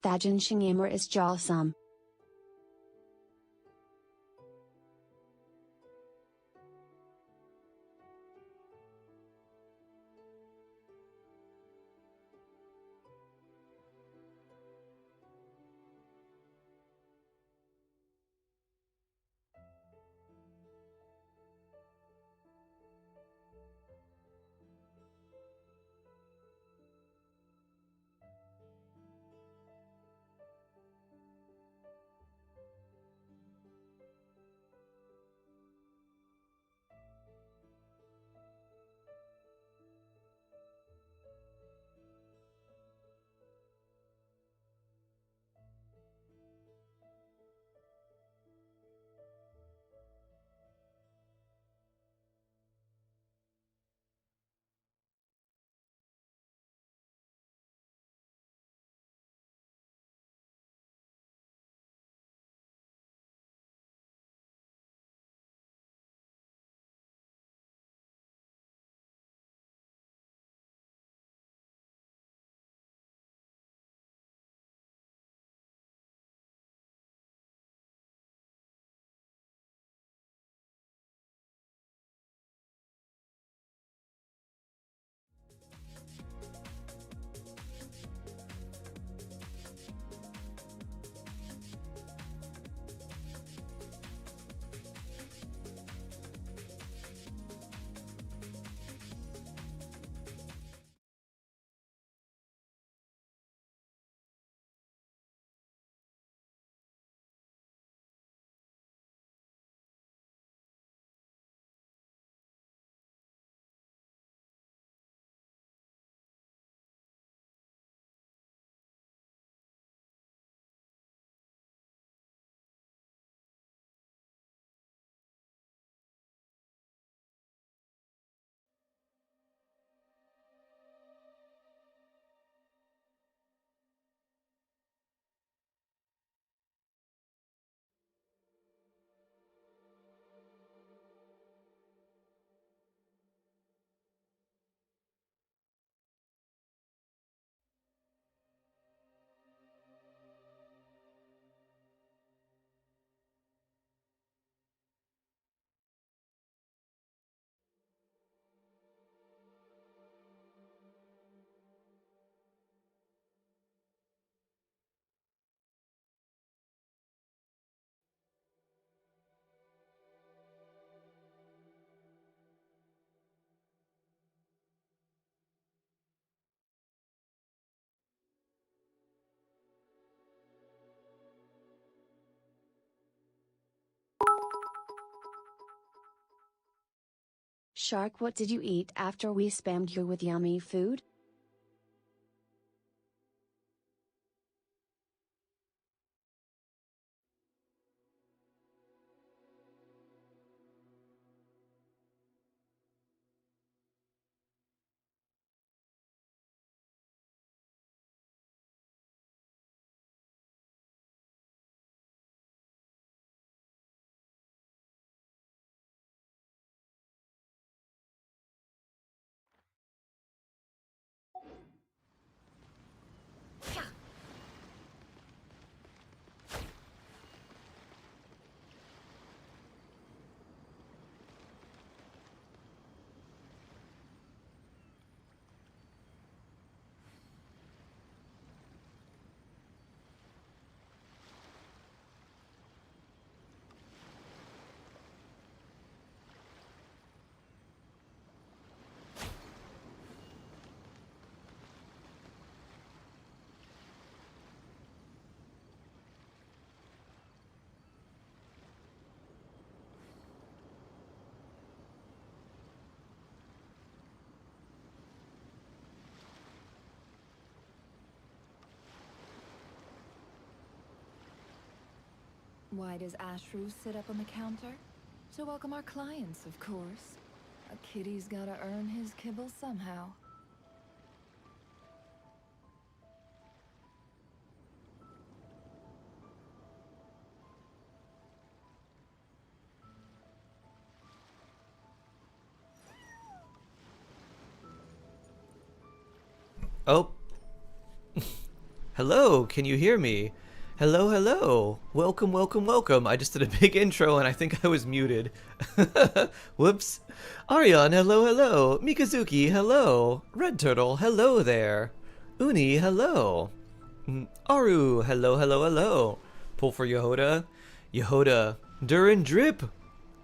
That Genshin is jawsome. Shark, what did you eat after we spammed you with yummy food? Why does Ashru sit up on the counter? To welcome our clients, of course. A kitty's gotta earn his kibble somehow. Oh. Hello, can you hear me? Hello, hello. Welcome, welcome, welcome. I just did a big intro and I think I was muted. Whoops. Arion, hello, hello. Mikazuki, hello. Red Turtle, hello there. Uni, hello. Aru, hello, hello, hello. Pull for Jahoda. Jahoda, Durin, drip.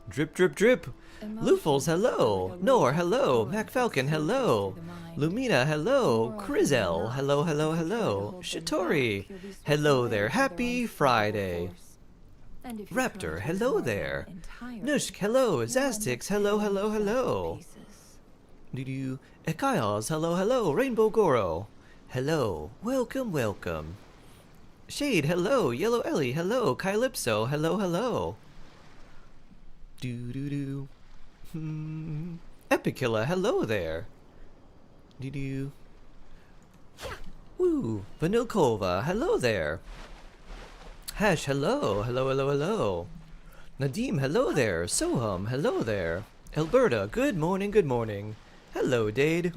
Drip, drip, drip. Lufels, hello. Nor, hello. Mac Falcon, hello. Lumina, hello. Krizel, hello, hello, hello. Shitori, hello there. Happy Friday. Raptor, hello there. Nushk, hello. Zastix, hello, hello, hello. Doo-doo. Ekaios, hello, hello. Rainbow Goro, hello. Welcome, welcome. Shade, hello. Yellow Ellie, hello. Calypso, hello, hello. Doo-doo-doo. Epicilla, hello there. Doo-doo. Woo. Vanilkova, hello there. Hash, hello. Hello, hello, hello. Nadim, hello there. Soham, hello there. Alberta, good morning, good morning. Hello, Dade.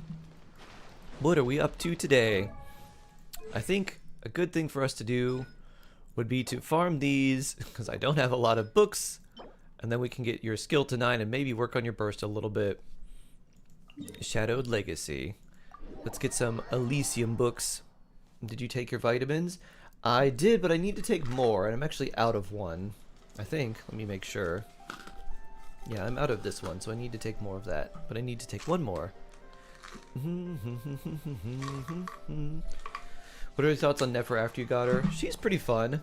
What are we up to today? I think a good thing for us to do would be to farm these, because I don't have a lot of books, and then we can get your skill to 9 and maybe work on your burst a little bit. Shadowed Legacy. Let's get some Elysium books. Did you take your vitamins? I did, but I need to take more, and I'm actually out of one. I think. Let me make sure. Yeah, I'm out of this one, so I need to take more of that. But I need to take one more. What are your thoughts on Nefer after you got her? She's pretty fun.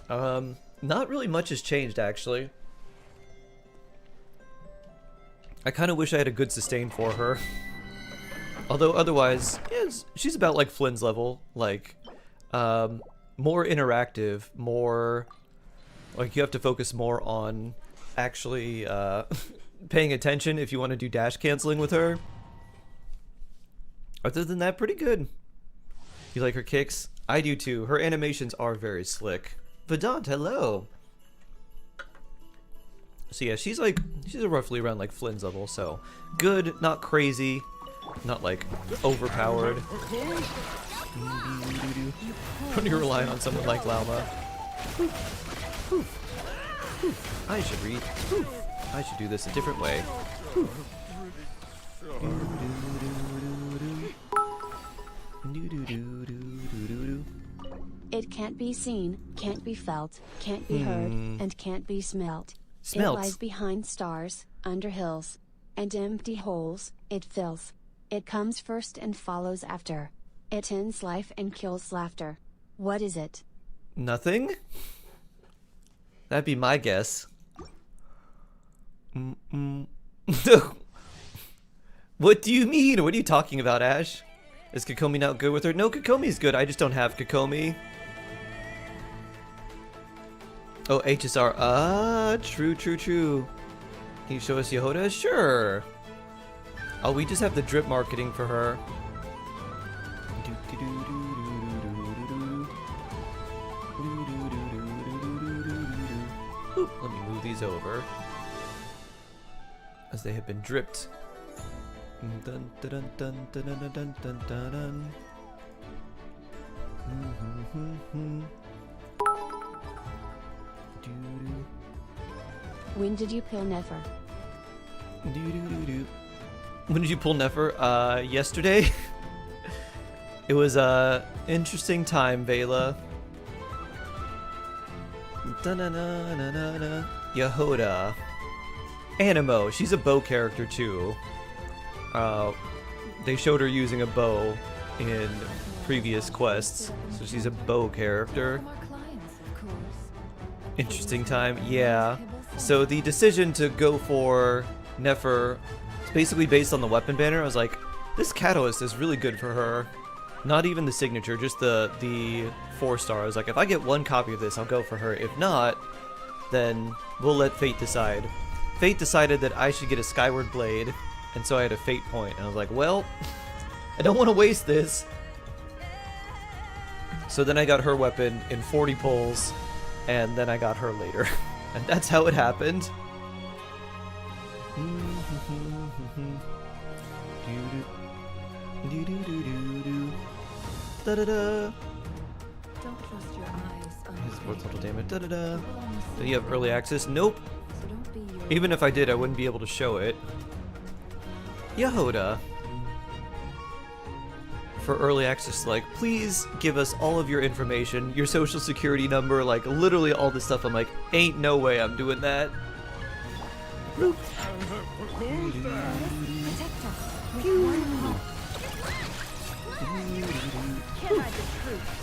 Not really much has changed, actually. I kind of wish I had a good sustain for her. Although otherwise, yeah, she's about like Flynn's level. Like, more interactive, more... Like, you have to focus more on actually paying attention if you want to do dash canceling with her. Other than that, pretty good. You like her kicks? I do too. Her animations are very slick. Vedant, hello. So yeah, she's roughly around like Flynn's level, so good, not crazy, not like overpowered. When you're relying on someone like Lauma. I should read. I should do this a different way. It can't be seen, can't be felt, can't be heard, and can't be smelt. Smelt. It lies behind stars, under hills, and empty holes, it fills. It comes first and follows after. It ends life and kills laughter. What is it? Nothing? That'd be my guess. What do you mean? What are you talking about, Ash? Is Kokomi not good with her? No, Kokomi's good. I just don't have Kokomi. Oh, HSR. Ah, true, true, true. Can you show us Jahoda? Sure. Oh, we just have the drip marketing for her. Oop, let me move these over. As they have been dripped. Dun, dun, dun, dun, dun, dun, dun, dun, dun, dun. When did you pull Nefer? When did you pull Nefer? Yesterday. It was a interesting time, Vela. Jahoda. Animo. She's a bow character too. They showed her using a bow in previous quests, so she's a bow character. Interesting time, yeah. So the decision to go for Nefer is basically based on the weapon banner. I was like, this catalyst is really good for her. Not even the signature, just the 4-star. I was like, if I get one copy of this, I'll go for her. If not, then we'll let fate decide. Fate decided that I should get a Skyward Blade, and so I had a fate point. And I was like, well, I don't want to waste this. So then I got her weapon in 40 pulls, and then I got her later. And that's how it happened. Da-da-da. Fourth level damage. Da da da. Then you have early access. Nope. So don't be your Even if I did, I wouldn't be able to show it. Jahoda. For early access, like, please give us all of your information, your social security number, like, literally all this stuff. I'm like, ain't no way I'm doing that. Bloop. protect us with one heart. Can't hide the truth.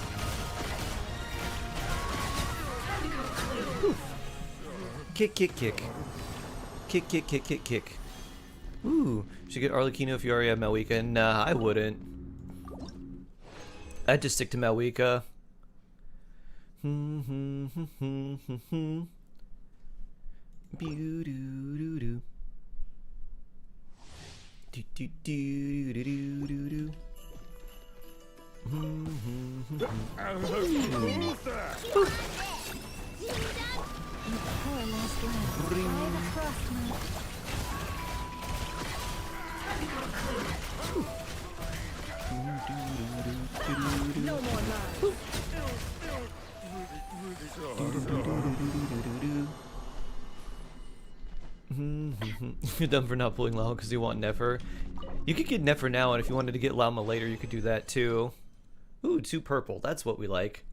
Kick, kick, kick. Kick, kick, kick, kick, kick. Ooh, should get Arlecchino if you already have Malwika. Nah, I wouldn't. I'd just stick to Malwika. Beau-doo-doo-doo. Do-do-do-do-do-do-do. Poor lost land. I have a craftsman. No more lies. You're done for not pulling Llama because you want Nefer. You could get Nefer now, and if you wanted to get Llama later, you could do that too. Ooh, 2 purple. That's what we like.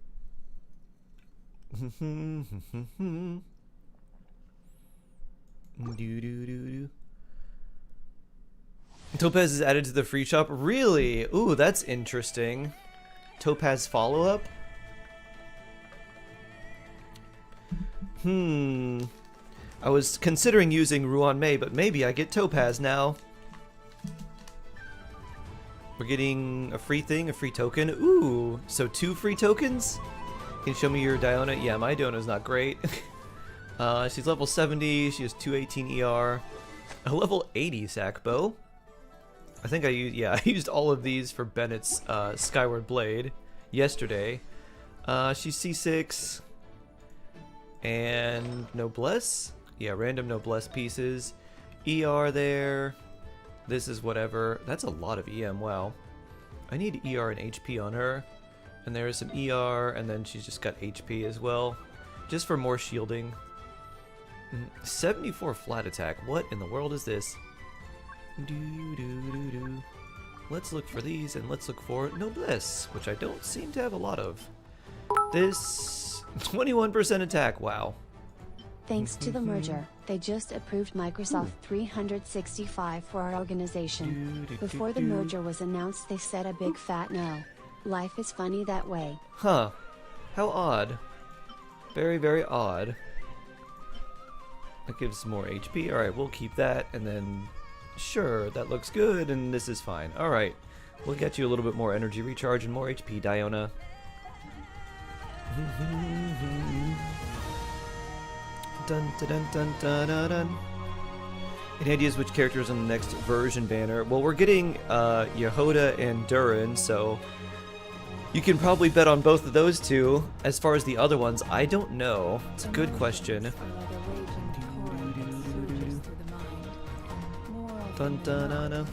Topaz is added to the free shop. Really? Ooh, that's interesting. Topaz follow-up? I was considering using Ruan Mei, but maybe I get Topaz now. We're getting a free thing, a free token. Ooh, so 2 free tokens? Can you show me your Diona? Yeah, my Diona's not great. She's level 70, she has 218 ER. A level 80 sack bow. I think I used, yeah, I used all of these for Bennett's Skyward Blade yesterday. She's C6. And Noblesse? Yeah, random Noblesse pieces. ER there. This is whatever. That's a lot of EM, wow. I need ER and HP on her. And there's some ER, and then she's just got HP as well. Just for more shielding. 74 flat attack. What in the world is this? Let's look for these, and let's look for Noblesse, which I don't seem to have a lot of. This 21% attack, wow. Thanks to the merger, they just approved Microsoft 365 for our organization. Before the merger was announced, they said a big fat no. Life is funny that way. Huh. How odd. Very, very odd. That gives more HP. Alright, we'll keep that, and then... Sure, that looks good, and this is fine. Alright. We'll get you a little bit more energy recharge and more HP, Diona. Dun dun dun dun dun dun dun. Any ideas which characters on the next version banner? Well, we're getting Jahoda and Durin, so you can probably bet on both of those two. As far as the other ones, I don't know. It's a good question. Dun dun dun dun.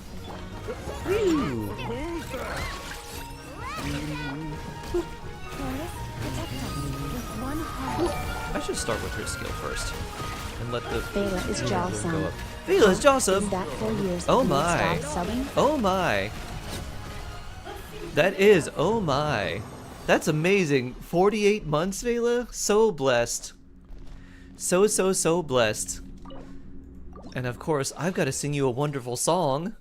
Woo! I should start with her skill first, and let the Vela is Jawsome. go up. Vela is Jawsome. Is that 4 years? Oh since you my! stopped subbing? Oh my! That is, oh my! That's amazing. 48 months, Vela. So blessed. So blessed. And of course, I've got to sing you a wonderful song.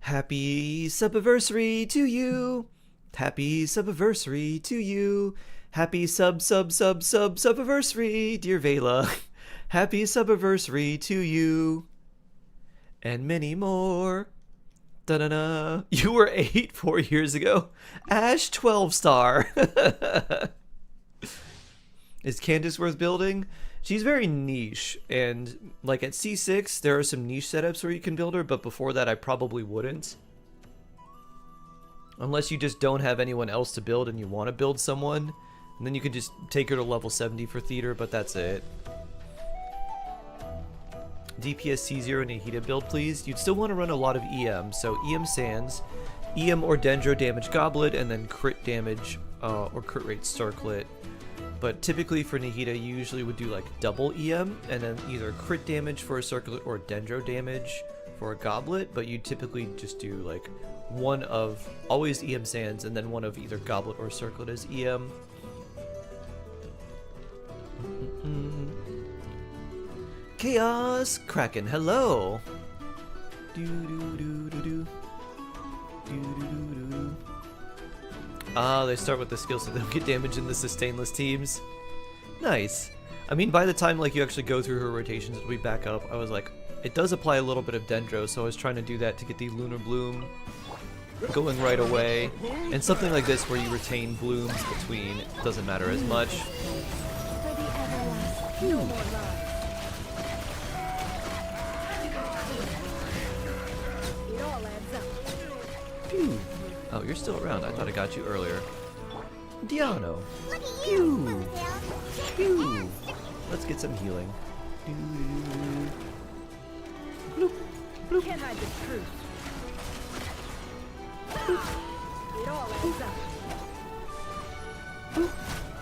Happy subiversary to you. Happy subiversary to you. Happy subiversary, dear Vela. Happy subiversary to you. And many more. Da-da-da. You were 8 4 years ago. Ash 12 star. Is Candace worth building? She's very niche, and like at C6 there are some niche setups where you can build her, but before that I probably wouldn't. Unless you just don't have anyone else to build and you want to build someone, and then you can just take her to level 70 for theater, but that's it. DPS C0 Nahida build, please. You'd still want to run a lot of EM, so EM Sands, EM or Dendro damage Goblet, and then crit damage or crit rate Circlet. But typically for Nahida, you usually would do like double EM, and then either crit damage for a circlet or dendro damage for a goblet, but you typically just do like one of, always EM sands, and then one of either goblet or circlet as EM. Chaos Kraken, hello! Ah, they start with the skill so they don't get damage in the sustainless teams. Nice. I mean, by the time like you actually go through her rotations and we back up, I was like, it does apply a little bit of dendro, so I was trying to do that to get the Lunar Bloom going right away. And something like this where you retain blooms between doesn't matter as much. For the everlasting. No more love. It all adds up. Phew. Oh, you're still around. I thought I got you earlier. Diano. Phew. Phew. Let's get some healing. Bloop. Bloop. Can't hide the truth. It all adds up.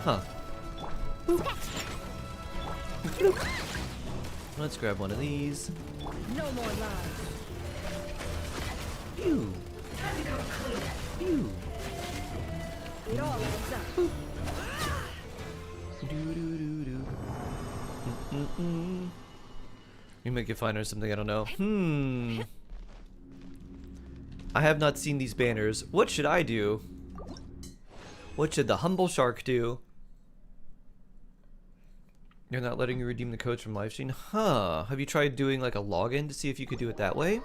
Huh. Bloop. Let's grab one of these. No more lies. Phew. Phew. It all adds up. You make it fine or something, I don't know. I have not seen these banners. What should I do? What should the humble shark do? You're not letting you redeem the codes from livestream? Huh. Have you tried doing like a login to see if you could do it that way?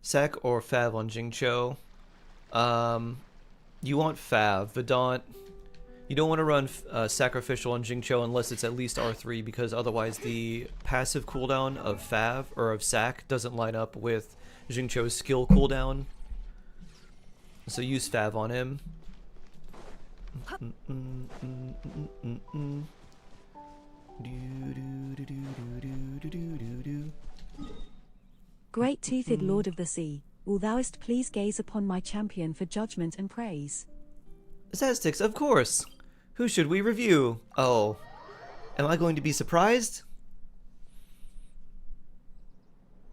Sac or Fav on Jingcho? You want Fav. Vedant. You don't want to run Sacrificial on Jingcho unless it's at least R3, because otherwise the passive cooldown of Fav, or of Sac, doesn't line up with Jingcho's skill cooldown. So use Fav on him. Great-toothed Lord of the Sea, will thou'st please gaze upon my champion for judgment and praise. Zastix, of course! Who should we review? Oh. Am I going to be surprised?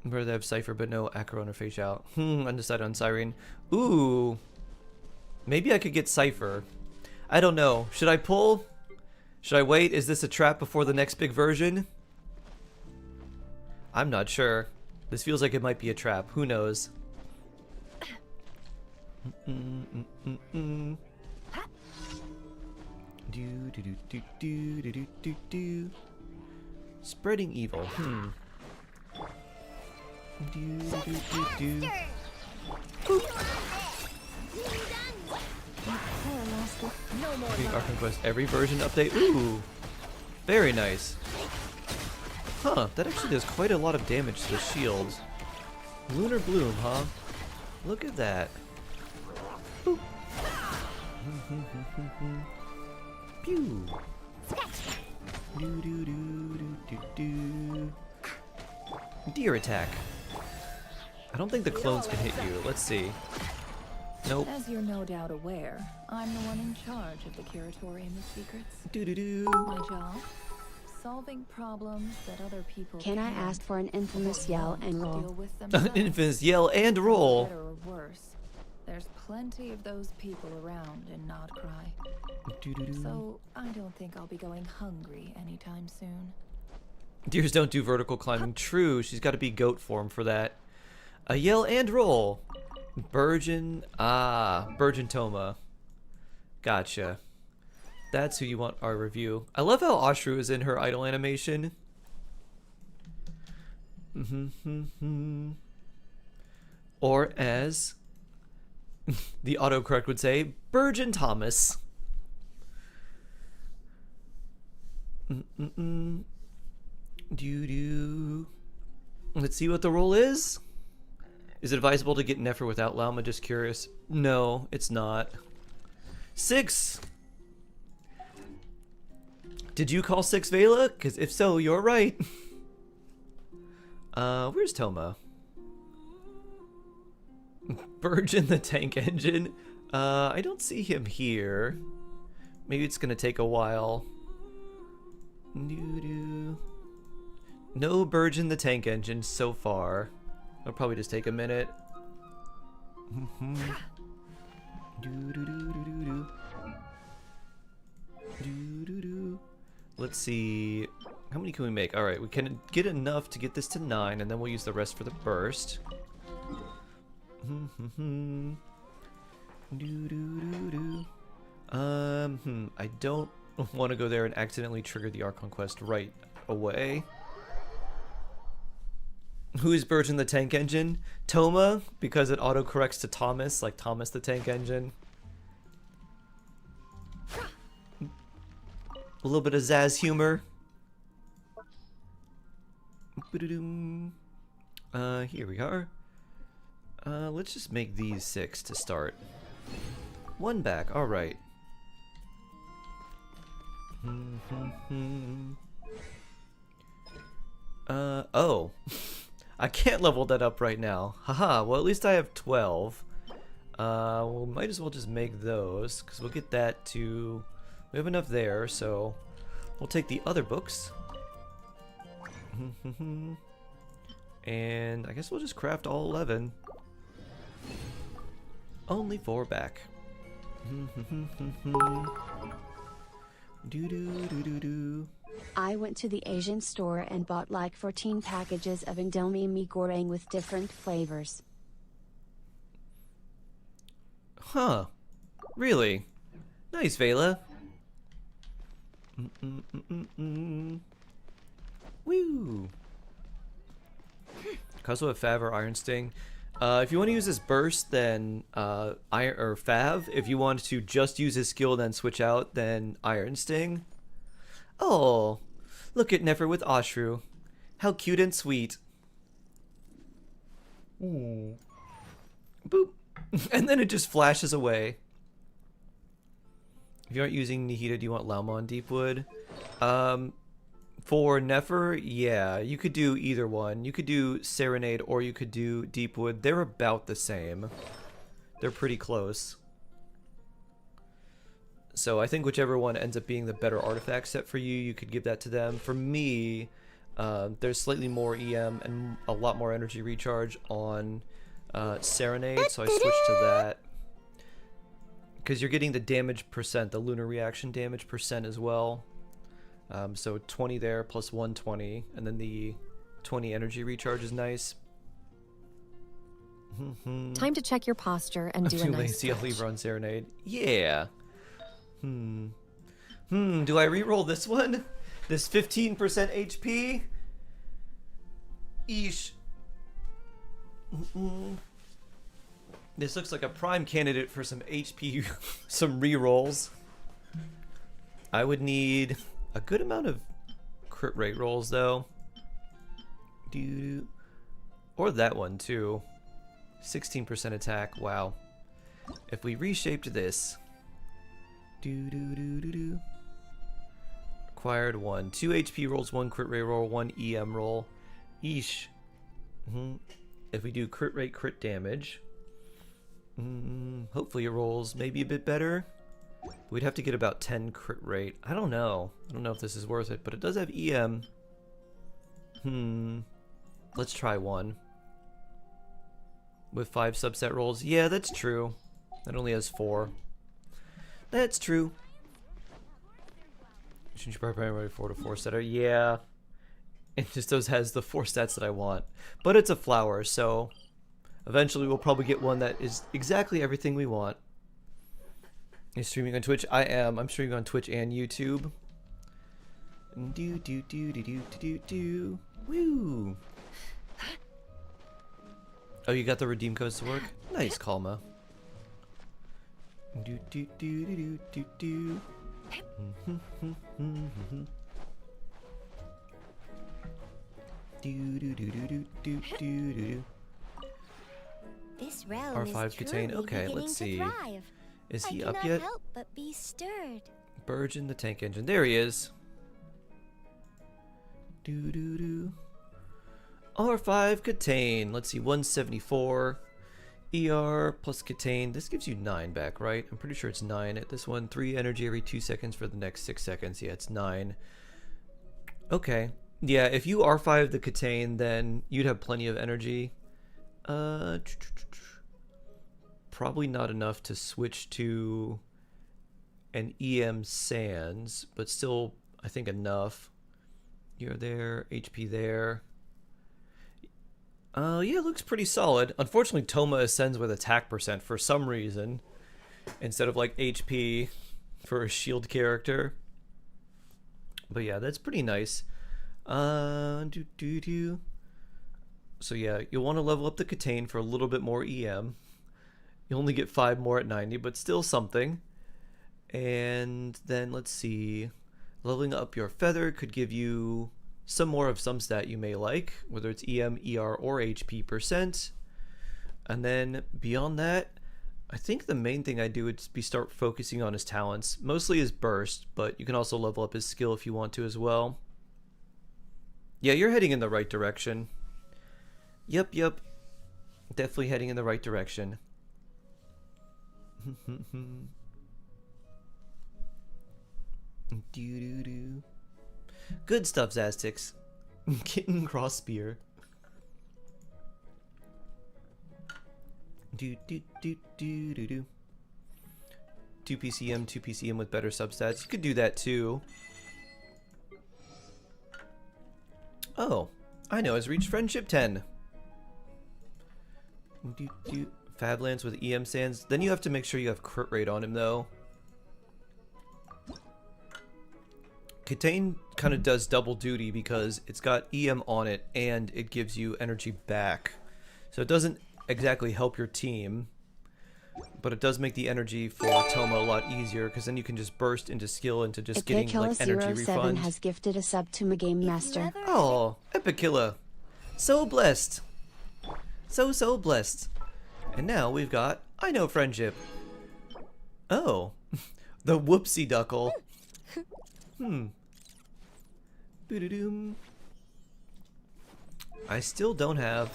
Where they have Cypher but no Acheron or Face Out. Undecided on Siren. Ooh. Maybe I could get Cypher. I don't know. Should I pull? Should I wait? Is this a trap before the next big version? I'm not sure. This feels like it might be a trap. Who knows? Spreading evil. Getting Archon Quest every version update. Ooh, very nice. Huh, that actually does quite a lot of damage to the shields. Lunar Bloom, huh? Look at that. Boop. Pew. Deer attack. I don't think the clones can hit you. Let's see. Nope. As you're no doubt aware, I'm the one in charge of the Curatorium of Secrets. My job? Solving problems that other people Can I ask for an infamous yell and roll? deal with An themselves. infamous yell and roll. Better or worse, there's plenty of those people around in Nodcry. So I don't think I'll be going hungry anytime soon. Deers don't do vertical climbing. True, she's got to be goat form for that. A yell and roll. Burgeon. Ah, Burgeon Toma. Gotcha. That's who you want our review. I love how Ashru is in her idle animation. Or as the autocorrect would say, Burgeon Thomas. Let's see what the roll is. Is it advisable to get Nefer without Lauma? Just curious. No, it's not. 6. Did you call 6 Vela? Because if so, you're right. Where's Toma? Burgeon the tank engine. I don't see him here. Maybe it's gonna take a while. No Burge in the tank engine so far. It'll probably just take a minute. Let's see. How many can we make? Alright, we can get enough to get this to 9, and then we'll use the rest for the burst. I don't want to go there and accidentally trigger the Archon Quest right away. Who is Burge in the tank engine? Toma, because it autocorrects to Thomas, like Thomas the tank engine. A little bit of Zaz humor. Here we are. Let's just make these 6 to start. 1 back, alright. Oh. I can't level that up right now. Haha, well at least I have 12. We might as well just make those, because we'll get that to... We have enough there, so we'll take the other books. And I guess we'll just craft all 11. Only 4 back. I went to the Asian store and bought like 14 packages of Indomie mee goreng with different flavors. Huh. Really? Nice, Vela. Woo! Kazuha, Fav, or Iron Sting. If you want to use this burst, then Iron or Fav. If you want to just use his skill, then switch out, then Iron Sting. Oh, look at Nefer with Ashru. How cute and sweet. Boop. And then it just flashes away. If you aren't using Nihita, do you want Lauma on Deepwood? For Nefer, yeah, you could do either one. You could do Serenade or you could do Deepwood. They're about the same. They're pretty close. So I think whichever one ends up being the better artifact set for you, you could give that to them. For me, there's slightly more EM and a lot more energy recharge on Serenade, so I switched to that. Because you're getting the damage percent, the lunar reaction damage percent as well. So 20 there plus 120, and then the 20 energy recharge is nice. Time to check your posture and do a nice lazy, I'll stretch. leave her on Serenade. Yeah. Do I reroll this one? This 15% HP? Eesh. This looks like a prime candidate for some HP, some rerolls. I would need a good amount of crit rate rolls though. Or that one too. 16% attack, wow. If we reshaped this. Acquired 1. 2 HP rolls, 1 crit rate roll, 1 EM roll. Eesh. If we do crit rate, crit damage. Hopefully it rolls maybe a bit better. We'd have to get about 10 crit rate. I don't know. I don't know if this is worth it, but it does have EM. Let's try 1. With 5 subset rolls. Yeah, that's true. That only has 4. That's true. Shouldn't you probably 4 to 4 setter? Yeah. It just has the 4 stats that I want. But it's a flower, so eventually we'll probably get one that is exactly everything we want. Are you streaming on Twitch? I am. I'm streaming on Twitch and YouTube. Woo! Oh, you got the redeem codes to work? Nice, Kalma. This realm R5 is contain. truly Okay, beginning let's to see. thrive. Is I he up cannot yet? help but be stirred. Burge in the tank engine. There he is. R5 contain. Let's see, 174. ER plus Catane. This gives you 9 back, right? I'm pretty sure it's 9 at this one. 3 energy every 2 seconds for the next 6 seconds. Yeah, it's 9. Okay. Yeah, if you R5 the Catane, then you'd have plenty of energy. Probably not enough to switch to an EM Sands, but still, I think enough. You're there, HP there. Yeah, it looks pretty solid. Unfortunately, Toma ascends with attack percent for some reason, instead of like HP for a shield character. But yeah, that's pretty nice. So yeah, you'll want to level up the Catane for a little bit more EM. You only get 5 more at 90, but still something. And then let's see, leveling up your Feather could give you some more of some stat you may like, whether it's EM, ER, or HP percent. And then beyond that, I think the main thing I do would be start focusing on his talents, mostly his burst, but you can also level up his skill if you want to as well. Yeah, you're heading in the right direction. Yep. Definitely heading in the right direction. Good stuff, Zastix. Kitten cross spear. 2 PCM, 2 PCM with better substats. You could do that too. Oh, I know. Has reached friendship 10. Fablands with EM Sands. Then you have to make sure you have crit rate on him though. Catane kind of does double duty because it's got EM on it and it gives you energy back. So it doesn't exactly help your team, but it does make the energy for Toma a lot easier because then you can just burst into skill into just getting like energy refund. has gifted a sub to my game master. Oh, Epicilla. So blessed. So blessed. And now we've got I know friendship. Oh, the whoopsie duckle. Boo-doo-doom. I still don't have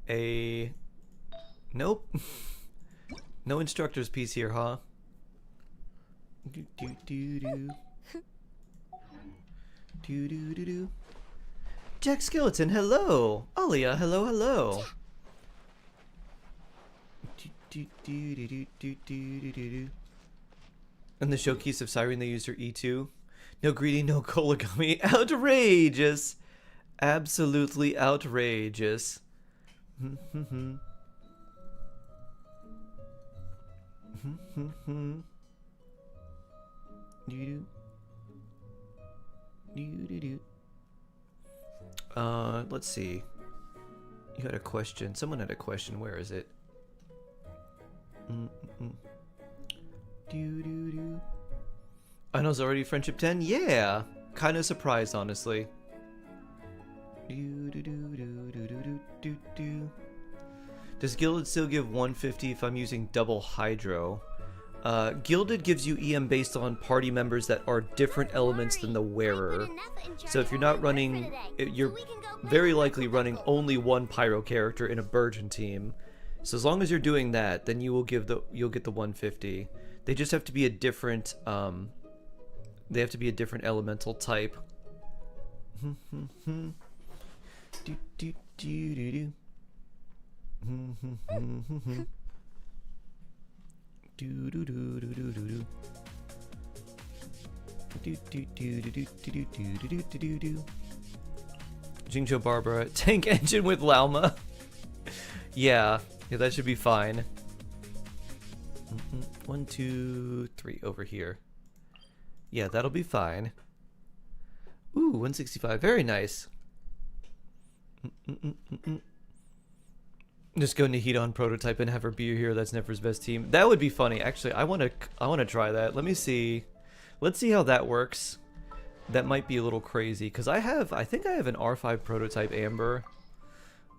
a... Nope. No instructor's piece here, huh? Do-do-do-do. Do-do-do-do. Jack Skeleton, hello! Alia, hello. Do-do-do-do-do-do-do-do. And the showcase of Siren, they used her E2. No greedy, no cola gummy. Outrageous! Absolutely outrageous. Let's see. You had a question. Someone had a question. Where is it? I know it's already friendship 10. Yeah, kind of surprised, honestly. Does Gilded still give 150 if I'm using double Hydro? Gilded gives you EM based on party members that are different elements than the wearer. So if you're not running, you're very likely running only one Pyro character in a Burgeon team. So as long as you're doing that, then you'll get the 150. They just have to be a different elemental type. Jingjo Barbara, tank engine with Lauma. Yeah, that should be fine. 1, 2, 3 over here. Yeah, that'll be fine. Ooh, 165, very nice. Just go Nahida prototype and have her be here. That's Nefer's best team. That would be funny. Actually, I want to try that. Let me see. Let's see how that works. That might be a little crazy because I think I have an R5 prototype Amber.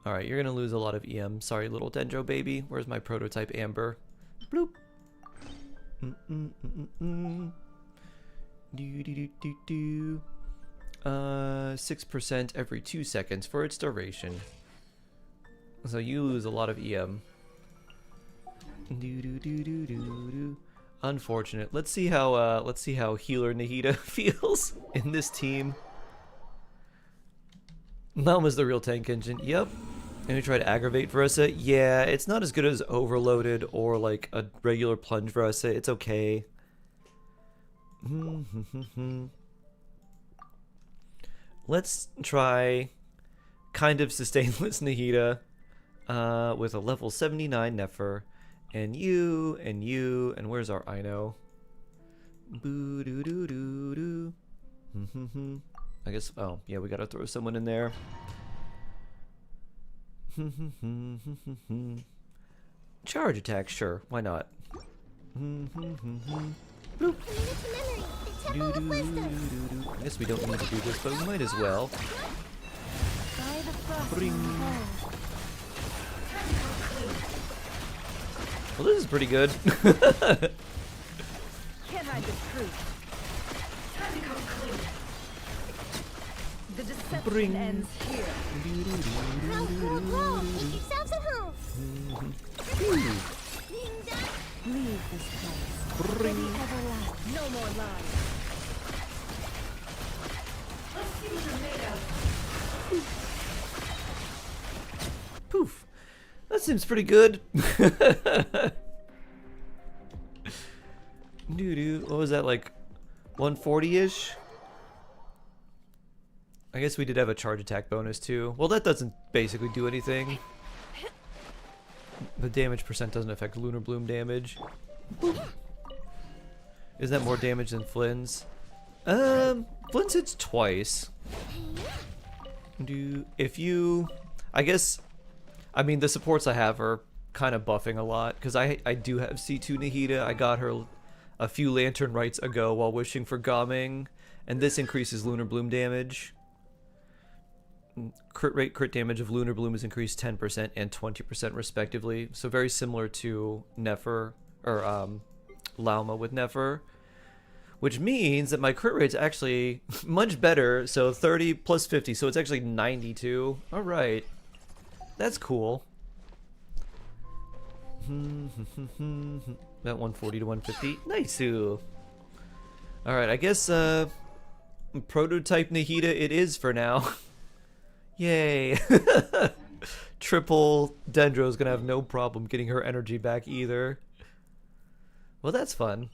All right, you're gonna lose a lot of EM. Sorry, little Dendro baby. Where's my prototype Amber? Bloop. 6% every 2 seconds for its duration. So you lose a lot of EM. Unfortunate. Let's see how healer Nahida feels in this team. Malma's the real tank engine. Yep. And we try to aggravate Versa. Yeah, it's not as good as Overloaded or like a regular plunge Versa. It's okay. Let's try kind of sustainless Nahida with a level 79 Nefer. And you, and where's our Ino? Boo doo doo doo doo. I guess, oh, yeah, we gotta throw someone in there. Charge attack, sure, why not? I guess we don't need to do this, but we might as well. Well, this is pretty good. Can't hide the truth. The deception ends here. Make yourselves at home. Leave this place. No more lies. Let's see what you're made of. Poof. That seems pretty good. Doo-doo. What was that, like 140-ish? I guess we did have a charge attack bonus too. Well, that doesn't basically do anything. The damage percent doesn't affect Lunar Bloom damage. Is that more damage than Flynn's? Flynn's hits twice. If you... I guess... I mean, the supports I have are kind of buffing a lot, because I do have C2 Nahida. I got her a few Lantern Rites ago while wishing for Gaming, and this increases Lunar Bloom damage. Crit damage of Lunar Bloom is increased 10% and 20% respectively, so very similar to Nefer, or Lauma with Nefer, which means that my crit rate's actually much better, so 30 plus 50, so it's actually 92. Alright. That's cool. That 140 to 150. Nice. Alright, I guess prototype Nahida it is for now. Yay. Triple Dendro's gonna have no problem getting her energy back either. Well, that's fun.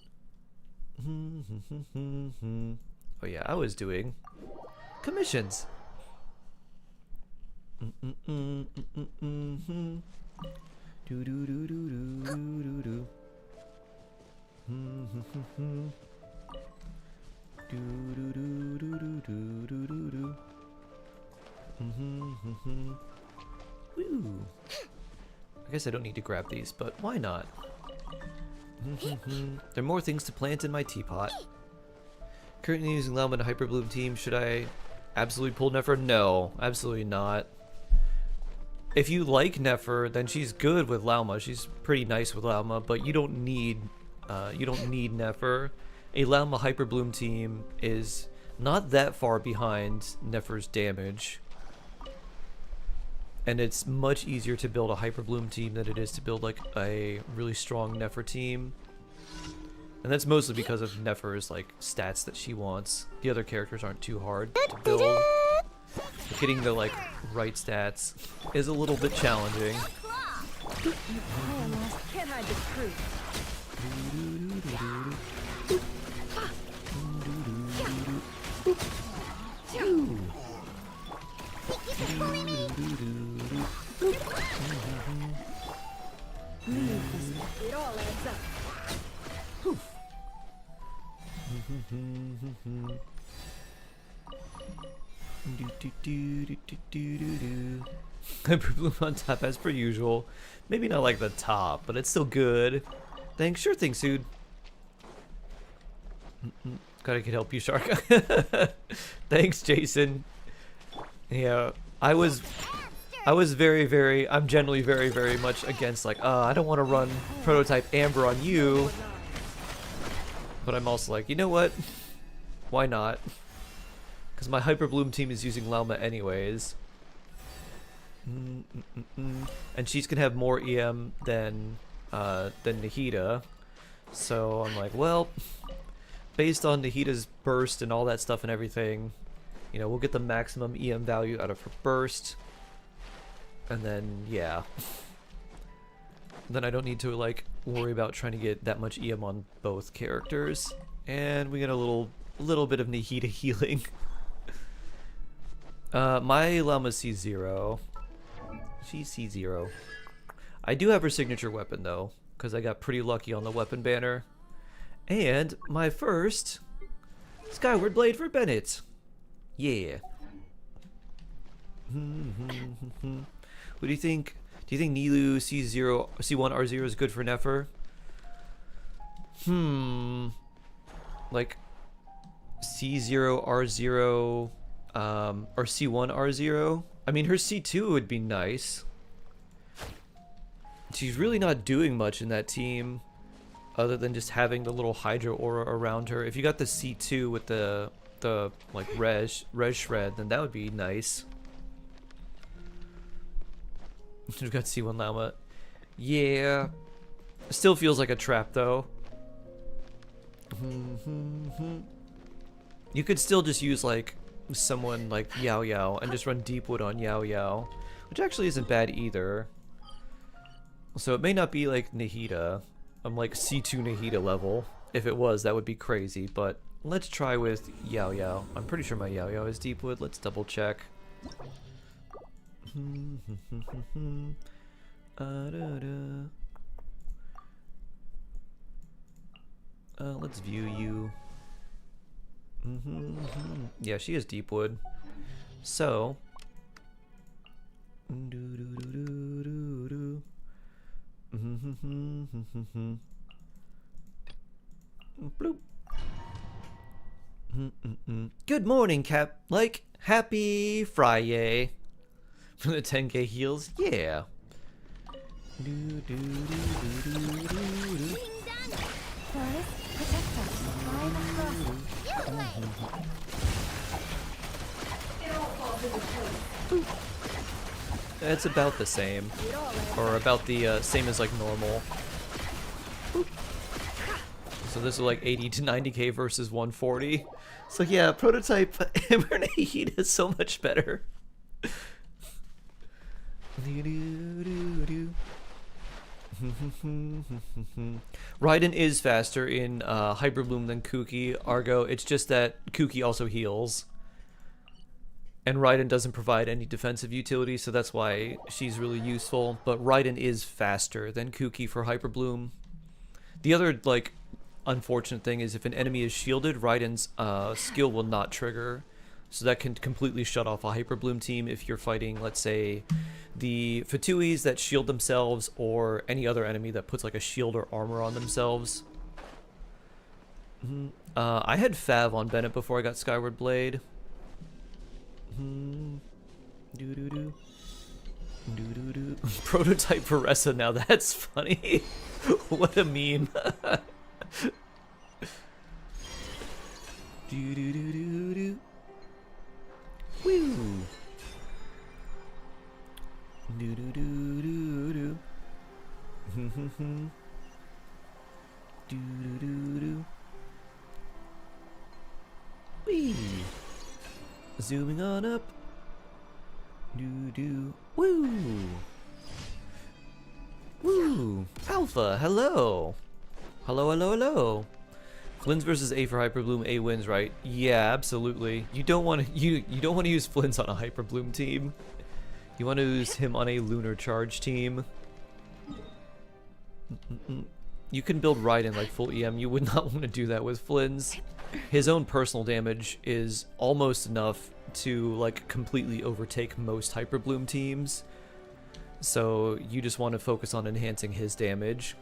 Oh yeah, I was doing commissions. Woo. I guess I don't need to grab these, but why not? There are more things to plant in my teapot. Currently using Lauma and Hyper Bloom team. Should I absolutely pull Nefer? No, absolutely not. If you like Nefer, then she's good with Lauma. She's pretty nice with Lauma, but you don't need Nefer. A Lauma Hyper Bloom team is not that far behind Nefer's damage, and it's much easier to build a Hyper Bloom team than it is to build like a really strong Nefer team. And that's mostly because of Nefer's like stats that she wants. The other characters aren't too hard to build. But getting the like right stats is a little bit challenging. Can't hide the truth. It all adds up. Hyper Bloom on top as per usual. Maybe not like the top, but it's still good. Thanks, sure thing, Sood. Glad I could help you, Shark. Thanks, Jason. Yeah, I was very, I'm generally very much against like, I don't want to run prototype Amber on you. But I'm also like, you know what? Why not? Because my Hyper Bloom team is using Lauma anyways. And she's gonna have more EM than Nahida. So I'm like, well, based on Nahida's burst and all that stuff and everything, you know, we'll get the maximum EM value out of her burst. And then, yeah. Then I don't need to, like, worry about trying to get that much EM on both characters. And we get a little bit of Nahida healing. My llama C0. She's C0. I do have her signature weapon, though, because I got pretty lucky on the weapon banner. And my first Skyward Blade for Bennett. Yeah. What do you think? Do you think Nilu C0, C1 R0 is good for Nefer? Like C0 R0 or C1 R0? I mean, her C2 would be nice. She's really not doing much in that team other than just having the little Hydra aura around her. If you got the C2 with the like Res Shred, then that would be nice. We've got C1 Llama. Yeah. Still feels like a trap though. You could still just use like someone like Yao Yao and just run Deepwood on Yao Yao, which actually isn't bad either. So it may not be like Nahida. I'm like C2 Nahida level. If it was, that would be crazy, but let's try with Yao Yao. I'm pretty sure my Yao Yao is Deepwood. Let's double check. Let's view you. Yeah, she is Deepwood. So bloop. Good morning, Cap. Like, happy Friday. For the 10k heals, yeah. It's about the same, or about the same as like normal. So this is like 80 to 90k versus 140. So yeah, prototype Ember Nahida is so much better. Raiden is faster in Hyper Bloom than Kuki, Argo. It's just that Kuki also heals. And Raiden doesn't provide any defensive utility, so that's why she's really useful. But Raiden is faster than Kuki for Hyper Bloom. The other, like, unfortunate thing is if an enemy is shielded, Raiden's skill will not trigger. So that can completely shut off a Hyper Bloom team if you're fighting, let's say, the Fatuis that shield themselves, or any other enemy that puts like a shield or armor on themselves. I had Fav on Bennett before I got Skyward Blade. Prototype Varessa, now that's funny. What a meme. Woo. Wee. Zooming on up. Woo. Woo. Alpha, hello. Hello, hello, hello. Flynn's versus A for Hyper Bloom. A wins, right? Yeah, absolutely. You don't want to you don't want to use Flynn's on a Hyper Bloom team. You want to use him on a Lunar Charge team. You can build Raiden like full EM. You would not want to do that with Flynn's. His own personal damage is almost enough to like completely overtake most Hyper Bloom teams. So you just want to focus on enhancing his damage.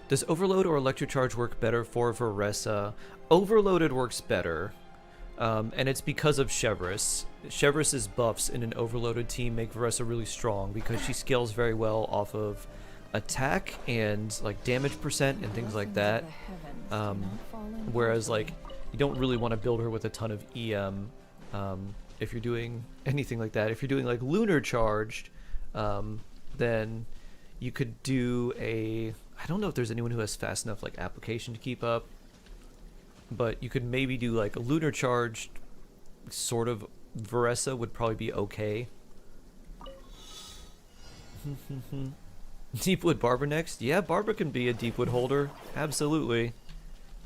Does Overload or Electric Charge work better for Varessa? Overloaded works better. And it's because of Chevreuse. Chevreus's buffs in an overloaded team make Varessa really strong because she scales very well off of attack and like damage percent and things like that. Whereas like you don't really want to build her with a ton of EM if you're doing anything like that. If you're doing like lunar charged, then you could do a, I don't know if there's anyone who has fast enough like application to keep up, but you could maybe do like a lunar charged sort of Varessa would probably be okay. Deepwood Barber next? Yeah, Barber can be a Deepwood holder. Absolutely.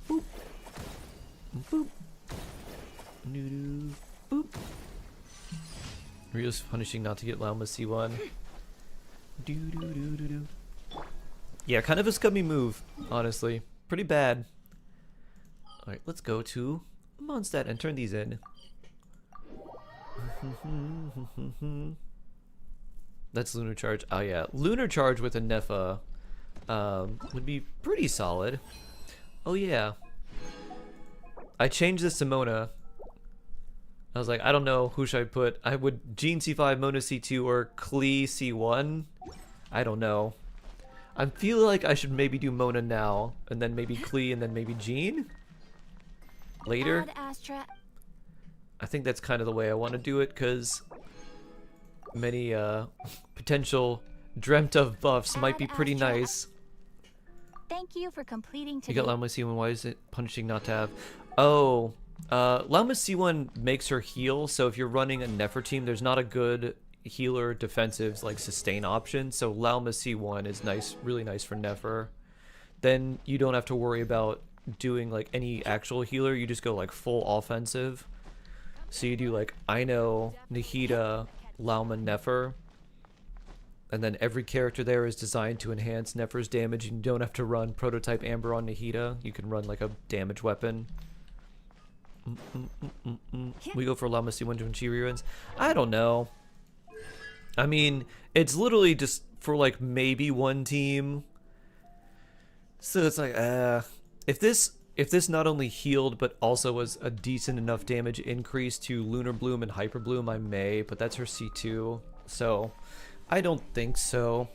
Boop. Boop. Noodoo. Boop. Rio's punishing not to get Lauma C1. Doo doo doo doo doo. Yeah, kind of a scummy move, honestly. Pretty bad. Alright, let's go to Mondstadt and turn these in. That's Lunar Charge. Oh yeah, Lunar Charge with a Nefa would be pretty solid. Oh yeah. I changed this to Mona. I was like, I don't know, who should I put? I would Jean C5, Mona C2, or Klee C1? I don't know. I feel like I should maybe do Mona now, and then maybe Klee, and then maybe Jean? Later? I think that's kind of the way I want to do it, because many potential dreamt of buffs might be pretty nice. Thank you for completing You got Lauma C1, why is it punishing not to have? Oh, Lauma C1 makes her heal, so if you're running a Nefer team, there's not a good healer defensive like sustain option, so Lauma C1 is nice, really nice for Nefer. Then you don't have to worry about doing like any actual healer, you just go like full offensive. So you do like Ino, Nahida, Lauma, Nefer, and then every character there is designed to enhance Nefer's damage, and you don't have to run Prototype Amber on Nahida, you can run like a damage weapon. We go for Lauma C1 when she reruns? I don't know. I mean, it's literally just for like maybe one team. So it's like, if this not only healed but also was a decent enough damage increase to Lunar Bloom and Hyper Bloom, I may, but that's her C2. So I don't think so.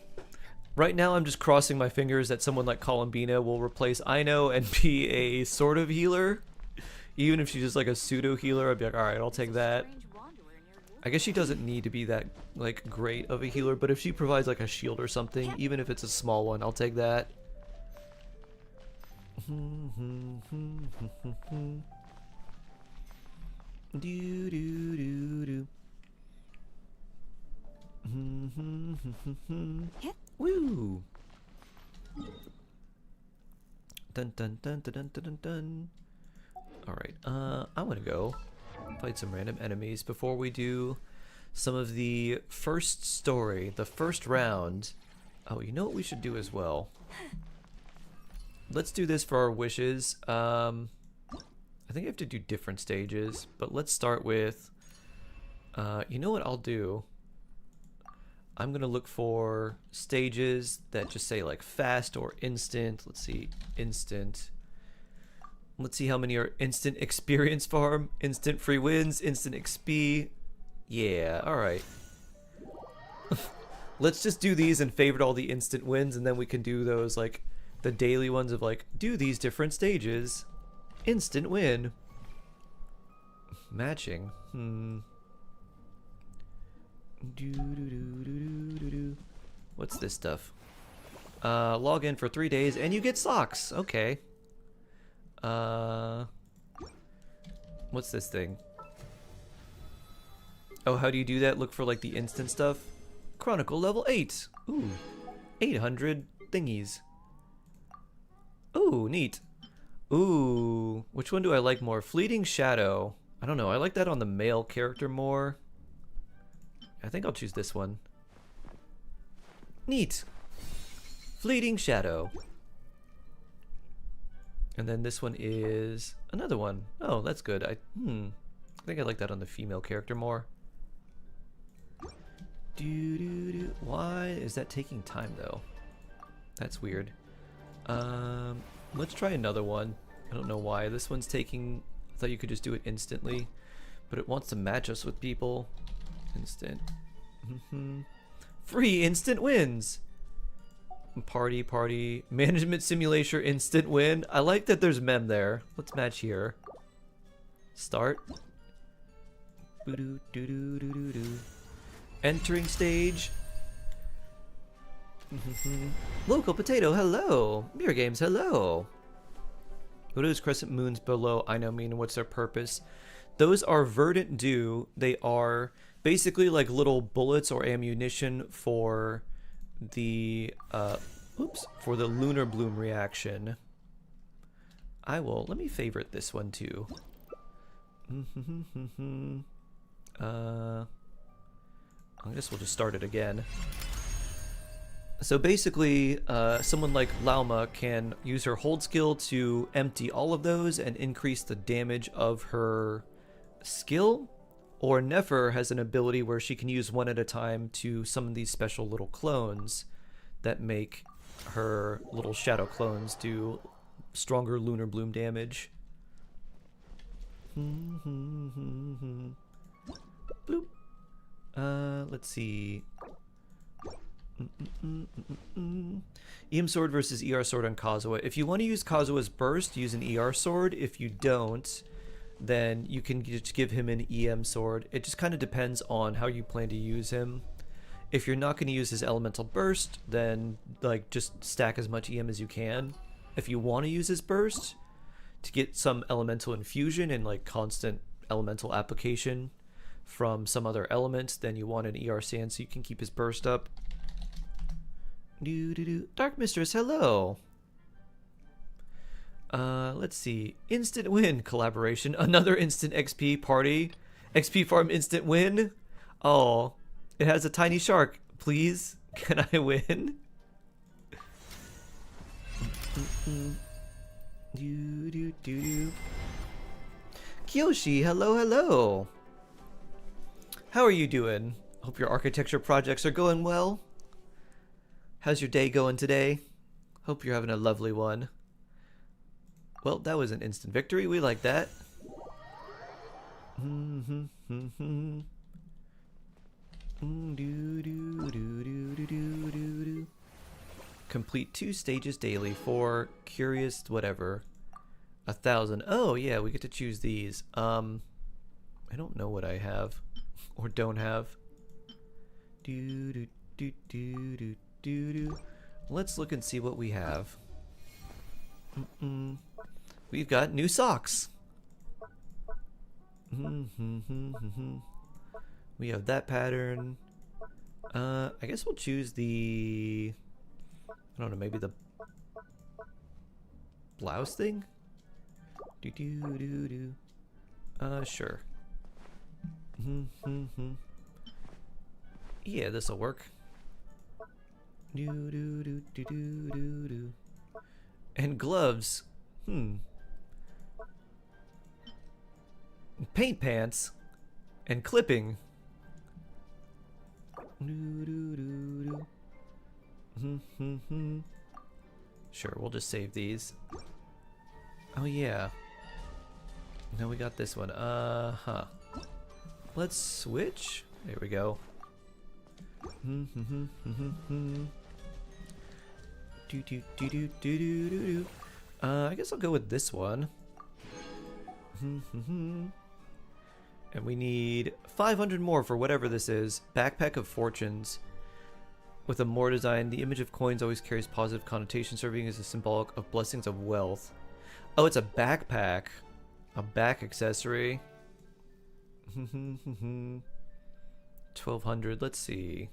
Right now I'm just crossing my fingers that someone like Columbina will replace Ino and be a sort of healer. Even if she's just like a pseudo healer, I'd be like, alright, I'll take that. I guess she doesn't need to be that like great of a healer, but if she provides like a shield or something, even if it's a small one, I'll take that. Do do do do. Woo! Dun dun dun dun dun dun dun. Alright, I'm gonna go fight some random enemies before we do some of the first story, the first round. Oh, you know what we should do as well? Let's do this for our wishes. I think I have to do different stages, but let's start with, you know what I'll do? I'm gonna look for stages that just say like fast or instant. Let's see, instant. Let's see how many are instant experience farm, instant free wins, instant XP. Yeah, alright. Let's just do these and favorite all the instant wins, and then we can do those like the daily ones of like, do these different stages. Instant win. Matching. What's this stuff? Log in for 3 days and you get socks. Okay. What's this thing? Oh, how do you do that? Look for like the instant stuff. Chronicle level 8. Ooh. 800 thingies. Ooh, neat. Ooh, which one do I like more? Fleeting Shadow. I don't know. I like that on the male character more. I think I'll choose this one. Neat. Fleeting Shadow. And then this one is another one. Oh, that's good. I think I like that on the female character more. Why is that taking time though? That's weird. Let's try another one. I don't know why. This one's taking... I thought you could just do it instantly, but it wants to match us with people. Instant. Free instant wins! Party. Management simulation instant win. I like that there's mem there. Let's match here. Start. Boo-doo, doo-doo, doo-doo, doo. Entering stage. Local potato, hello. Mirror games, hello. What are those crescent moons below? I know, mean, what's their purpose? Those are verdant dew. They are basically like little bullets or ammunition for the for the lunar bloom reaction. Let me favorite this one too. I guess we'll just start it again. So basically, someone like Lauma can use her hold skill to empty all of those and increase the damage of her skill. Or Nefer has an ability where she can use one at a time to summon these special little clones that make her little shadow clones do stronger lunar bloom damage. Bloop. Let's see. EM sword versus ER sword on Kazuha. If you want to use Kazuha's burst, use an ER sword. If you don't, then you can just give him an EM sword. It just kind of depends on how you plan to use him. If you're not going to use his elemental burst, then like just stack as much EM as you can. If you want to use his burst to get some elemental infusion and like constant elemental application from some other element, then you want an ER sand so you can keep his burst up. Dark Mistress, hello. Let's see. Instant win collaboration. Another instant XP party. XP farm instant win. Oh, it has a tiny shark. Please, can I win? Kiyoshi, hello, hello. How are you doing? Hope your architecture projects are going well. How's your day going today? Hope you're having a lovely one. Well, that was an instant victory. We like that. Complete 2 stages daily for curious whatever. 1,000. Oh yeah, we get to choose these. I don't know what I have or don't have. Let's look and see what we have. We've got new socks. We have that pattern. I guess we'll choose the, I don't know, maybe the blouse thing? Sure. Yeah, this'll work. And gloves. Paint pants. And clipping. Sure, we'll just save these. Oh yeah. Now we got this one. Let's switch. There we go. I guess I'll go with this one. And we need 500 more for whatever this is. Backpack of Fortunes. With a more design, the image of coins always carries positive connotation, serving as a symbolic of blessings of wealth. Oh, it's a backpack. A back accessory. 1200. Let's see.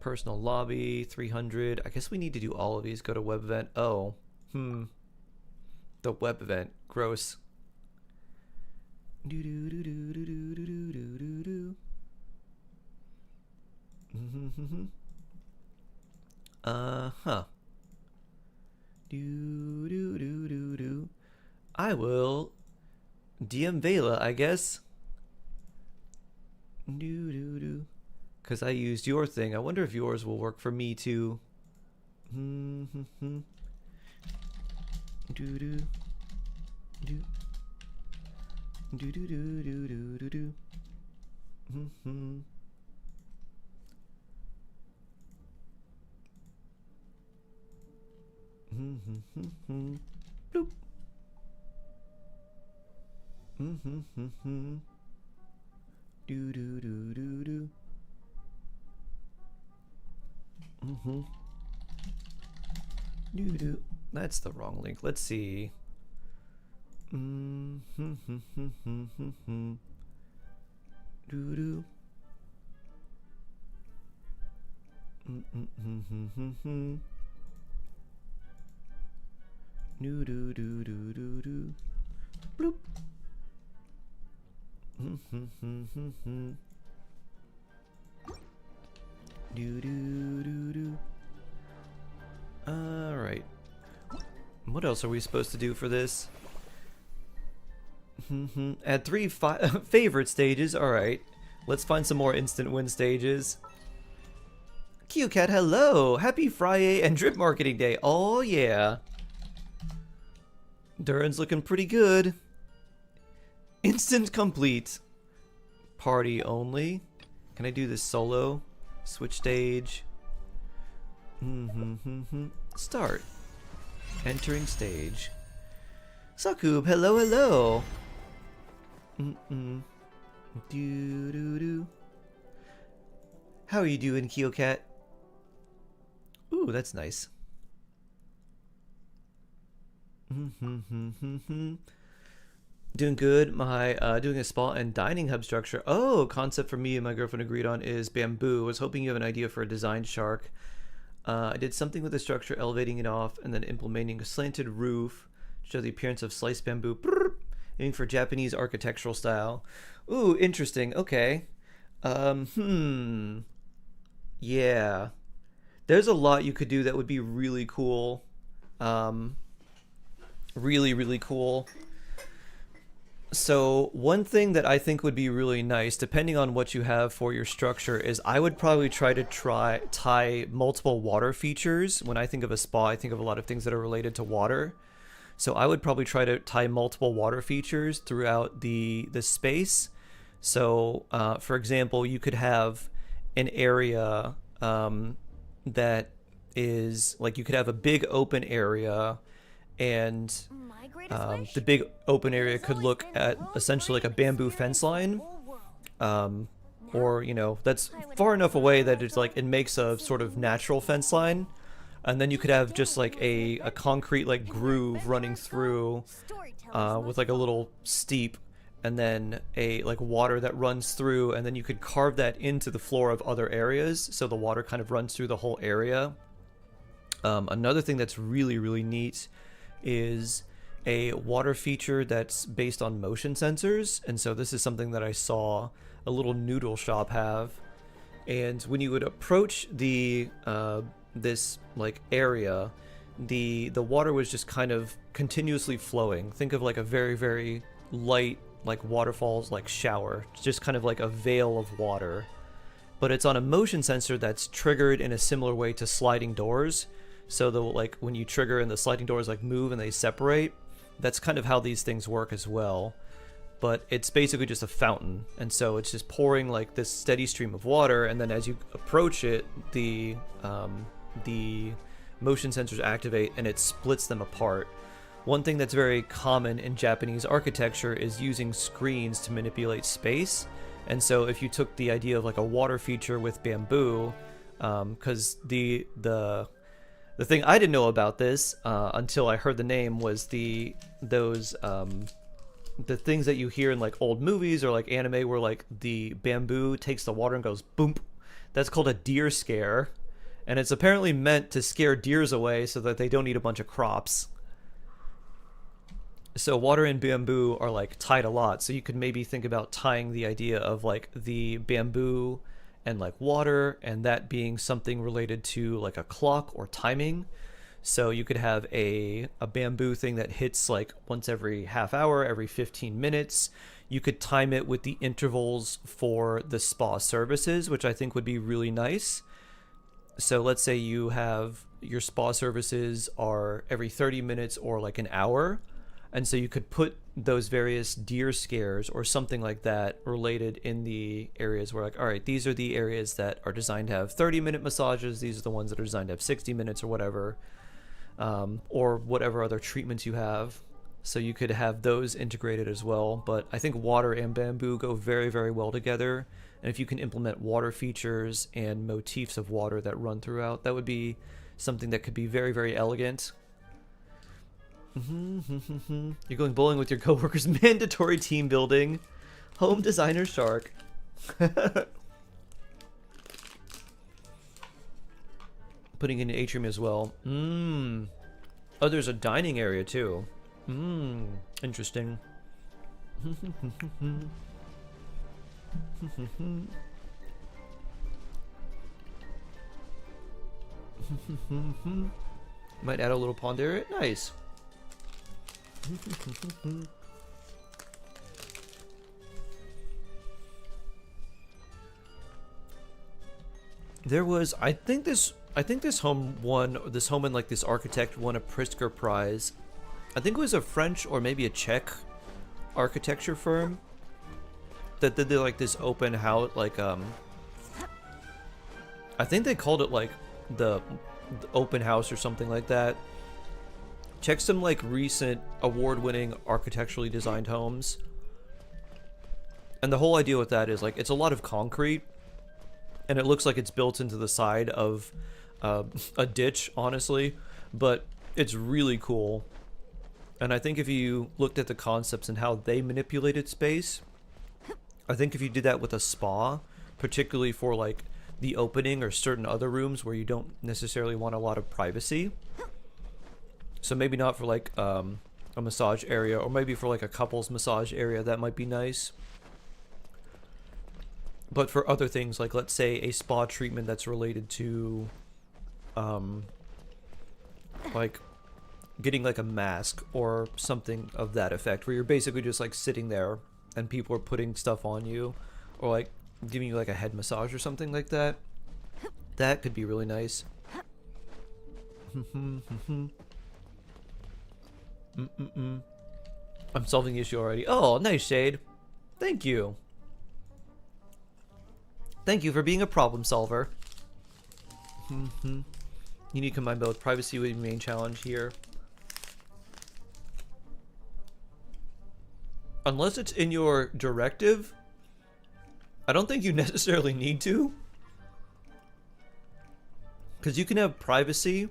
Personal lobby, 300. I guess we need to do all of these. Go to web event. Oh. The web event. Gross. I will DM Vela, I guess. Because I used your thing. I wonder if yours will work for me too. Bloop. Do do do do do. Do do. That's the wrong link. Let's see. Do do. Do do do do do do. Bloop. Do do do do. All right. What else are we supposed to do for this? Add 3 favorite stages. All right. Let's find some more instant win stages. QCat, hello! Happy Friday and drip marketing day. Oh yeah. Durin's looking pretty good. Instant complete. Party only. Can I do this solo? Switch stage. Start. Entering stage. Sakub, hello, hello. Do do do. How are you doing, KyoCat? Ooh, that's nice. Doing good. My doing a spa and dining hub structure. Oh, concept for me and my girlfriend agreed on is bamboo. Was hoping you have an idea for a design shark. I did something with the structure, elevating it off and then implementing a slanted roof to show the appearance of sliced bamboo. Brrr, aiming for Japanese architectural style. Ooh, interesting. Okay. Yeah. There's a lot you could do that would be really cool. Really, really cool. So one thing that I think would be really nice, depending on what you have for your structure, is I would probably try to tie multiple water features. When I think of a spa, I think of a lot of things that are related to water. So I would probably try to tie multiple water features throughout the space. So for example, you could have an area that is like, you could have a big open area, and the big open area could look at essentially like a bamboo fence line, or you know, that's far enough away that it's like it makes a sort of natural fence line, and then you could have just like a concrete like groove running through with like a little steep, and then a like water that runs through, and then you could carve that into the floor of other areas so the water kind of runs through the whole area. Another thing that's really, really neat is a water feature that's based on motion sensors, and so this is something that I saw a little noodle shop have. And when you would approach the this like area, the water was just kind of continuously flowing. Think of like a very, very light like waterfalls like shower, just kind of like a veil of water, but it's on a motion sensor that's triggered in a similar way to sliding doors. So the like when you trigger and the sliding doors like move and they separate, that's kind of how these things work as well. But it's basically just a fountain, and so it's just pouring like this steady stream of water, and then as you approach it, the motion sensors activate and it splits them apart. One thing that's very common in Japanese architecture is using screens to manipulate space, and so if you took the idea of like a water feature with bamboo, because the thing I didn't know about this until I heard the name was the things that you hear in like old movies or like anime where like the bamboo takes the water and goes boom. That's called a deer scare, and it's apparently meant to scare deers away so that they don't eat a bunch of crops. So water and bamboo are like tied a lot, so you could maybe think about tying the idea of like the bamboo and like water, and that being something related to like a clock or timing. So you could have a bamboo thing that hits like once every half hour, every 15 minutes. You could time it with the intervals for the spa services, which I think would be really nice. So let's say you have your spa services are every 30 minutes or like an hour. And so you could put those various deer scares or something like that related in the areas where like, all right, these are the areas that are designed to have 30-minute massages. These are the ones that are designed to have 60 minutes or whatever, or whatever other treatments you have. So you could have those integrated as well, but I think water and bamboo go very, very well together. And if you can implement water features and motifs of water that run throughout, that would be something that could be very, very elegant. You're going bowling with your coworkers. Mandatory team building. Home designer shark. Putting in an atrium as well. Oh, there's a dining area too. Interesting. Might add a little pond area. Nice. There was, I think this home in like this architect won a Pritzker Prize. I think it was a French or maybe a Czech architecture firm that did like this open house, like I think they called it like the open house or something like that. Check some like recent award-winning architecturally designed homes. And the whole idea with that is like it's a lot of concrete and it looks like it's built into the side of a ditch, honestly, but it's really cool. And I think if you looked at the concepts and how they manipulated space, I think if you did that with a spa, particularly for like the opening or certain other rooms where you don't necessarily want a lot of privacy, so maybe not for like a massage area, or maybe for like a couple's massage area, that might be nice. But for other things, like let's say a spa treatment that's related to like getting like a mask or something of that effect, where you're basically just like sitting there and people are putting stuff on you, or like giving you like a head massage or something like that, that could be really nice. I'm solving the issue already. Oh, nice, Shade. Thank you. Thank you for being a problem solver. You need to combine both. Privacy would be the main challenge here. Unless it's in your directive, I don't think you necessarily need to. Because you can have privacy,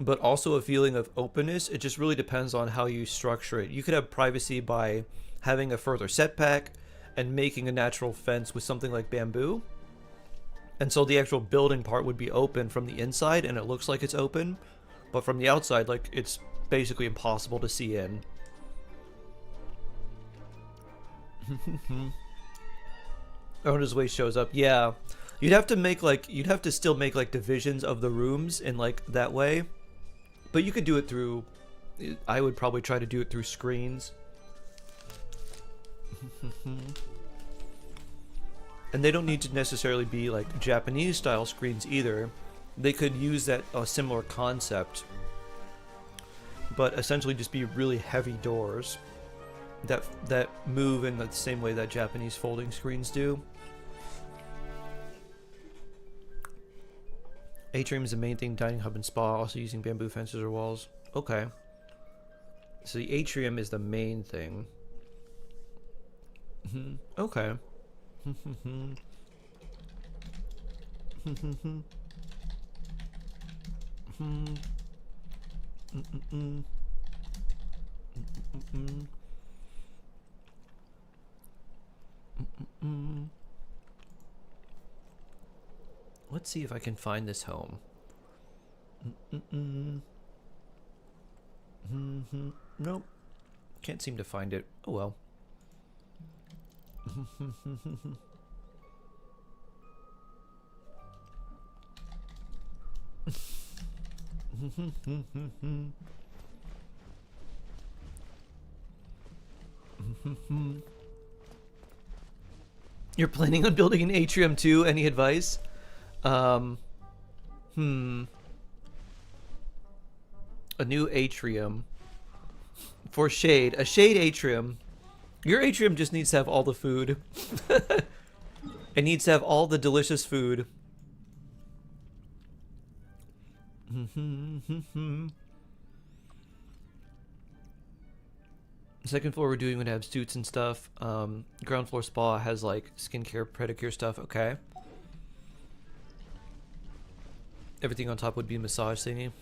but also a feeling of openness. It just really depends on how you structure it. You could have privacy by having a further setback and making a natural fence with something like bamboo. And so the actual building part would be open from the inside and it looks like it's open, but from the outside, like it's basically impossible to see in. Owner's Way shows up. Yeah. You'd have to still make like divisions of the rooms in like that way. But you could do it through, I would probably try to do it through screens. And they don't need to necessarily be like Japanese style screens either. They could use that similar concept, but essentially just be really heavy doors that move in the same way that Japanese folding screens do. Atrium is the main thing, dining hub and spa, also using bamboo fences or walls. Okay. So the atrium is the main thing. Okay. Let's see if I can find this home. Nope. Can't seem to find it. Oh well. You're planning on building an atrium too? Any advice? A new atrium for Shade. A Shade atrium. Your atrium just needs to have all the food. It needs to have all the delicious food. Second floor we're doing would have suits and stuff. Ground floor spa has like skincare, pedicure stuff. Okay. Everything on top would be massage thingy.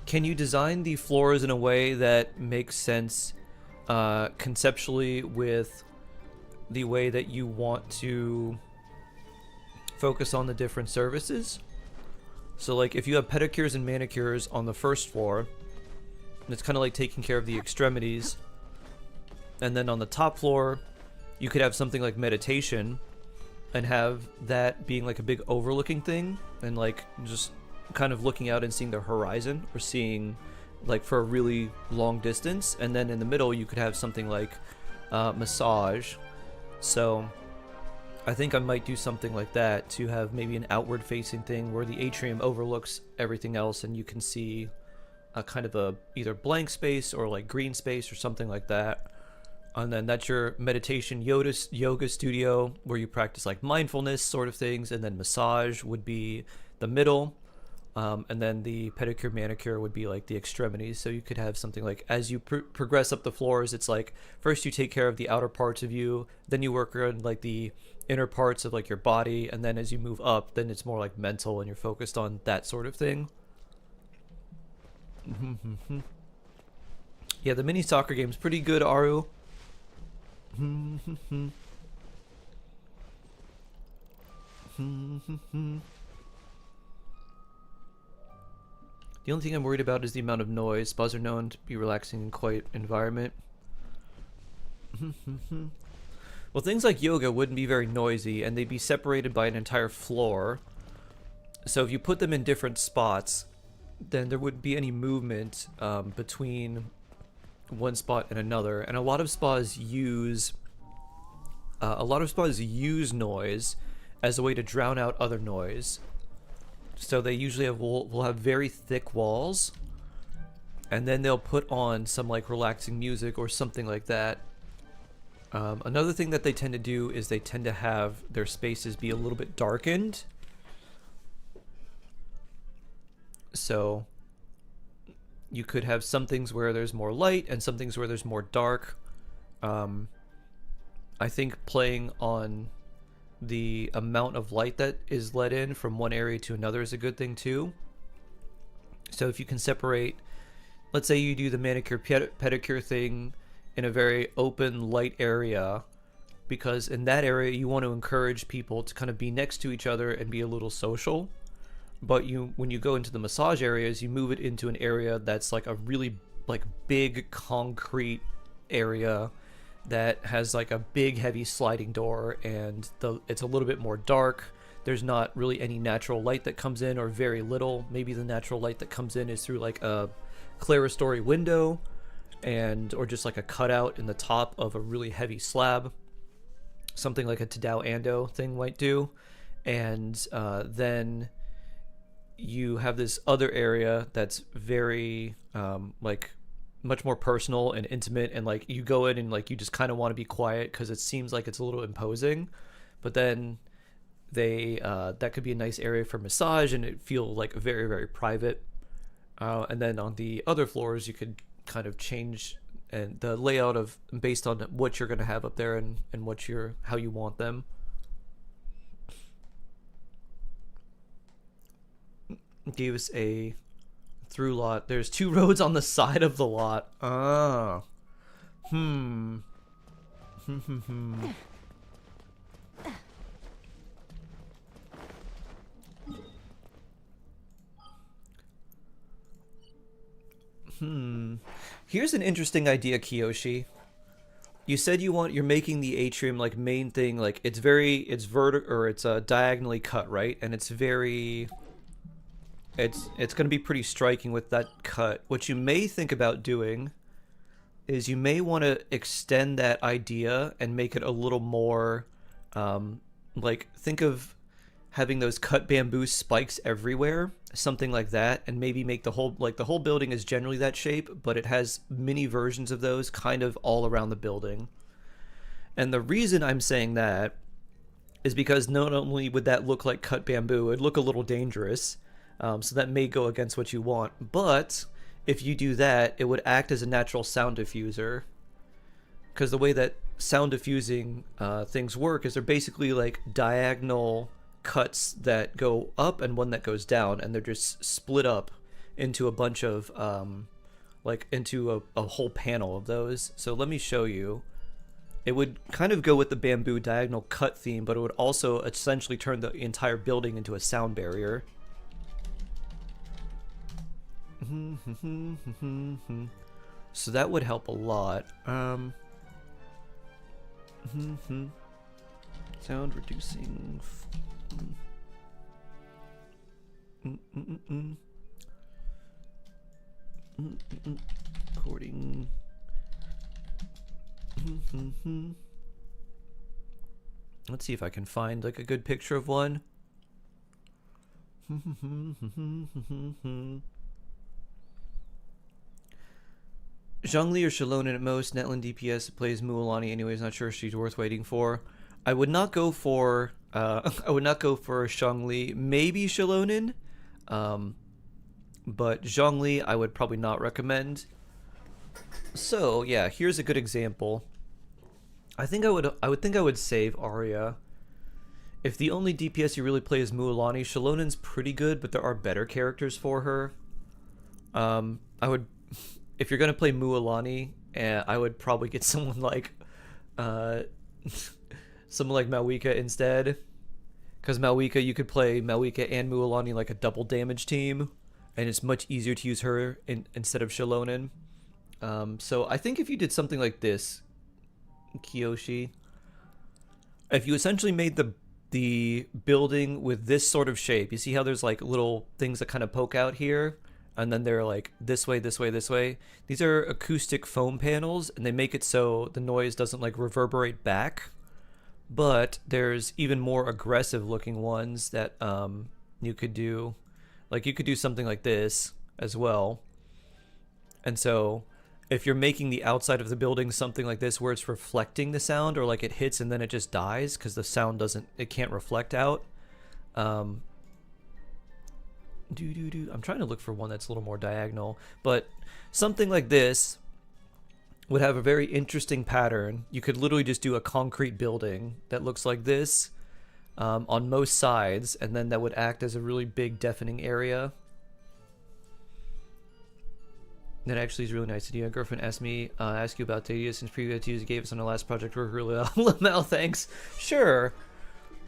Can you design the floors in a way that makes sense conceptually with the way that you want to focus on the different services? So like if you have pedicures and manicures on the first floor, it's kind of like taking care of the extremities. And then on the top floor, you could have something like meditation and have that being like a big overlooking thing and like just kind of looking out and seeing the horizon or seeing like for a really long distance. And then in the middle, you could have something like massage. So I think I might do something like that to have maybe an outward facing thing where the atrium overlooks everything else and you can see a kind of a either blank space or like green space or something like that. And then that's your meditation yoga studio where you practice like mindfulness sort of things, and then massage would be the middle, and then the pedicure manicure would be like the extremities. So you could have something like as you progress up the floors, it's like first you take care of the outer parts of you, then you work on like the inner parts of like your body, and then as you move up, then it's more like mental and you're focused on that sort of thing. Yeah, the mini soccer game's pretty good, Aru. The only thing I'm worried about is the amount of noise. Spas are known to be relaxing and quiet environment. Well, things like yoga wouldn't be very noisy, and they'd be separated by an entire floor. So if you put them in different spots, then there wouldn't be any movement between one spot and another. And a lot of spas use noise as a way to drown out other noise. So they usually will have very thick walls, and then they'll put on some like relaxing music or something like that. Another thing that they tend to do is they tend to have their spaces be a little bit darkened. So you could have some things where there's more light and some things where there's more dark. I think playing on the amount of light that is let in from one area to another is a good thing too. So if you can separate, let's say you do the manicure pedicure thing in a very open light area, because in that area you want to encourage people to kind of be next to each other and be a little social. But when you go into the massage areas, you move it into an area that's like a really like big concrete area that has like a big heavy sliding door, and it's a little bit more dark. There's not really any natural light that comes in, or very little. Maybe the natural light that comes in is through like a clerestory window, or just like a cutout in the top of a really heavy slab, something like a Tadao Ando thing might do. And then you have this other area that's very like much more personal and intimate, and like you go in and like you just kind of want to be quiet because it seems like it's a little imposing, but then that could be a nice area for massage and it feel like very, very private. And then on the other floors you could kind of change and the layout of based on what you're going to have up there and how you want them. Gave us a through lot. There's 2 roads on the side of the lot. Here's an interesting idea, Kiyoshi. You said you're making the atrium like main thing, like it's vertical, or it's diagonally cut, right? And it's very it's going to be pretty striking with that cut. What you may think about doing is you may want to extend that idea and make it a little more like think of having those cut bamboo spikes everywhere, something like that, and maybe make the whole building is generally that shape, but it has mini versions of those kind of all around the building. And the reason I'm saying that is because not only would that look like cut bamboo, it'd look a little dangerous, So that may go against what you want. But if you do that, it would act as a natural sound diffuser. Because the way that sound diffusing things work is they're basically like diagonal cuts that go up and one that goes down, and they're just split up into a bunch of like into a whole panel of those. So let me show you. It would kind of go with the bamboo diagonal cut theme, but it would also essentially turn the entire building into a sound barrier. So that would help a lot. Sound reducing. Recording. Let's see if I can find like a good picture of one. Zhongli or Shallonen at most. Netlin DPS plays Mualani anyways. Not sure if she's worth waiting for. I would not go for Zhongli. Maybe Shallonen. But Zhongli I would probably not recommend. So yeah, here's a good example. I would save Arya. If the only DPS you really play is Mualani, Shallonen's pretty good, but there are better characters for her. If you're gonna play Mualani, I would probably get someone like Malwika instead. Because Malwika, you could play Malwika and Mualani like a double damage team, and it's much easier to use her instead of Shallonen. So I think if you did something like this, Kiyoshi, if you essentially made the building with this sort of shape, you see how there's like little things that kind of poke out here, and then they're like this way, this way, this way. These are acoustic foam panels, and they make it so the noise doesn't like reverberate back. But there's even more aggressive looking ones that you could do. Like you could do something like this as well. And so if you're making the outside of the building something like this where it's reflecting the sound, or like it hits and then it just dies because the sound can't reflect out. I'm trying to look for one that's a little more diagonal, but something like this would have a very interesting pattern. You could literally just do a concrete building that looks like this on most sides, and then that would act as a really big deafening area. That actually is really nice to do. My girlfriend asked me, ask you about data since previous use gave us on the last project work really well. Lamel, thanks. Sure.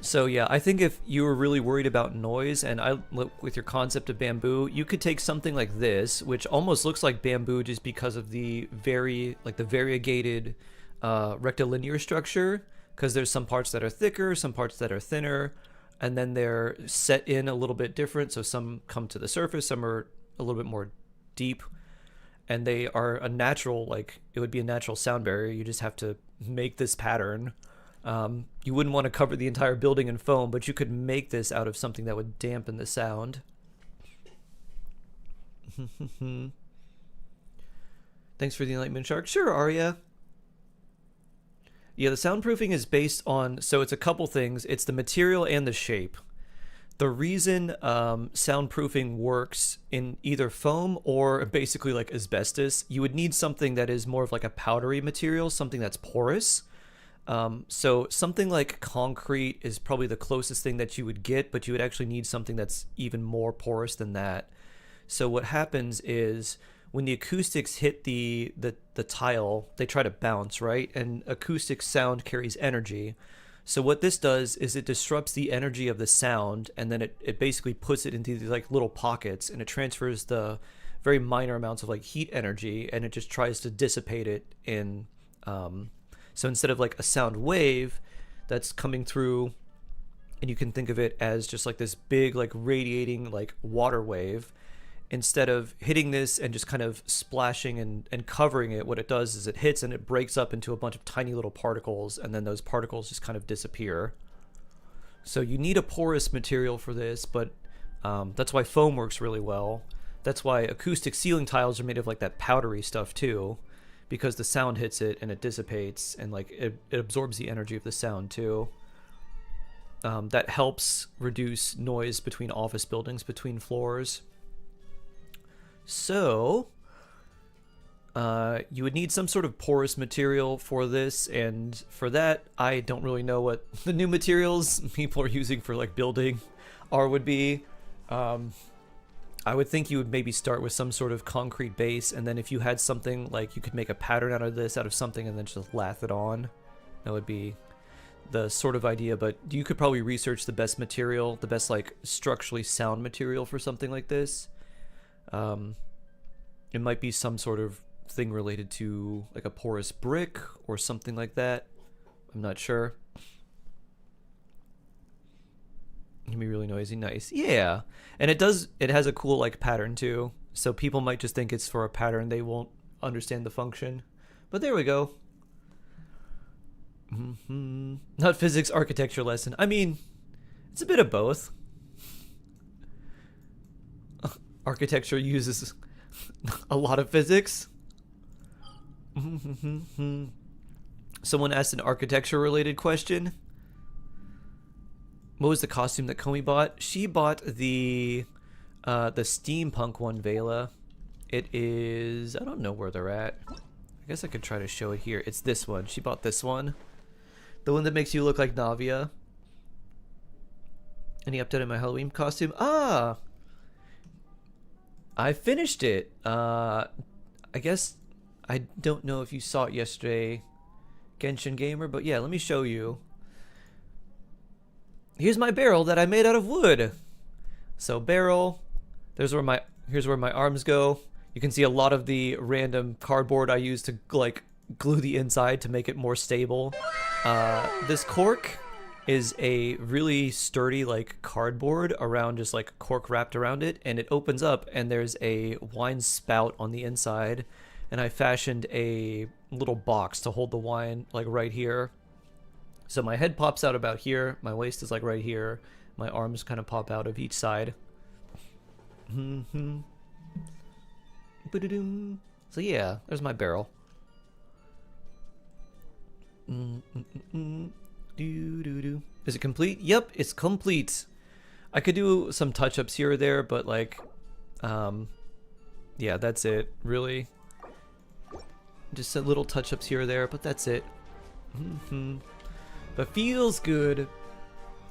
So yeah, I think if you were really worried about noise, and with your concept of bamboo, you could take something like this, which almost looks like bamboo just because of the variegated rectilinear structure, because there's some parts that are thicker, some parts that are thinner, and then they're set in a little bit different. So some come to the surface, some are a little bit more deep, and they are a natural, like it would be a natural sound barrier. You just have to make this pattern. You wouldn't want to cover the entire building in foam, but you could make this out of something that would dampen the sound. Thanks for the enlightenment, Shark. Sure, Arya. Yeah, the soundproofing is based on, so it's a couple things. It's the material and the shape. The reason soundproofing works in either foam or basically like asbestos, you would need something that is more of like a powdery material, something that's porous. So something like concrete is probably the closest thing that you would get, but you would actually need something that's even more porous than that. So what happens is when the acoustics hit the tile, they try to bounce, right? And acoustic sound carries energy. So what this does is it disrupts the energy of the sound, and then it basically puts it into these like little pockets, and it transfers the very minor amounts of like heat energy, and it just tries to dissipate it in so instead of like a sound wave that's coming through, and you can think of it as just like this big like radiating like water wave, instead of hitting this and just kind of splashing and covering it, what it does is it hits and it breaks up into a bunch of tiny little particles, and then those particles just kind of disappear. So you need a porous material for this, but that's why foam works really well. That's why acoustic ceiling tiles are made of like that powdery stuff too, because the sound hits it and it dissipates, and like it absorbs the energy of the sound too. that helps reduce noise between office buildings, between floors. So you would need some sort of porous material for this, and for that I don't really know what the new materials people are using for like building would be. I would think you would maybe start with some sort of concrete base, and then if you had something like you could make a pattern out of this, out of something, and then just lath it on. That would be the sort of idea, but you could probably research the best material, the best like structurally sound material for something like this. It might be some sort of thing related to like a porous brick or something like that. I'm not sure. It can be really noisy. Nice. Yeah. And it has a cool like pattern too. So people might just think it's for a pattern. They won't understand the function. But there we go. Not physics architecture lesson. I mean, it's a bit of both. Architecture uses a lot of physics. Someone asked an architecture related question. What was the costume that Komi bought? She bought the steampunk one, Vela. It is, I don't know where they're at. I guess I could try to show it here. It's this one. She bought this one. The one that makes you look like Navia. Any update on my Halloween costume? Ah! I finished it. I guess I don't know if you saw it yesterday, Genshin Gamer, but yeah, let me show you. Here's my barrel that I made out of wood. So barrel, here's where my arms go. You can see a lot of the random cardboard I used to like glue the inside to make it more stable. This cork is a really sturdy like cardboard around, just like cork wrapped around it, and it opens up and there's a wine spout on the inside, and I fashioned a little box to hold the wine like right here. So my head pops out about here, my waist is like right here, my arms kind of pop out of each side. So yeah, there's my barrel. Is it complete? Yep, it's complete. I could do some touch-ups here or there, but like, yeah, that's it, really. Just some little touch-ups here or there, but that's it. But feels good.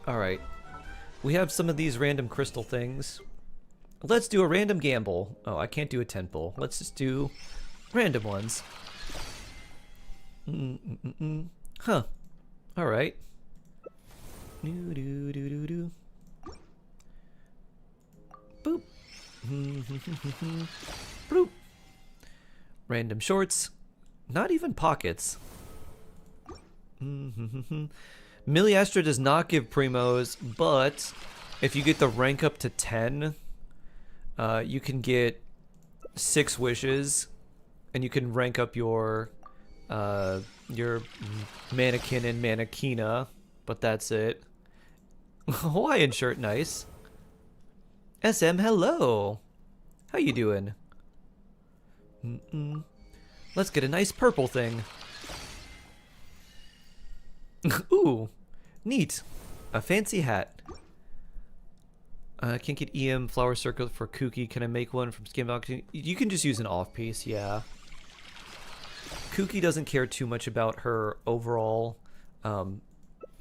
Alright. We have some of these random crystal things. Let's do a random gamble. Oh, I can't do a temple. Let's just do random ones. Huh. Alright. Boop. Boop. Random shorts. Not even pockets. Miliastra does not give primos, but if you get the rank up to 10, you can get 6 wishes, and you can rank up your mannequin and mannequina, but that's it. Hawaiian shirt, nice. SM, hello. How you doing? Let's get a nice purple thing. Ooh, neat. A fancy hat. I can't get EM flower circle for Kuki. Can I make one from skin box? You can just use an off piece, yeah. Kuki doesn't care too much about her overall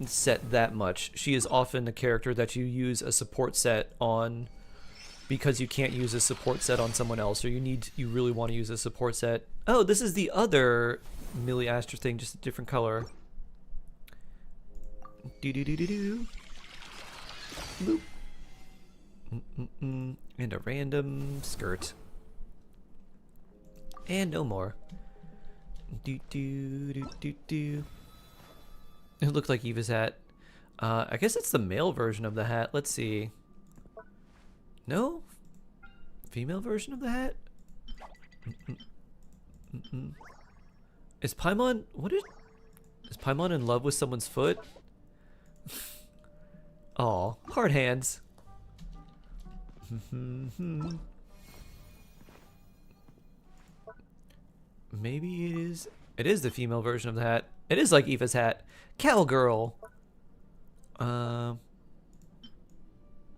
set that much. She is often a character that you use a support set on because you can't use a support set on someone else, or you really want to use a support set. Oh, this is the other Miliastra thing, just a different color. Do. Boop. And a random skirt. And no more. Do. It looked like Eva's hat. I guess it's the male version of the hat. Let's see. No? Female version of the hat? Is Paimon... Is Paimon in love with someone's foot? Aw, hard hands. Maybe it is... It is the female version of the hat. It is like Eva's hat. Cowgirl.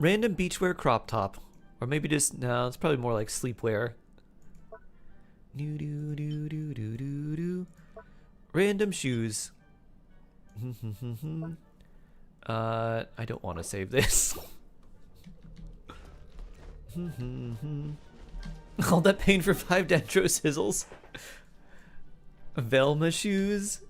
Random beachwear crop top. Or maybe just, no, it's probably more like sleepwear. Do do do do do do do. Random shoes. I don't want to save this. All that pain for 5 dendro sizzles. Velma shoes.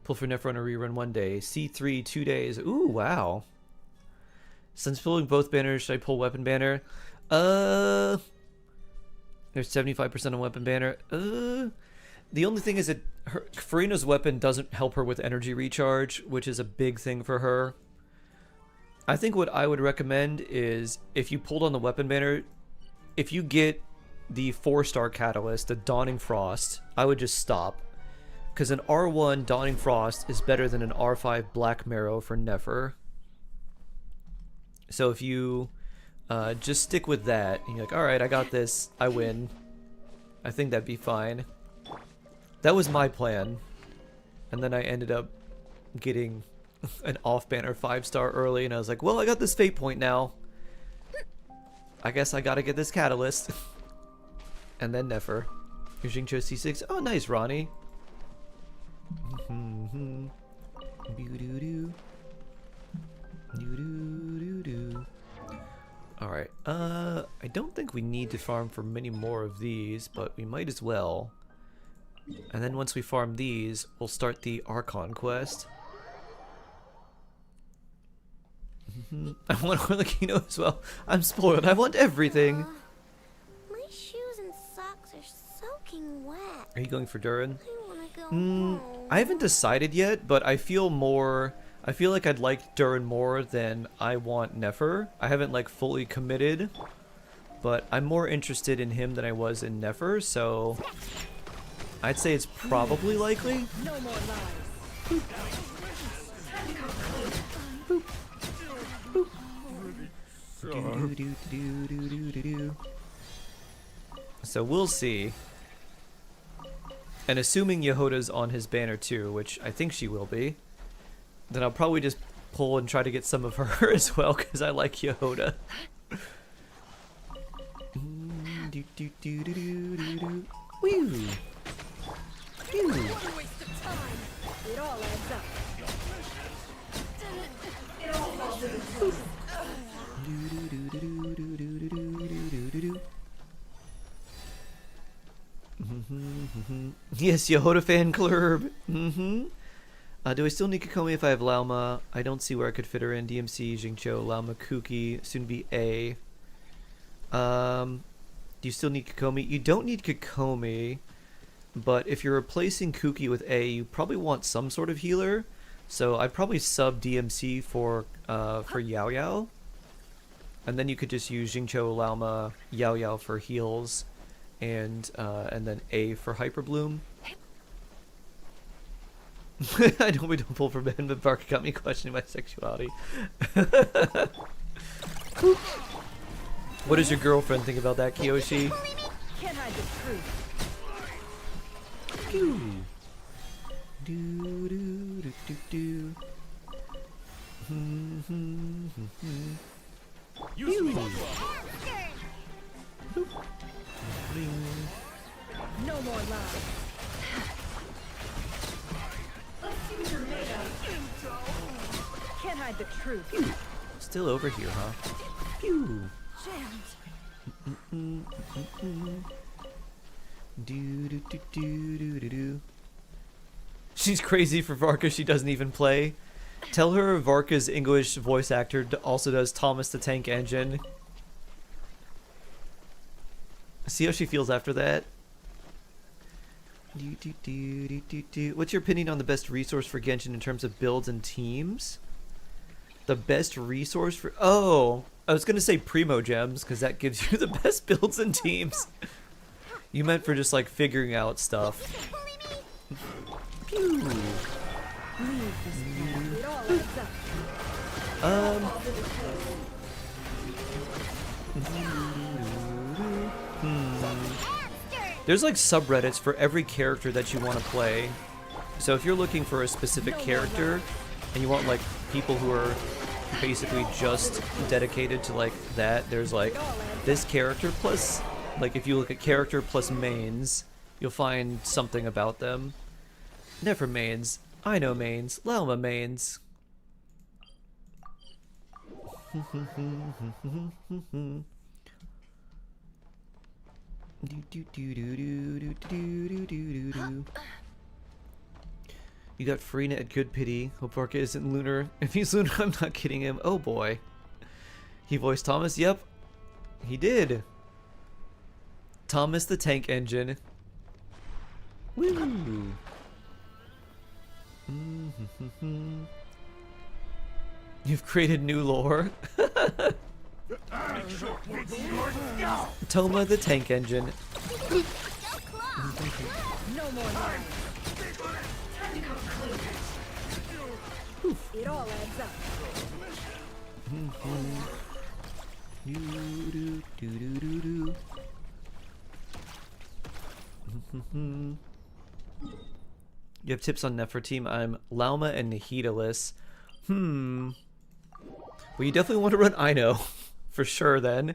Pull for Nefer on a rerun one day. C3 2 days. Ooh, wow. Since pulling both banners, should I pull weapon banner? There's 75% on weapon banner. The only thing is that Farina's weapon doesn't help her with energy recharge, which is a big thing for her. I think what I would recommend is if you pulled on the weapon banner, if you get the 4-star catalyst, the Dawning Frost, I would just stop. Because an R1 Dawning Frost is better than an R5 Black Marrow for Nefer. So if you just stick with that, and you're like, alright, I got this, I win. I think that'd be fine. That was my plan. And then I ended up getting an off-banner 5-star early, and I was like, well, I got this fate point now. I guess I gotta get this catalyst. And then Nefer. Here's Jingcho C6. Oh, nice, Ronnie. Alright, I don't think we need to farm for many more of these, but we might as well. And then once we farm these, we'll start the Archon Quest. I want Orlikino as well. I'm spoiled. I want everything. My shoes and socks are soaking wet. Are you going for Durin? I wanna go home. I haven't decided yet, but I feel like I'd like Durin more than I want Nefer. I haven't like fully committed, but I'm more interested in him than I was in Nefer, so I'd say it's probably likely. No more lies. So we'll see. And assuming Jahoda's on his banner too, which I think she will be, then I'll probably just pull and try to get some of her as well, because I like Jahoda. Woo! It all adds up. Yes, Jahoda fan club. Do I still need Kokomi if I have Lauma? I don't see where I could fit her in. DMC, Jingcho, Lauma, Kuki, soon be A. Do you still need Kokomi? You don't need Kokomi, but if you're replacing Kuki with A, you probably want some sort of healer. So I'd probably sub DMC for Yao Yao. And then you could just use Jingcho, Lauma, Yao Yao for heals, and then A for Hyper Bloom. I know we don't pull for men, but Barker got me questioning my sexuality. What does your girlfriend think about that, Kiyoshi? Can't hide the truth. No more lies. Can't hide the truth. Still over here, huh? Pew. She's crazy for Varka. She doesn't even play. Tell her Varka's English voice actor also does Thomas the Tank Engine. See how she feels after that. What's your opinion on the best resource for Genshin in terms of builds and teams? The best resource for... Oh, I was going to say Primo Gems, because that gives you the best builds and teams. You meant for just, like, figuring out stuff. Pew. There's like subreddits for every character that you want to play. So if you're looking for a specific character and you want like people who are basically just dedicated to like that, there's like this character plus, like if you look at character plus mains, you'll find something about them. Never mains, I know mains, Llama mains. You got Farina at good pity. Hope Varka isn't lunar. If he's lunar, I'm not kidding him. Oh boy. He voiced Thomas? Yep. He did. Thomas the Tank Engine. Woo! You've created new lore. Toma the Tank Engine. No more lies. It all adds up. You have tips on Nefer team? I'm Lauma and Nihilus. Well, you definitely want to run Ino. For sure, then.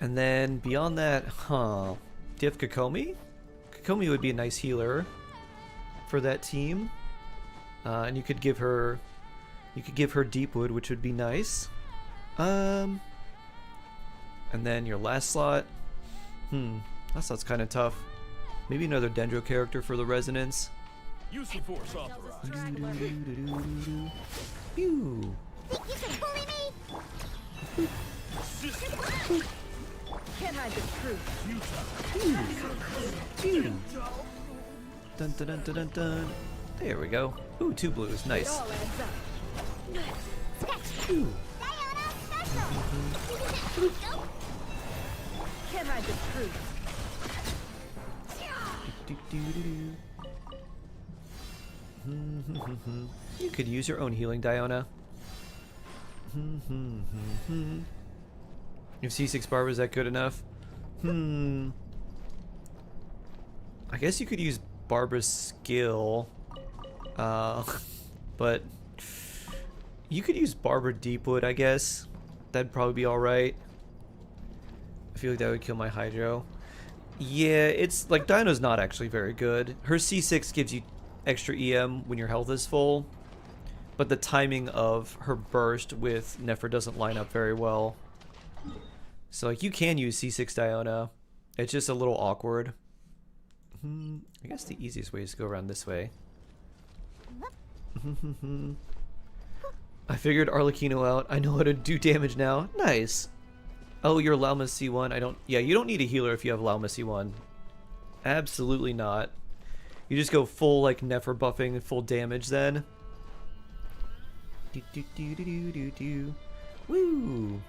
And then, beyond that, do you have Kokomi? Kokomi would be a nice healer for that team. And you could give her Deepwood, which would be nice. And then your last slot, that slot's kind of tough. Maybe another Dendro character for the Resonance. Use the force authorized. Pew. Think you can bully me? Can't hide the truth. Pew. Dun dun dun dun dun dun. There we go. Ooh, 2 blues, It nice. all adds up. Pew. Diana special! Go! Can't hide the truth. You could use your own healing, Diona. If C6 Barber, is that good enough? I guess you could use Barbara's skill. But you could use Barbara Deepwood, I guess. That'd probably be alright. I feel like that would kill my Hydro. Yeah, it's like Dino's not actually very good. Her C6 gives you extra EM when your health is full, but the timing of her burst with Nefer doesn't line up very well. So like you can use C6 Diona. It's just a little awkward. I guess the easiest way is to go around this way. I figured Arlecchino out. I know how to do damage now. Nice. Oh, you're Lauma C1. Yeah, you don't need a healer if you have Lauma C1. Absolutely not. You just go full like Nefer buffing and full damage then. Woo.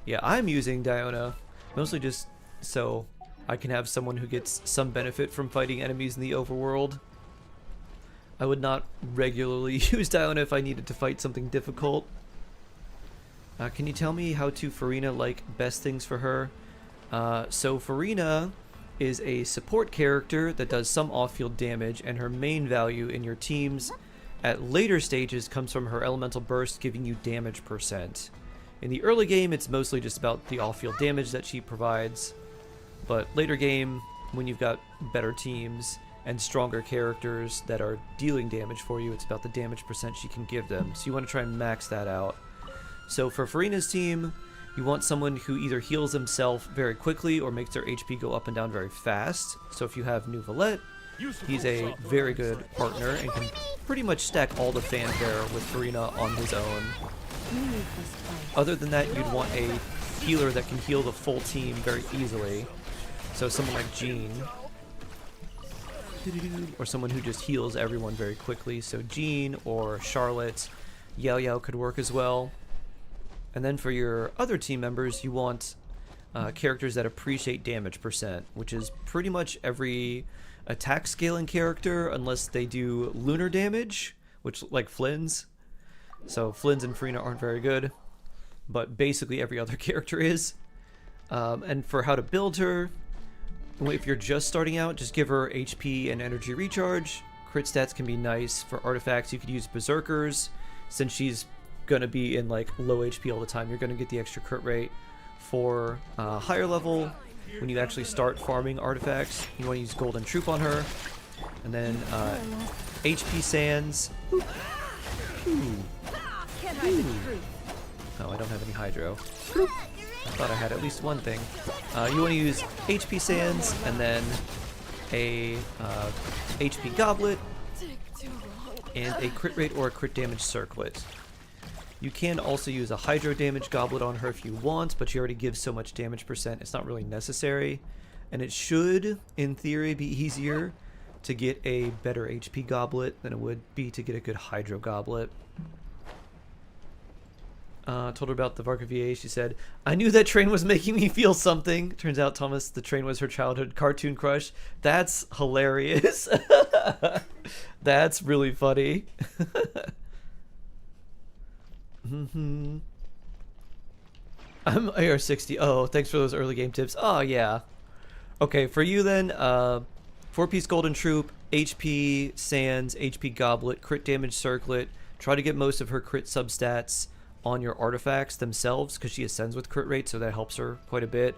Yeah, I'm using Diona mostly just so I can have someone who gets some benefit from fighting enemies in the overworld. I would not regularly use Diona if I needed to fight something difficult. Can you tell me how to Farina like best things for her? So Farina is a support character that does some off-field damage, and her main value in your teams at later stages comes from her elemental burst giving you damage %. In the early game, it's mostly just about the off-field damage that she provides, but later game, when you've got better teams and stronger characters that are dealing damage for you, it's about the damage % she can give them, so you want to try and max that out. So for Farina's team, you want someone who either heals himself very quickly or makes their HP go up and down very fast. So if you have New Valette, he's a very good partner and can pretty much stack all the fanfare with Farina on his own. Other than that, you'd want a healer that can heal the full team very easily. So someone like Jean. Or someone who just heals everyone very quickly. So Jean or Charlotte, Yao Yao could work as well. And then for your other team members, you want characters that appreciate damage %, which is pretty much every attack scaling character, unless they do lunar damage, which like Flynn's. So Flynn's and Farina aren't very good, but basically every other character is. And for how to build her, if you're just starting out, just give her HP and energy recharge. Crit stats can be nice. For artifacts, you could use Berserkers. Since she's going to be in like low HP all the time, you're going to get the extra crit rate. For higher level, when you actually start farming artifacts, you want to use Golden Troop on her. And then HP Sands. Ooh. Oh, I don't have any Hydro. I thought I had at least one thing. You want to use HP Sands and then a HP Goblet and a crit rate or a crit damage circlet. You can also use a Hydro damage Goblet on her if you want, but she already gives so much damage percent, it's not really necessary. And it should, in theory, be easier to get a better HP Goblet than it would be to get a good Hydro Goblet. Told her about the Varka VA. She said, I knew that train was making me feel something. Turns out, Thomas, the train was her childhood cartoon crush. That's hilarious. That's really funny. I'm AR60. Oh, thanks for those early game tips. Oh, yeah. Okay, for you then, 4-piece Golden Troop, HP Sands, HP Goblet, crit damage circlet. Try to get most of her crit substats on your artifacts themselves because she ascends with crit rate, so that helps her quite a bit.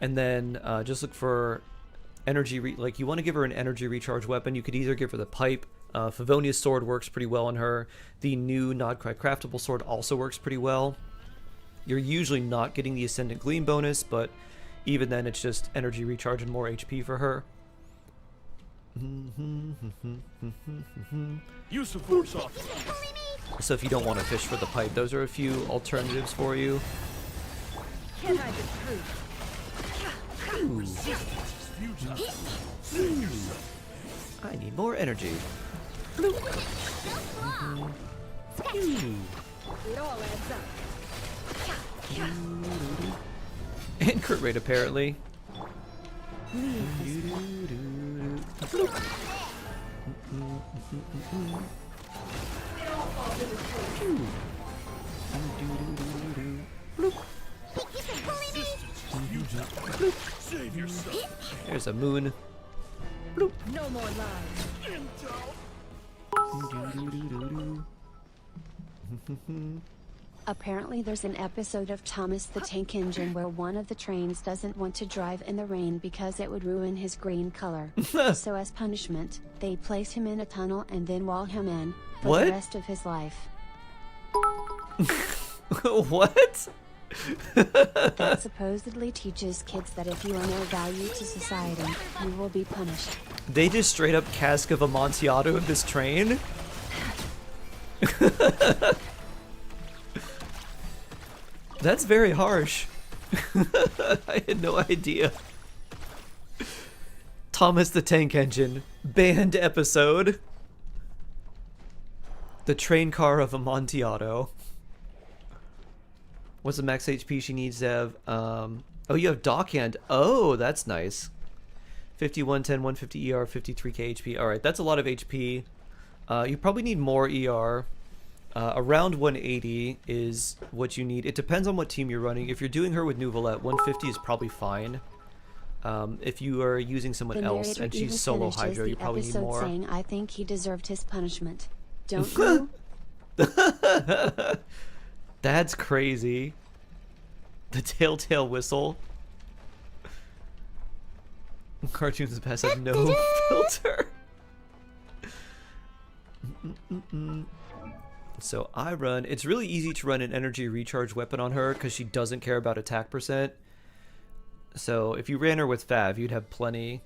And then just look for energy, like you want to give her an energy recharge weapon. You could either give her the pipe. Favonia's sword works pretty well on her. The new Nodcry craftable sword also works pretty well. You're usually not getting the Ascendant Gleam bonus, but even then it's just energy recharge and more HP for her. Use of force officer. So if you don't want to fish for the pipe, those are a few alternatives for you. Ooh. I need more energy. And crit rate apparently. Save yourself. There's a moon. No more lies. Apparently there's an episode of Thomas the Tank Engine where one of the trains doesn't want to drive in the rain because it would ruin his green color. So as punishment, they place him in a tunnel and then wall him in for the rest of his life. What? That supposedly teaches kids that if you are no value to society, you will be punished. They just straight up cask of Amontillado of this train? That's very harsh. I had no idea. Thomas the Tank Engine, banned episode. The train car of Amontillado. What's the max HP she needs to have? Oh, you have Dockhand. Oh, that's nice. 50, 110, 150 ER, 53k HP. Alright, that's a lot of HP. You probably need more ER. Around 180 is what you need. It depends on what team you're running. If you're doing her with Nouvelette, 150 is probably fine. If you are using someone else and she's solo Hydro, you probably need more. Saying, I think he deserved his punishment. Don't you? That's crazy. The telltale whistle. Cartoons in the past have no filter. So I run. It's really easy to run an energy recharge weapon on her because she doesn't care about attack percent. So if you ran her with Fav, you'd have plenty.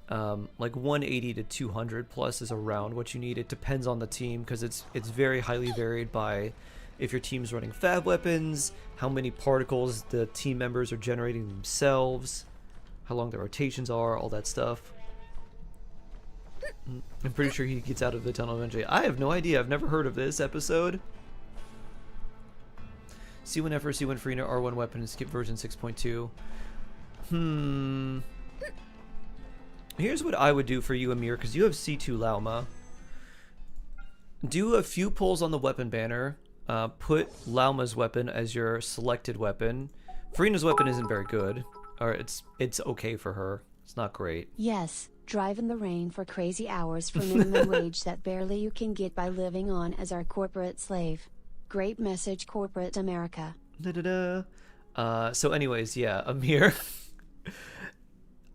Like 180 to 200 plus is around what you need. It depends on the team because it's very highly varied by if your team's running Fav weapons, how many particles the team members are generating themselves, how long the rotations are, all that stuff. I'm pretty sure he gets out of the tunnel eventually. I have no idea. I've never heard of this episode. C1 F or C1 Farina R1 weapon and skip version 6.2. Here's what I would do for you, Amir, because you have C2 Lauma. Do a few pulls on the weapon banner. Put Lauma's weapon as your selected weapon. Farina's weapon isn't very good. Or it's okay for her. It's not great. Yes, drive in the rain for crazy hours for minimum wage that barely you can get by living on as our corporate slave. Great message, corporate America. Da-da-da. So anyways, yeah, Amir.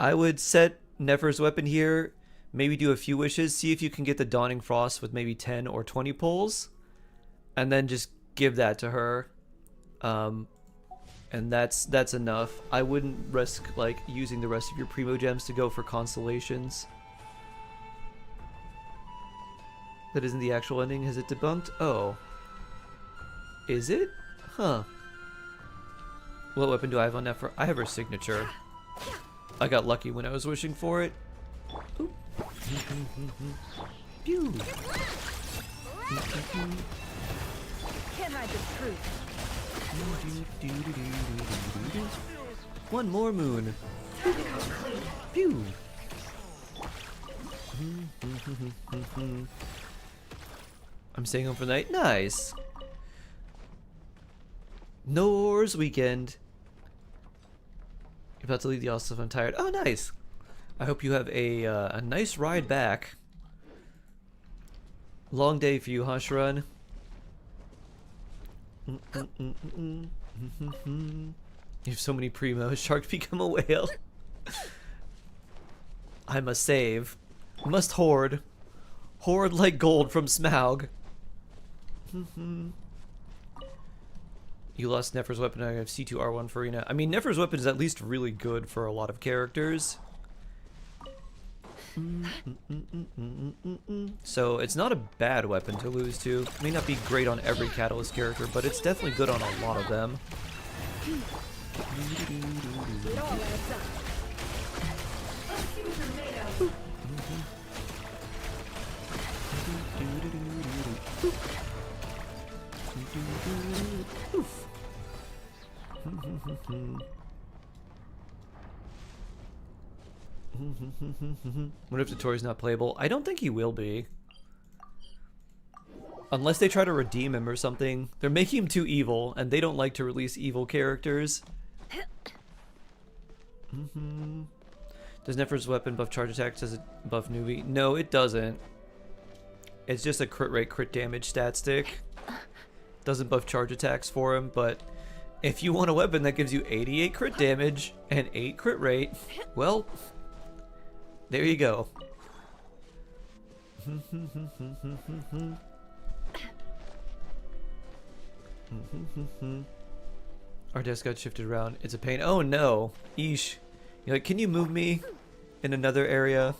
I would set Nefer's weapon here, maybe do a few wishes, see if you can get the Dawning Frost with maybe 10 or 20 pulls, and then just give that to her. And that's enough. I wouldn't risk like using the rest of your Primo Gems to go for constellations. That isn't the actual ending. Has it debunked? Oh. Is it? Huh. What weapon do I have on Nefer? I have her signature. I got lucky when I was wishing for it. Oop. Pew. Can't hide the truth. One more moon. Pew. I'm staying home for the night. Nice. Nor's weekend. You're about to leave the office. I'm tired. Oh, nice. I hope you have a nice ride back. Long day for you, huh, Sharon? You have so many primos. Shark become a whale. I must save. Must hoard. Hoard like gold from Smaug. You lost Nefer's weapon. I have C2 R1 for Arena. I mean, Nefer's weapon is at least really good for a lot of characters. So it's not a bad weapon to lose to. It may not be great on every Catalyst character, but it's definitely good on a lot of them. What if Tori's not playable? I don't think he will be. Unless they try to redeem him or something. They're making him too evil, and they don't like to release evil characters. Does Nefer's weapon buff charge attacks? Does it buff newbie? No, it doesn't. It's just a crit rate, crit damage stat stick. Doesn't buff charge attacks for him, but if you want a weapon that gives you 88 crit damage and 8 crit rate, well, there you go. Our desk got shifted around. It's a pain. Oh no. Eesh. You're like, can you move me in another area?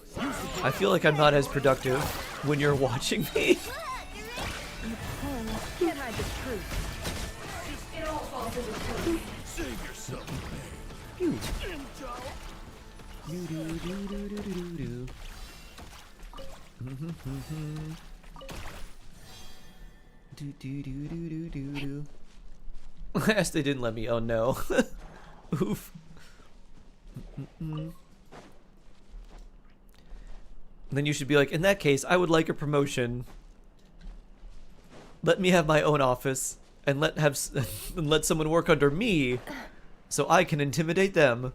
I feel like I'm not as productive when you're watching me. Can't hide the truth. Save yourself. Pew. I asked, they didn't let me. Oh no. Oof. Then you should be like, in that case, I would like a promotion. Let me have my own office and let someone work under me so I can intimidate them.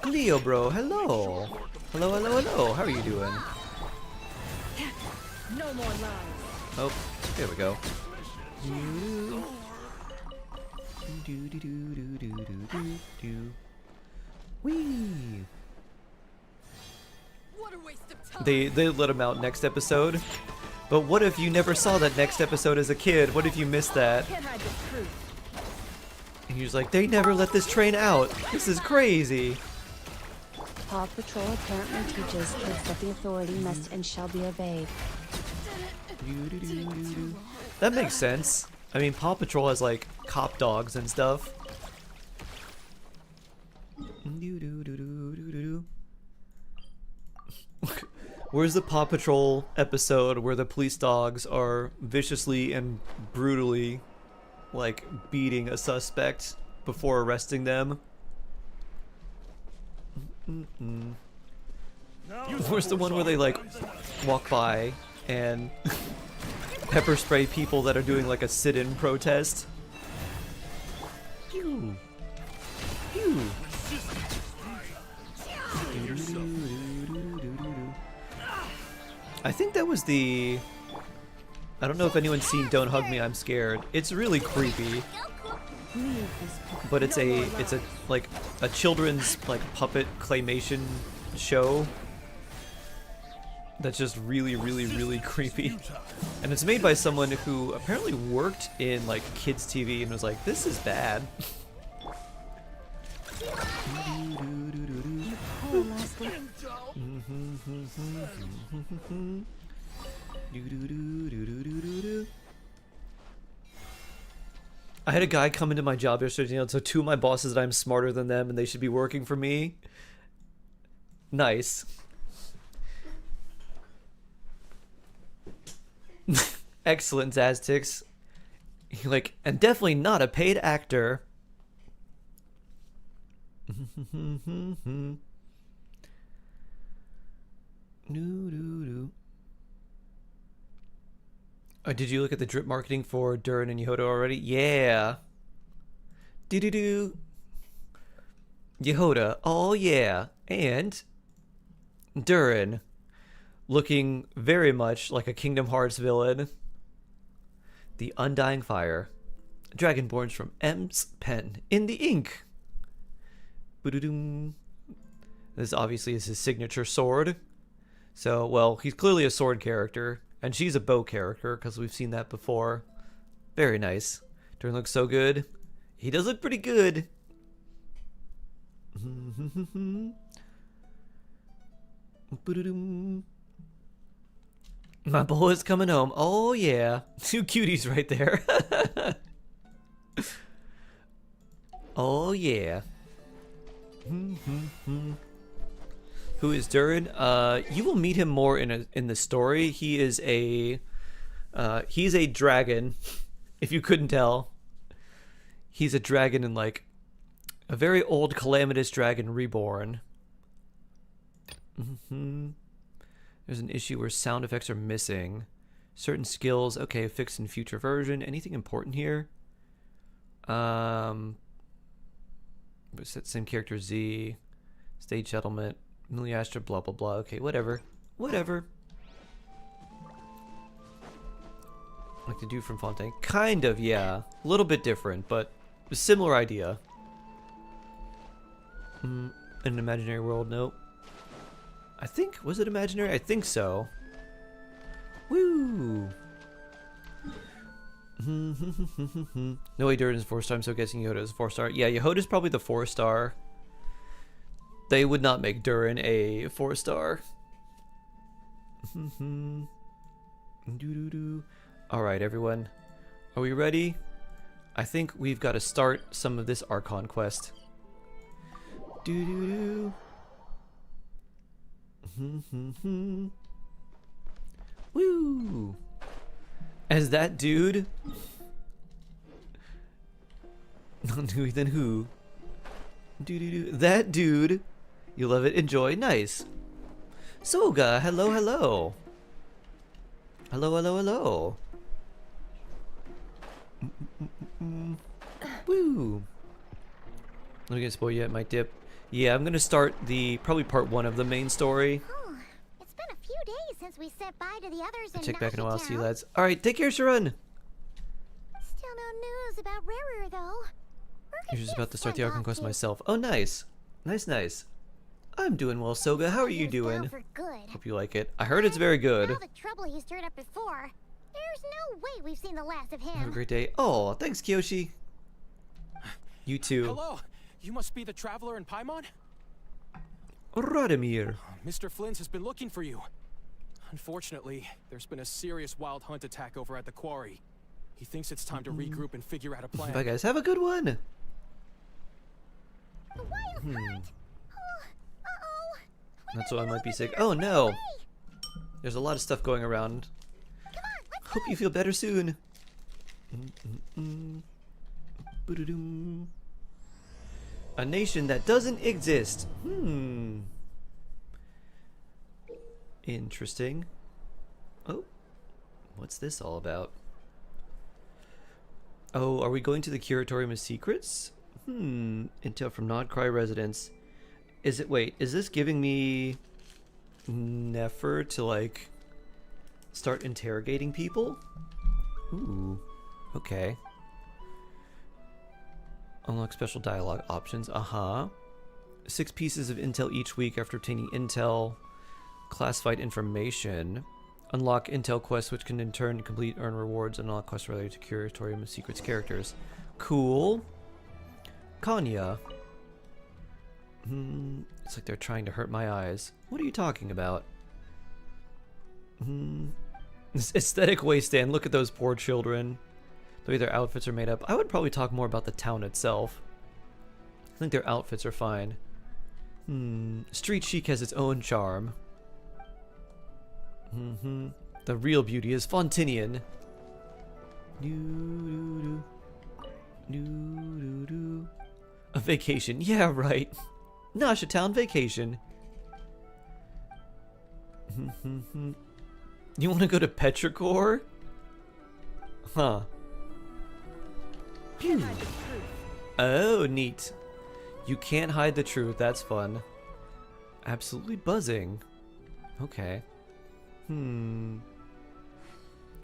Leo bro, hello. Hello, hello, hello. How are you doing? No more lies. Oh, there we go. Whee! What a waste of time. They let him out next episode. But what if you never saw that next episode as a kid? What if you missed that? Can't hide the truth. And he was like, they never let this train out. This is crazy. Paw Patrol apparently teaches kids that the authority must and shall be obeyed. That makes sense. I mean, Paw Patrol has like cop dogs and stuff. Where's the Paw Patrol episode where the police dogs are viciously and brutally like beating a suspect before arresting them? Where's the one where they like walk by and pepper spray people that are doing like a sit-in protest. Pew. Pew. I think that was the... I don't know if anyone's seen Don't Hug Me, I'm Scared. It's really creepy. But it's a like a children's like puppet claymation show that's just really creepy. And it's made by someone who apparently worked in like kids TV and was like, this is bad. I had a guy come into my job yesterday, so two of my bosses that I'm smarter than them and they should be working for me. Nice. Excellent, Zaztix. Like, and definitely not a paid actor. Oh, did you look at the drip marketing for Durin and Jahoda already? Yeah. Do. Jahoda, oh yeah. And Durin, looking very much like a Kingdom Hearts villain. The Undying Fire. Dragonborns from M's pen in the ink. This obviously is his signature sword. So, well, he's clearly a sword character. And she's a bow character, because we've seen that before. Very nice. Durin looks so good. He does look pretty good. My boy is coming home. Oh, yeah. Two cuties right there. Oh, yeah. Who is Durin? You will meet him more in the story. He is he's a dragon, if you couldn't tell. He's a dragon in like a very old calamitous dragon reborn. There's an issue where sound effects are missing. Certain skills, okay, fixed in future version. Anything important here? Same character Z, stage settlement. Miliastra, blah blah blah. Okay, whatever. Whatever. Like the dude from Fontaine. Kind of, yeah. A little bit different, but a similar idea. An imaginary world, nope. I think, was it imaginary? I think so. Woo! No way Durin is 4-star, I'm so guessing Jahoda is 4-star. Yeah, Jahoda is probably the 4-star. They would not make Durin a 4-star. Alright, everyone. Are we ready? I think we've got to start some of this Archon Quest. Woo! As that dude? Not who, then who? That dude. You love it, enjoy, nice. Soga, hello, hello. Hello, hello, hello. Woo. Not gonna spoil yet, might dip. Yeah, I'm gonna start probably part 1 of the main story. Oh, it's been a few days since we said bye to the others in Check back in a while, see you Nashitown. lads. Alright, take care, Sharon. Still no news about Rarer, though. You're just about to start the Archon Quest myself. Oh, nice. Nice, nice. I'm doing well, Soga. How are you doing? For good. Hope you like it. I heard it's very good. All the trouble he stirred up before. There's no way we've seen the last of him. Have a great day. Oh, thanks, Kyoshi. You too. Hello. You must be the traveler in Paimon? Radomir. Mr. Flynn's has been looking for you. Unfortunately, there's been a serious wild hunt attack over at the quarry. He thinks it's time to regroup and figure out a plan. Bye, guys. Have a good one. The wild hunt. Oh, uh-oh. That's why I might be sick. Oh, no. There's a lot of stuff going around. Come on, let's Hope you feel better soon. A nation that doesn't exist. Interesting. Oh, What's this all about? Oh, are we going to the Curatorium of Secrets? Intel from Nodcry residents. Is it, wait, is this giving me Nefer to, like, start interrogating people? Ooh, okay. Unlock special dialogue options, 6 pieces of intel each week after obtaining intel. Classified information. Unlock intel quests, which can in turn complete earn rewards and unlock quests related to Curatorium of Secrets characters. Cool. Kanya. It's like they're trying to hurt my eyes. What are you talking about? This aesthetic wasteland. Look at those poor children. The way their outfits are made up. I would probably talk more about the town itself. I think their outfits are fine. Street chic has its own charm. The real beauty is Fontinian. A vacation. Yeah, right. Nasha Town vacation. You want to go to Petrichor? Huh. Oh, neat. You can't hide the truth. That's fun. Absolutely buzzing. Okay.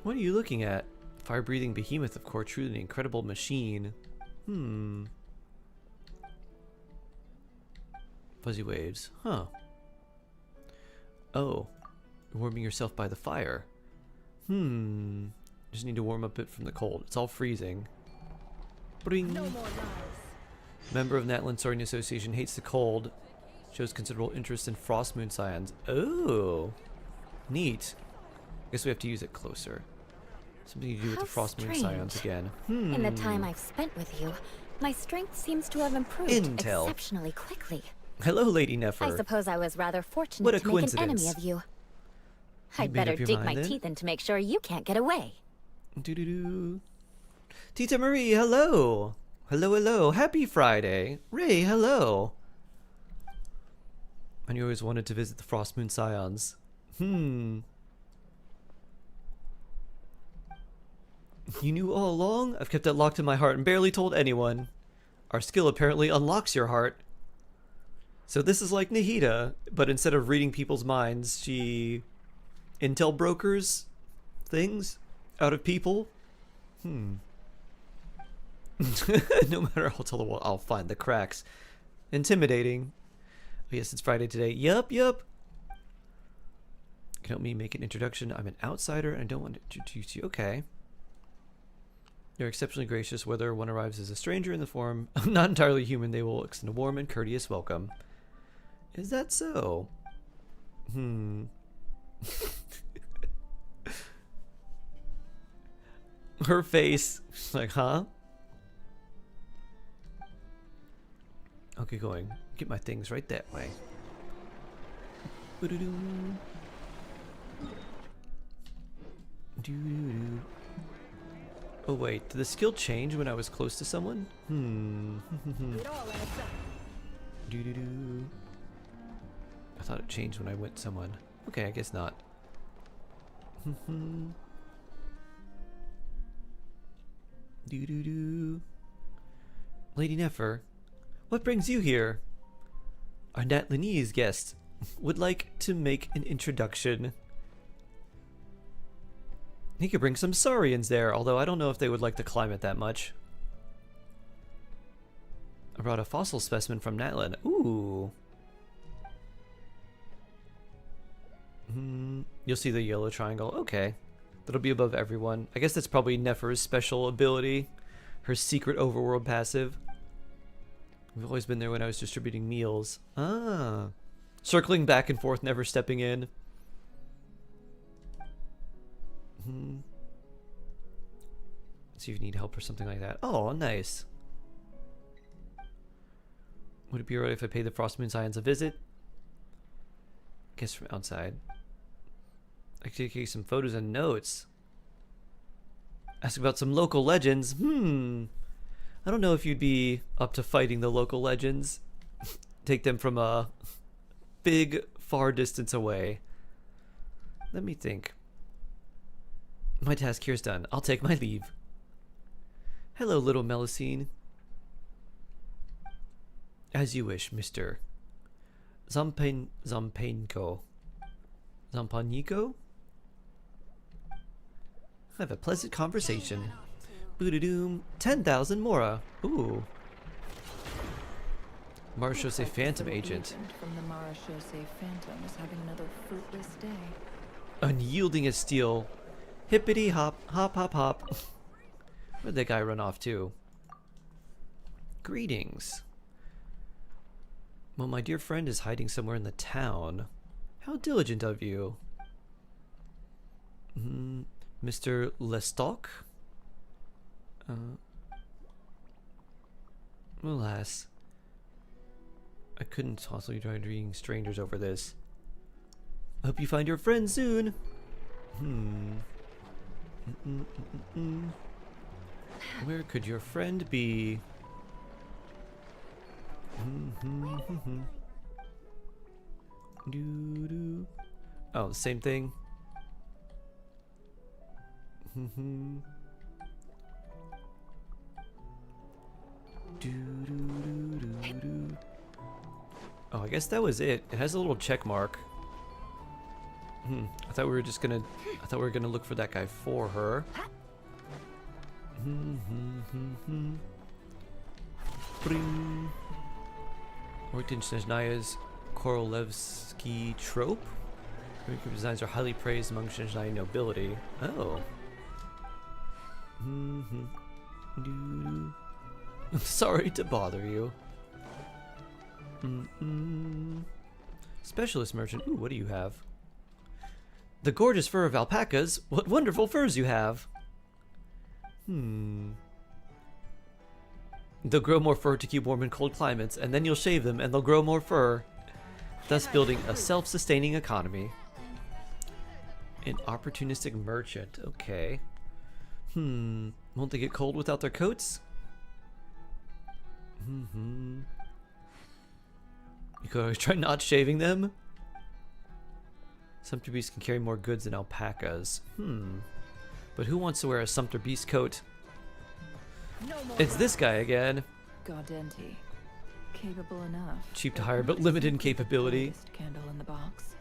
What are you looking at? Fire-breathing behemoth of core truth, an incredible machine. Fuzzy waves. Huh. Oh. Warming yourself by the fire. Just need to warm up a bit from the cold. It's all freezing. Bring. No more lies. Member of Natlan Soaring Association hates the cold. Shows considerable interest in frost moon scions. Oh. Neat. Guess we have to use it closer. Something to do with the frost moon scions again. In the time I've spent with you, my strength seems to have improved exceptionally quickly. Hello, Lady Nefer. I suppose I was rather fortunate to make an enemy of you. I'd better dig my teeth in to make sure you can't get away. Tita Marie, hello. Hello, hello. Happy Friday. Ray, hello. And you always wanted to visit the Frost Moon Scions. You knew all along? I've kept that locked in my heart and barely told anyone. Our skill apparently unlocks your heart. So this is like Nahida, but instead of reading people's minds, she intel brokers things out of people. No matter how tall the wall, I'll find the cracks. Intimidating. Oh, yes, it's Friday today. Yup. Can help me make an introduction. I'm an outsider and I don't want to introduce you. Okay. They're exceptionally gracious whether one arrives as a stranger in the form of not entirely human. They will extend a warm and courteous welcome. Is that so? Her face, like, huh? Okay, going. Get my things right that way. Oh wait, did the skill change when I was close to someone? I thought it changed when I went to someone. Okay, I guess not. Lady Nefer, what brings you here? Our Natlanese guest would like to make an introduction. He could bring some Saurians there, although I don't know if they would like to climb it that much. I brought a fossil specimen from Natlan. Ooh. You'll see the yellow triangle. Okay. That'll be above everyone. I guess that's probably Nefer's special ability. Her secret overworld passive. I've always been there when I was distributing meals. Ah. Circling back and forth, never stepping in. See if you need help or something like that. Oh, nice. Would it be alright if I paid the Frost Moon Scions a visit? Guess from outside. I could take some photos and notes. Ask about some local legends. I don't know if you'd be up to fighting the local legends. Take them from a big, far distance away. Let me think. My task here is done. I'll take my leave. Hello, little Melusine. As you wish, Mr. Zampaniko. Zampaniko? Have a pleasant conversation. Boodadoom. 10,000 Mora. Ooh. Marechaussee Phantom Agent. From the Marechaussee Phantom is having another fruitless day. Unyielding as steel. Hippity hop, hop, hop, hop. Where'd that guy run off to? Greetings. Well, my dear friend is hiding somewhere in the town. How diligent of you. Mr. Lestock? Alas. I couldn't possibly try reading strangers over this. I hope you find your friend soon. Where could your friend be? Oh, same thing. Oh, I guess that was it. It has a little check mark. I thought we were just gonna. I thought we were gonna look for that guy for her. Snezhnaya's Korolevsky trope. Recruit designs are highly praised among Snezhnaya nobility. Oh. Sorry to bother you. Specialist merchant. Ooh, what do you have? The gorgeous fur of alpacas. What wonderful furs you have. They'll grow more fur to keep warm in cold climates, and then you'll shave them and they'll grow more fur, thus building a self-sustaining economy. An opportunistic merchant. Okay. Won't they get cold without their coats? You could always try not shaving them. Sumpter beasts can carry more goods than alpacas. But who wants to wear a Sumpter beast coat? It's this guy again. Gaudenti. Capable enough. Cheap to hire, but limited in capability. Candle in the box.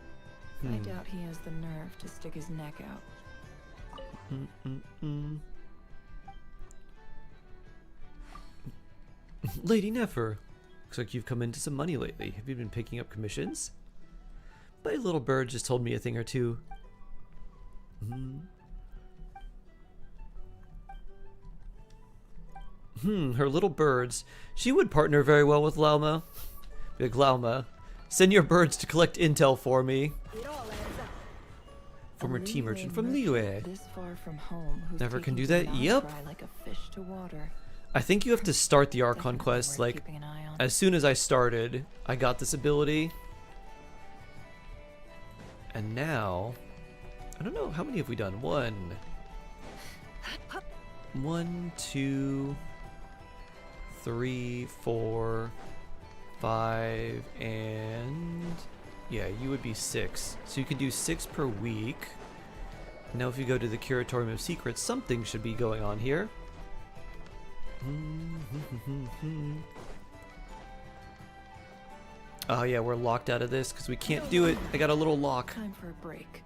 I doubt he has the nerve to stick his neck out. Lady Nefer, looks like you've come into some money lately. Have you been picking up commissions? My little bird just told me a thing or two. Her little birds. She would partner very well with Lauma. Big Lauma, send your birds to collect intel for me. Former tea merchant from Liyue. This far from home, Never can do that? Yep. like a fish to water. I think you have to start the Archon Quest, like, as soon as I started, I got this ability. And now, I don't know, how many have we done? 1, 2, 3, 4, 5, and yeah, you would be 6. So you could do 6 per week. Now if you go to the Curatorium of Secrets, something should be going on here. Oh yeah, we're locked out of this because we can't do it. I got a little lock. Time for a break.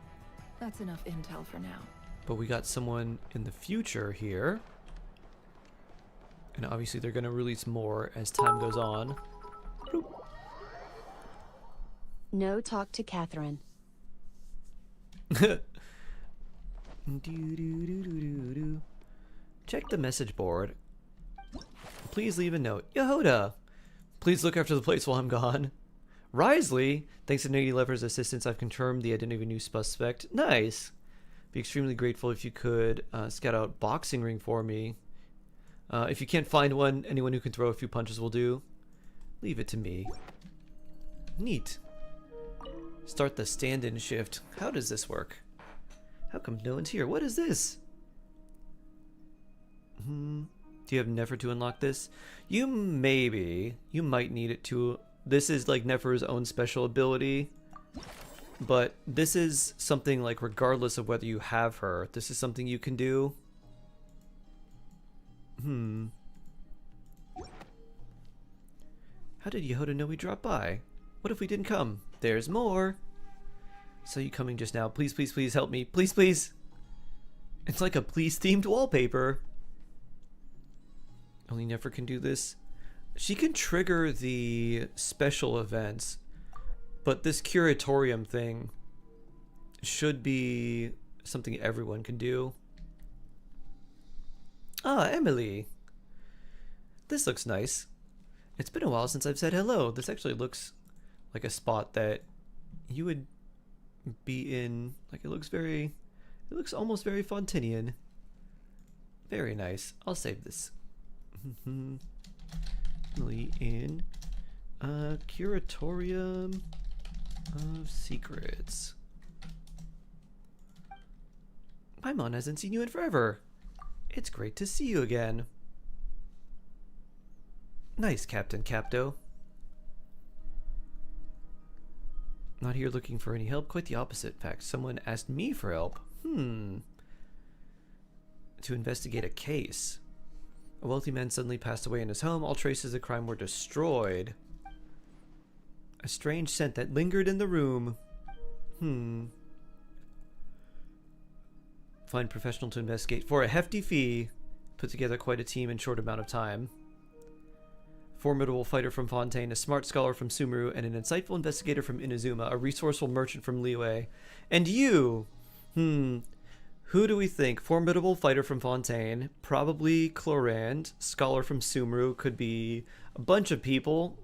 That's enough intel for now. But we got someone in the future here. And obviously they're going to release more as time goes on. Boop. No talk to Catherine. Check the message board. Please leave a note. Jahoda! Please look after the place while I'm gone. Risley! Thanks to Lady Lever's assistance, I've confirmed the identity of a new suspect. Nice! Be extremely grateful if you could scout out boxing ring for me. If you can't find one, anyone who can throw a few punches will do. Leave it to me. Neat. Start the stand-in shift. How does this work? How come no one's here? What is this? Do you have Nefer to unlock this? You might need it to. This is like Nefer's own special ability. But this is something like regardless of whether you have her, this is something you can do. How did Jahoda know we dropped by? What if we didn't come? There's more. So you coming just now? Please, please, please help me. Please, please. It's like a please themed wallpaper. Only Nefer can do this. She can trigger the special events, but this curatorium thing should be something everyone can do. Ah, Emily. This looks nice. It's been a while since I've said hello. This actually looks like a spot that you would be in. Like, it looks almost very Fontinian. Very nice. I'll save this. Emily in Curatorium of Secrets. Paimon hasn't seen you in forever. It's great to see you again. Nice, Captain Capto. Not here looking for any help. Quite the opposite. In fact, someone asked me for help. To investigate a case. A wealthy man suddenly passed away in his home. All traces of crime were destroyed. A strange scent that lingered in the room. Find professional to investigate for a hefty fee. Put together quite a team in short amount of time. Formidable fighter from Fontaine, a smart scholar from Sumeru, and an insightful investigator from Inazuma, a resourceful merchant from Liyue. And you! Who do we think? Formidable fighter from Fontaine, probably Clorand, scholar from Sumeru, could be a bunch of people.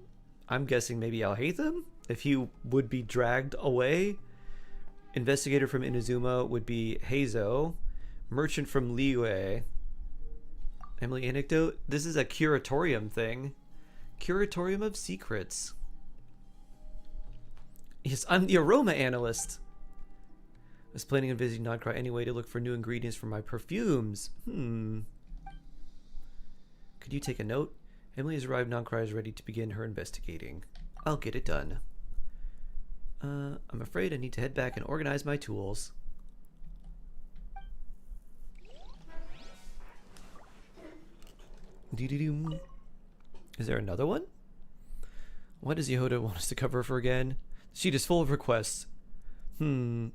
I'm guessing maybe Alhaitham, if he would be dragged away. Investigator from Inazuma would be Heizo. Merchant from Liyue. Emily anecdote. This is a curatorium thing. Curatorium of Secrets. Yes, I'm the aroma analyst. I was planning on visiting Nodcry anyway to look for new ingredients for my perfumes. Could you take a note? Emily has arrived. Nodcry is ready to begin her investigating. I'll get it done. I'm afraid I need to head back and organize my tools. Is there another one? What does Jahoda want us to cover for again? The sheet is full of requests. Her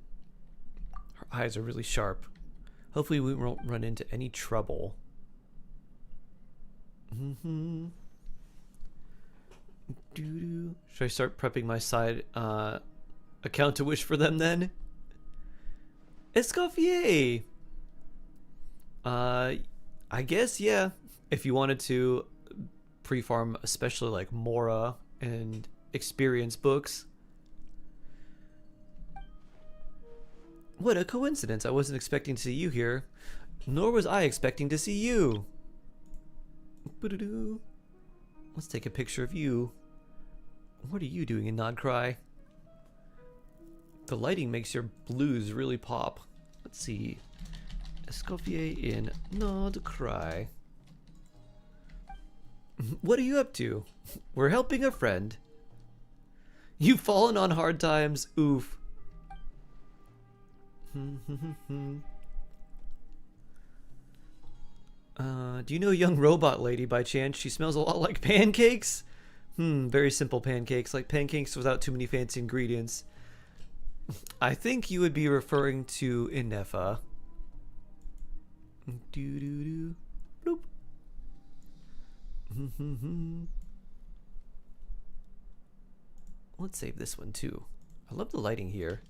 eyes are really sharp. Hopefully we won't run into any trouble. Should I start prepping my side account to wish for them then? Escoffier! I guess, yeah. If you wanted to pre-farm especially like Mora and experience books. What a coincidence. I wasn't expecting to see you here. Nor was I expecting to see you. Let's take a picture of you. What are you doing in Nodcry? The lighting makes your blues really pop. Let's see. Escoffier in Nodcry. What are you up to? We're helping a friend. You've fallen on hard times. Oof. Do you know a young robot lady by chance? She smells a lot like pancakes. Very simple pancakes, like pancakes without too many fancy ingredients. I think you would be referring to Inefa. Bloop. Let's save this one too. I love the lighting here.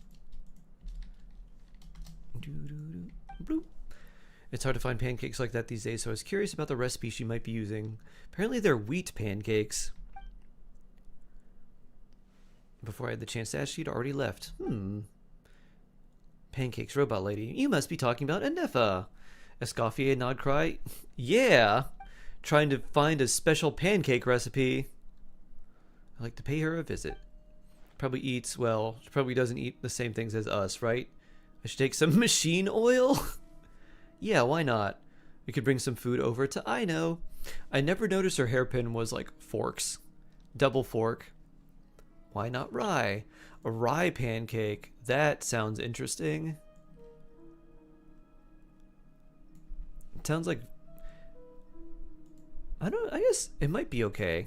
Bloop. It's hard to find pancakes like that these days, so I was curious about the recipe she might be using. Apparently they're wheat pancakes. Before I had the chance to ask, she'd already left. Pancakes, robot lady. You must be talking about Inefa. Escoffier, Nodcry. Yeah! Trying to find a special pancake recipe. I'd like to pay her a visit. Probably eats, well, she probably doesn't eat the same things as us, right? I should take some machine oil? Yeah, why not? We could bring some food over to Aino. I never noticed her hairpin was like forks. Double fork. Why not rye? A rye pancake. That sounds interesting. It sounds like... I guess it might be okay.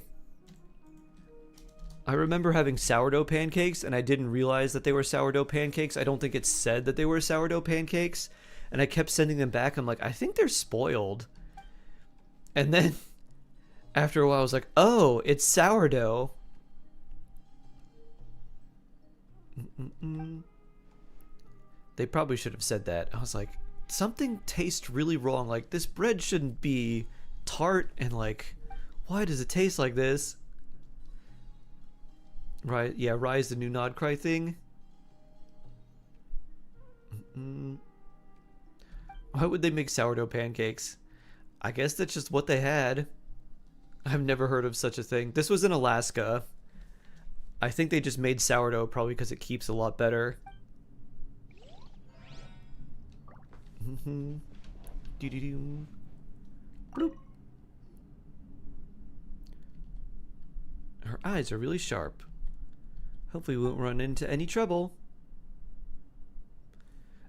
I remember having sourdough pancakes, and I didn't realize that they were sourdough pancakes. I don't think it said that they were sourdough pancakes. And I kept sending them back. I'm like, I think they're spoiled. And then, after a while, I was like, oh, it's sourdough. They probably should have said that. I was like, something tastes really wrong. Like, this bread shouldn't be tart, and like, why does it taste like this? Right, yeah, Rise the new Nod Cry thing. Why would they make sourdough pancakes? I guess that's just what they had. I've never heard of such a thing. This was in Alaska. I think they just made sourdough probably because it keeps a lot better. Bloop. Her eyes are really sharp. Hopefully we won't run into any trouble.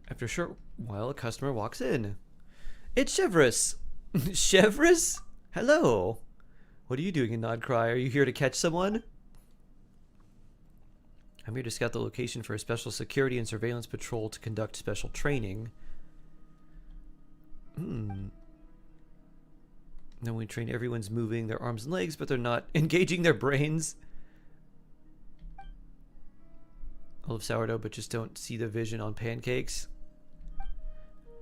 After a short while, a customer walks in. It's Chevrolet. Chevrolet? Hello. What are you doing in Nod Cry? Are you here to catch someone? I'm here to scout the location for a special security and surveillance patrol to conduct special training. Then we train everyone's moving their arms and legs, but they're not engaging their brains. I love sourdough, but just don't see the vision on pancakes.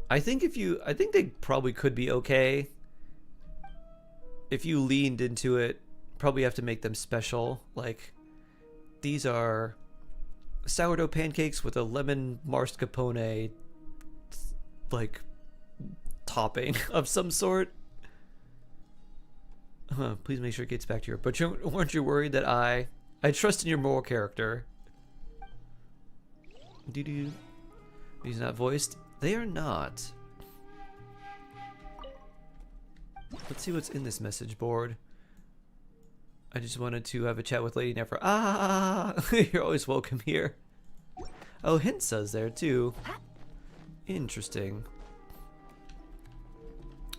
I think they probably could be okay. If you leaned into it, probably have to make them special. Like, these are sourdough pancakes with a lemon mascarpone, like, topping of some sort. Please make sure it gets back to you. But weren't you worried that I trust in your moral character? Doo-doo. These not voiced? They are not. Let's see what's in this message board. I just wanted to have a chat with Lady Nefer. Ah! You're always welcome here. Oh, Hinsa's there too. Interesting.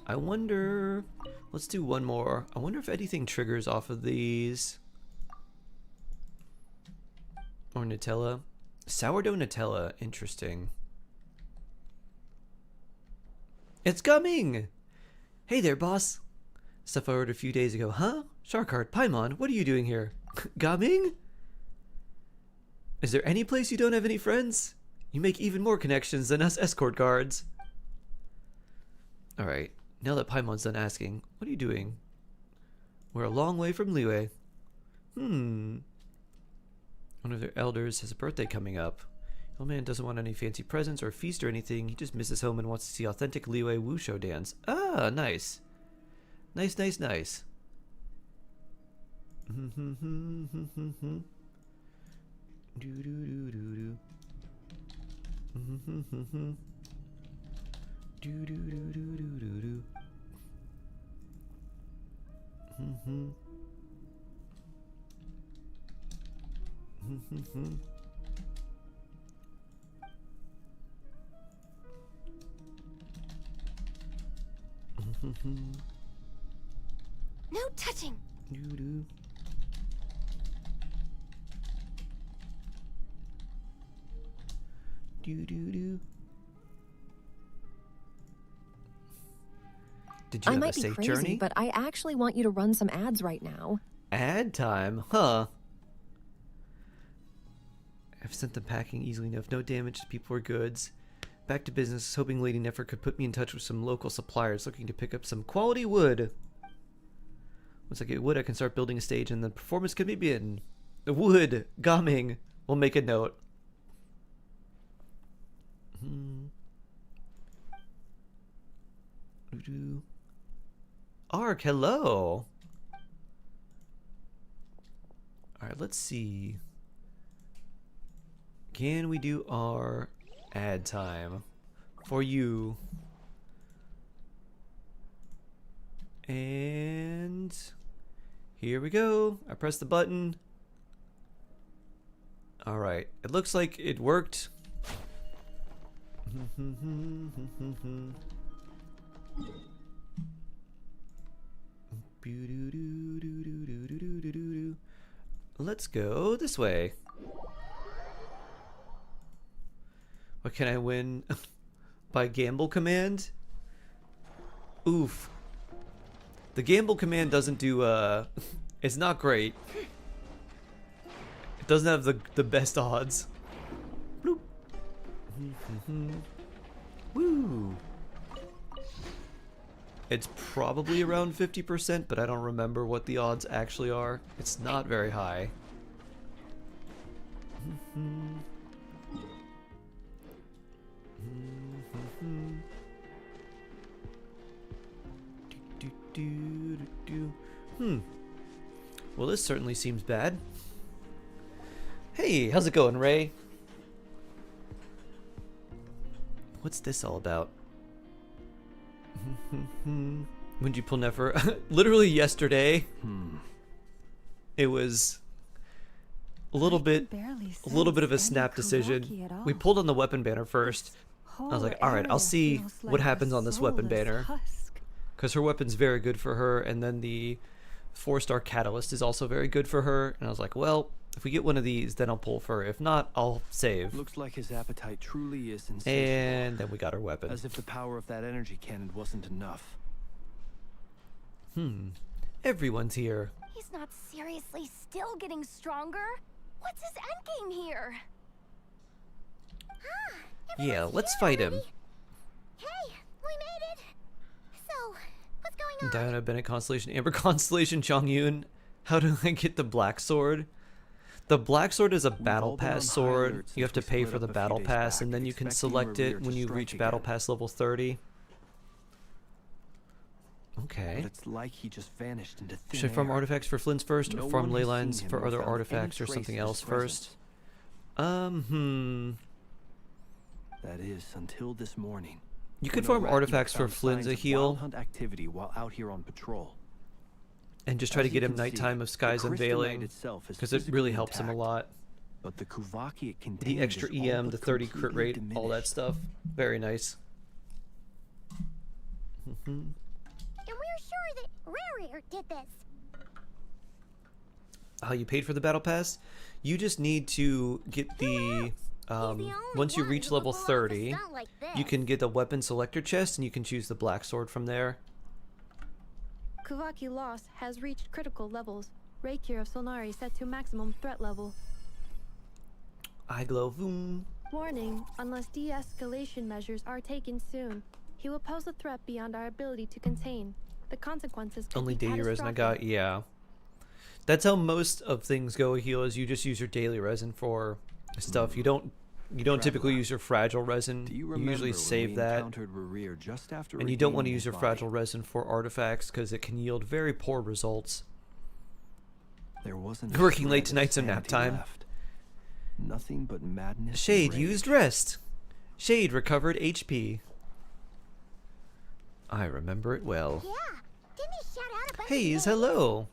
I wonder... Let's do one more. I wonder if anything triggers off of these. Or Nutella. Sourdough Nutella. Interesting. It's coming! Hey there, boss. Stuff I ordered a few days ago. Huh? Sharkheart, Paimon, what are you doing here? Gaming? Is there any place you don't have any friends? You make even more connections than us escort guards. Alright, now that Paimon's done asking, what are you doing? We're a long way from Liyue. One of their elders has a birthday coming up. The old man doesn't want any fancy presents or feast or anything. He just misses home and wants to see authentic Liyue Wushu dance. Ah, nice. Nice, nice, nice. No touching. Did you I have might a be safe crazy, journey? but I actually want you to run some ads right now. Ad time, huh? I've sent them packing easily enough. No damage to people or goods. Back to business, hoping Lady Nefer could put me in touch with some local suppliers looking to pick up some quality wood. Once I get wood, I can start building a stage and the performance can begin. The wood, gaming. We'll make a note. Ark, hello. Alright, let's see. Can we do our ad time for you? And here we go. I press the button. Alright, it looks like it worked. Let's go this way. What can I win? By gamble command? Oof. The gamble command doesn't do, it's not great. It doesn't have the best odds. Bloop. Woo. It's probably around 50%, but I don't remember what the odds actually are. It's not very high. Well, this certainly seems bad. Hey, how's it going, Ray? What's this all about? When did you pull Nefer? Literally yesterday. It was a little bit of a snap decision. We pulled on the weapon banner first. I was like, all right, I'll see what happens on this weapon banner, because her weapon's very good for her, and then the 4-star catalyst is also very good for her. And I was like, well, if we get one of these, then I'll pull for her. If not, I'll save. Looks like his appetite truly is insatiable. And then we got her weapon. As if the power of that energy cannon wasn't enough. Everyone's here. He's not seriously still getting stronger. What's his endgame here? Yeah, let's fight him. Hey, we made it. So, what's going on? Diana, Bennett, Constellation, Amber, Constellation, Chongyun. How do I get the black sword? The black sword is a battle pass sword. You have to pay for the battle pass, and then you can select it when you reach battle pass level 30. Okay. It's like he just vanished into thin Should I farm air. artifacts for Flynn's first, or No farm one ley has lines seen him for or other found artifacts, any or something trace of else his first? That is until this morning. You could when farm Iraqi artifacts for found Flynn's signs a of heal, wild hunt activity while out here on patrol. and just try to As get you him can see, Nighttime of Skies the Unveiling, crystalite itself is because it physically really helps him a intact, lot. But the Kuvaki it contains The extra is all EM, but the 30 crit completely rate, all that diminished. stuff. Very nice. And we're sure that Rare did this. How you paid for the battle pass? You just need to get the once you reach level 30, you can get the weapon selector chest, and you can choose the black sword from there. Kuvaki loss has reached critical levels. Rakier of Solnari set to maximum threat level. I glow. Voom. Warning, unless de-escalation measures are taken soon, he will pose a threat beyond our ability to contain. The consequences could Only be daily resin I catastrophic. got. Yeah, that's how most of things go. Heal is you just use your daily resin for stuff. You don't typically use your fragile resin. You usually save that, and you don't want to use your fragile resin for artifacts because it can yield very poor results. There wasn't Working late tonight, so nap time. Left. Nothing but madness. Shade and rage. used rest. Shade recovered HP. I remember it well. Yeah, didn't he shout out a bunch Haze, of hello.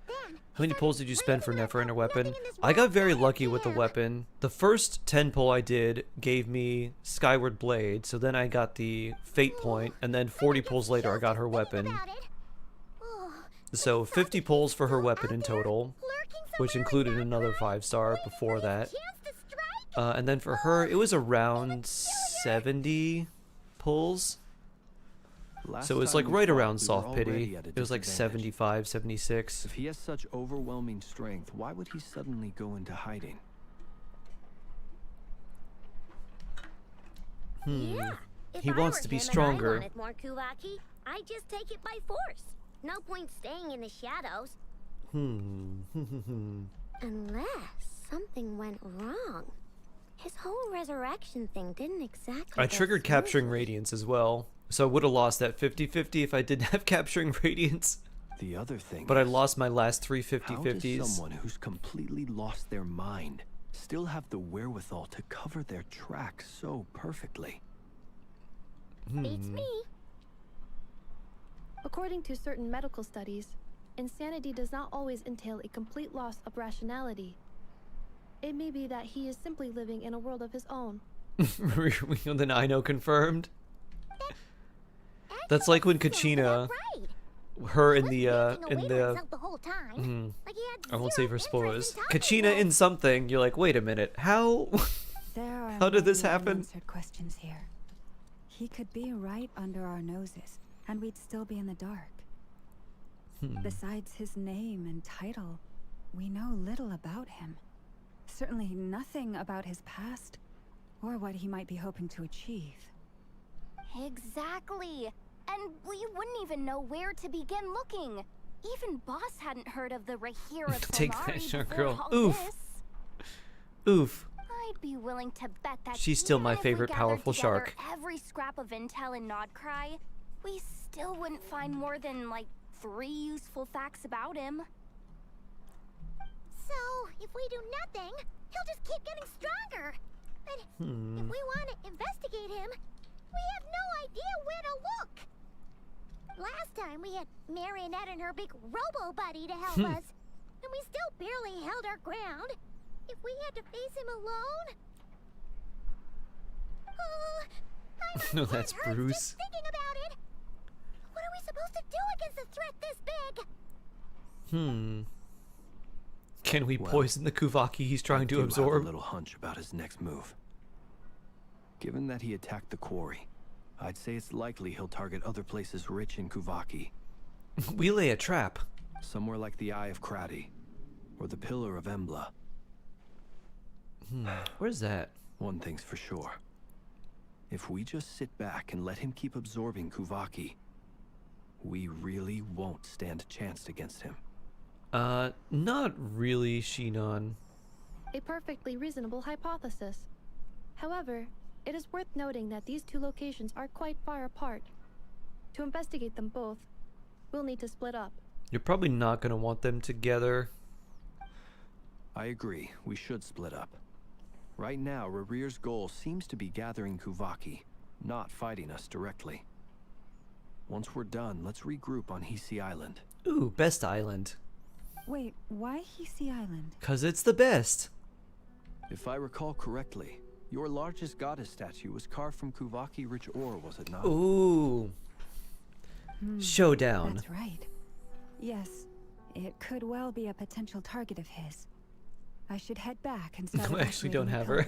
Then, How many pulls did you spend for Nefer and her weapon? I got very lucky with the weapon. The first 10 pull I did gave me Skyward Blade, so then I got the Fate Point, and then 40 pulls later I got her weapon. So 50 pulls for her weapon in total, which included another 5-star before that. And then for her, it was around 70 pulls. So it was like right around Soft Pity. It was like 75, 76. If he has such overwhelming strength, why would he suddenly go into hiding? Yeah, He wants to be stronger. I wanted more Kuvaki, I'd just take it by force. No point staying in the shadows. Unless something went wrong. His whole resurrection thing didn't exactly I go triggered Capturing smoothly. Radiance as well. So I would have lost that 50-50 if I didn't have Capturing Radiance. The other thing But I is, lost my last 3 how does 50-50s. someone who's completely lost their mind still have the wherewithal to cover their tracks so perfectly? Beats me. According to certain medical studies, insanity does not always entail a complete loss of rationality. It may be that he is simply living in a world of his own, Then I know confirmed. That's like when Kachina, her in the I won't say for spoilers. Kachina in something, you're like, wait a minute, how? How did this happen? Unanswered questions here. He could be right under our noses, and we'd still be in the dark. Besides his name and title, we know little about him. Certainly nothing about his past, or what he might be hoping to achieve. Exactly. And we wouldn't even know where to begin looking. Even Boss hadn't heard of the Rahira Take that, shark girl. Oof. Oof. Oof. I'd be willing to bet that she's still my if we favorite gathered powerful together shark. Every scrap of intel in Nodcry, we still wouldn't find more than like 3 useful facts about him. So, if we do nothing, he'll just keep getting stronger. But if we want to investigate him, we have no idea where to look. Last time we had Marionette and her big robo-buddy to help us, and we still barely held our ground. If we had to face him alone... No, that's Bruce. Just thinking about it. What are we supposed to do against a threat this big? Can we poison the Kuvaki he's trying to absorb? I have a little hunch about his next move. Given that he attacked the quarry, I'd say it's likely he'll target other places rich in Kuvaki. We lay a trap. Somewhere like the Eye of Krati, or the Pillar of Embla. Where's that? One thing's for sure. If we just sit back and let him keep absorbing Kuvaki, we really won't stand a chance against him. Not really, Shinon. A perfectly reasonable hypothesis. However, it is worth noting that these two locations are quite far apart. To investigate them both, we'll need to split up. You're probably not going to want them together. I agree, we should split up. Right now, Rarir's goal seems to be gathering Kuvaki, not fighting us directly. Once we're done, let's regroup on Hisi Island. Ooh, best island. Wait, why Hisi Island? 'Cause it's the best. If I recall correctly, your largest goddess statue was carved from Kuvaki-rich ore, was it not? Ooh. Showdown. That's right. Yes, it could well be a potential target of his. I should head back and start. No, I actually don't have her.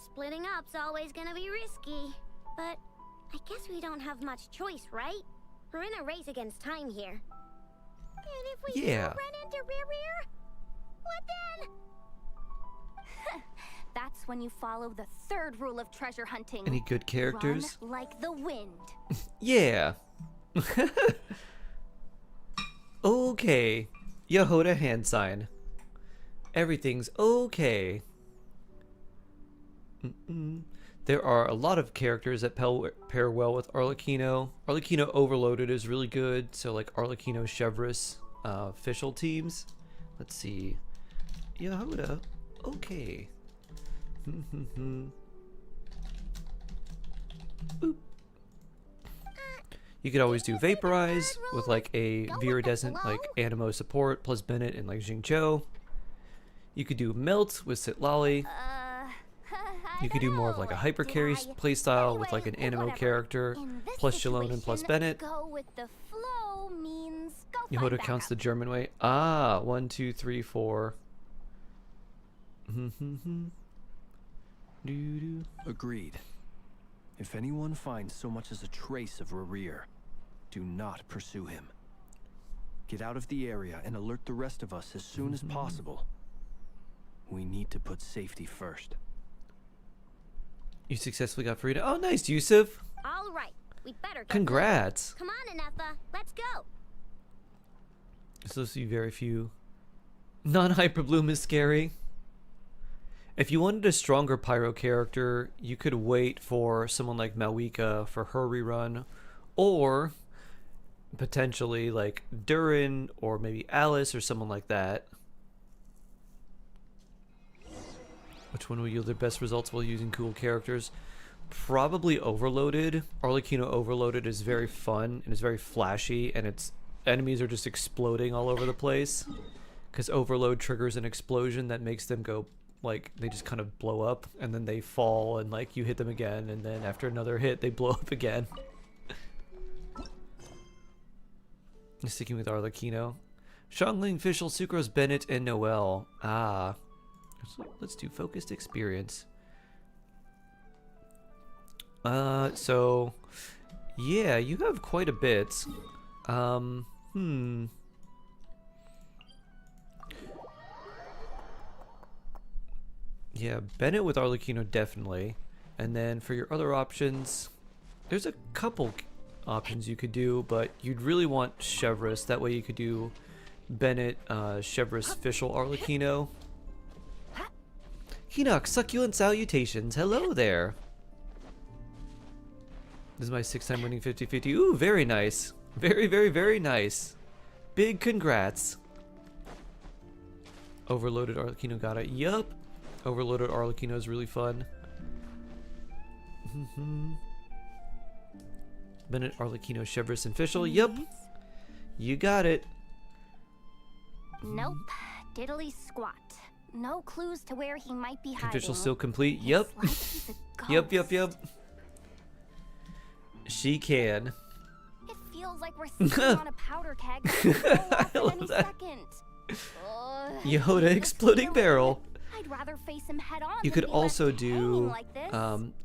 Splitting up's always gonna be risky. But I guess we don't have much choice, right? We're in a race against time here. And if we do run into Rarir, what then? That's when you follow the 3rd rule of treasure hunting. Any good characters? Run like the wind. Yeah. Okay. Jahoda hand sign. Everything's okay. There are a lot of characters that pair well with Arlecchino. Arlecchino Overloaded is really good. So like Arlecchino Chevreuse official teams. Let's see. Jahoda. Okay. Boop. You could always do Vaporize with like a Viridescent like Animo support plus Bennett and like Jingzhou. You could do Melt with Sitlali. You could do more of like a hyper carry playstyle with like an Animo character plus Shallonen plus Bennett. Go with the flow means go Jahoda counts the German way. Ah, 1, 2, 3, 4. Agreed. If anyone finds so much as a trace of Rarir, do not pursue him. Get out of the area and alert the rest of us as soon as possible. We need to put safety first. You successfully got Farida. Oh, nice, Yusuf. All right, we better go. Congrats. Come on, Anefa, let's go. So see very few. Non-hyper bloom is scary. If you wanted a stronger Pyro character, you could wait for someone like Malwika for her rerun, or potentially like Durin or maybe Alice or someone like that. Which one will yield their best results while using cool characters? probably Overloaded. Arlecchino Overloaded is very fun and is very flashy, and its enemies are just exploding all over the place. Because Overload triggers an explosion that makes them go, like, they just kind of blow up, and then they fall, and like you hit them again, and then after another hit, they blow up again. Sticking with Arlecchino. Xiangling, Fischl, Sucrose, Bennett, and Noel. Ah. Let's do focused experience. So, yeah, you have quite a bit. Yeah, Bennett with Arlecchino definitely. And then for your other options, there's a couple options you could do, but you'd really want Chevreuse. That way you could do Bennett, Chevreuse, Fischl, Arlecchino. Hinox, succulent salutations. Hello there. This is my 6th time winning 50-50. Ooh, very nice. Very, very, very nice. Big congrats. Overloaded Arlecchino got it. Yup. Overloaded Arlecchino is really fun. Bennett, Arlecchino, Chevreuse, and Fischl. Yep. You got it. Nope. Diddly squat. No clues to where he might be hiding. Fischl still complete. Yep. Yep. She can. It feels like we're sitting on a powder keg that could blow off at any second. Jahoda exploding barrel. I'd rather face him head on. You could also do, like this.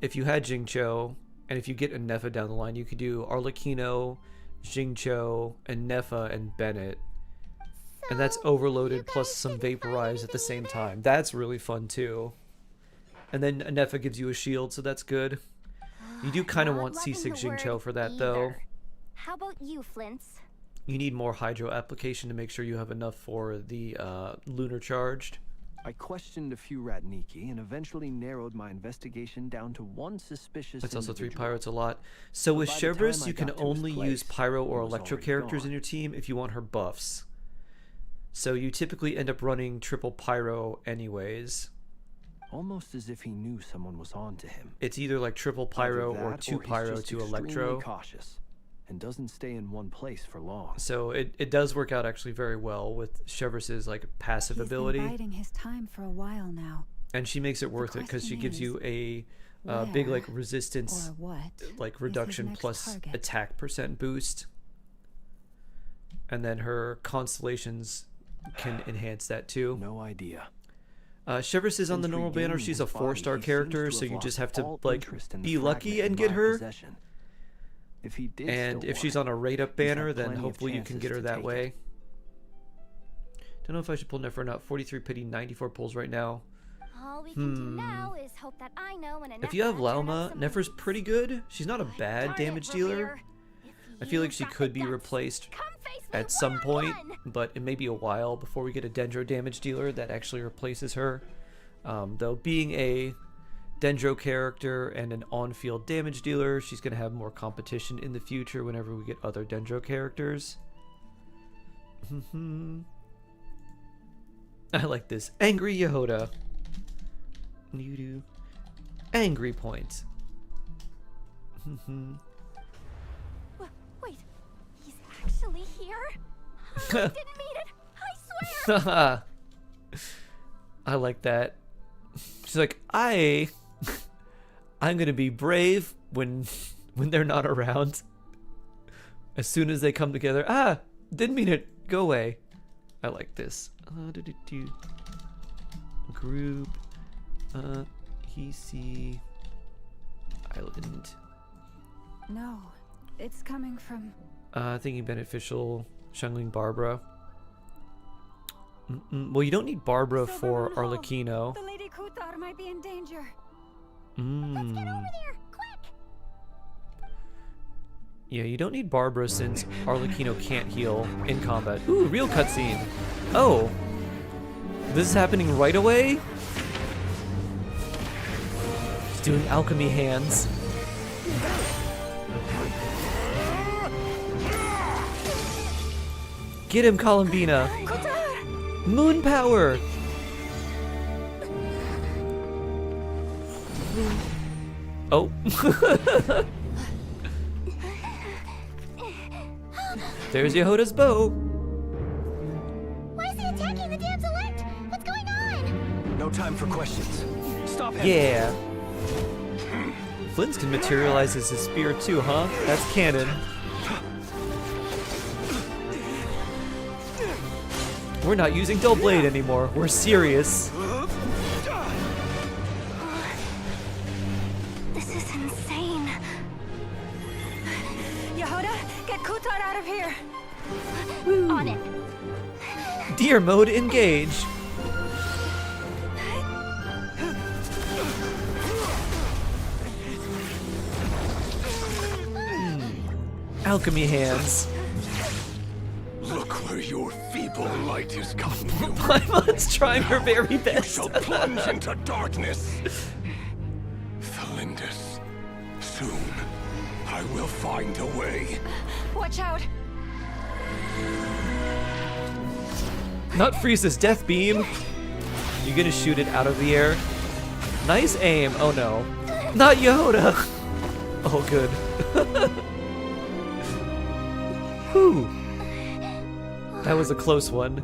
if you had Jingcho, and if you get a Nefa down the line, you could do Arlecchino, Jingcho, and Nefa and Bennett. And that's Overloaded plus some Vaporize at the same time. That's really fun too. And then Nefa gives you a shield, so that's good. You do kind of want C6 Jingcho for that though. How about you, Flints? You need more Hydro application to make sure you have enough for the Lunar Charged. I questioned a few Ratniki and eventually narrowed my investigation down to one suspicious That's also 3 individual. Pyro, it's a lot. So with Chevreuse, you can got to his only place, use Pyro or he was Electro already characters gone. in your team if you want her buffs. So you typically end up running triple Pyro anyways. Almost as if he knew someone was on to him. It's either like triple Pyro Either or that 2 he's Pyro just to extremely Electro. cautious and doesn't stay in one place for long. So it does work out actually very well with Chevreuse's like passive ability. He's been biding his time for a while now. And she makes it worth it because she gives you a big like resistance like reduction plus attack % boost. And then her constellations can enhance that too. No idea. Chevreuse is on the normal banner. She's a 4-star character, so you just have to like be lucky and get her. And if she's on a rate up banner, then hopefully you can get her that way. Don't know if I should pull Nefer or not. 43 pity, 94 pulls right now. All we can do now is hope that I know when If you have Lauma, Nefer's pretty good. She's not a bad damage dealer. I feel like she could be replaced at some point, but it may be a while before we get a Dendro damage dealer that actually replaces her. Though being a Dendro character and an on-field damage dealer, she's going to have more competition in the future whenever we get other Dendro characters. I like this. Angry Jahoda. You do. Angry point. Wait, he's actually here? I didn't mean it. I swear. I like that. She's like, I'm gonna be brave when they're not around. As soon as they come together, didn't mean it. Go away. I like this. Group, PC, Island. No, it's coming from. Thinking beneficial, Xiangling Barbara. Well, you don't need Barbara for Arlecchino. The Lady Kuthar might be in danger. Let's get over there, quick! Yeah, you don't need Barbara since Arlecchino can't heal in combat. Ooh, real cutscene. Oh, this is happening right away? He's doing alchemy hands. Get him, Columbina! Moon power! Oh. There's Jahoda's bow. Why is he attacking the damn select? What's going on? No time for questions. Stop him. Yeah. Flynn's can materialize as his spear too, huh? That's canon. We're not using Dull Blade anymore. We're serious. This is insane. Jahoda, get Kutar out of here. On it. Deer mode engaged. Alchemy hands. Look where your feeble light has gotten you. Paimon's trying her very best. You shall plunge into darkness. Thalindus, soon I will find a way. Watch out. Not Frieza's death beam. You gonna shoot it out of the air? Nice aim. Oh no. Not Jahoda. Oh good. Whew. That was a close one.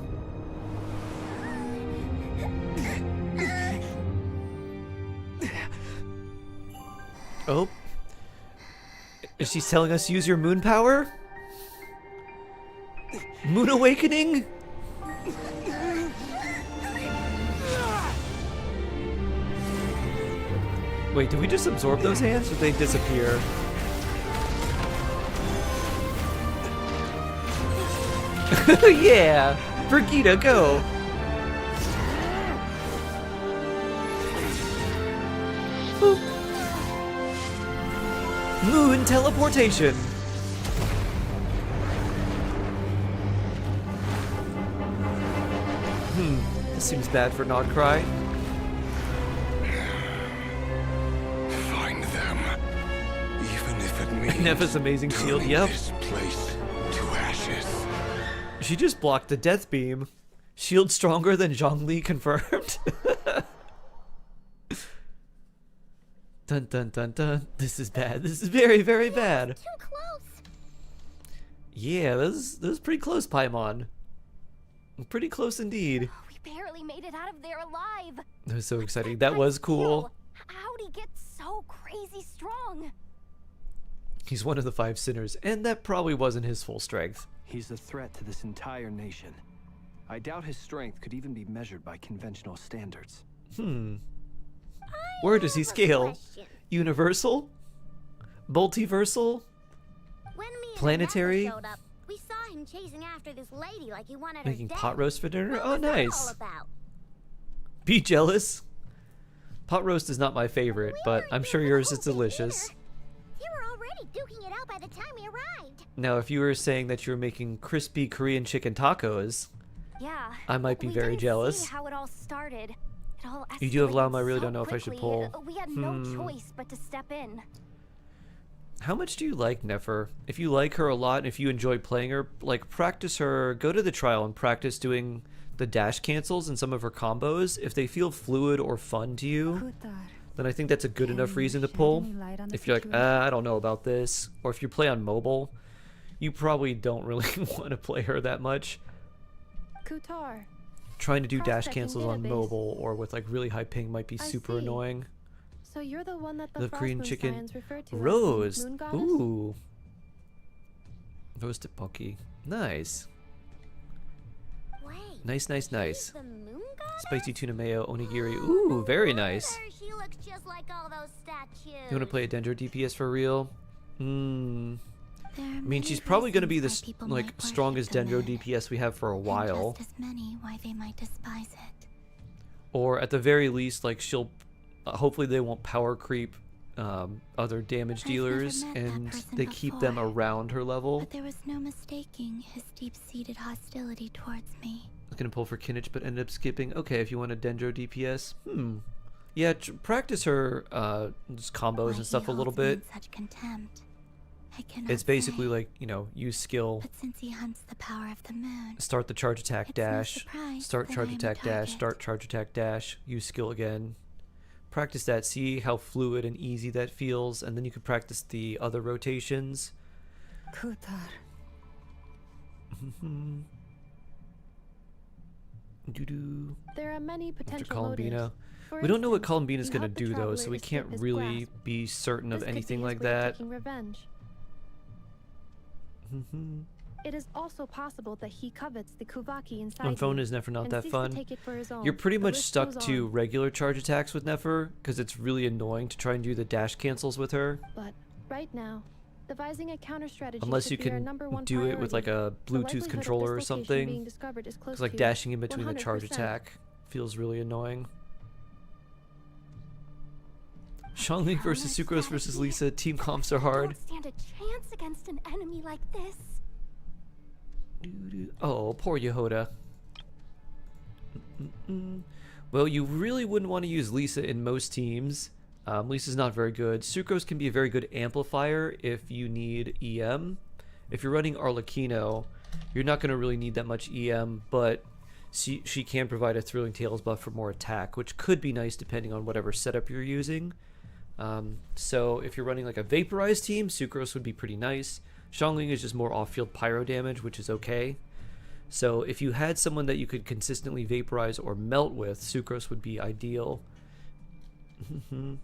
Oh. Is she telling us use your moon power? Moon awakening? Wait, did we just absorb those hands or did they disappear? Yeah! Brigitte, go! Boop. Moon teleportation! This seems bad for Nodcry. Find them, even if it means Neva's amazing shield, yep. this place to ashes. She just blocked the death beam. Shield stronger than Zhongli confirmed. Dun dun dun dun. This is bad. This is very, very bad. Too close. Yeah, that was pretty close, Paimon. Pretty close indeed. We barely made it out of there alive. That was so exciting. That was cool. How'd he get so crazy strong? He's one of the 5 sinners, and that probably wasn't his full strength. He's a threat to this entire nation. I doubt his strength could even be measured by conventional standards. Where does he scale? Universal? Multiversal? When me and Planetary? Neva showed up, we saw him chasing after this lady like he wanted Making her dead. pot roast for dinner? What Oh, was that nice. all about? Be jealous. Pot roast is not my favorite, but I'm sure yours is delicious. You were already duking it out by the time we arrived. Now, if you were saying that you were making crispy Korean chicken tacos, Yeah. I might be we very didn't jealous. See how it all started. It all You do have Llama, I escalated really so don't know if I should quickly, pull. We had no choice but to step in. How much do you like Nefer? If you like her a lot, and if you enjoy playing her, like practice her, go to the trial and practice doing the dash cancels and some of her combos. If they feel fluid or fun to you, then I think that's a good enough reason to pull. If you're like, I don't know about this, or if you play on mobile, you probably don't really want to play her that much. Kutar. Trying to do dash Prospecting cancels on database. mobile or with like really high ping might be I super see. annoying. So you're the one that the The Korean Frostmoon chicken Scions refer to as the Rose. moon goddess? Ooh. Roasted Pocky. Nice. Wait, Nice, nice, nice. the moon goddess? Spicy tuna mayo onigiri. Ooh, very nice. She looks just like all those statues. You want to play a Dendro DPS for real? There are I mean, she's probably going to be the like strongest Dendro DPS we have for a while. Just as many why they might despise it. Or at the very least, like she'll. Hopefully, they won't power creep other damage dealers, met that and person they keep them before, around her level. But there was no mistaking his deep-seated hostility towards me. I was gonna pull for Kinich, but ended up skipping. Okay, if you want a Dendro DPS, yeah, practice her just combos Why and stuff he a little holds me in bit. such contempt, I cannot It's basically say. like, you know, use skill, But since he hunts the power of the moon, start the charge attack It's no dash, surprise start that charge I am a attack dash, target. start charge attack dash, use skill again. Practice that, see how fluid and easy that feels, and then you could practice the other rotations. Kutar. There are many potential Columbina. motives. We don't know what Columbina is going to do though, so we can't really be certain of anything like that. Revenge. It is also possible that he covets the Kuvaki inside. On phone is Nefer not that fun. You're pretty much stuck to regular charge attacks with Nefer because it's really annoying to try and do the dash cancels with her. But right now, devising a counter strategy unless you can do it with like a Bluetooth controller or something. Because like dashing in between 100%. The charge attack feels really annoying. Xiangling versus Sucrose versus Lisa. Team comps are hard. Don't stand a chance against an enemy like this. Oh, poor Jahoda. Well, you really wouldn't want to use Lisa in most teams. Lisa's not very good. Sucrose can be a very good amplifier if you need EM. If you're running Arlecchino, you're not going to really need that much EM, but she can provide a Thrilling Tales buff for more attack, which could be nice depending on whatever setup you're using. So if you're running like a vaporized team, Sucrose would be pretty nice. Xiangling is just more off-field pyro damage, which is okay. So if you had someone that you could consistently vaporize or melt with, Sucrose would be ideal. Surely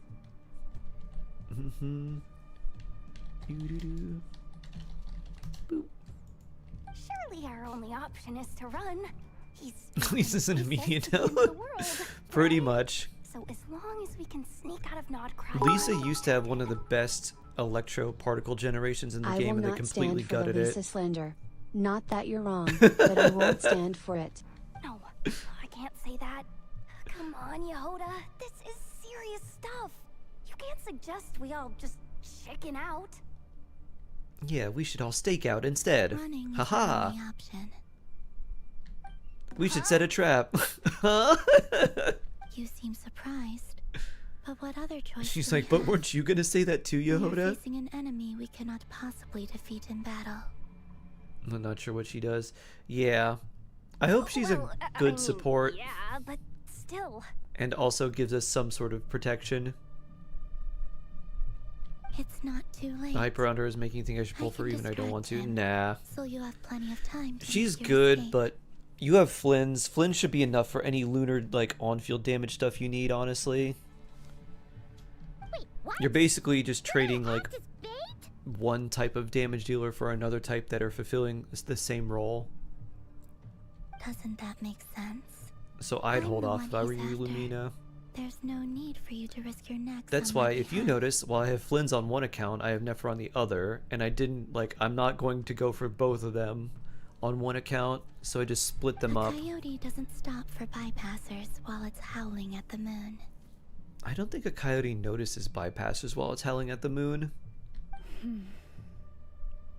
our only option is to run. Lisa's an immediate node. Pretty much. So as long as we can sneak out of Nodcry. Lisa used to have one of the best electro particle generations in the game, and they completely gutted it. Lisa slander. Not that you're wrong, but I won't stand for it. No, I can't say that. Come on, Jahoda. This is serious stuff. You can't suggest we all just chicken out. Yeah, we should all stake out instead. Haha. We should set a trap. You seem surprised. But what other choice? She's like, but weren't you gonna say that too, Jahoda? We are facing an enemy we cannot possibly defeat in battle. I'm not sure what she does. Yeah. I hope she's a good support. Yeah, but still. And also gives us some sort of protection. It's not too late. The hyper on her is making me think I should pull for even I don't want to. Nah. So you have plenty of time to she's good, but you have Flynn's. Flynn should be enough for any lunar, like, on-field damage stuff you need, honestly. Wait, what? You're basically just trading, like, one type of damage dealer for another type that are fulfilling the same role. Doesn't that make sense? So I'd hold off if I were you, Lumina. There's no need for you to risk your neck. That's why, if you notice, while I have Flynn's on one account, I have Nefer on the other, and I didn't, like, I'm not going to go for both of them on one account, so I just split them up. Coyote doesn't stop for bypassers while it's howling at the moon. I don't think a coyote notices bypassers while it's howling at the moon.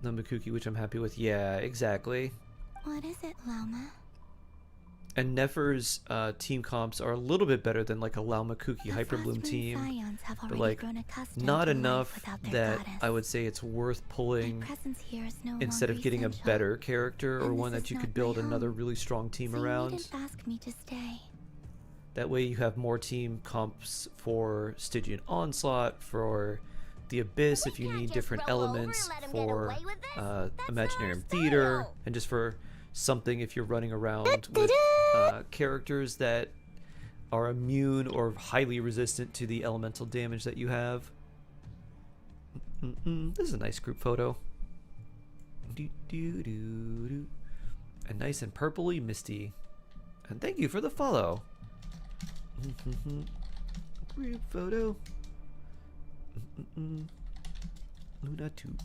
Numbakuki, which I'm happy with. Yeah, exactly. What is it, Lauma? And Nefer's team comps are a little bit better than like a Laumakuki Hyperbloom team, but like not enough that I would say it's worth pulling instead of getting a better character or one that you could build another really strong team around. That way you have more team comps for Stygian Onslaught, for the Abyss if you need different elements, for Imaginarium Theater, and just for something if you're running around with characters that are immune or highly resistant to the elemental damage that you have. This is a nice group photo. And nice and purpley misty. And thank you for the follow. Group photo. Luna 2.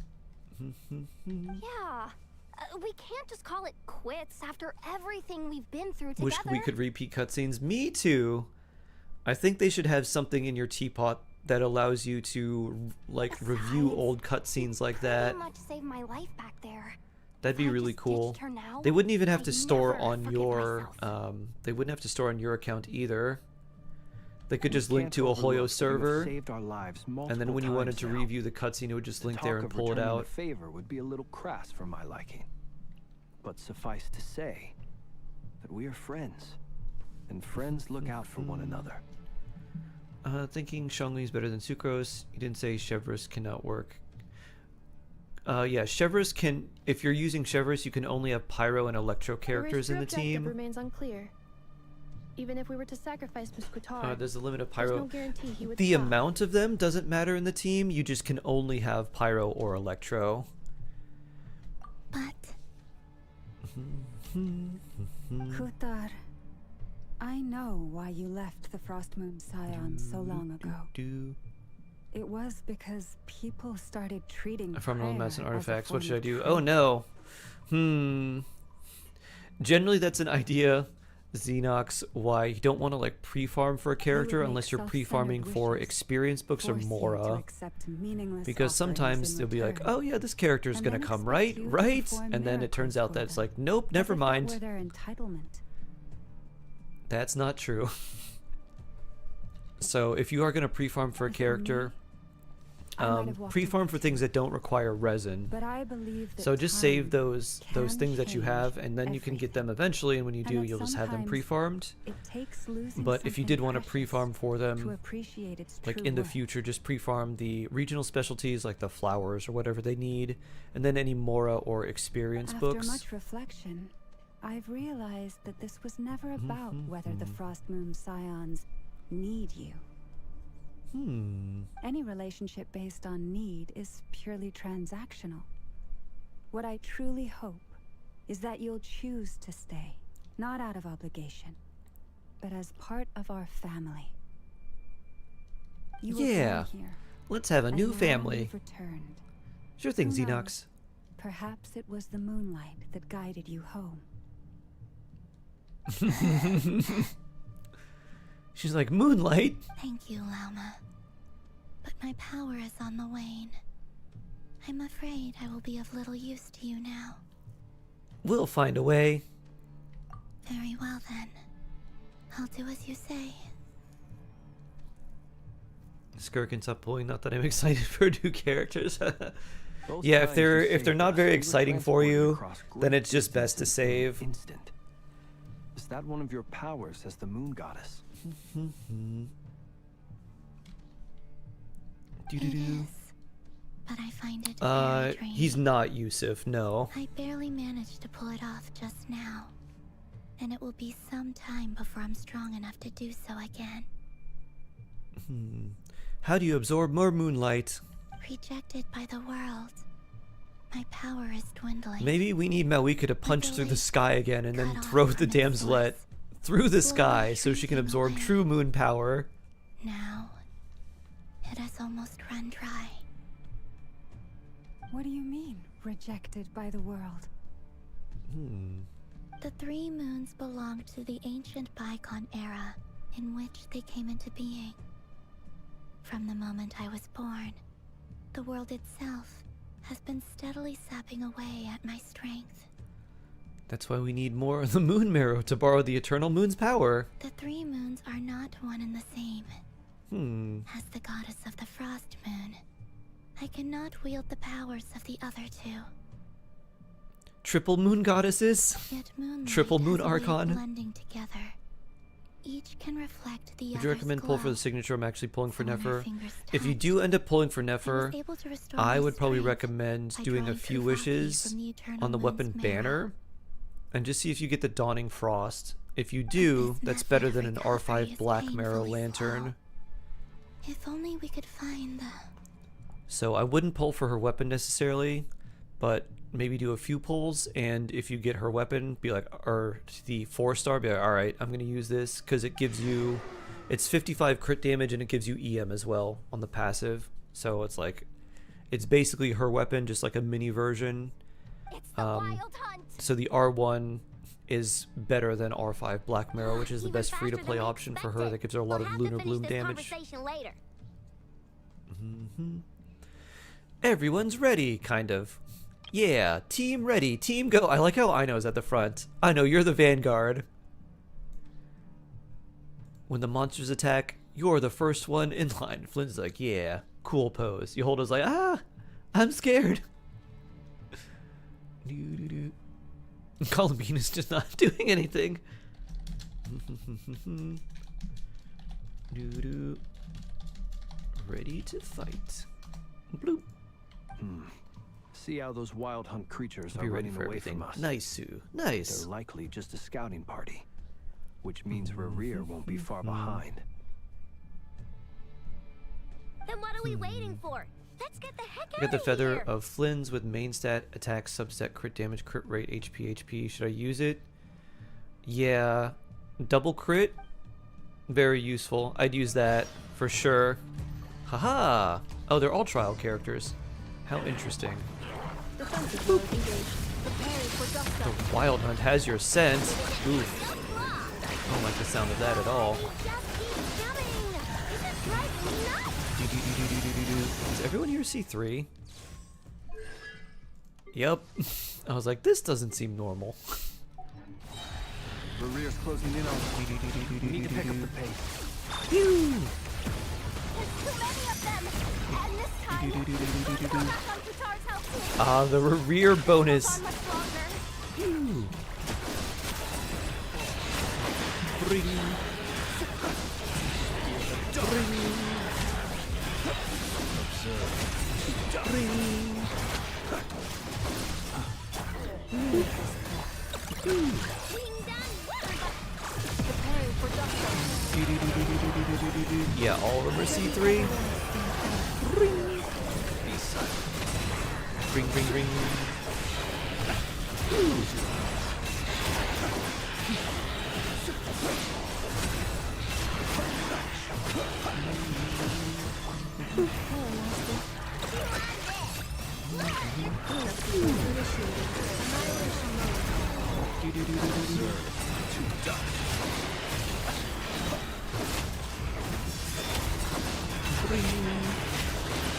Yeah. We can't just call it quits after everything we've been through together. Wish we could repeat cutscenes. Me too. I think they should have something in your teapot that allows you to like review old cutscenes like that. Much saved my life back there. That'd be really cool. They wouldn't even have to store on your they wouldn't have to store on your account either. They could just link to a Hoyo server, and then when you wanted to review the cutscene, it would just link there and pull it out. Favor would be a little crass for my liking, but suffice to say that we are friends, and friends look out for one another. Thinking Shangli is better than Sucrose. You didn't say Chevreuse cannot work. Yeah, Chevreuse can. If you're using Chevreuse, you can only have Pyro and Electro characters in the team. Remains unclear. Even if we were to sacrifice Muskutar, there's a limit of Pyro. No guarantee he would the stop. amount of them doesn't matter in the team. You just can only have Pyro or Electro. But Kutar, I know why you left the Frost Moon Scion so long ago. It was because people started treating From prayer elements and as a artifacts. What form should I of do? truth. Oh no. Generally, that's an idea, Xenox, why you don't want to like pre-farm for a character unless you're pre-farming for experience books or Mora. Because sometimes they'll be like, oh yeah, this character is going to come, right? And then it turns out that it's like, nope, never mind. That's not true. So if you are going to pre-farm for a character, pre-farm for things that don't require resin. But I believe that so just save those can things that you have, and then you can get them eventually, and when you do, that you'll just have them sometimes pre-farmed. it takes losing But if you did want to pre-farm for to them, appreciate its like true in the worth. future, just pre-farm the regional specialties like the flowers or whatever they need, and then any Mora or experience After books. much reflection, I've realized that this was never about whether the Frost Moon Scions need you. Any relationship based on need is purely transactional. What I truly hope is that you'll choose to stay, not out of obligation, but as part of our family. You were Yeah, born here, let's have a and new now family. you've returned. Sure thing, Who Xenox. knows? Perhaps it was the moonlight that guided you home. She's like, moonlight? thank you, Lauma. But my power is on the wane. I'm afraid I will be of little use to you now. We'll find a way. Very well then. I'll do as you say. Skirk and stop pulling. Not that I'm excited for new characters. Both Yeah, times if you they're saved not us, very we were exciting for transported you, across then great it's just best to distances in an save. Instant. Is that one of your powers as the moon goddess? It is, but I find it very draining. He's not Yusuf, no. I barely managed to pull it off just now, and it will be some time before I'm strong enough to do so again. How do you absorb more moonlight? Rejected by the world. My power is dwindling. Maybe we need Malika to punch through the sky again and then cut off throw from the its damselet source. through the Slowly sky so she can shrinking absorb away. true moon power. Now, it has almost run dry. What do you mean, rejected by the world? The three moons belonged to the ancient bygone era in which they came into being. From the moment I was born, the world itself has been steadily sapping away at my strength. That's why we need more of the moon marrow to borrow the eternal moon's power. The three moons are not one and the same. As the goddess of the frost moon, I cannot wield the powers of the other two. Triple moon goddesses? Yet moonlight Triple moon has a way of archon? blending together. Each can reflect the Would you other's recommend pull for glow. the signature? I'm actually pulling for So when her Nefer. fingers If you touched, do end up pulling for I Nefer, was able to restore I my would probably strength recommend by doing a drawing few Kuvaki wishes from the eternal on the moon's weapon marrow. banner and just see if you get the Dawning Frost. If you do, this that's Nefer better than an recovery R5 is Black Marrow painfully Lantern. If only we could find the... So I wouldn't pull for her weapon necessarily, but maybe do a few pulls, and if you get her weapon, be like, or the 4-star, be like, alright, I'm going to use this, because it gives you, it's 55 crit damage, and it gives you EM as well on the passive, so it's like, it's basically her weapon, just like a mini version. So the R1 is better than R5 Black Marrow, which is the best free-to-play option for her, that gives her a lot of Lunar Bloom damage. Everyone's ready, kind of. Yeah, team ready, team go. I like how Aino's at the front. I know you're the vanguard. When the monsters attack, you're the first one in line. Flynn's like, yeah, cool pose. Yeholda's like, I'm scared. Columbine is just not doing anything. Ready to fight. Bloop. See how those wild hunt creatures Be are ready running for away everything. from us. Nice, Sue. Nice. They're likely just a scouting party, which means Rerir won't be far behind. Then what are we waiting for? Let's get the heck out Get the of feather here. of Flynn's with main stat, attack, substat, crit damage, crit rate, HP. Should I use it? Yeah. Double crit? Very useful. I'd use that for sure. Haha! Oh, they're all trial characters. How interesting. The Wild Hunt has your scent. Oof. I don't like the sound of that at all. Does everyone here see 3? Yep. I was like, this doesn't seem normal. Rerir's closing in on us. We need to pick up the pace. Phew. Ah, the rear bonus. Phew. Ring. Yeah, all of them are C3. Ring. Ring, ring.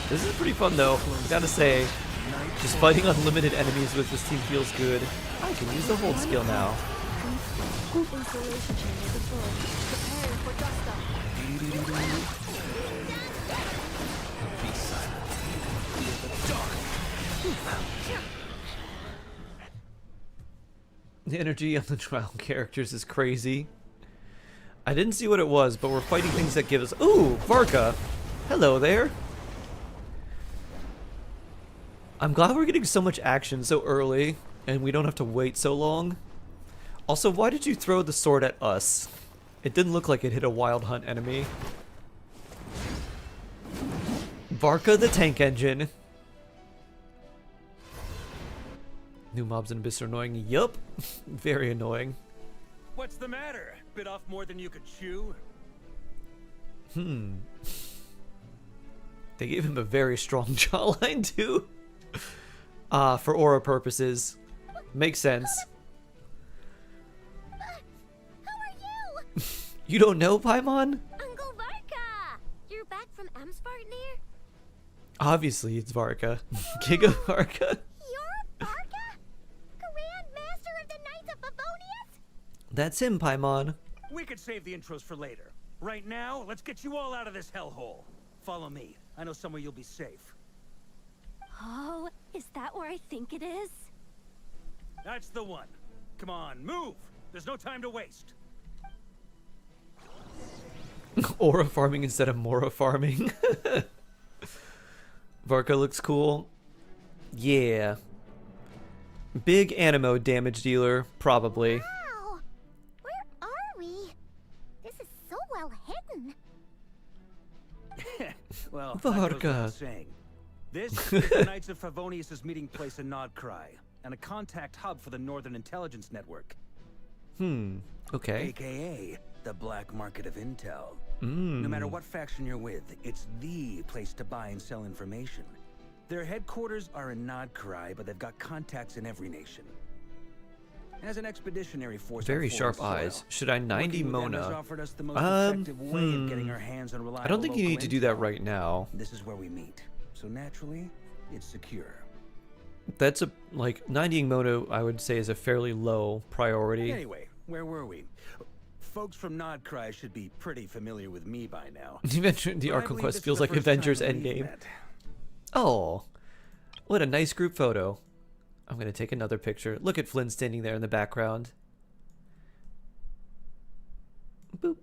This is pretty fun though, I gotta say. Just fighting unlimited enemies with this team feels good. I can use the hold skill now. The energy of the trial characters is crazy. I didn't see what it was, but we're fighting things that give us... Ooh, Varka! Hello there! I'm glad we're getting so much action so early, and we don't have to wait so long. Also, why did you throw the sword at us? It didn't look like it hit a Wild Hunt enemy. Varka the tank engine. New mobs in Abyss are annoying. Yup. Very annoying. What's the matter? Bit off more than you could chew? They gave him a very strong jawline too. For aura purposes. Makes sense. How are you? You don't know, Paimon? Uncle Varka! You're back from Amsvartnir? Obviously, it's Varka. Giga Varka. You're Varka? Grand Master of the Knights of Favonius? That's him, Paimon. We could save the intros for later. Right now, let's get you all out of this hellhole. Follow me. I know somewhere you'll be safe. Oh, is that where I think it is? That's the one. Come on, move! There's no time to waste. Aura farming instead of Mora farming. Varka looks cool. Yeah. Big Animo damage dealer, probably. Wow! Where are we? This is so well hidden. Well, that goes Varka. without saying. This is the Knights of Favonius' meeting place in Nodcry, and a contact hub for the Northern Intelligence Network. Okay. AKA the black market of intel. No matter what faction you're with, it's the place to buy and sell information. Their headquarters are in Nodcry, but they've got contacts in every nation. As an expeditionary force, Very on sharp foreign eyes. soil, Should I 90 working with them has Mona? offered us the most effective way of getting our hands on reliable I don't think you local need to do that intel. right now. This is where we meet, so naturally, it's secure. That's a, like, 90ing Mona, I would say, is a fairly low priority. Anyway, where were we? Folks from Nodcry should be pretty familiar with me by now. You mentioned the But I Archon believe Quest it's feels the like first time Avengers we've Endgame. met. Oh, what a nice group photo. I'm going to take another picture. Look at Flynn standing there in the background. Boop.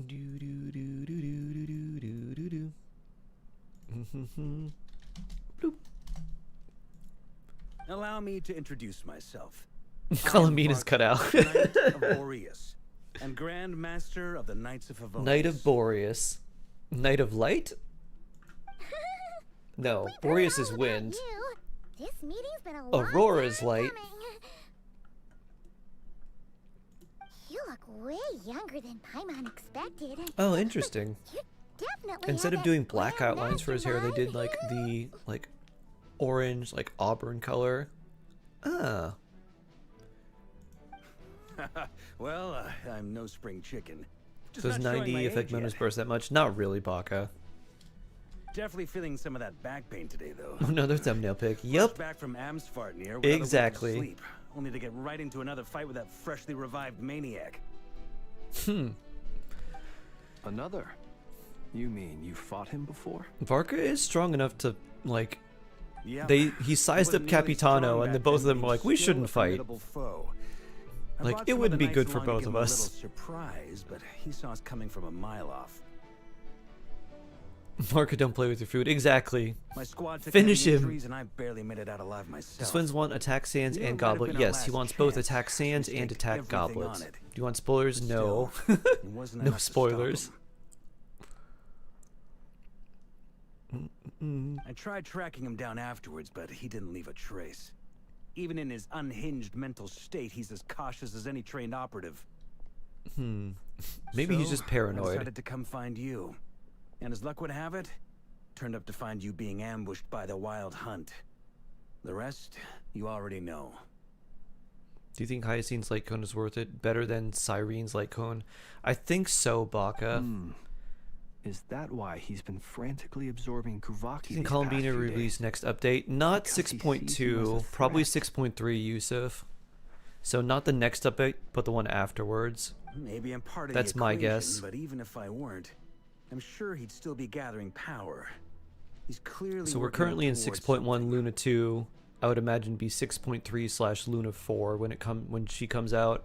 Do do do do do do do do do. Bloop. Allow me to introduce myself. Colomina's cut out. Knight of Boreas, and Grand Master of the Knights of Favonius. Knight of Boreas. Knight of Light? No, Boreas is wind. This meeting's been a Aurora's light. You look way younger than Paimon expected. Oh, interesting. Definitely Instead of doing black outlines for his hair, they did like the orange, like auburn color. Ah. Well, I'm no spring chicken. Just Does not showing 90 my affect age yet. bonus burst that much? Not really, Baka. Definitely feeling some of that back pain today, though. Another thumbnail pic. Yep. Back from Amsfartnir. Exactly. Sleep, only to get right into another fight with that freshly revived maniac. Another? You mean you fought him before? Varka is strong enough to, like, Yeah, he sized up Capitano, and then both of them were like, we shouldn't fight. Like, it wouldn't be good for both of us. Surprise, but he saw us coming from a mile off. Varka, don't play with your food. Exactly. My squad took Finish heavy him. injuries and I barely made it out alive myself. Does Twins want attack sands and goblet? Yes, he wants both attack sands and attack goblets. Do you want spoilers? No. No spoilers. I tried tracking him down afterwards, but he didn't leave a trace. Even in his unhinged mental state, he's as cautious as any trained operative. Maybe he's just I paranoid. decided to come find you. And as luck would have it, turned up to find you being ambushed by the Wild Hunt. The rest, you already know. Do you think Hyacine's light cone is worth it? Better than Cyrene's light cone? I think so, Baka. Is that why he's been frantically absorbing Kuvaki? Do you think Columbina release next update? Not 6.2, probably 6.3, Yusuf. So not the next update, but the one afterwards. Maybe I'm part of That's the my equation, guess. But even if I weren't, I'm sure he'd still be gathering power. He's clearly. So we're working currently in towards 6.1 Luna 2. I would imagine be 6.3 / Luna 4 when she comes out.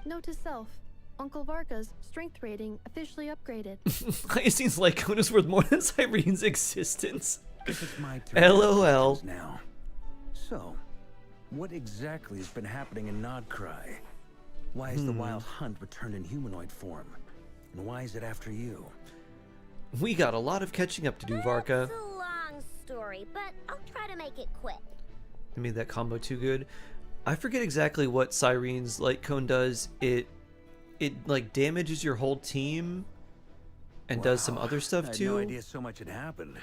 Note to self: Uncle Varka's strength rating officially upgraded. Hyacine's light cone is worth more than Cyrene's existence. Guess it's my turn. LOL. Now. So, what exactly has been happening in Nodcry? Why has the Wild Hunt returned in humanoid form? And why is it after you? We got a lot of catching up to do, Varka. It's a long story, but I'll try to make it quick. I made that combo too good. I forget exactly what Cyrene's light cone does. It like damages your whole team and does some other stuff I had too. no idea so much had happened.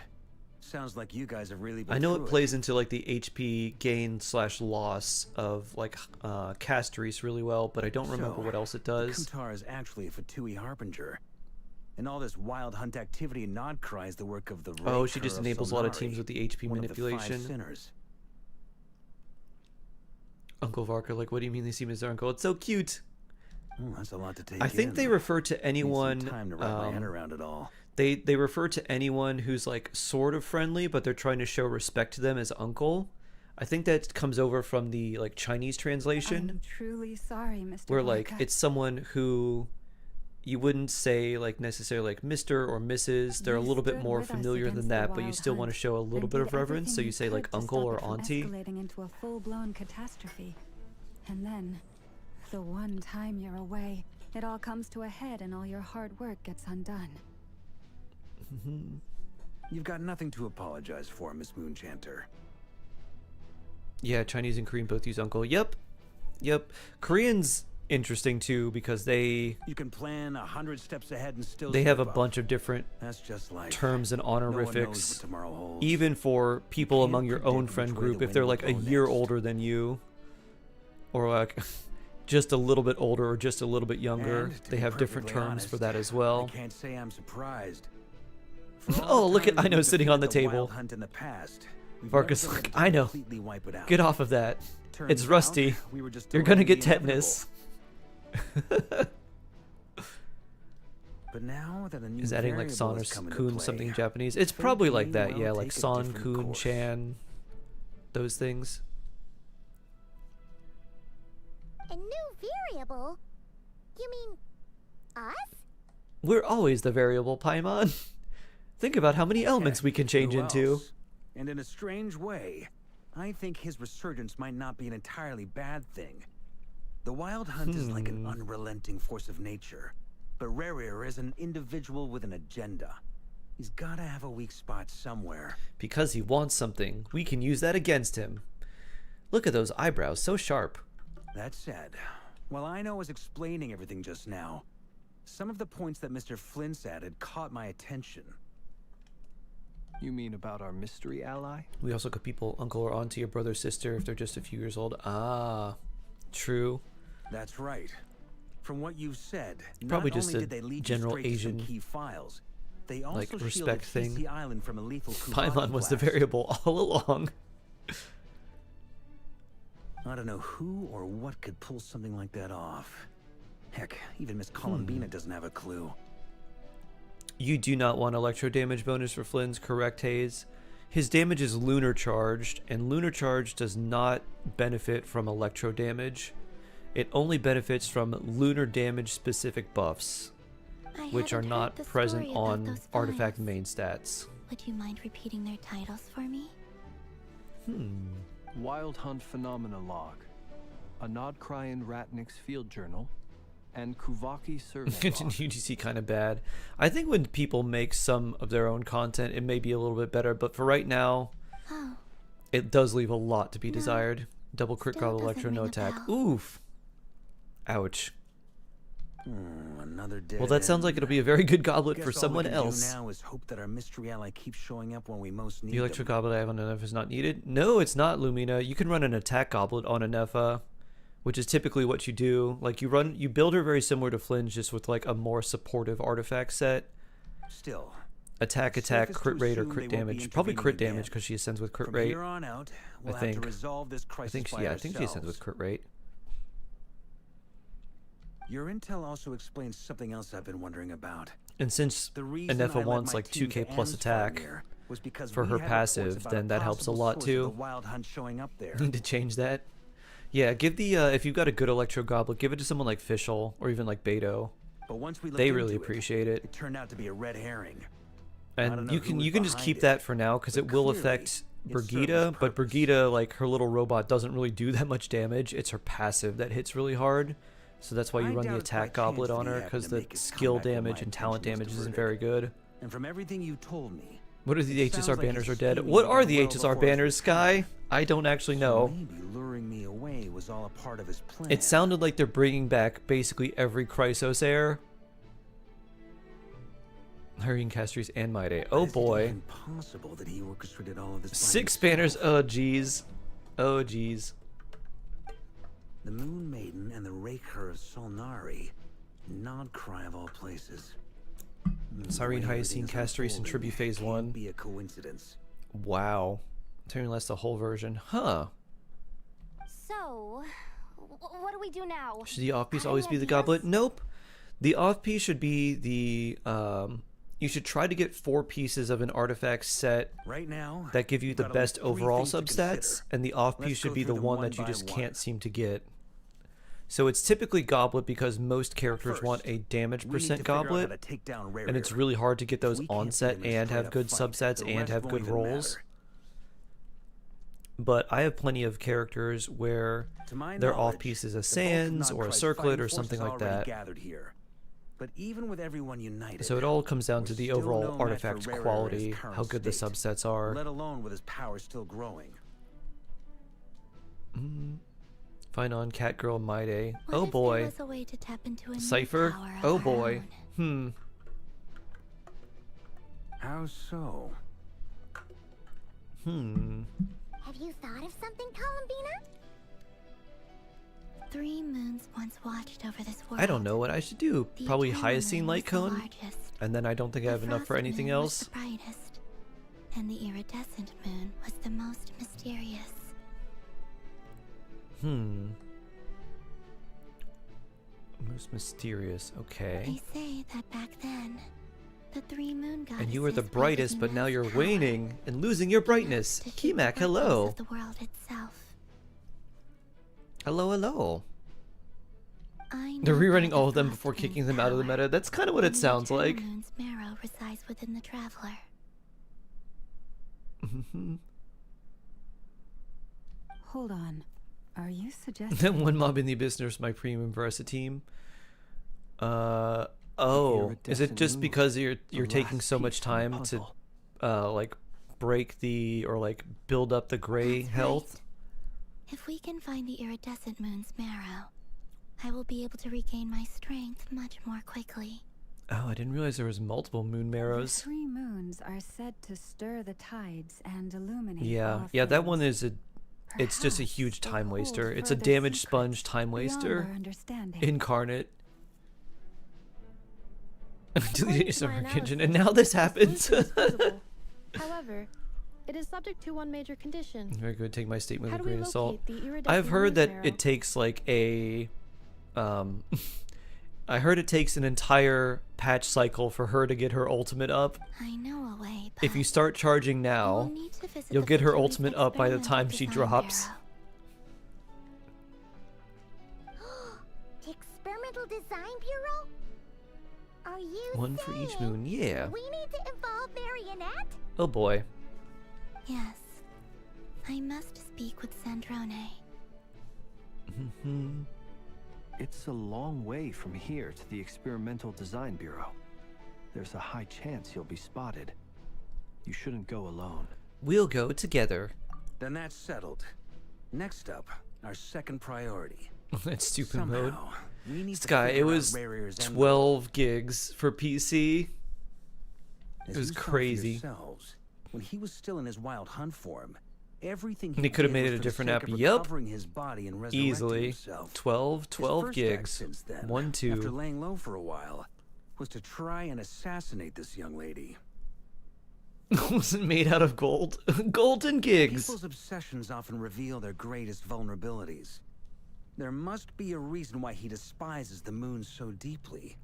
Sounds like you guys have really been I know through it plays into like the HP gain / loss of like Castries really well, but I don't remember what else it does. Kutar is actually a Fatui Harbinger. And all this Wild Hunt activity in Nodcry is the work of the Oh, she Raker just of enables a lot of Solnari, teams with the HP one of the 5 manipulation. sinners. Uncle Varka, like, what do you mean they see him as their uncle? It's so cute. Oh, that's a lot to take I think in. they refer to Need some anyone. time to wrap my head around it all. They refer to anyone who's like sort of friendly, but they're trying to show respect to them as uncle. I think that comes over from the like Chinese translation, I'm truly sorry, Mr. where like Varka. it's someone who you wouldn't say like necessarily like Mr. or Mrs. They're a You little bit stood more with us familiar than against the that, but you Wild still want to Hunt show a little and bit did of reverence. So everything you say could like to uncle stop or it from auntie. escalating into a full-blown catastrophe. And then, the one time you're away, it all comes to a head and all your hard work gets undone. You've got nothing to apologize for, Miss Moonchanter. Yeah, Chinese and Korean both use uncle. Yep. Koreans interesting too because You can plan 100 steps ahead and still they have a slip up. bunch of different That's just like terms and no one knows honorifics, what tomorrow holds. even for people can't among your predict own which friend way group. the If they're wind like will a go year next. older than you, or like just a little bit older or just a little bit younger, And to they be have different perfectly terms for honest, that as well. I can't say I'm surprised. Oh, look at I know sitting on the table. Varka's like, I know. Get off of that. It's rusty. You're gonna get tetanus. But now that a new Is adding like variable San or has come into Kun play, something Japanese? It's fate probably may like that, well yeah, like take a San, different Kun, course. Chan, those things. A new variable? You mean us? We're always the variable, Paimon. Think about how many elements we can change into. And in a strange way, I think his resurgence might not be an entirely bad thing. The Wild Hunt is like an unrelenting force of nature, but Rerir is an individual with an agenda. He's gotta have a weak spot somewhere. Because he wants something, we can use that against him. Look at those eyebrows, so sharp. That said, while I was explaining everything just now, some of the points that Mr. Flint's added caught my attention. You mean about our mystery ally? We also got people, uncle or auntie, or brother, sister, if they're just a few years old. Ah, true. That's right. From what you said, probably not just only a did they lead general you straight to some Asian key files, they also like respect shielded thing. TC Island from a lethal Paimon was the blast. variable all along. I don't know who or what could pull something like that off. Heck, even Miss Columbina doesn't have a clue. You do not want electro damage bonus for Flynn's, correct, Hayes? His damage is lunar charged, and lunar charge does not benefit from electro damage. It only benefits from lunar damage specific buffs, which are not present on artifact main stats. Would you mind repeating their titles for me? Wild Hunt Phenomena Log, a Nodcrian Ratnik's Field Journal, and Kuvaki Survey Log. UGC kind of bad. I think when people make some of their own content, it may be a little bit better, but for right now, it does leave a lot to be desired. Double crit goblet electro, no attack. Oof. Ouch. Another dead well, that sounds like it'll be a very good goblet for Guess all someone we can do else. now is hope that our mystery ally keeps showing up when we most need The electro them. goblet I have on Anefa is not needed. No, it's not, Lumina. You can run an attack goblet on Anefa, which is typically what you do. Like you build her very similar to Flynn's, just with like a more supportive artifact set. Still, attack, crit rate, or crit damage. Probably crit damage because she ascends with crit From rate. here on out, we'll I have think. to resolve this crisis by I think she ascends ourselves. with crit rate. Your intel also explains something else I've been wondering about. And since The reason Anefa I led wants my like team 2k to plus attack Ansfar was because for we her had reports passive, about then that helps a possible lot source of too. the Wild Hunt showing up there. Need to change that. Yeah, give the if you've got a good electro goblet, give it to someone like Fischl or even like Beto. But once we They looked really into appreciate it. It turned out to be a red herring. I don't And know you who can was just behind keep it, that for now because but it will clearly affect it served Brigida, its but Brigida, like her little robot, doesn't really do that much damage. It's her passive that hits really hard. So that's why you I run the doubt it's by attack goblet chance on that he her, happened because to the make his skill comeback when damage my and talent attention was damage isn't diverted. very good. And from everything you told me, What are the it sounds HSR like banners his are dead? scheming What are began the well HSR before his banners, Sky? I don't actually know. maybe luring me away was all a part of his plan. It sounded like they're bringing back basically every Chrysos heir. Hurrying Castries and Maide. Oh boy. Impossible that he orchestrated all of this. by 6 himself. banners. Oh jeez. Oh jeez. The Moon Maiden and the Raker of Solnari. Nodcry of all places. Cyrene, Hyacine, Castries, and Tribute Phase 1. Be a coincidence. Wow. Turning less the whole version. Huh. So, what do we do now? Should the off piece always be the goblet? Nope. The off piece should be the you should try to get 4 pieces of an artifact set Right now, that give you we've the got only best 3 overall things to substats, consider. and the off Let's piece should go be through the them one one that you by just one. can't seem to get. So it's typically goblet because most characters want a damage We need percent to figure out how goblet, to take down and it's Rerir. really hard to get those We can't on beat set him in a and have straight-up good fight. subsets The and rest have won't good even rolls. matter. But I have plenty of characters where To my their off knowledge, piece is a the bulk of sands or a Nodcry's circlet fighting or something forces like already that. gathered here. But even with everyone united, So it all comes down to the still overall no match for artifact's Rerir in quality, his current how good the state, subsets are. let alone with his power still growing. Find on Catgirl Maide. What Oh if boy. there was a way to tap into a new Cypher. power of Oh our boy. own? How so? Have you thought of something, Columbina? 3 moons once watched over this world. I don't know what I should do. The Probably eternal Hyacine moon Light was the Cone. largest. And then I don't think I The have enough for frosted anything moon was else. the brightest, and the iridescent moon was the most mysterious. Most mysterious. Okay. They say that back then, the 3 moon goddesses And you were the wielded brightest, but now immense you're power waning and losing your brightness. to shape Kimak, the hello. of the world itself. Hello, hello. They're rerunning all of them before kicking them out of the meta. That's kind of what it sounds like. Moon's marrow resides within the traveler. Hold on. Are you suggesting That one mob in the abyss nurse my premium Versa team? Oh, is it just because you're taking so much time to like break the or like build up the gray health? Right. If we can find the iridescent moon's marrow, I will be able to regain my strength much more quickly. Oh, I didn't realize there was multiple moon marrows. The 3 moons are said to stir the tides and illuminate. Yeah, that one is it's just a huge time waster. It's a damage sponge time waster. Incarnate. Deleting your summer Genshin, and now this happens. However, it is subject to one major condition. Very good. Take my statement with a grain of salt. I've heard that it takes like a I heard it takes an entire patch cycle for her to get her ultimate up. I know a way, but if you start charging now, you'll get her ultimate up by the time she drops. Experimental Design Bureau? Are you one for each moon, yeah. We need to involve Marionette? Oh boy. Yes. I must speak with Sandrone. It's a long way from here to the Experimental Design Bureau. There's a high chance you'll be spotted. You shouldn't go alone. We'll go together. Then that's settled. Next up, our second priority. That stupid mode. Sky, it was 12 gigs for PC. It was crazy. When he was still in his wild hunt form, everything he could have made it a different app. Yep. Easily. 12 gigs. 1, 2. After laying low for a while, was to try and assassinate this young lady. Wasn't made out of gold. Golden gigs. People's obsessions often reveal their greatest vulnerabilities. There must be a reason why he despises the moon so deeply.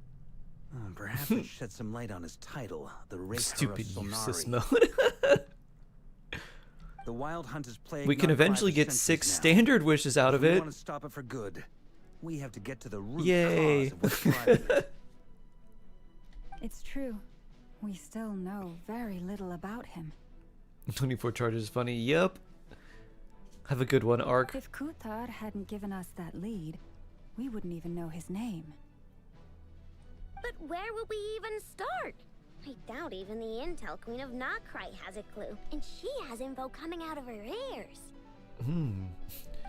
Perhaps it shed some light on his title, the Racer Stupid of useless Solnari. mode. The wild hunt is plagued. We can eventually get 6 standard wishes out of If we it. want to stop it for good, we have to get to the root Yay. cause of what's driving it. It's true. We still know very little about him. 24 charges is funny. Yep. Have a good one, Ark. If Kuthar hadn't given us that lead, we wouldn't even know his name. But where would we even start? I doubt even the Intel Queen of Notcry has a clue, and she has info coming out of her ears.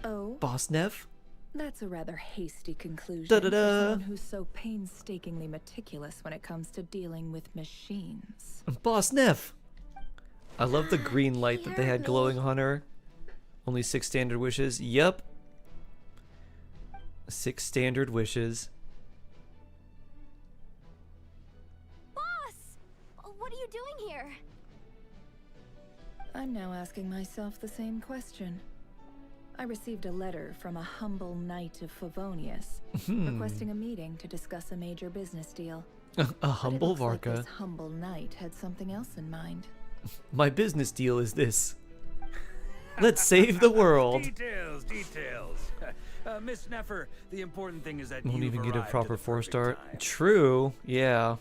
Oh? Boss Nev? That's a rather hasty conclusion Da-da-da. for someone who's so painstakingly meticulous when it comes to dealing with machines. Boss Nev! I love the green light that they had glowing on her. Only 6 standard wishes. Yup. 6 standard wishes. What are you doing here? I'm now asking myself the same question. I received a letter from a humble knight of Favonius requesting a meeting to discuss a major business deal. A humble Varka. Like Varka. this humble knight had something else in mind. My business deal is this. Let's save the world. Details. Miss Neffer, the important thing is that Won't you've even get a arrived proper at the 4-star. perfect time. True, yeah.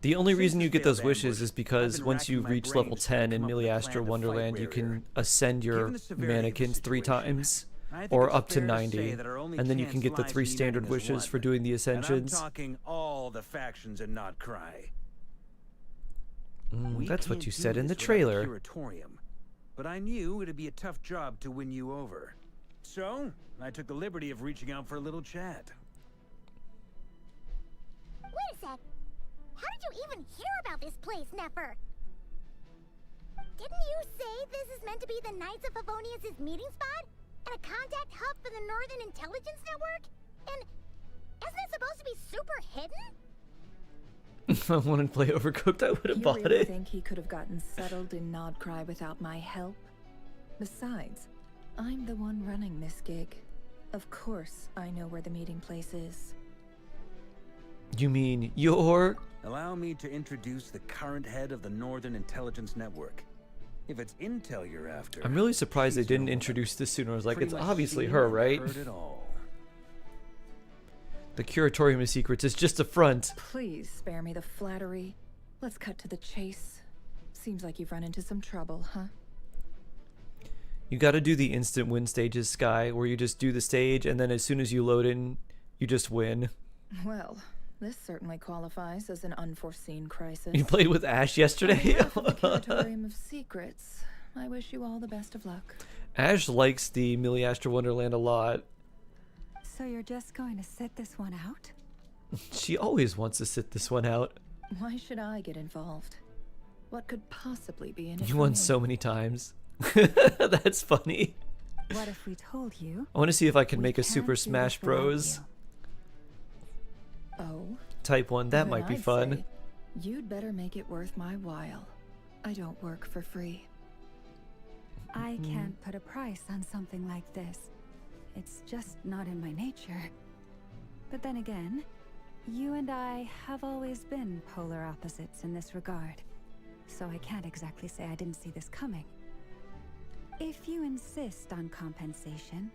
The only reason you get those failed wishes ambush, is because I've been once you racking my reach brain level to try to 10 in come up with a Miliastra plan to Wonderland, fight you can Warrior. ascend your Given the severity of the mannequins 3 situation, times, I think or it's up to fair to 90, say that our only and then you can chance get the lies 3 in standard uniting as wishes for one. doing the And ascensions. I'm talking all the factions in Notcry. That's what can't you do said in the this without a trailer. curatorium, but I knew it'd be a tough job to win you over. So, I took the liberty of reaching out for a little chat. Wait a sec. How did you even hear about this place, Neffer? Didn't you say this is meant to be the Knights of Favonius' meeting spot? And a contact hub for the Northern Intelligence Network? And isn't it supposed to be super hidden? If I wanted to play Overcooked, I would have You bought really it. think he could have gotten settled in Nodcry without my help? Besides, I'm the one running this gig. Of course I know where the meeting place is. You mean your... Allow me to introduce the current head of the Northern Intelligence Network. If it's intel you're after, I'm really surprised they didn't introduce this sooner. I was like, it's obviously her, right? Heard it all. The Curatorium of Secrets is just a front. Please spare me the flattery. Let's cut to the chase. Seems like you've run into some trouble, huh? You gotta do the instant win stages, Sky, where you just do the stage and then as soon as you load in, you just win. Well, this certainly qualifies as an unforeseen crisis. You played with Ash yesterday? On behalf of the Curatorium of Secrets, I wish you all the best of luck. Ash likes the Millie Astra Wonderland a lot. So you're just going to sit this one out? She always wants to sit this one out. Why should I get involved? What could possibly be in it? You won so many times. That's funny. What if we told you? I want to see if I can make a Super Smash Bros. Oh. Type 1. That Then might be I'd fun. say you'd better make it worth my while. I don't work for free. I can't put a price on something like this. It's just not in my nature. But then again, you and I have always been polar opposites in this regard. So I can't exactly say I didn't see this coming. If you insist on compensation,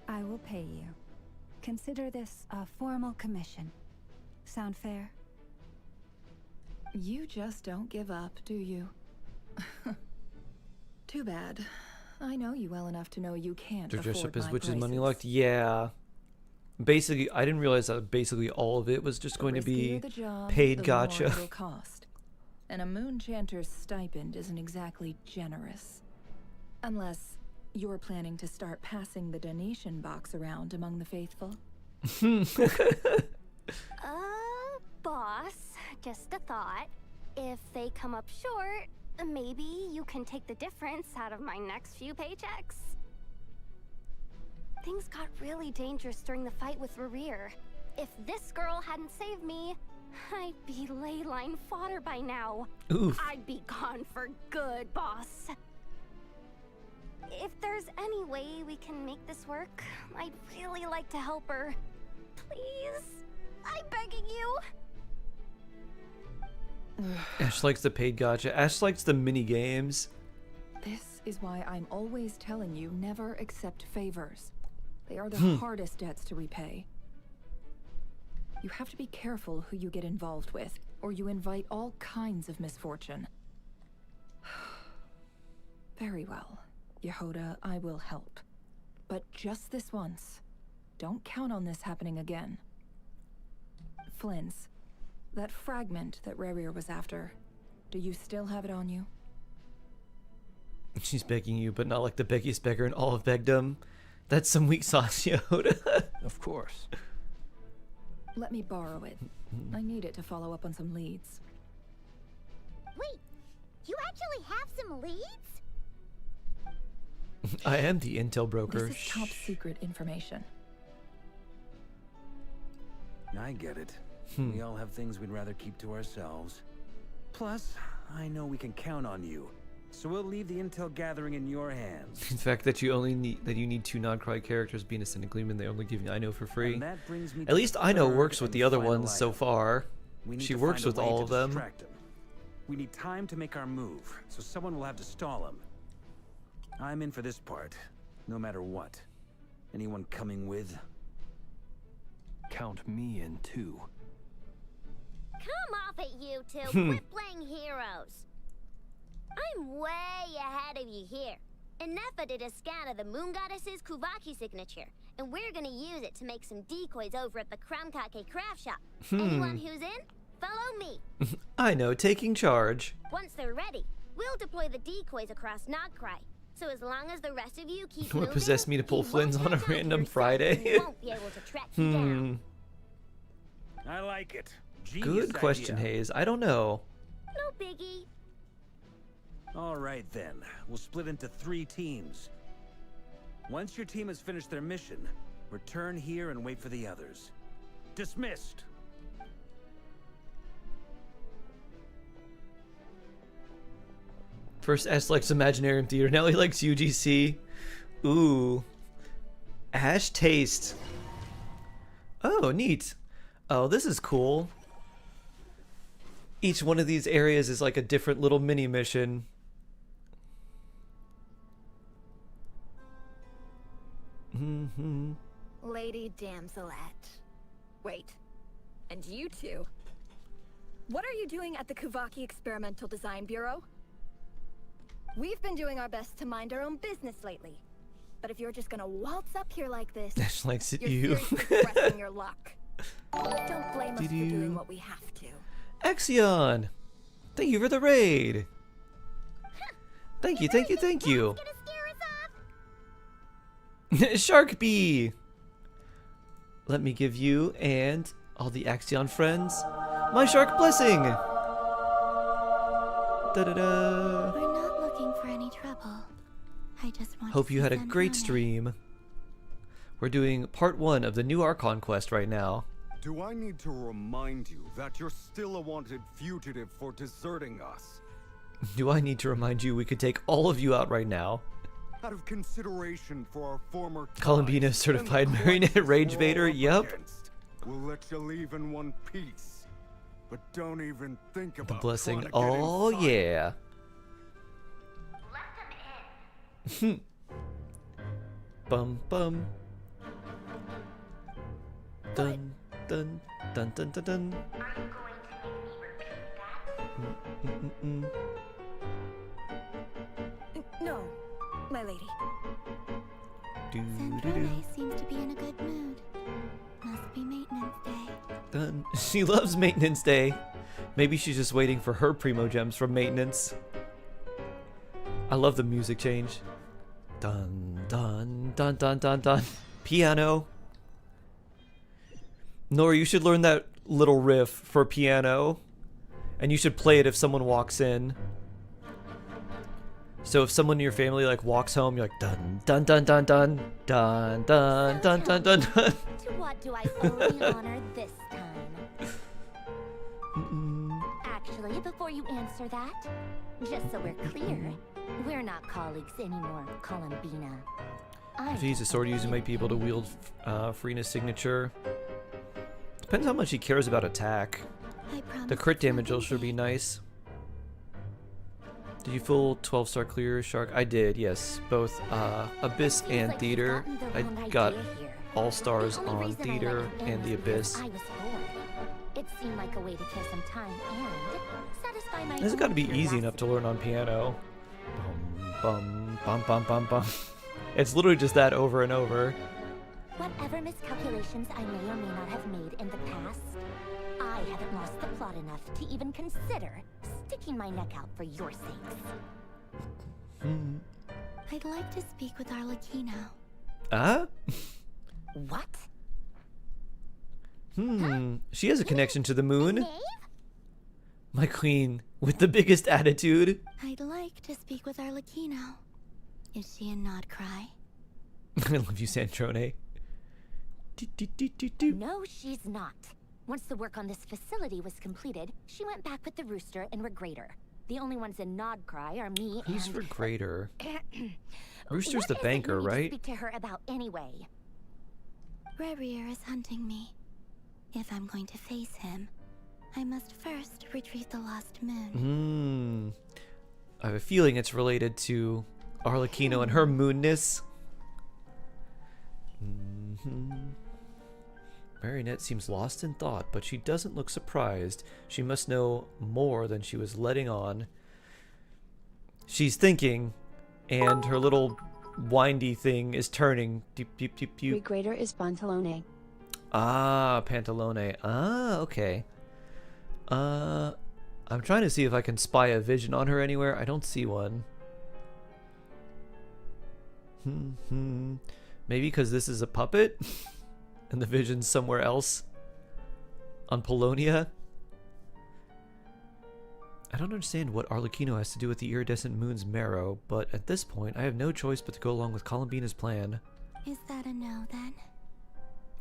I will pay you. Consider this a formal commission. Sound fair? You just don't give up, do you? Too bad. I know you well enough to know you can't To dress afford up as my witches prices. money locked? Yeah. Basically, I didn't realize that basically all of it was just going to The be riskier the job, paid the gotcha. more it'll cost. And a moon chanter's stipend isn't exactly generous. Unless you're planning to start passing the donation box around among the faithful. Boss, just a thought. If they come up short, maybe you can take the difference out of my next few paychecks. Things got really dangerous during the fight with Rerir. If this girl hadn't saved me, I'd be ley line fodder by now. Oof. I'd be gone for good, boss. If there's any way we can make this work, I'd really like to help her. Please? I'm begging you. Ash likes the paid gotcha. Ash likes the mini games. This is why I'm always telling you never accept favors. They are the hardest debts to repay. You have to be careful who you get involved with, or you invite all kinds of misfortune. Very well, Jahoda, I will help. But just this once. Don't count on this happening again. Flynn's, that fragment that Rerir was after, do you still have it on you? She's begging you, but not like the beggiest beggar in all of begdom. That's some weak sauce, Yoda. Of course. Let me borrow it. I need it to follow up on some leads. Wait, you actually have some leads? I am the intel broker. This is top secret information. I get it. We all have things we'd rather keep to ourselves. Plus, I know we can count on you. So we'll leave the intel gathering in your hands. In fact, that you need 2 non-cry characters being a sin agreement, they only give you I know for free. That brings me At least I know works with and the other final ones so item. far. We need She to works find a with way all to of them. distract him. We need time to make our move, so someone will have to stall him. I'm in for this part, no matter what. Anyone coming with? Count me in too. Come off it, you two. Quit playing heroes. I'm way ahead of you here. Enough did a scan of the Moon Goddess's Kuvaki signature, and we're gonna use it to make some decoys over at the Krumkake craft shop. Anyone who's in, follow me. I know, taking charge. Once they're ready, we'll deploy the decoys across Nogcry. So as long as the rest of you keep You want moving, to possess me to pull he Flynn's won't on a attack random your site Friday? and won't be able to track you down. I like it. Genius Good question, idea. Hayes. I don't know. No biggie. All right then, we'll split into 3 teams. Once your team has finished their mission, return here and wait for the others. Dismissed. First Ash likes Imaginarium Theater, now he likes UGC. Ooh. Ash Taste. Oh, neat. Oh, this is cool. Each one of these areas is like a different little mini mission. Lady Damselette, Wait. And you two? What are you doing at the Kuvaki Experimental Design Bureau? We've been doing our best to mind our own business lately. But if you're just gonna waltz up here like this, Ash likes it, you're seriously pressing your luck. Don't blame us for doing what we have to. Axion! Thank you for the raid! Thank you, thank you, thank you! Shark Bee! Let me give you and all the Axion friends my shark blessing! Da-da-da! We're not looking for any trouble. I just want Hope to you had a send great Rene. stream. We're doing part 1 of the new Archon Quest right now. Do I need to remind you that you're still a wanted fugitive for deserting us? Do I need to remind you we could take all of you out right now? Out of consideration for our former Columbina ties certified and the marionette crisis rage we're vader, all up yep. against, we'll let you leave in one piece. But don't even think The about blessing, trying to get oh inside. yeah. Bum bum. Dun dun dun dun dun dun. No, my lady. Sandrone seems to be in a good mood. Must be maintenance day. Dun. She loves maintenance day. Maybe she's just waiting for her primo gems from maintenance. I love the music change. Dun dun dun dun dun dun. Piano. Nora, you should learn that little riff for piano. And you should play it if someone walks in. So if someone in your family like walks home, you're like dun dun dun dun dun dun dun dun dun dun dun. To what do I owe the honor this time? Actually, before you answer that, just so we're clear, we're not colleagues anymore, Columbina. If he uses sword using might be able to wield Farina's signature. Depends how much he cares about attack. The crit damage will sure be nice. Did you full 12-star clear, Shark? I did, yes. Both Abyss and Theater. I got all stars on Theater and the Abyss. I was bored. It seemed like a way to kill some time and satisfy my This has got to be easy enough to learn on piano. Bum, bum, bum, bum, bum, bum. It's literally just that over and over. Whatever miscalculations I may or may not have made in the past, I haven't lost the plot enough to even consider sticking my neck out for your sakes. I'd like to speak with Arlecchino. Ah? What? She has a connection to the moon. My queen, with the biggest attitude. I'd like to speak with Arlecchino. Is she in Nodcry? I love you, Sandrone. No, she's not. Once the work on this facility was completed, she went back with the Rooster and Regrator. The only ones in Nodcry are me Who's and... Regrator? Rooster's What the is it banker, you need to right? speak to her about anyway. Rerir is hunting me. If I'm going to face him, I must first retrieve the lost moon. I have a feeling it's related to Arlecchino and her moonness. Marionette seems lost in thought, but she doesn't look surprised. She must know more than she was letting on. She's thinking, and her little windy thing is turning. Deep, deep, deep, deep. Regrator is Pantalone. Ah, Pantalone. Ah, okay. I'm trying to see if I can spy a vision on her anywhere. I don't see one. Maybe because this is a puppet and the vision's somewhere else on Polonia. I don't understand what Arlecchino has to do with the iridescent moon's marrow, but at this point I have no choice but to go along with Columbina's plan. Is that a no then?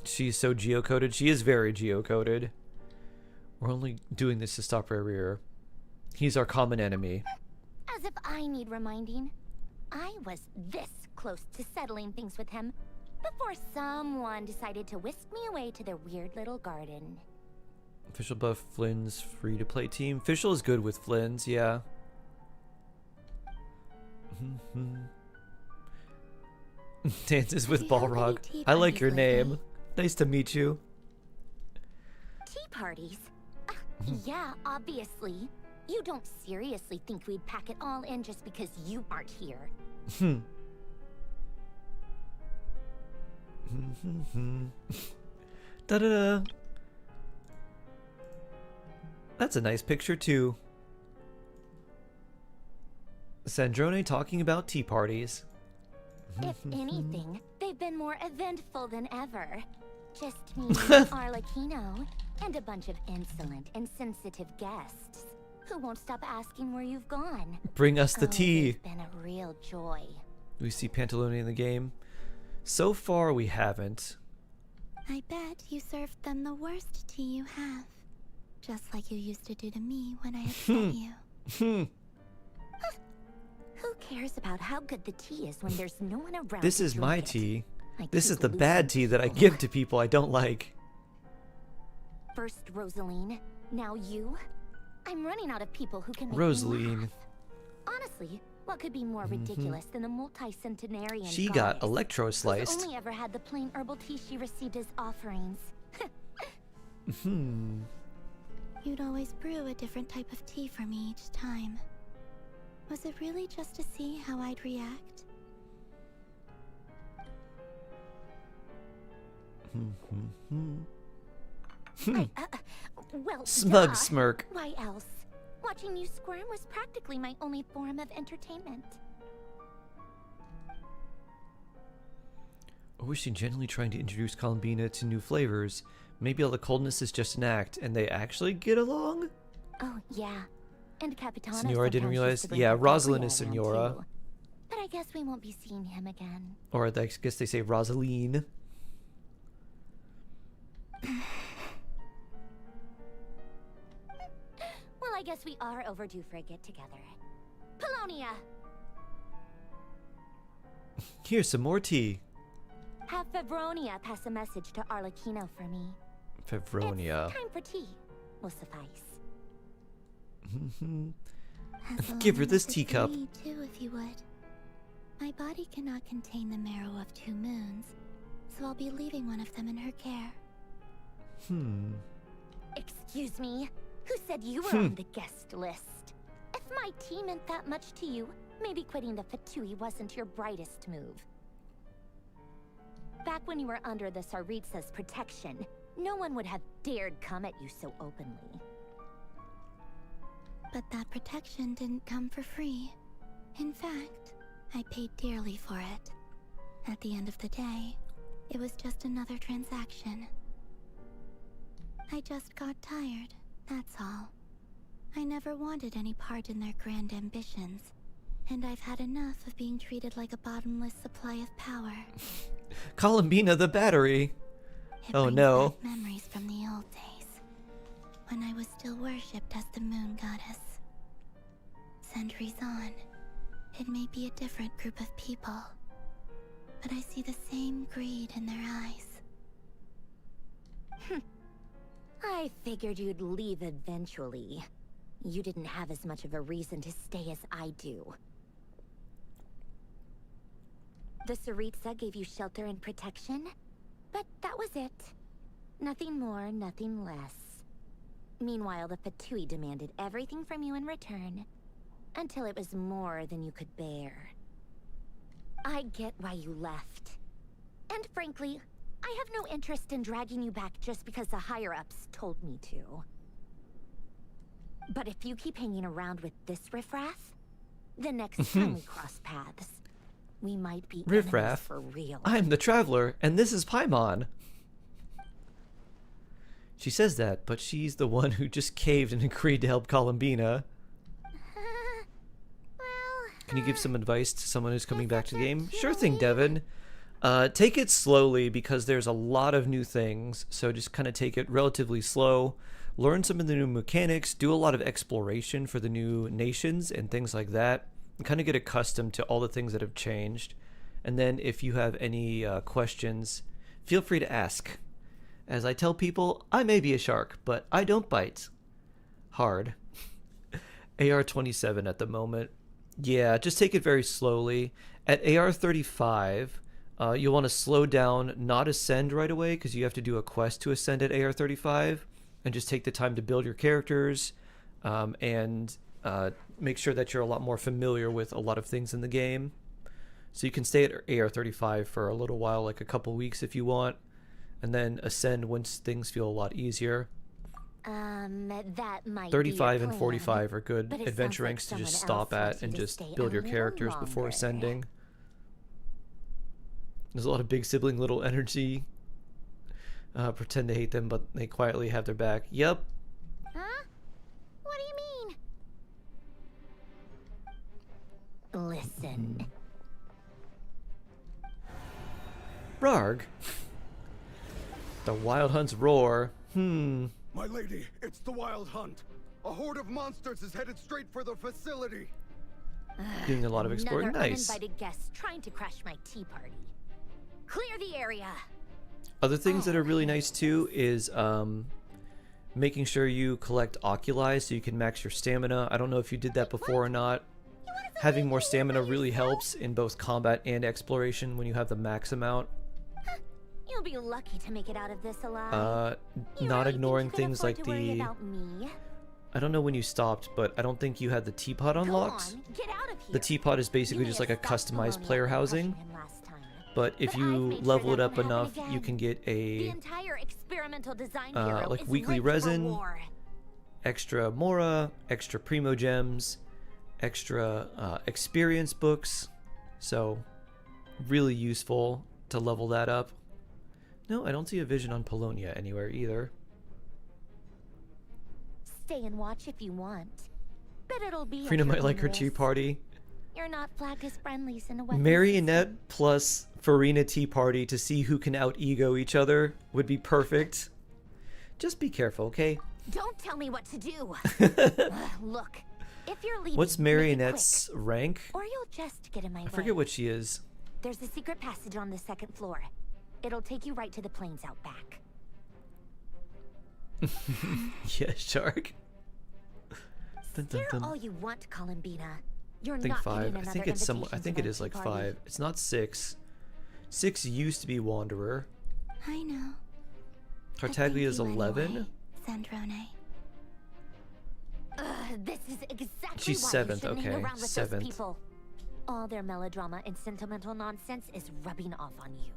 She's so geocoded. She is very geocoded. We're only doing this to stop Rerir. He's our common enemy. As if I need reminding. I was this close to settling things with him before someone decided to whisk me away to their weird little garden. Official buff Flynn's free-to-play team. Official is good with Flynn's, yeah. Dances with Balrog. I like your name. Nice to meet you. tea parties? Yeah, obviously. You don't seriously think we'd pack it all in just because you aren't here. Da-da-da. That's a nice picture too. Sandrone talking about tea parties. If anything, they've been more eventful than ever. Just me, Arlecchino, and a bunch of insolent, insensitive guests who won't stop asking where you've gone. Bring us the tea. It's been a real joy. We see Pantalone in the game. So far, we haven't. I bet you served them the worst tea you have. Just like you used to do to me when I upset you. Who cares about how good the tea is when there's no one around? This to is drink my it? tea. I This keep is the losing bad tea that I give to people I don't like. First Rosaline, now you. I'm running out of people who can make Rosaline. me laugh. Honestly, what could be more ridiculous than the multi-centenarian She goddess got electro who's sliced. only ever had the plain herbal tea she received as offerings? You'd always brew a different type of tea for me each time. Was it really just to see how I'd react? Well, Smug duh. smirk. Why else? Watching you squirm was practically my only form of entertainment. Or was she genuinely trying to introduce Columbina to new flavors? Maybe all the coldness is just an act, and they actually get along? Oh, yeah. And Capitano Senora didn't sometimes realize. used to bring Yeah, her Rosalind Gabriel is around, Senora. too. But I guess we won't be seeing him again. Or I guess they say Rosaline. Well, I guess we are overdue for a get-together. Polonia! Here's some more tea. Have Fevronia pass a message to Arlecchino for me. Fevronia. It's time for tea. Will suffice. Give her this teacup. Me too, if you would. My body cannot contain the marrow of 2 moons, so I'll be leaving one of them in her care. Excuse me? Who said you were on the guest list? If my tea meant that much to you, maybe quitting the Fatui wasn't your brightest move. Back when you were under the Tsaritsa's protection, no one would have dared come at you so openly. But that protection didn't come for free. In fact, I paid dearly for it. At the end of the day, it was just another transaction. I just got tired, that's all. I never wanted any part in their grand ambitions, and I've had enough of being treated like a bottomless supply of power. Columbina the battery. Oh no. Back memories from the old days, when I was still worshipped as the moon goddess. Centuries on, it may be a different group of people, but I see the same greed in their eyes. I figured you'd leave eventually. You didn't have as much of a reason to stay as I do. The Tsaritsa gave you shelter and protection, but that was it. Nothing more, nothing less. Meanwhile, the Fatui demanded everything from you in return, until it was more than you could bear. I get why you left. And frankly, I have no interest in dragging you back just because the higher-ups told me to. But if you keep hanging around with this riffraff, the next time we cross paths, we might be enemies Riffraff. for real. I'm the Traveler, and this is Paimon. She says that, but she's the one who just caved and agreed to help Columbina. Can you give some advice to someone who's coming back to the game? Sure thing, Devin. Take it slowly because there's a lot of new things, so just kind of take it relatively slow. Learn some of the new mechanics, do a lot of exploration for the new nations and things like that, and kind of get accustomed to all the things that have changed. And then if you have any questions, feel free to ask. As I tell people, I may be a shark, but I don't bite. Hard. AR-27 at the moment. Yeah, just take it very slowly. At AR-35, you'll want to slow down, not ascend right away, because you have to do a quest to ascend at AR-35. and just take the time to build your characters, and make sure that you're a lot more familiar with a lot of things in the game. So you can stay at AR35 for a little while, like a couple weeks if you want, and then ascend once things feel a lot easier. That might 35 be your and 45 plan, are good but it adventure sounds like ranks to just someone stop else wants at you and to just stay build a your little characters before longer. ascending. There's a lot of big sibling little energy. Pretend to hate them, but they quietly have their back. Yep. Huh? What do you mean? Listen. Rarg. The Wild Hunt's roar. My lady, it's the Wild Hunt. A horde of monsters is headed straight for the facility. Doing a lot of exploring. Another Nice. uninvited guest trying to crash my tea party. Clear the area. Other things that are really nice too is making sure you collect oculi so you can max your stamina. I don't know if you did that before or not. Having more stamina really helps in both combat and exploration when you have the max amount. You'll be lucky to make it out of this alive. Not ignoring think you can things afford like to worry the... about me? I don't know when you stopped, but I don't think you had the teapot unlocked. Get out of here. The teapot is basically just like a customized player housing. But if you level it up enough, you can get The a entire experimental design bureau like is weekly ripe for resin, war. extra Mora, extra Primo Gems, extra experience books. So really useful to level that up. No, I don't see a vision on Polonia anywhere either. Stay and watch if you want. Bet it'll be. Frina at might your like own her tea risk. party. You're not flagged as friendlies in a weapons Marionette plus Farina tea party to see who can out-ego each other would be perfect. Just be careful, okay? Don't tell me what to do. Look, if you're leaving, What's make it Marionette's rank? quick, or you'll just get in my way. I forget what she is. There's a secret passage on the second floor. It'll take you right to the plains out back. Yeah, shark. Dun, dun, Stare dun. all you want, Columbina. You're I think not 5. getting I another think it's some. I invitation think to it my is tea like party. 5. It's not 6. 6 used to be Wanderer. I know. Tartaglia is 11. Sandrone. This is exactly She's why 7th, you shouldn't hang okay, around with 7th. those people. All their melodrama and sentimental nonsense is rubbing off on you.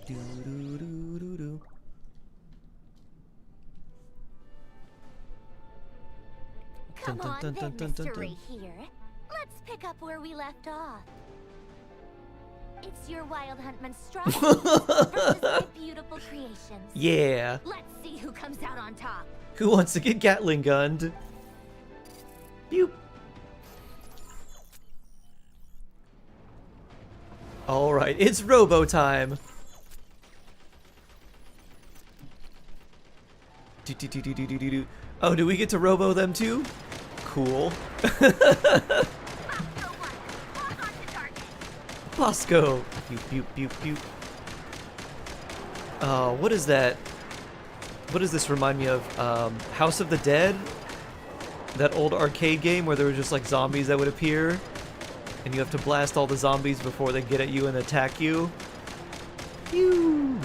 Do, do, do, do, do. Come Dun, on dun, then, dun, dun, dun, Mr. dun. Right here. Let's pick up where we left off. It's your Wild Hunt monstrosity versus my beautiful creations. Yeah. Let's see who comes out on top. Who wants to get Gatling gunned? Pew. All right, it's Robo time. Do. Oh, do we get to Robo them too? Cool. Bosco. Pew pew pew pew. What is that? What does this remind me of? House of the Dead? That old arcade game where there were just like zombies that would appear, and you have to blast all the zombies before they get at you and attack you. Pew.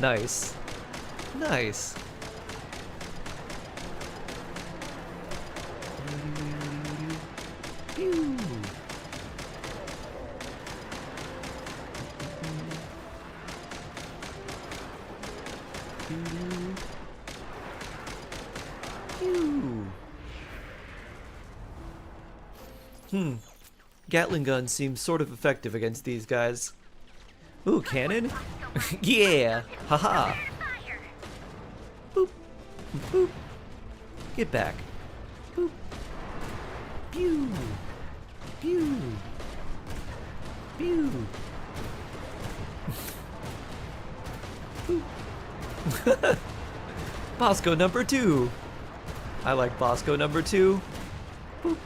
Nice. Nice. Pew. Gatling gun seems sort of effective against these guys. Ooh, cannon? Yeah! Haha! Boop! Boop! Get back! Boop! Pew! Pew! Pew! Boop! Bosco number 2! I like Bosco number 2. Boop!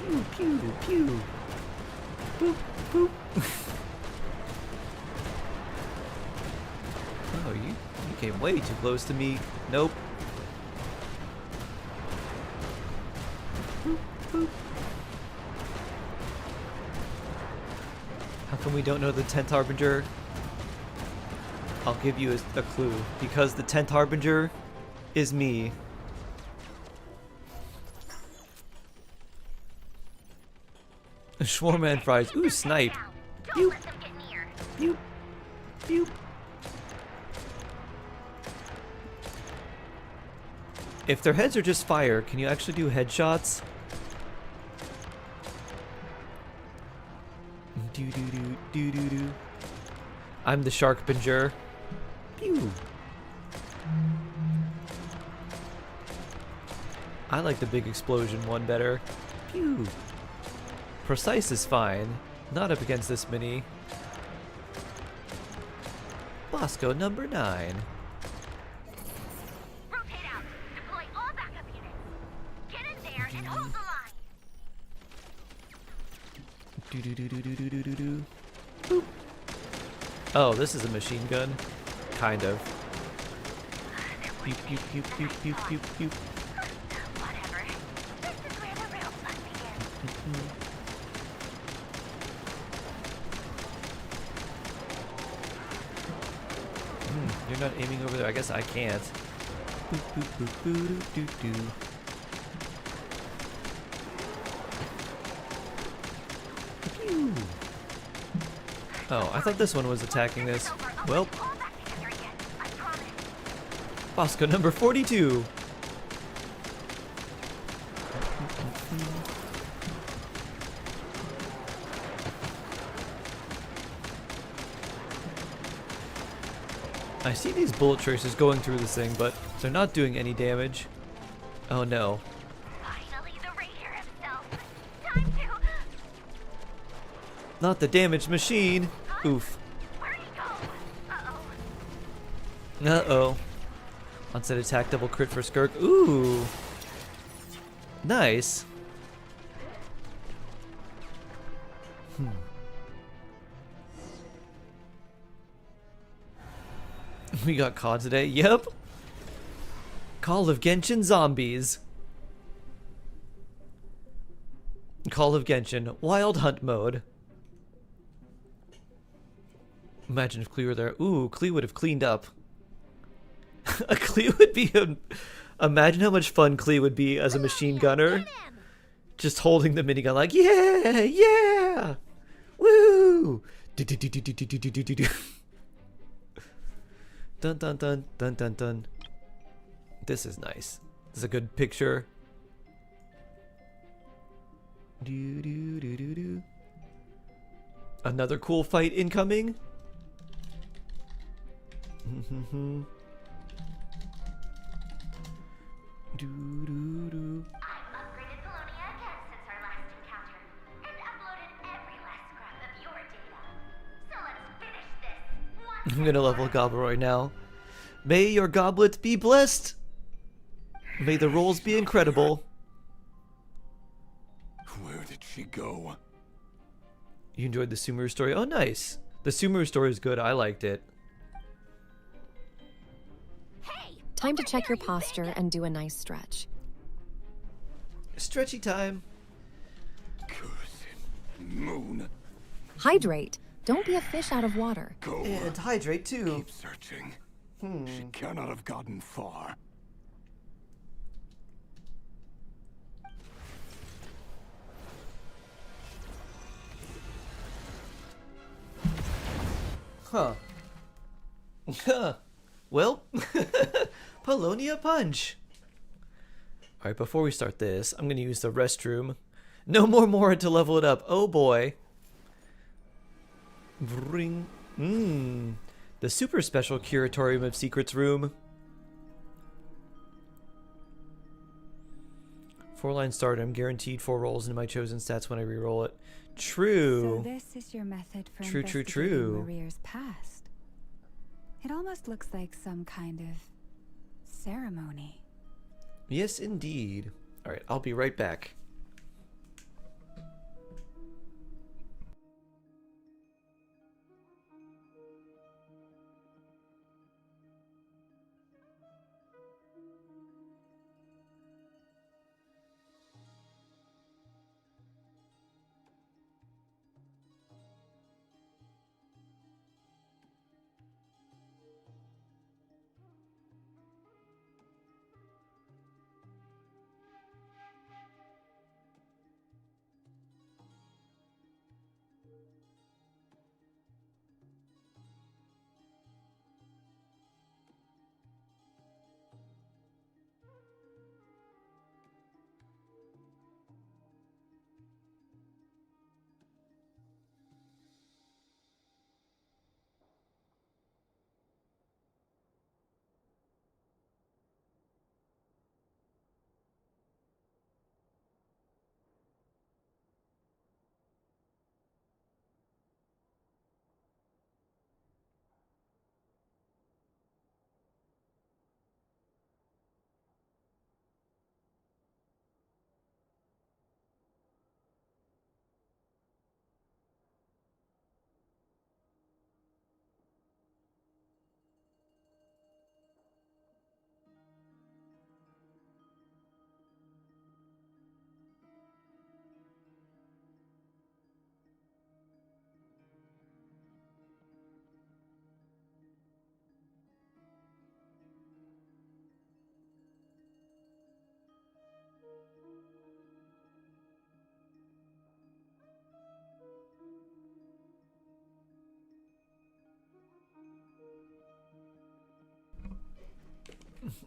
Pew, pew, pew. Boop, boop. Oh, you came way too close to me. Nope. Boop, boop. How come when we don't know the 10th Harbinger? I'll give you a clue. Because the 10th Harbinger is me. Shawarma and fries. Ooh, snipe. Pew. Pew. Pew. If their heads are just fire, can you actually do headshots? Do do do do do do. I'm the Sharkbinger. Pew. I like the big explosion one better. Pew. Precise is fine. Not up against this mini. Bosco number 9. Rotate out. Deploy all backup units. Get in there and hold the line. Do do do do do do do do do. Boop. Oh, this is a machine gun. Kind of. Pew pew pew pew pew pew pew. Whatever. This is where the real fun begins. You're not aiming over there. I guess I can't. Boop, boop, boop, boo, doo, doo, doo. Pew. Oh, I thought this one was attacking this. Well. Bosco number 42. I see these bullet tracers going through this thing, but they're not doing any damage. Oh no. Finally, the Ranger himself. Time to. Not the damaged machine. Oof. Where'd he go? Uh-oh. Uh-oh. Onset attack, double crit for Skirk. Ooh. Nice. We got COD today. Yep. Call of Genshin Zombies. Call of Genshin. Wild Hunt mode. Imagine if Klee were there. Ooh, Klee would have cleaned up. A Klee would be a... Imagine how much fun Klee would be as a machine gunner. Just holding the minigun like, yeah, yeah, woo. Do, do, do, do, do, do, do, do, do. Dun dun dun dun dun dun. This is nice. This is a good picture. Do do do do do. Another cool fight incoming. Do do do. I've upgraded Polonia again since our last encounter, and uploaded every last scrap of your data. So let's finish this. I'm gonna level Gobleroy now. May your goblet be blessed. May the rolls be incredible. Where did she go? You enjoyed the Sumeru story? Oh, nice. The Sumeru story is good. I liked it. Time to check your posture and do a nice stretch. Stretchy time. Moon. Hydrate. Don't be a fish out of water. Go. And hydrate too. Keep searching. She cannot have gotten far. Huh. Well, Polonia Punch. Alright, before we start this, I'm going to use the restroom. No more Mora to level it up. Oh boy. Bring. The super special Curatorium of Secrets room. 4-line stardom, guaranteed 4 rolls into my chosen stats when I reroll it. True. So this is your method for True. investigating Maria's past. It almost looks like some kind of ceremony. Yes, indeed. Alright, I'll be right back.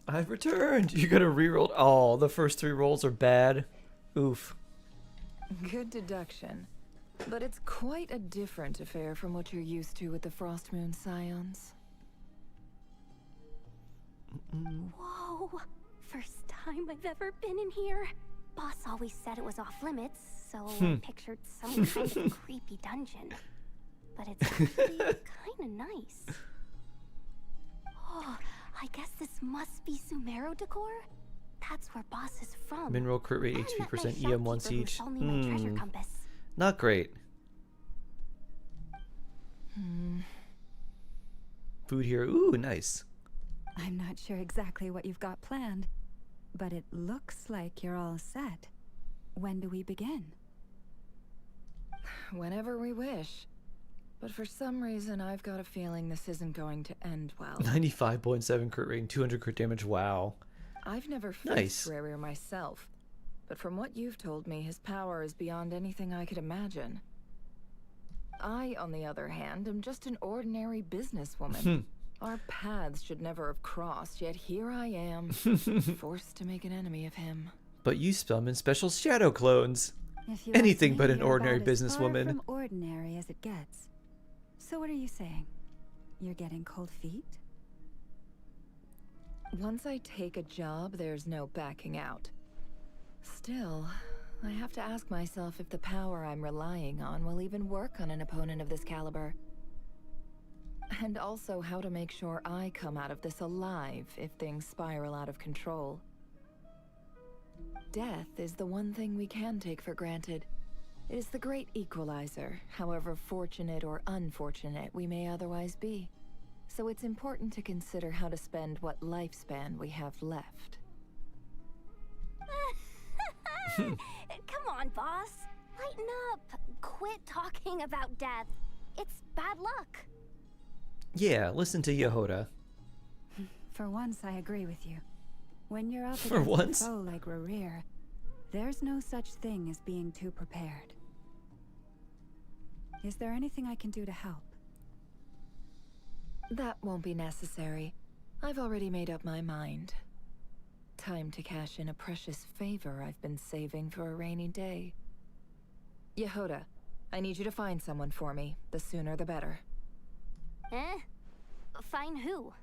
I've returned. You gotta reroll. Oh, the first 3 rolls are bad. Oof. Good deduction. But it's quite a different affair from what you're used to with the Frostmoon Scions. Whoa! First time I've ever been in here. Boss always said it was off limits, so I pictured some kind of creepy dungeon. But it's actually kinda nice. Oh, I guess this must be Sumeru decor? That's where Boss is from. Mineral crit rate, And HP met my %, EM once shopkeeper who each. sold me my treasure compass. Not great. Food here. Ooh, nice. I'm not sure exactly what you've got planned, but it looks like you're all set. When do we begin? Whenever we wish. But for some reason, I've got a feeling this isn't going to end well. 95.7 crit rating, 200 crit damage. Wow. I've never Nice. faced Rerir myself, but from what you've told me, his power is beyond anything I could imagine. I, on the other hand, am just an ordinary businesswoman. Our paths should never have crossed, yet here I am, forced to make an enemy of him. But you summon special shadow clones. If you ask Anything me, but an you're ordinary about as far businesswoman. from ordinary as it gets. So what are you saying? You're getting cold feet? Once I take a job, there's no backing out. Still, I have to ask myself if the power I'm relying on will even work on an opponent of this caliber. And also how to make sure I come out of this alive if things spiral out of control. Death is the one thing we can take for granted. It is the great equalizer, however fortunate or unfortunate we may otherwise be. So it's important to consider how to spend what lifespan we have left. Come on, boss. Lighten up. Quit talking about death. It's bad luck. Yeah, listen to Jahoda. For once, I agree with you. When you're up For against once? a foe like Rerir, there's no such thing as being too prepared. Is there anything I can do to help? That won't be necessary. I've already made up my mind. Time to cash in a precious favor I've been saving for a rainy day. Jahoda, I need you to find someone for me. The sooner the better. Eh? Find who?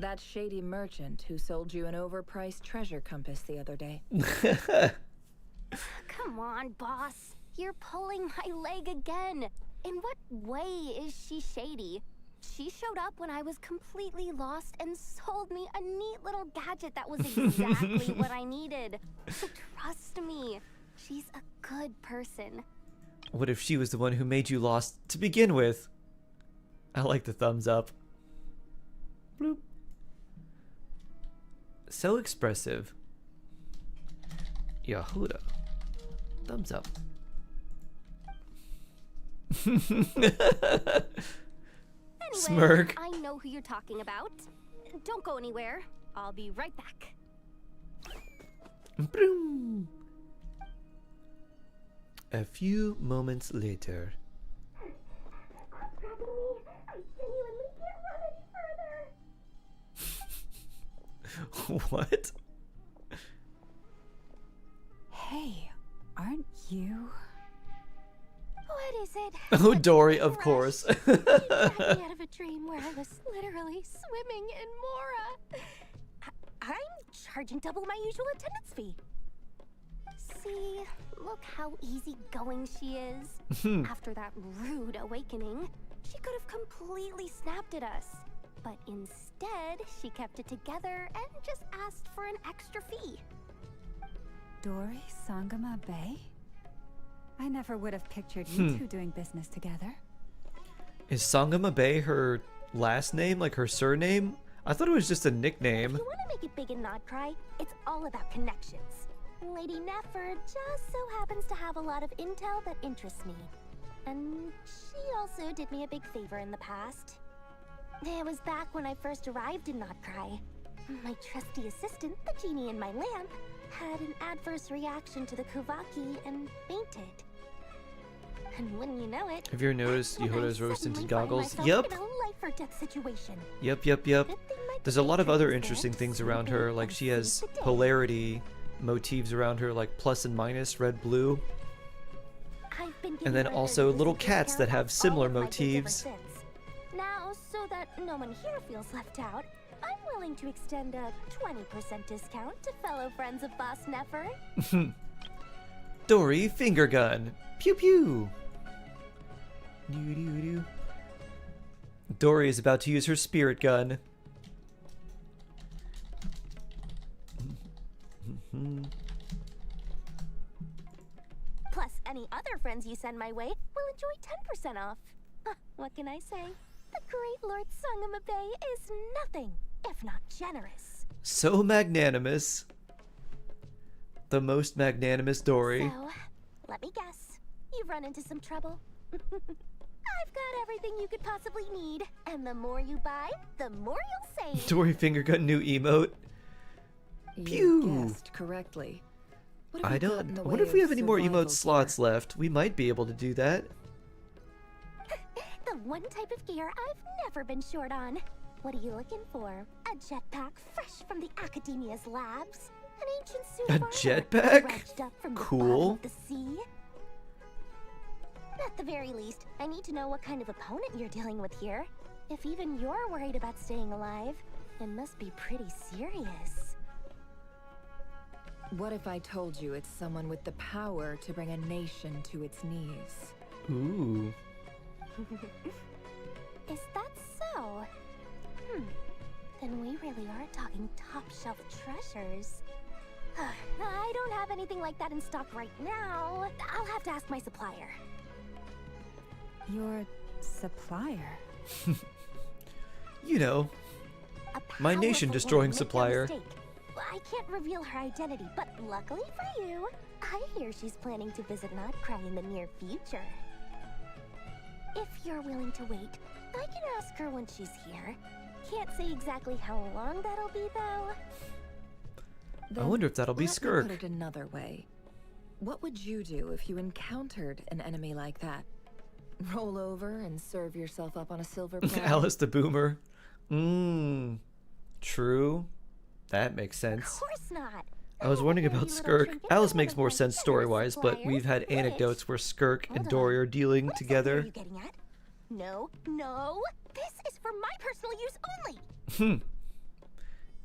That shady merchant who sold you an overpriced treasure compass the other day. Come on, boss. You're pulling my leg again. In what way is she shady? She showed up when I was completely lost and sold me a neat little gadget that was exactly what I needed. Trust me, she's a good person. What if she was the one who made you lost to begin with? I like the thumbs up. Bloop. So expressive. Jahoda. Thumbs up. Anyway, Smirk. I know who you're talking about. Don't go anywhere. I'll be right back. Broom. A few moments later. What? Hey, aren't you? What is it? Oh, Dory, of course. You got me out of a dream where I was literally swimming in Mora. I'm charging double my usual attendance fee. See, look how easygoing she is. After that rude awakening, she could have completely snapped at us. But instead, she kept it together and just asked for an extra fee. Dory Sangama Bay? I never would have pictured you two doing business together. Is Sangama Bay her last name, like her surname? I thought it was just a nickname. If you want to make it big and not cry, it's all about connections. Lady Nefer just so happens to have a lot of intel that interests me. And she also did me a big favor in the past. It was back when I first arrived in Notcry. My trusty assistant, the genie in my lamp, had an adverse reaction to the Kuvaki and fainted. And wouldn't you know it? Have you ever noticed Jahoda's rose-tinted goggles? Yep. Yep. In a life or death situation. Yep. There's a lot of other interesting things around her, like she has polarity motifs around her, like plus and minus, red, blue. And then also little cats that have similar motifs. Now, so that no one here feels left out, I'm willing to extend a 20% discount to fellow friends of Boss Nefer. Dory finger gun. Pew pew. Dory is about to use her spirit gun. Plus, any other friends you send my way will enjoy 10% off. What can I say? The great Lord Sangamabe is nothing if not generous. So magnanimous. The most magnanimous Dory. So, let me guess. You've run into some trouble. I've got everything you could possibly need, and the more you buy, the more you'll save. Dory finger gun new emote. Pew. You guessed correctly. I wonder if we have any more emote slots left. We might be able to do that. The one type of gear I've never been short on. What are you looking for? A jetpack fresh from the Academia's labs? An ancient suit A of armor jetpack? dredged up from the Cool. bottom of the sea? At the very least, I need to know what kind of opponent you're dealing with here. If even you're worried about staying alive, it must be pretty serious. What if I told you it's someone with the power to bring a nation to its knees? Ooh. Is that so? Then we really are talking top-shelf treasures. I don't have anything like that in stock right now. I'll have to ask my supplier. Your supplier? You know, my nation-destroying supplier. I can't reveal her identity, but luckily for you, I hear she's planning to visit Notcry in the near future. If you're willing to wait, I can ask her when she's here. Can't say exactly how long that'll be, though. I wonder if that'll be Let me Skirk. put it another way. What would you do if you encountered an enemy like that? Roll over and serve yourself up on a silver platter? Alice the Boomer. True. That makes sense. Of course not. I was wondering about Skirk. Alice makes more sense story-wise, but we've had anecdotes where Skirk and Dory are dealing together. What are you getting at? No. This is for my personal use only.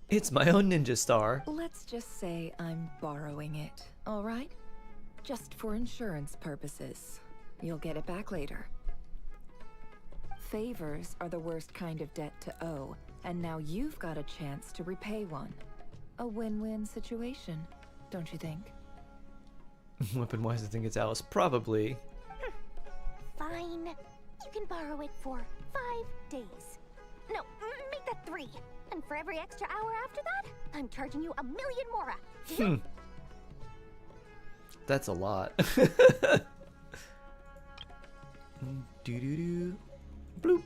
It's my own ninja star. Let's just say I'm borrowing it, all right? Just for insurance purposes. You'll get it back later. Favors are the worst kind of debt to owe, and now you've got a chance to repay one. A win-win situation, don't you think? Weapon-wise, I think it's Alice. Probably. Fine. You can borrow it for 5 days. No, make that 3. And for every extra hour after that, I'm charging you 1,000,000 mora. That's a lot. Doo-doo-doo. Bloop.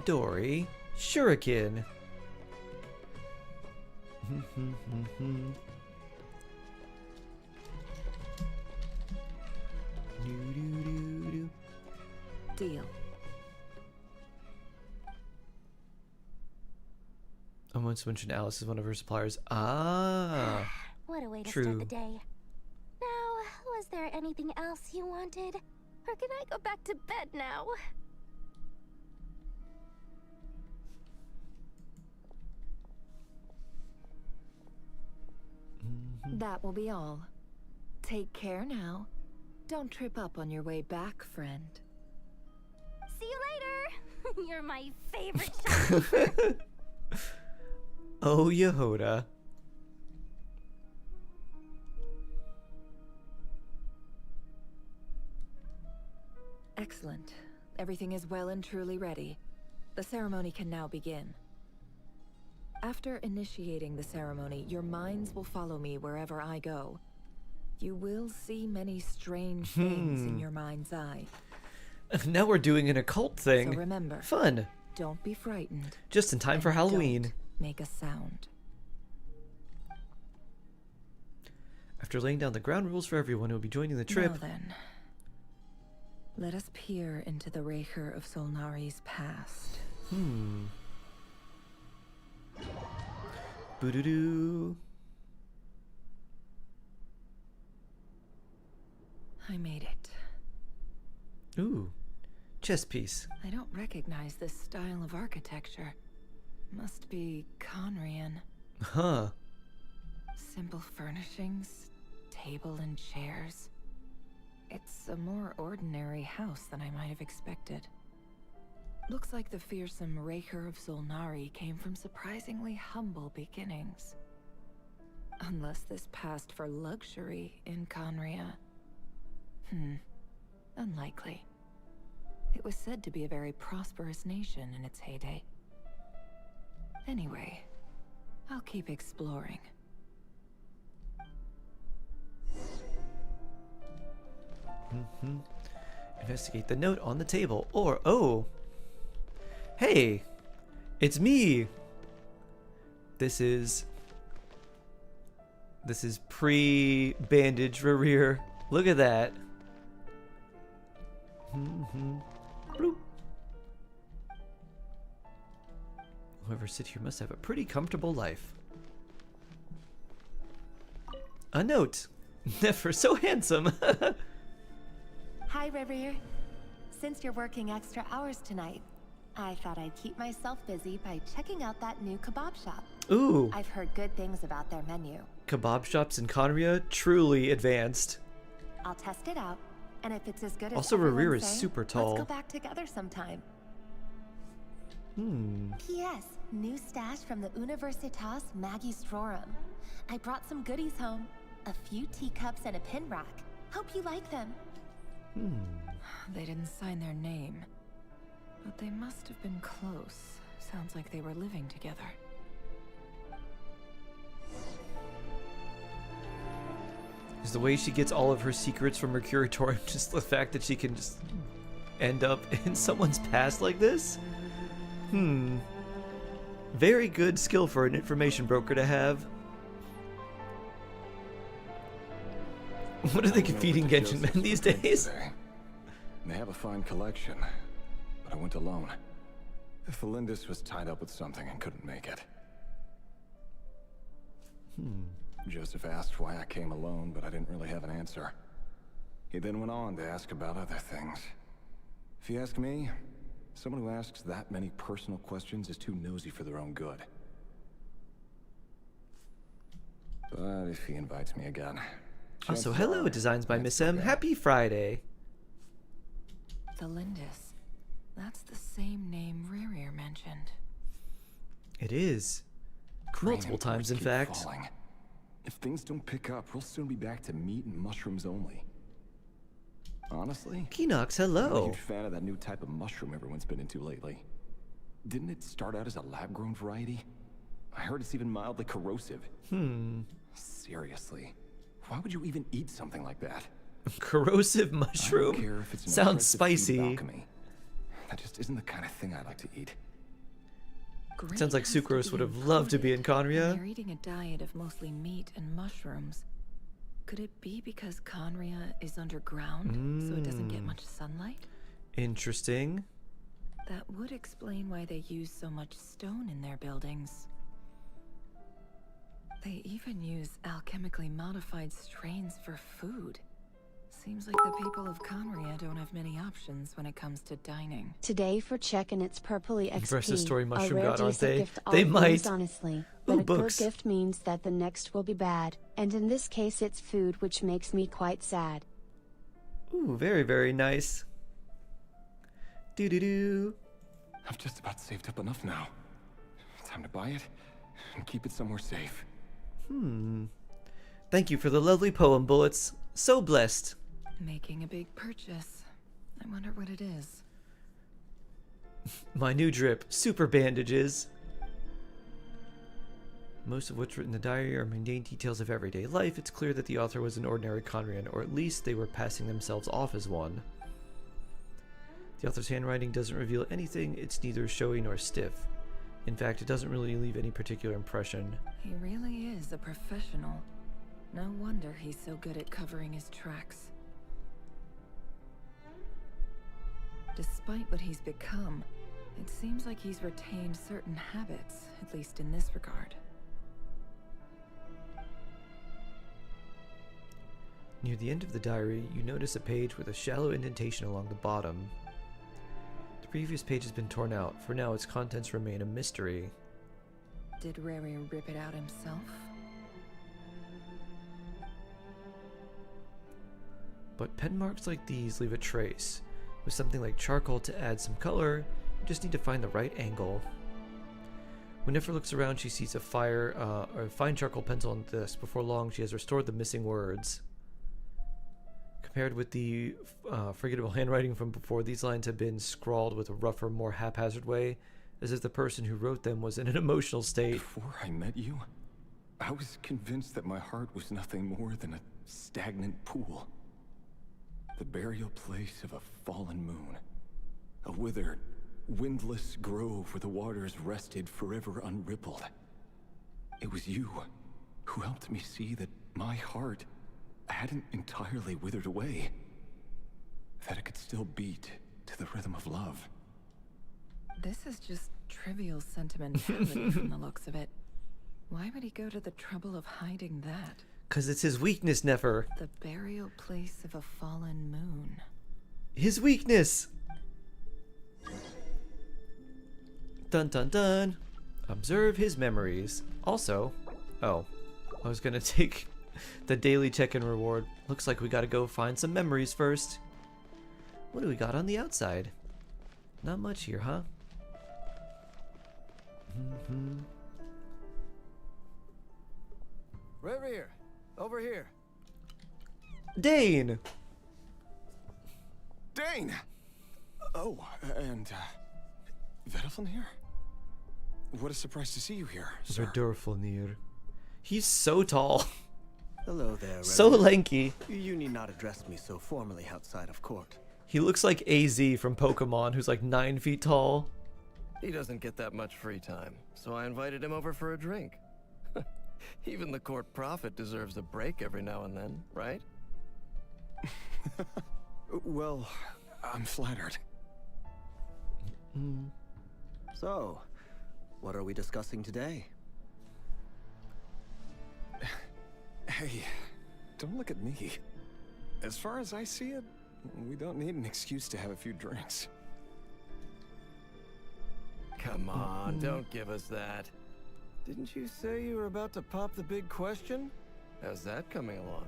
Dory. Shuriken. Doo-doo-doo-doo. Deal. I once mentioned Alice is one of her suppliers. Ah. What a way to True. start the day. Now, was there anything else you wanted? Or can I go back to bed now? That will be all. Take care now. Don't trip up on your way back, friend. See you later! You're my favorite shopkeeper. Oh, Jahoda. Excellent. Everything is well and truly ready. The ceremony can now begin. After initiating the ceremony, your minds will follow me wherever I go. You will see many strange things in your mind's eye. Now we're doing an occult thing. So remember, fun. Don't be frightened. Just in time for Halloween. Don't make a sound. After laying down the ground rules for everyone who will be joining the trip. Now then, let us peer into the Raker of Solnari's past. Boo-doo-doo. I made it. Ooh, chess piece. I don't recognize this style of architecture. Must be Conrian. Huh. Simple furnishings, table and chairs. It's a more ordinary house than I might have expected. Looks like the fearsome Raker of Solnari came from surprisingly humble beginnings. Unless this passed for luxury in Conria. Unlikely. It was said to be a very prosperous nation in its heyday. Anyway, I'll keep exploring. Investigate the note on the table. Or, oh, hey, it's me. This is pre-bandage Rerir. Look at that. Bloop. Whoever sits here must have a pretty comfortable life. A note. Never so handsome. Hi, Rerir. Since you're working extra hours tonight, I thought I'd keep myself busy by checking out that new kebab shop. Ooh. I've heard good things about their menu. Kebab shops in Conria, truly advanced. I'll test it out, and if it's as good as Also, everyone's Rerir is saying, super tall. let's go back together sometime. P.S. New stash from the Universitas Magistrorum. I brought some goodies home. A few teacups and a pin rack. Hope you like them. They didn't sign their name, but they must have been close. Sounds like they were living together. Is the way she gets all of her secrets from her curatorium just the fact that she can just end up in someone's past like this? Very good skill for an information broker to have. What are they feeding Genshin men these days? They have a fine collection, but I went alone. Felindus was tied up with something and couldn't make it. Joseph asked why I came alone, but I didn't really have an answer. He then went on to ask about other things. If you ask me, someone who asks that many personal questions is too nosy for their own good. But if he invites me again... Also, hello, designs by Miss M. Happy Friday. Felindus. That's the same name Rerir mentioned. It is. Multiple times, in fact. Falling. If things don't pick up, we'll soon be back to meat and mushrooms only. Honestly, Keenox, I'm a hello. huge fan of that new type of mushroom everyone's been into lately. Didn't it start out as a lab-grown variety? I heard it's even mildly corrosive. Seriously, why would you even eat something like that? Corrosive I mushroom? don't care if it's an Sounds impressive feat of spicy. alchemy. That just isn't the kind of thing I like to eat. Sounds like Sucrose would have loved to be in Conria. You're eating a diet of mostly meat and mushrooms. Could it be because Conria is underground, so it doesn't get much sunlight? Interesting. That would explain why they use so much stone in their buildings. They even use alchemically modified strains for food. Seems like the people of Conria don't have many options when it comes to dining. Today for checking its purpley XP. Versus Story Mushroom a rare God, aren't decent they? Gift They all might. means honestly, but Ooh, a books. good gift means that the next will be bad, and in this case it's food, which makes me quite sad. Ooh, very, very nice. Doo-doo-doo. I've just about saved up enough now. Time to buy it and keep it somewhere safe. Thank you for the lovely poem, Bullets. So blessed. Making a big purchase. I wonder what it is. My new drip, super bandages. Most of what's written in the diary are mundane details of everyday life. It's clear that the author was an ordinary Conrian, or at least they were passing themselves off as one. The author's handwriting doesn't reveal anything. It's neither showy nor stiff. In fact, it doesn't really leave any particular impression. He really is a professional. No wonder he's so good at covering his tracks. Despite what he's become, it seems like he's retained certain habits, at least in this regard. Near the end of the diary, you notice a page with a shallow indentation along the bottom. The previous page has been torn out. For now, its contents remain a mystery. Did Rary rip it out himself? But pen marks like these leave a trace. With something like charcoal to add some color, you just need to find the right angle. When Nefer looks around, she sees a fine charcoal pencil on this. Before long, she has restored the missing words. Compared with the forgettable handwriting from before, these lines have been scrawled with a rougher, more haphazard way, as if the person who wrote them was in an emotional state. Before I met you, I was convinced that my heart was nothing more than a stagnant pool. The burial place of a fallen moon. A withered, windless grove where the waters rested forever unrippled. It was you who helped me see that my heart hadn't entirely withered away. That it could still beat to the rhythm of love. This is just trivial sentimentality from the looks of it. Why would he go to the trouble of hiding that? 'Cause it's his weakness, Nefer. The burial place of a fallen moon. His weakness! Dun dun dun! Observe his memories. Also, I was gonna take the daily check-in reward. Looks like we gotta go find some memories first. What do we got on the outside? Not much here, huh? Rary, over here. Dane! Dane! Oh, and, Vedaflin here? What a surprise to see you here, sir. Verdurflnir. He's so tall. Hello there, So Reverend. lanky. You need not address me so formally outside of court. He looks like AZ from Pokemon, who's like 9 feet tall. He doesn't get that much free time, so I invited him over for a drink. Even the court prophet deserves a break every now and then, right? Well, I'm flattered. So, what are we discussing today? Hey, don't look at me. As far as I see it, we don't need an excuse to have a few drinks. Come on, don't give us that. Didn't you say you were about to pop the big question? How's that coming along?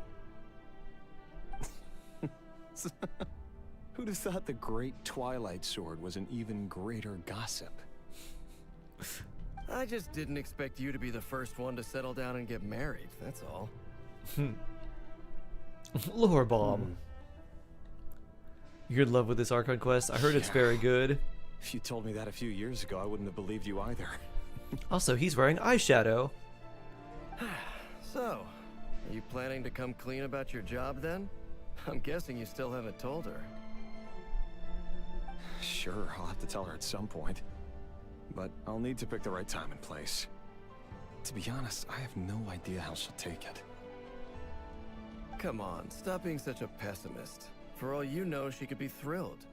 Who'd have thought the great Twilight Sword was an even greater gossip? I just didn't expect you to be the first one to settle down and get married, that's all. Lore bomb. You're in love with this Archon Quest? I heard it's very good. If you told me that a few years ago, I wouldn't have believed you either. Also, he's wearing eyeshadow. So, are you planning to come clean about your job then? I'm guessing you still haven't told her. Sure, I'll have to tell her at some point. But I'll need to pick the right time and place. To be honest, I have no idea how she'll take it. Come on, stop being such a pessimist. For all you know, she could be thrilled.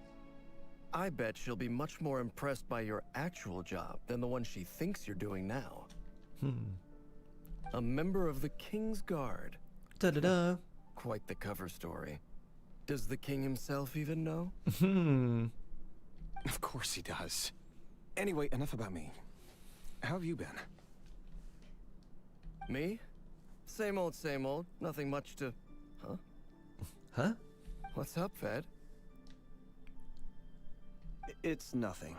I bet she'll be much more impressed by your actual job than the one she thinks you're doing now. A member of the King's Guard. Da-da-da. Quite the cover story. Does the king himself even know? Of course he does. Anyway, enough about me. How have you been? Me? Same old, same old. Nothing much to... Huh? Huh? What's up, Fed? It's nothing.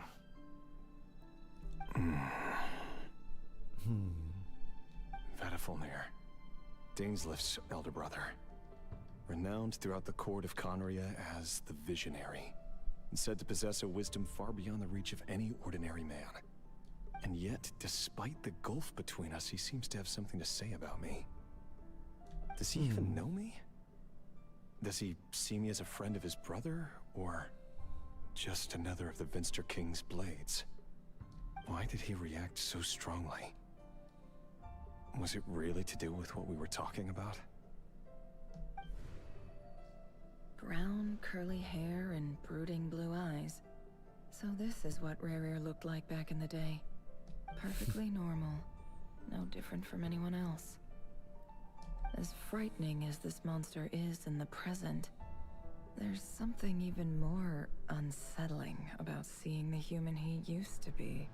Vedaflnir, Dainslift's elder brother. Renowned throughout the court of Conria as the Visionary, and said to possess a wisdom far beyond the reach of any ordinary man. And yet, despite the gulf between us, he seems to have something to say about me. Does he even know me? Does he see me as a friend of his brother, or just another of the Vinster King's blades? Why did he react so strongly? Was it really to do with what we were talking about? Brown, curly hair and brooding blue eyes. So this is what Rare looked like back in the day. Perfectly normal. No different from anyone else. As frightening as this monster is in the present, there's something even more unsettling about seeing the human he used to be.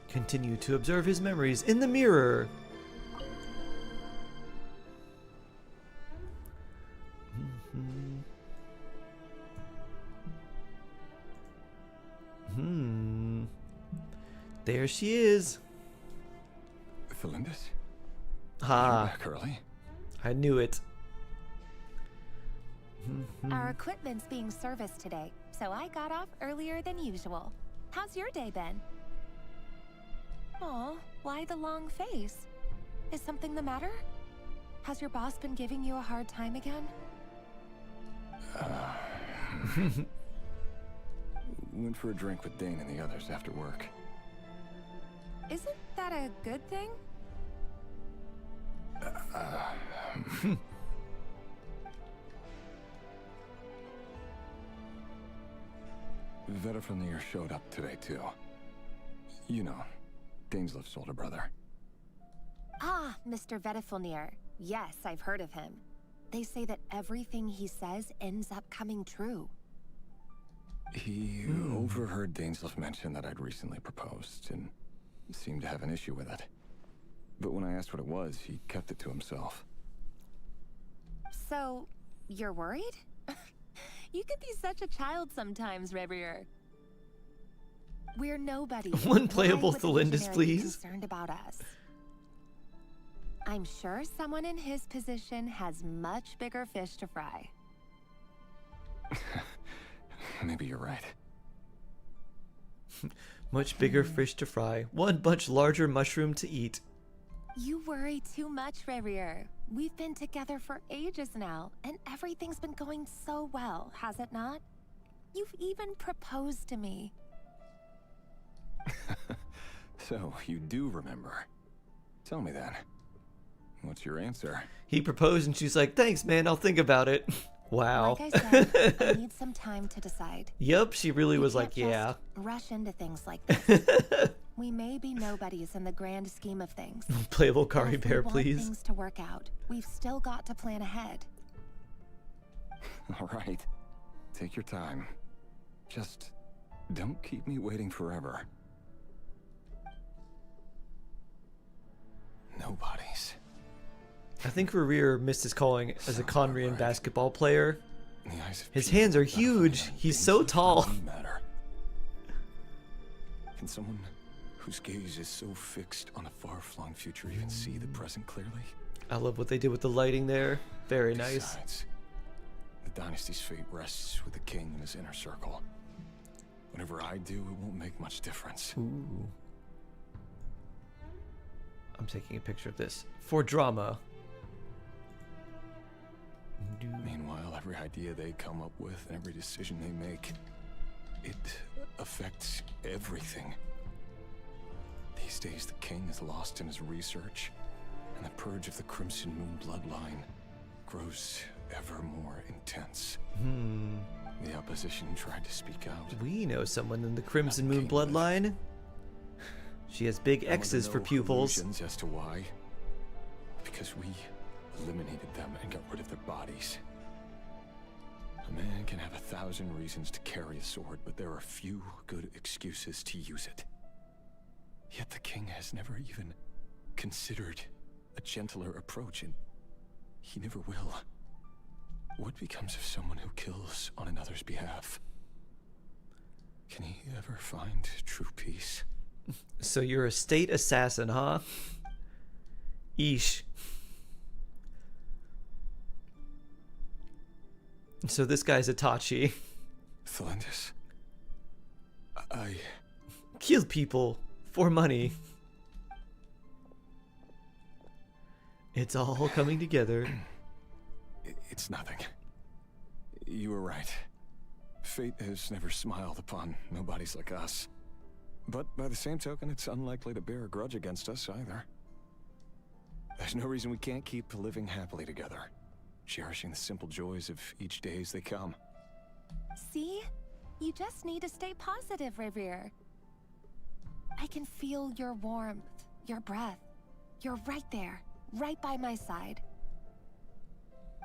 Continue to observe his memories in the mirror. There she is. Felindis? Ha. Back early? I knew it. Our equipment's being serviced today, so I got off earlier than usual. How's your day been? Aw, why the long face? Is something the matter? Has your boss been giving you a hard time again? Went for a drink with Dane and the others after work. Isn't that a good thing? Vetefilnir showed up today too. You know, Dainsleif's older brother. Ah, Mr. Vetefilnir. Yes, I've heard of him. They say that everything he says ends up coming true. He overheard Dainsleif mention that I'd recently proposed and seemed to have an issue with it. But when I asked what it was, he kept it to himself. So, you're worried? You can be such a child sometimes, Rebrier. We're nobody. One playable Why would the Felindis, visionary be please. concerned about us? I'm sure someone in his position has much bigger fish to fry. Maybe you're right. Much bigger fish to fry. One much larger mushroom to eat. You worry too much, Rebrier. We've been together for ages now, and everything's been going so well, has it not? You've even proposed to me. So, you do remember. Tell me then. What's your answer? He proposed and she's like, thanks man, I'll think about it. Wow. Like I said, I need some time to decide. Yup, she really was like, Can't yeah. just rush into things like this. We may be nobodies in the grand scheme of things. Playable Kari But if Bear, we want please. things to work out, we've still got to plan ahead. All right. Take your time. Just don't keep me waiting forever. Nobodies. I think Rerir missed his calling as a Conrian basketball player. In the eyes of His people, hands are none of them huge. have He's things so that tall. really matter. Can someone whose gaze is so fixed on a far-flung future even see the present clearly? I love what they did with the lighting there. Very nice. Besides, the dynasty's fate rests with the king and his inner circle. Whatever I do, it won't make much difference. Ooh. I'm taking a picture of this for drama. Meanwhile, every idea they come up with and every decision they make, it affects everything. These days, the king is lost in his research, and the purge of the Crimson Moon bloodline grows ever more intense. The opposition tried to speak out. We know someone in the Crimson Moon bloodline. She has big X's for pupils. As to why? Because we eliminated them and got rid of their bodies. A man can have 1,000 reasons to carry a sword, but there are few good excuses to use it. Yet the king has never even considered a gentler approach, and he never will. What becomes of someone who kills on another's behalf? Can he ever find true peace? So you're a state assassin, huh? Eesh. So this guy's Itachi. Felindis, I kill people for money. It's all coming together. It's nothing. You were right. Fate has never smiled upon nobodies like us. But by the same token, it's unlikely to bear a grudge against us either. There's no reason we can't keep living happily together, cherishing the simple joys of each day as they come. See? You just need to stay positive, Revere. I can feel your warmth, your breath. You're right there, right by my side.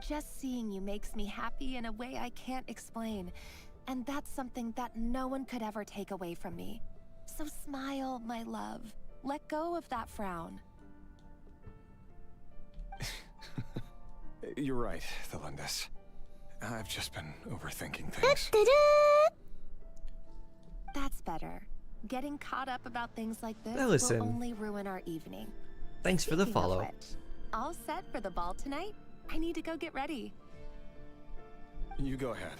Just seeing you makes me happy in a way I can't explain. And that's something that no one could ever take away from me. So smile, my love. Let go of that frown. You're right, Thelindis. I've just been overthinking things. That's better. Getting caught up about things like this Now listen. will only ruin our evening. Thanks for the Speaking of follow. which, all set for the ball tonight? I need to go get ready. You go ahead.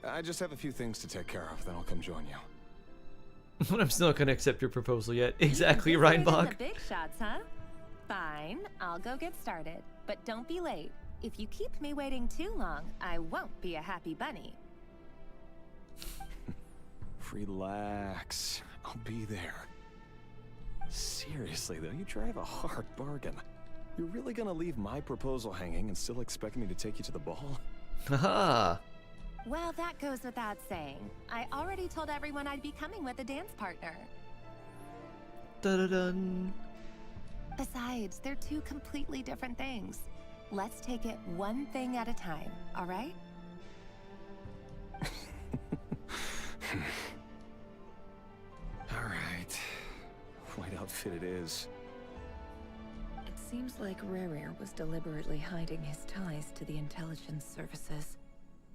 I just have a few things to take care of, then I'll come join you. But I'm still not gonna accept your proposal yet. Exactly, You're busy Reinbach. in the big shots, huh? Fine, I'll go get started. But don't be late. If you keep me waiting too long, I won't be a happy bunny. Relax. I'll be there. Seriously, though, you drive a hard bargain. You're really gonna leave my proposal hanging and still expect me to take you to the ball? Haha. Well, that goes without saying. I already told everyone I'd be coming with a dance partner. Dun-dun-dun. Besides, they're two completely different things. Let's take it one thing at a time, all right? All right. White outfit it is. It seems like Rerir was deliberately hiding his ties to the intelligence services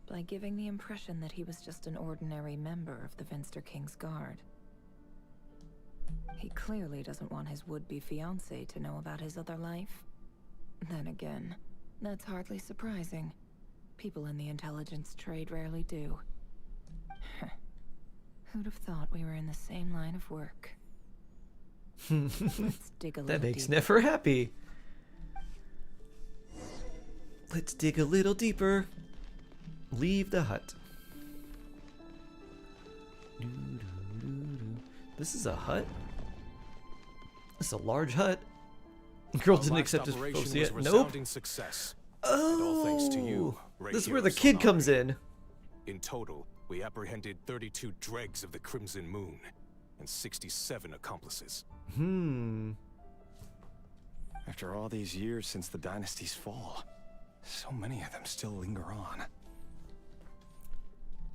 by giving the impression that he was just an ordinary member of the Venster King's Guard. He clearly doesn't want his would-be fiancée to know about his other life. Then again, that's hardly surprising. People in the intelligence trade rarely do. Who'd have thought we were in the same line of work? Let's dig a little That makes deeper. Nefer happy. Let's dig a little deeper. Leave the hut. This is a hut? This is a large hut. Girl Our didn't last accept his operation proposal was yet. a Nope. resounding success. And all thanks to you, right This is here where the at kid Solari. comes in. In total, we apprehended 32 dregs of the Crimson Moon and 67 accomplices. After all these years since the dynasty's fall, so many of them still linger on.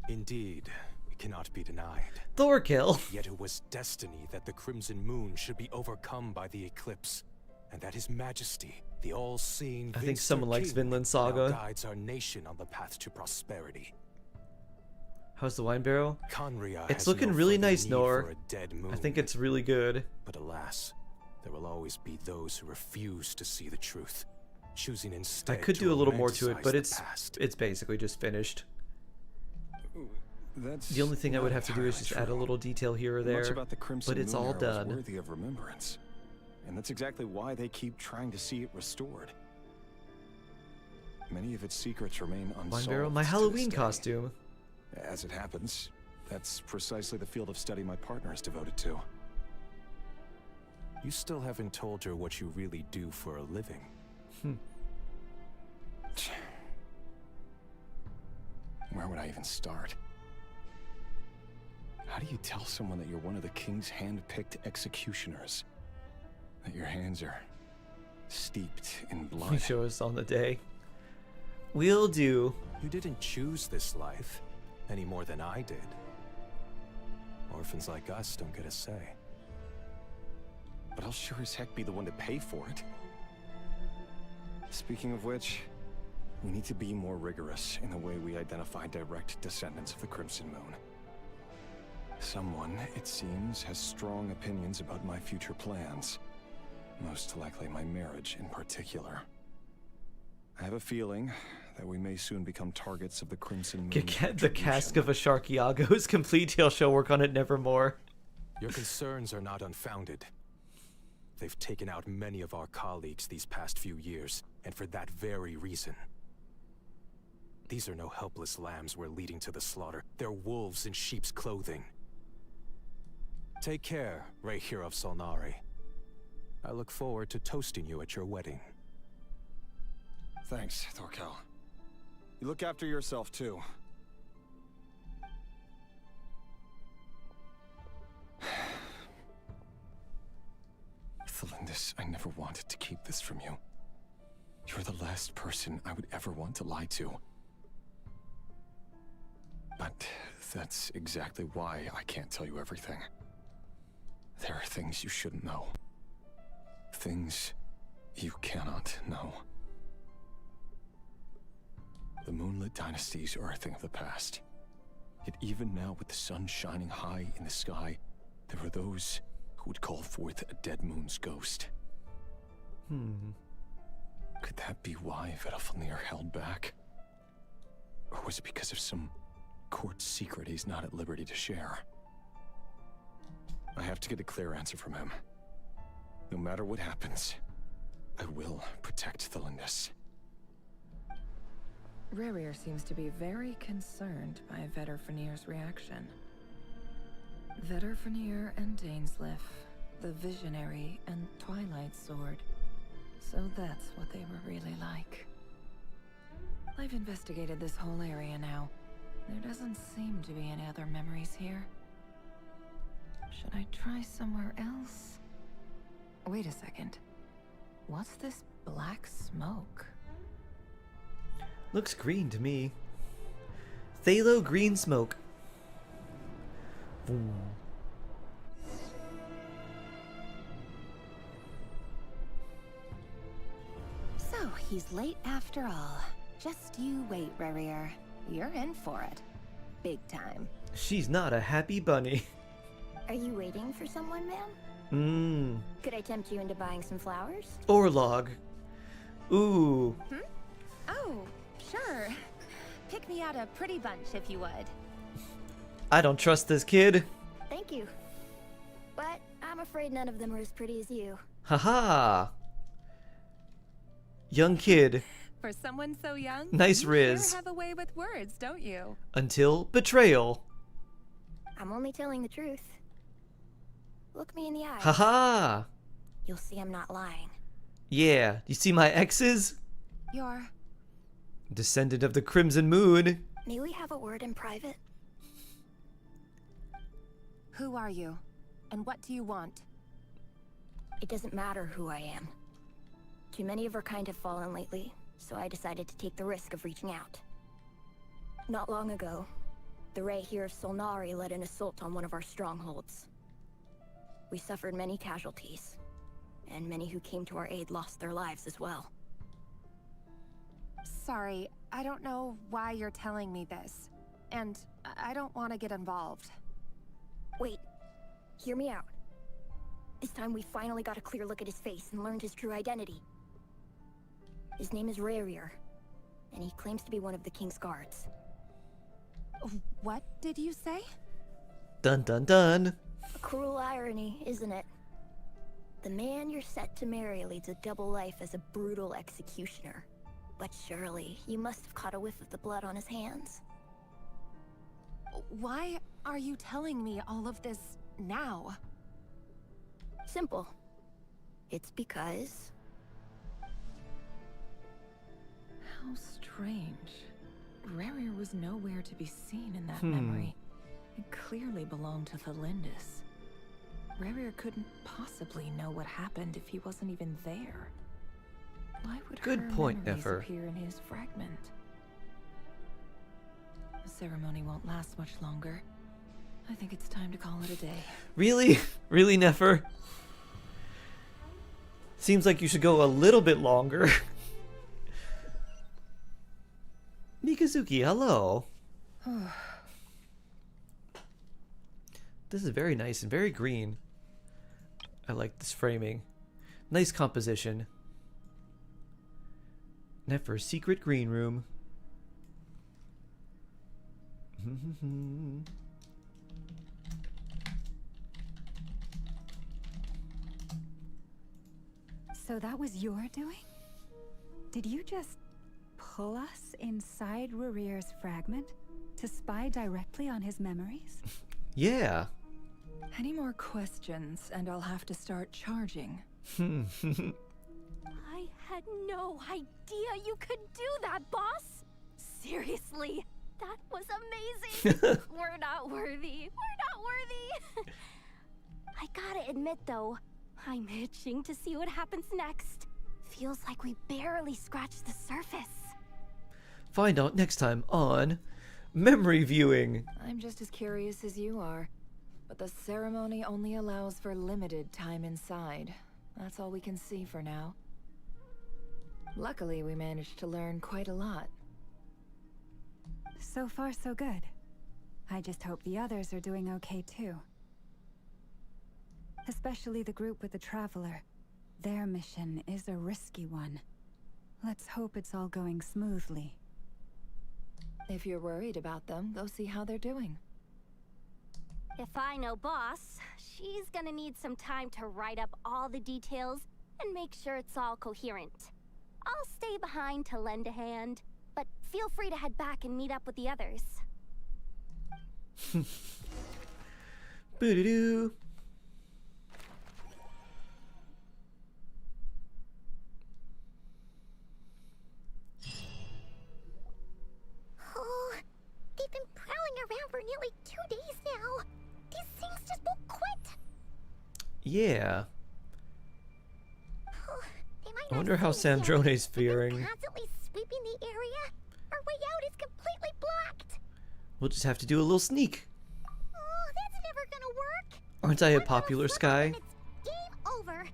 Indeed, it cannot be denied. Thorkill. Yet it was destiny that the Crimson Moon should be overcome by the eclipse, and that His Majesty, the all-seeing I think Vinster someone likes King, Vinland now Saga. guides our nation on the path to prosperity. How's the wine barrel? Conria It's has looking no really further nice, need Nor. for a dead moon. I think it's really good. But alas, there will always be those who refuse to see the truth, choosing instead I could to do a little more to it, romanticize but the it's past. basically just finished. That's The only thing I would not have to do is entirely just add a true. little detail here or Much there, about the Crimson but it's Moon all era done. was worthy of remembrance, and that's exactly why they keep trying to see it restored. Many of its secrets remain unsolved. Wine barrel, my to this Halloween day. costume. As it happens, that's precisely the field of study my partner is devoted to. You still haven't told her what you really do for a living. Where would I even start? How do you tell someone that you're one of the king's hand-picked executioners? That your hands are steeped in blood? You show us on the day. Will do. You didn't choose this life, any more than I did. Orphans like us don't get a say. But I'll sure as heck be the one to pay for it. Speaking of which, we need to be more rigorous in the way we identify direct descendants of the Crimson Moon. Someone, it seems, has strong opinions about my future plans. Most likely my marriage in particular. I have a feeling that we may soon become targets of the Crimson Moon. The cask of a Shark Iago is complete. He'll shall work on it nevermore. Your concerns are not unfounded. They've taken out many of our colleagues these past few years, and for that very reason. These are no helpless lambs we're leading to the slaughter. They're wolves in sheep's clothing. Take care, Rehir of Solnari. I look forward to toasting you at your wedding. Thanks, Thorkel. You look after yourself, too. Thelindis, I never wanted to keep this from you. You're the last person I would ever want to lie to. But that's exactly why I can't tell you everything. There are things you shouldn't know. Things you cannot know. The Moonlit Dynasties are a thing of the past. Yet even now, with the sun shining high in the sky, there are those who would call forth a dead moon's ghost. Could that be why Vedalfnir held back? Or was it because of some court secret he's not at liberty to share? I have to get a clear answer from him. No matter what happens, I will protect Thelindis. Rerir seems to be very concerned by Vedalfnir's reaction. Vedalfnir and Dainsleif, the Visionary and Twilight Sword. So that's what they were really like. I've investigated this whole area now. There doesn't seem to be any other memories here. Should I try somewhere else? Wait a second. What's this black smoke? Looks green to me. Phthalo green smoke. Boom. So, he's late after all. Just you wait, Rerir. You're in for it. Big time. She's not a happy bunny. Are you waiting for someone, ma'am? Could I tempt you into buying some flowers? Orlog. Ooh. Oh, sure. Pick me out a pretty bunch if you would. I don't trust this kid. Thank you. But I'm afraid none of them are as pretty as you. Haha. Young kid. For someone so young, Nice you riz. sure have a way with words, don't you? Until betrayal. I'm only telling the truth. Look me in the eye. Haha. You'll see I'm not lying. Yeah. You see my exes? You're... Descendant of the Crimson Moon. May we have a word in private? Who are you? And what do you want? It doesn't matter who I am. Too many of her kind have fallen lately, so I decided to take the risk of reaching out. Not long ago, the Rehir of Solnari led an assault on one of our strongholds. We suffered many casualties, and many who came to our aid lost their lives as well. Sorry, I don't know why you're telling me this. And I don't want to get involved. Wait, hear me out. This time we finally got a clear look at his face and learned his true identity. His name is Rerir, and he claims to be one of the King's guards. What did you say? Dun dun dun. A cruel irony, isn't it? The man you're set to marry leads a double life as a brutal executioner. But surely, you must have caught a whiff of the blood on his hands. Why are you telling me all of this now? Simple. It's because... How strange. Rerir was nowhere to be seen in that memory. It clearly belonged to Thelindis. Rerir couldn't possibly know what happened if he wasn't even there. Why would Good her point, memories Nefer. appear in his fragment? The ceremony won't last much longer. I think it's time to call it a day. Really? Really, Nefer? Seems like you should go a little bit longer. Mikazuki, hello. This is very nice and very green. I like this framing. Nice composition. Nefer's secret green room. So that was your doing? Did you just pull us inside Rerir's fragment to spy directly on his memories? Yeah. Any more questions, and I'll have to start charging. I had no idea you could do that, boss! Seriously, that was amazing! We're not worthy. We're not worthy! I gotta admit, though, I'm itching to see what happens next. Feels like we barely scratched the surface. Find out next time on Memory Viewing. I'm just as curious as you are, but the ceremony only allows for limited time inside. That's all we can see for now. Luckily, we managed to learn quite a lot. So far, so good. I just hope the others are doing okay too. Especially the group with the Traveler. Their mission is a risky one. Let's hope it's all going smoothly. If you're worried about them, go see how they're doing. If I know boss, she's gonna need some time to write up all the details and make sure it's all coherent. I'll stay behind to lend a hand, but feel free to head back and meet up with the others. Boo-doo-doo. Oh, they've been prowling around for nearly 2 days now. These things just won't quit. Yeah. Oh, they might I not wonder how see us yet, Sandrone's but they're faring. constantly sweeping the area. Our way out is completely blocked. We'll just have to do a little sneak. Oh, that's never gonna work. Aren't I a popular Sky? Game over.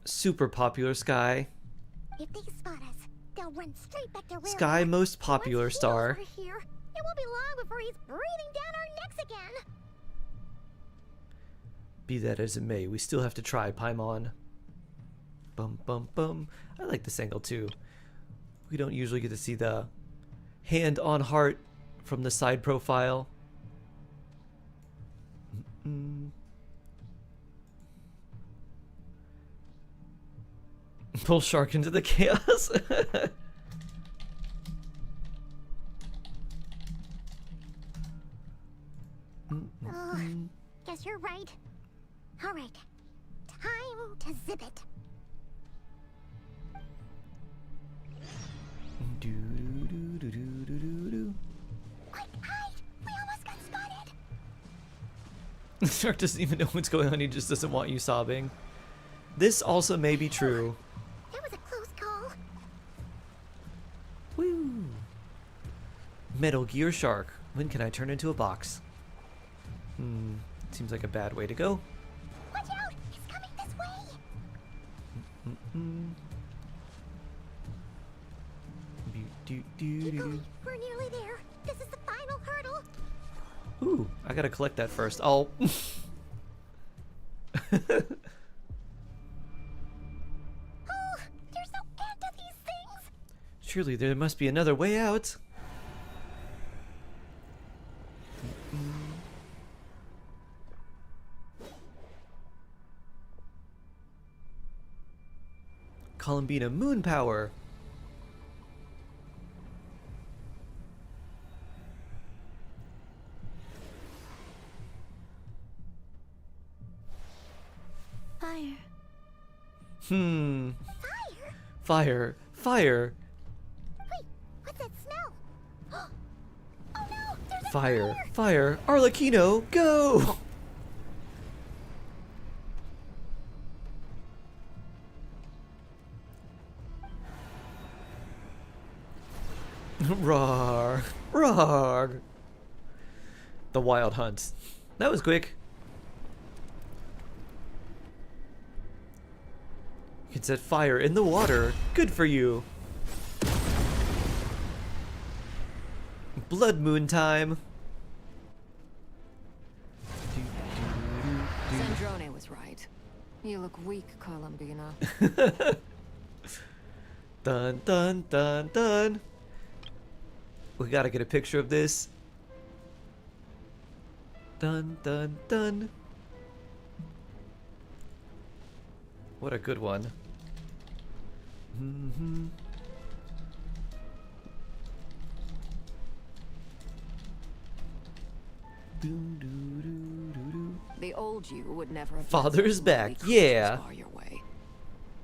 Super popular Sky. If they spot us, they'll run straight back to Rare. Sky most popular star. Once he knows we're here, it won't be long before he's breathing down our necks again. Be that as it may, we still have to try Paimon. Bum bum bum. I like this angle too. We don't usually get to see the hand on heart from the side profile. Pull Shark into the chaos. Oh, guess you're right. All right, time to zip it. Quick, hide! We almost got spotted. Shark doesn't even know what's going on. He just doesn't want you sobbing. This also may be true. That was a close call. Woo! Metal Gear Shark. When can I turn into a box? Seems like a bad way to go. Watch out! He's coming this way. Keep going. We're nearly there. This is the final hurdle. Ooh, I gotta collect that first. Oh. Oh, there's no end to these things. Surely there must be another way out. Columbina moon power. Fire. Fire. Fire. Wait, what's that smell? Oh no, there's a Fire. Fire. Arlecchino, go! Roar. Roar. The Wild Hunt. That was quick. You can set fire in the water. Good for you. Blood moon time. Sandrone was right. You look weak, Columbina. Dun dun dun dun. We gotta get a picture of this. Dun dun dun. What a good one. The old you would never have Father's back, yeah. Your way.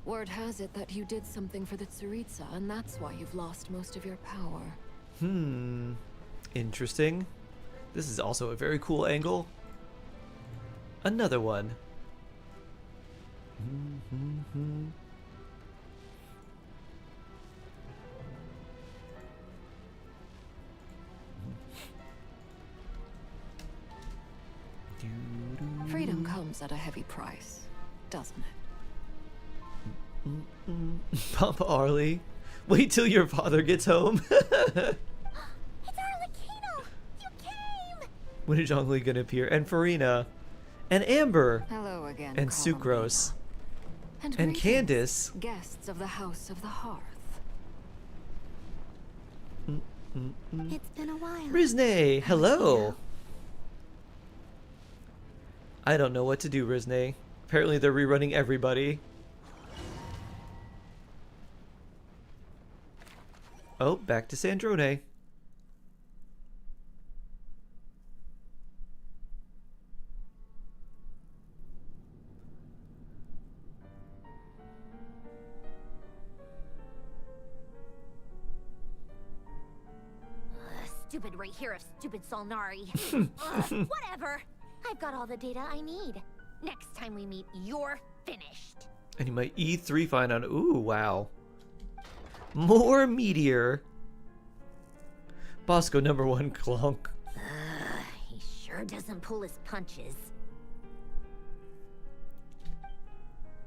Word has it that you did something for the Tsaritsa, and that's why you've lost most of your power. Interesting. This is also a very cool angle. Another one. Freedom comes at a heavy price, doesn't it? Papa Arlie, wait till your father gets home. When is Zhongli gonna appear? And Farina. And Amber. Hello again, and Sucrose. And Candace. Guests of the House of the Hearth. It's been a while. Rizne, hello. I don't know what to do, Rizne. Apparently they're rerunning everybody. Oh, back to Sandrone. Stupid right here of stupid Solnari. Whatever. I've got all the data I need. Next time we meet, you're finished. And you might E3 find out. Ooh, wow. More meteor. Bosco #1 clunk. He sure doesn't pull his punches.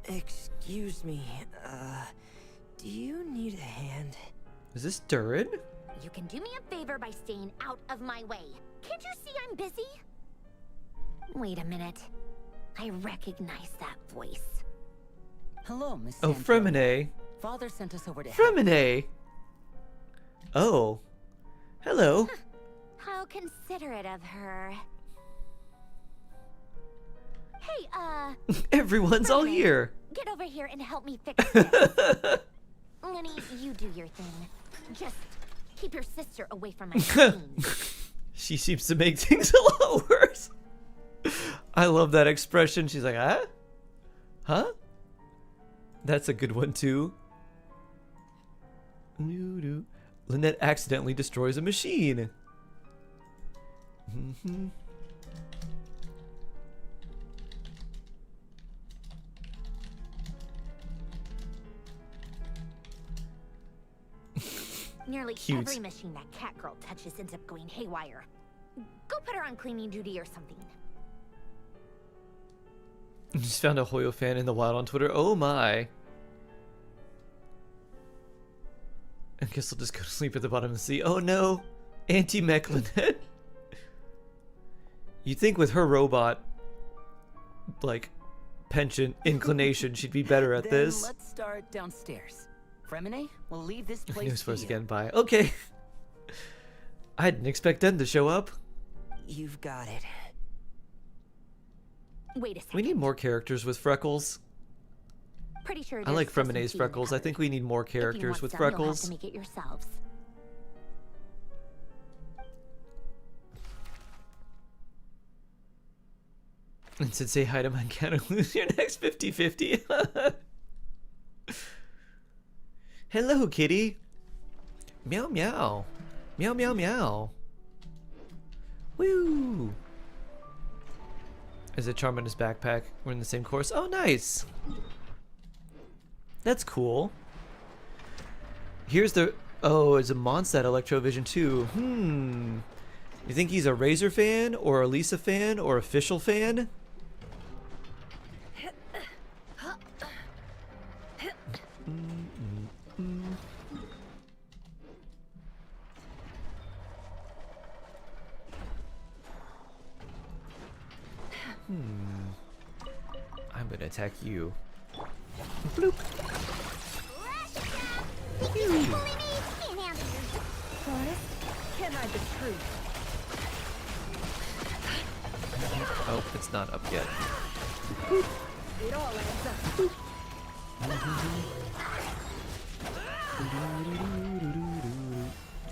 Excuse me, do you need a hand? Is this Durin? You can do me a favor by staying out of my way. Can't you see I'm busy? Wait a minute. I recognize that voice. Hello, Miss Oh, Sandra. Fremine. Father sent us over to help. Fremine. Oh. Hello. How considerate of her. Hey, Everyone's all here. Get over here and help me fix this. Lenny, you do your thing. Just keep your sister away from my machines. She seems to make things a lot worse. I love that expression. She's like, huh? Huh? That's a good one, too. Lynette accidentally destroys a machine. Nearly Cute. every machine that cat girl touches ends up going haywire. Go put her on cleaning duty or something. Just found a Hoyo fan in the wild on Twitter. Oh my. I guess I'll just go to sleep at the bottom of the sea. Oh no. Anti-mech Lynette. You'd think with her robot, like, penchant, inclination, she'd be better at Then this. let's start downstairs. Fremine, we'll leave this place News to first you. again, bye. Okay. I didn't expect them to show up. You've got it. Wait a second. We need more characters with freckles. Pretty sure I like there's custom Fremine's feeding freckles. I covered. think we need more If you characters want with some, you'll have freckles. to make it yourselves. And said say hi to my cat and lose your next 50-50. Hello, kitty. Meow meow. Meow meow meow. Woo. Is a charm in his backpack. We're in the same course. Oh, nice. That's cool. Here's the... Oh, it's a Mondstadt Electrovision too. You think he's a Razor fan, or a Lisa fan, or official fan? I'm gonna attack you. Bloop. Can't hide the truth. Oh, it's not up yet. It all adds up.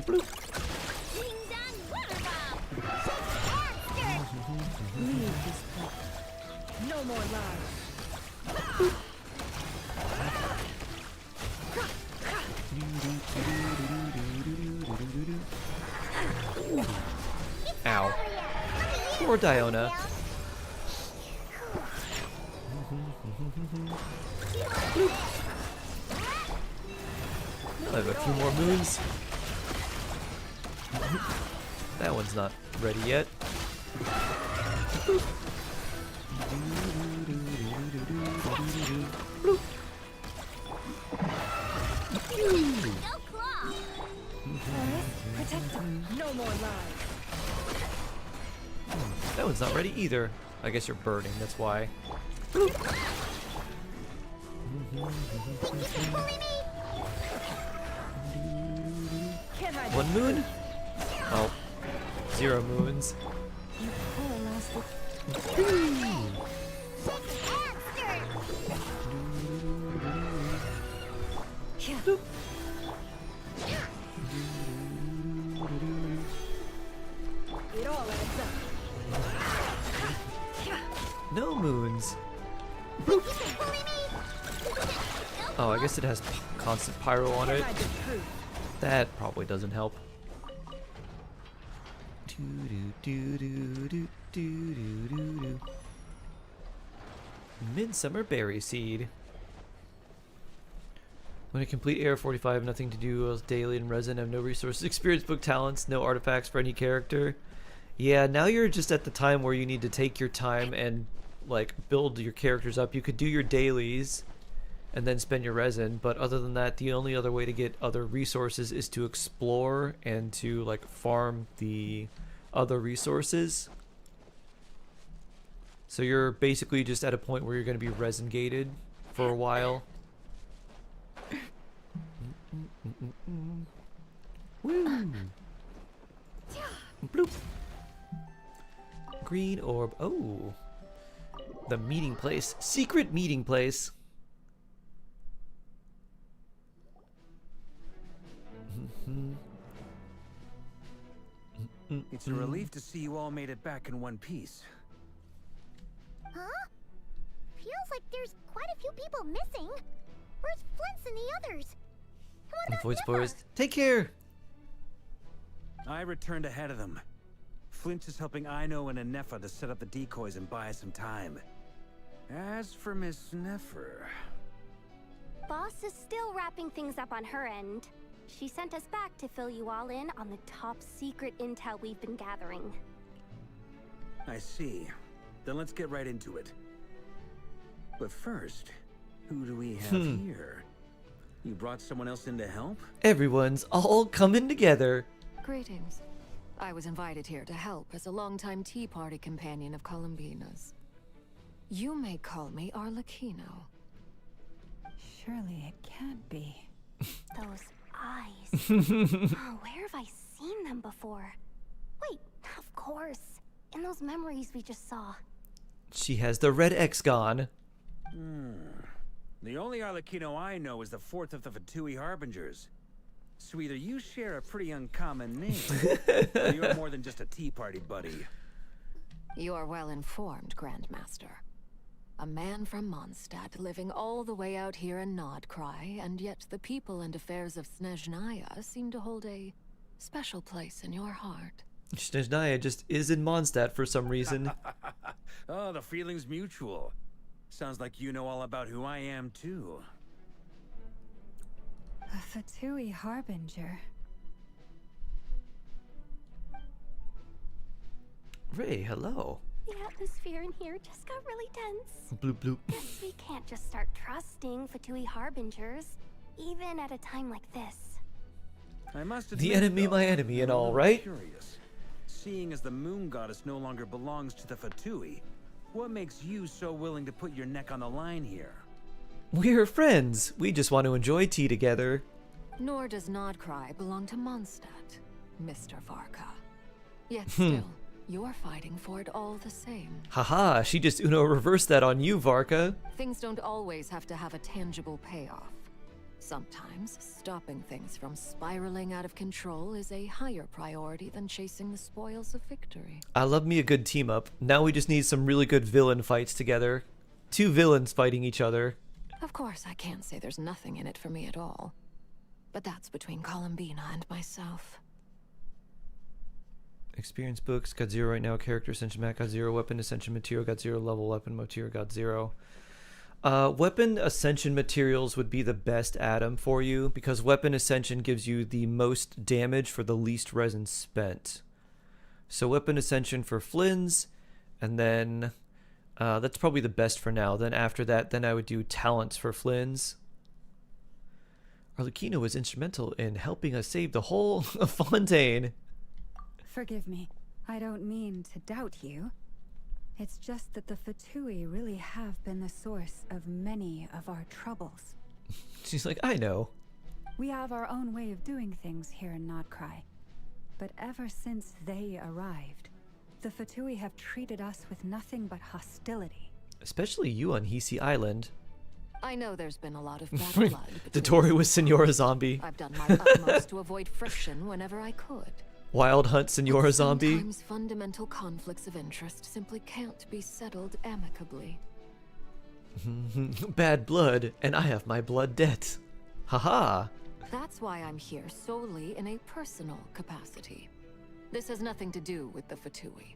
Bloop. Leave this place. No more lies. Ow. Poor Diona. I have a few more moons. That one's not ready yet. Protect them. No more lies. That one's not ready either. I guess you're burning, that's why. One moon? Oh, 0 moons. It all adds up. No moons. Oh, I guess it has constant pyro on it. That probably doesn't help. Midsummer Berry Seed. When I complete Air 45, nothing to do else daily in resin, have no resources, experience book talents, no artifacts for any character. Yeah, now you're just at the time where you need to take your time and like build your characters up. You could do your dailies and then spend your resin, but other than that, the only other way to get other resources is to explore and to like farm the other resources. So you're basically just at a point where you're going to be resin gated for a while. Woo! Bloop. Green orb. Oh, the meeting place. Secret meeting place. It's a relief to see you all made it back in one piece. Huh? Feels like there's quite a few people missing. Where's Flint's and the others? And what about boys, take care. I returned ahead of them. Flint is helping Ino and Anefa to set up the decoys and buy some time. As for Miss Nefer... Boss is still wrapping things up on her end. She sent us back to fill you all in on the top secret intel we've been gathering. I see. Then let's get right into it. But first, who do we have here? You brought someone else in to help? Everyone's all coming together. Greetings. I was invited here to help as a longtime Tea Party companion of Columbina's. You may call me Arlecchino. Surely it can't be. Those eyes. Oh, where have I seen them before? Wait, of course. In those memories we just saw. She has the red X gone. The only Arlecchino I know is the fourth of the Fatui Harbingers. So either you share a pretty uncommon name, or you're more than just a Tea Party buddy. You are well informed, Grandmaster. A man from Mondstadt living all the way out here in Nodcry, and yet the people and affairs of Snezhnaya seem to hold a special place in your heart. Snezhnaya just is in Mondstadt for some reason. Oh, the feeling's mutual. Sounds like you know all about who I am, too. A Fatui Harbinger. Ray, hello. The atmosphere in here just got really tense. Bloop bloop. Guess we can't just start trusting Fatui Harbingers, even at a time like this. I must The admit, enemy, though, my enemy, and I'm a all, little right? Curious. Seeing as the moon goddess no longer belongs to the Fatui, what makes you so willing to put your neck on the line here? We're friends. We just want to enjoy tea together. Nor does Nodcry belong to Mondstadt, Mr. Varka. Yet still, you're fighting for it all the same. Haha, she just Uno reversed that on you, Varka. Things don't always have to have a tangible payoff. Sometimes, stopping things from spiraling out of control is a higher priority than chasing the spoils of victory. I love me a good team up. Now we just need some really good villain fights together. 2 villains fighting each other. Of course, I can't say there's nothing in it for me at all. But that's between Columbina and myself. Experience books got 0 right now. Character ascension map got 0. Weapon ascension material got 0. Level weapon material got 0. Weapon ascension materials would be the best atom for you because weapon ascension gives you the most damage for the least resin spent. So weapon ascension for Flynn's, and then that's probably the best for now. Then after that, then I would do talents for Flynn's. Arlecchino was instrumental in helping us save the whole of Fontaine. Forgive me. I don't mean to doubt you. It's just that the Fatui really have been the source of many of our troubles. She's like, I know. We have our own way of doing things here in Nodcry. But ever since they arrived, the Fatui have treated us with nothing but hostility. Especially you on Hisi Island. I know there's been a lot of bad blood. Dotori was Senora Zombie. I've done my utmost to avoid friction whenever I could. Wild Hunt Senora Zombie. Sometimes fundamental conflicts of interest simply can't be settled amicably. Bad blood, and I have my blood debt. Haha. That's why I'm here solely in a personal capacity. This has nothing to do with the Fatui.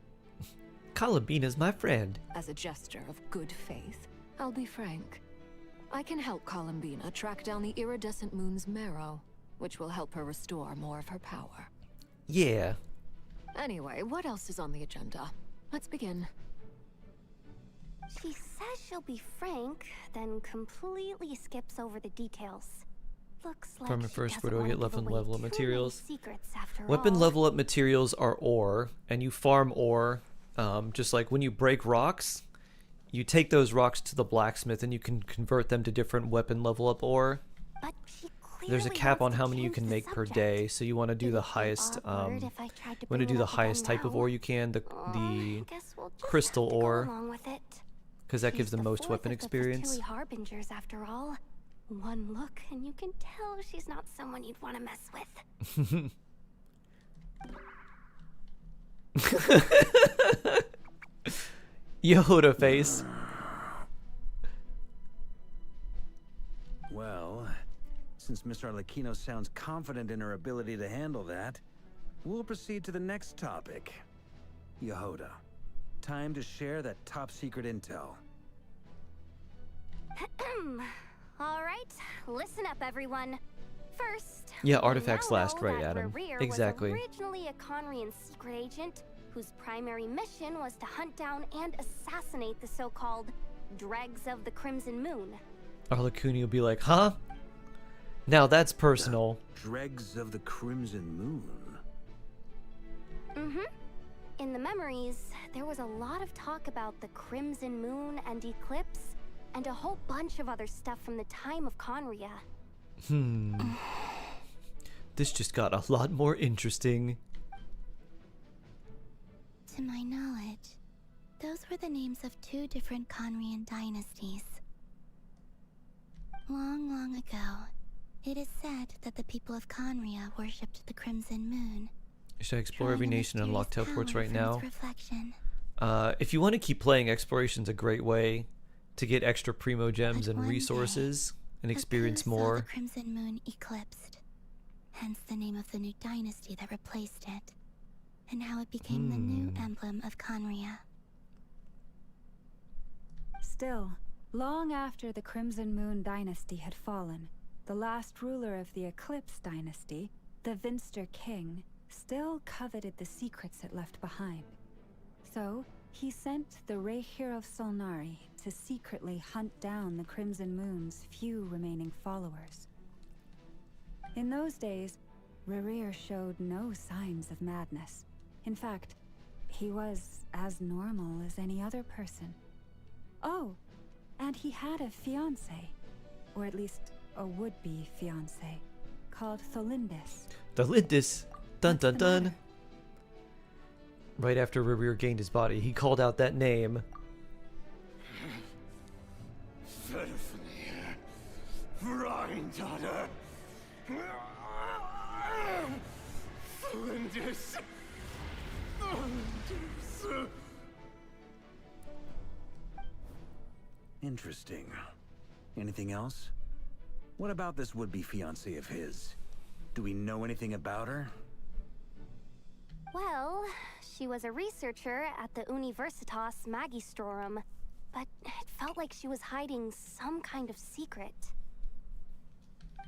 Columbina's my friend. As a gesture of good faith, I'll be frank. I can help Columbina track down the iridescent moon's marrow, which will help her restore more of her power. Yeah. Anyway, what else is on the agenda? Let's begin. She says she'll be frank, then completely skips over the details. Looks like Farming she first, where doesn't do I get want to weapon give away level up too materials? many secrets after Weapon all. level up materials are ore, and you farm ore. Just like when you break rocks, you take those rocks to the blacksmith and you can convert them to different weapon level up ore. But she There's a cap on how many you can make per day, so you want to do the highest type of ore you can, the crystal ore, because that gives the most weapon experience. Fatui harbingers, after all. One look and you can tell she's not someone you'd want to mess with. Jahoda face. Well, since Miss Arlecchino sounds confident in her ability to handle that, we'll proceed to the next topic. Jahoda, time to share that top secret intel. Alright, listen up everyone. First, Yeah, artifacts we now last, know right, that Adam? Rerir Exactly. was originally a Conrian secret agent whose primary mission was to hunt down and assassinate the so-called dregs of the Crimson Moon. Arlecchino will be like, huh? Now that's personal. Dregs of the Crimson Moon. Mm-hmm. In the memories, there was a lot of talk about the Crimson Moon and Eclipse, and a whole bunch of other stuff from the time of Conria. This just got a lot more interesting. To my knowledge, those were the names of 2 different Conrian dynasties. Long, long ago, it is said that the people of Conria worshipped the Crimson Moon. Should I explore every nation and unlock teleports right now? Reflection. If you want to keep playing, exploration's a great way to get extra primo gems and resources and experience more. The Crimson Moon eclipsed, hence the name of the new dynasty that replaced it, and how it became the new emblem of Conria. Still, long after the Crimson Moon dynasty had fallen, the last ruler of the Eclipse dynasty, the Vinster King, still coveted the secrets it left behind. So, he sent the Reir of Solnari to secretly hunt down the Crimson Moon's few remaining followers. In those days, Rerir showed no signs of madness. In fact, he was as normal as any other person. Oh, and he had a fiancé, or at least a would-be fiancé, called Tholindis. Tholindis! Dun dun dun! Right after Rerir gained his body, he called out that name. Granddaughter! Flinders! Interesting. Anything else? What about this would-be fiancée of his? Do we know anything about her? Well, she was a researcher at the Universitas Magistrorum, but it felt like she was hiding some kind of secret.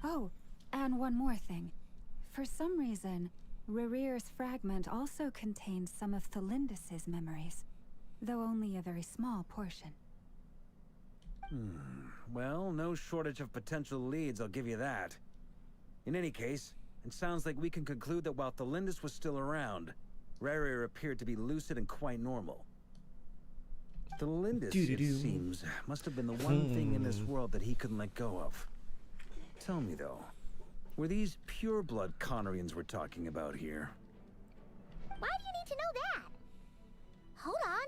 Oh, and one more thing. For some reason, Rerear's fragment also contains some of Thelindis' memories, though only a very small portion. Well, no shortage of potential leads, I'll give you that. In any case, it sounds like we can conclude that while Thelindis was still around, Rerear appeared to be lucid and quite normal. Thelindis, it seems, must have been the one thing in this world that he couldn't let go of. Tell me, though, were these pure-blood Conorians we're talking about here? Why do you need to know that? Hold on.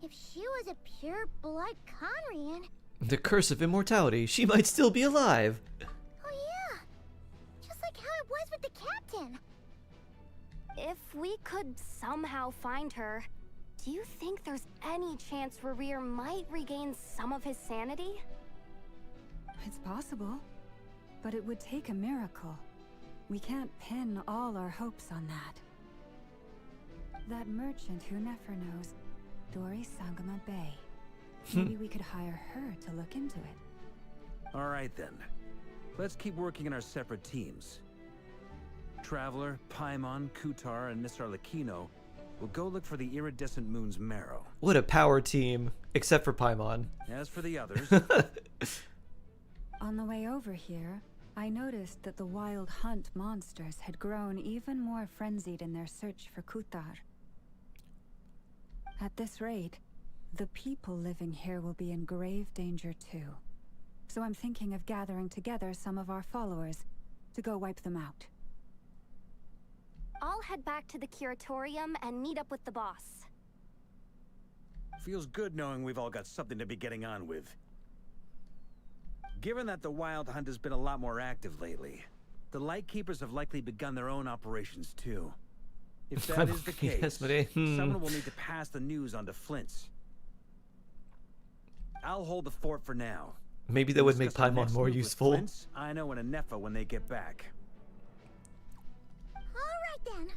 If she was a pure-blood Conorian... The curse of immortality. She might still be alive. Oh yeah. Just like how it was with the captain. If we could somehow find her, do you think there's any chance Rerear might regain some of his sanity? It's possible, but it would take a miracle. We can't pin all our hopes on that. That merchant who Nefer knows, Dori Sangama Bay. Maybe we could hire her to look into it. All right, then. Let's keep working in our separate teams. Traveler, Paimon, Kutar, and Miss Arlecchino will go look for the iridescent moon's marrow. What a power team, except for Paimon. As for the others... On the way over here, I noticed that the wild hunt monsters had grown even more frenzied in their search for Kutar. At this rate, the people living here will be in grave danger too. So I'm thinking of gathering together some of our followers to go wipe them out. I'll head back to the curatorium and meet up with the boss. Feels good knowing we've all got something to be getting on with. Given that the Wild Hunt has been a lot more active lately, the Lightkeepers have likely begun their own operations too. If that is the case, someone will need to pass the news on to Flint's. I'll hold the fort for now. Maybe that would make Paimon more useful. Flint's, I know, and Anefa when they get back. All right then.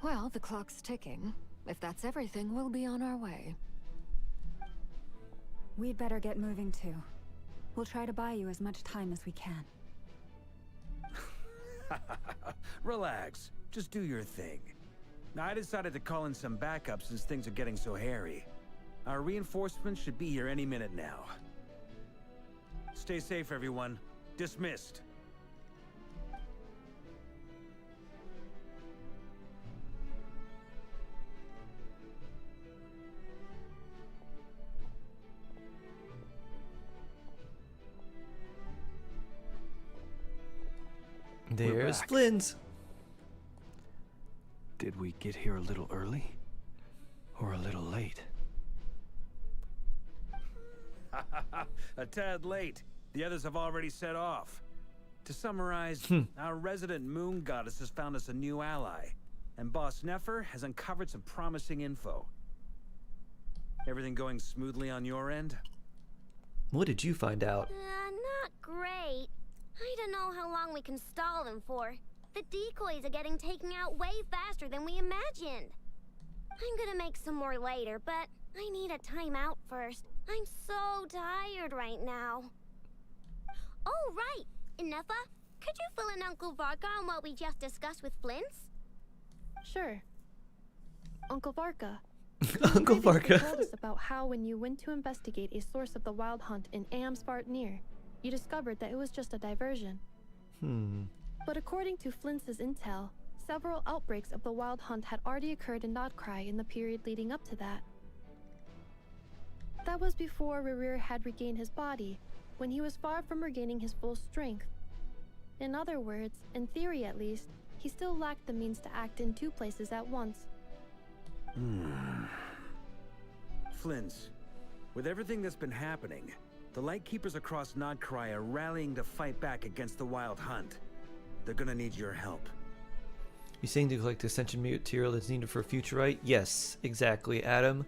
Well, the clock's ticking. If that's everything, we'll be on our way. We'd better get moving too. We'll try to buy you as much time as we can. Relax. Just do your thing. I decided to call in some backup since things are getting so hairy. Our reinforcements should be here any minute now. Stay safe, everyone. Dismissed. There's Flynn's. Did we get here a little early? Or a little late? A tad late. The others have already set off. To summarize, our resident moon goddess has found us a new ally, and Boss Nefer has uncovered some promising info. Everything going smoothly on your end? What did you find out? Not great. I don't know how long we can stall them for. The decoys are getting taken out way faster than we imagined. I'm gonna make some more later, but I need a timeout first. I'm so tired right now. Oh, right! Inefa, could you fill in Uncle Varka on what we just discussed with Flint's? Sure. Uncle Varka. Uncle Varka told us about how when you went to investigate a source of the Wild Hunt in Amspartnir, you discovered that it was just a diversion. But according to Flint's intel, several outbreaks of the Wild Hunt had already occurred in Nodcry in the period leading up to that. That was before Rerear had regained his body, when he was far from regaining his full strength. In other words, in theory at least, he still lacked the means to act in two places at once. Flint's, with everything that's been happening, The Lightkeepers across Nodcry are rallying to fight back against the Wild Hunt. They're gonna need your help. You saying to collect Ascension material that's needed for a future right? Yes, exactly, Adam.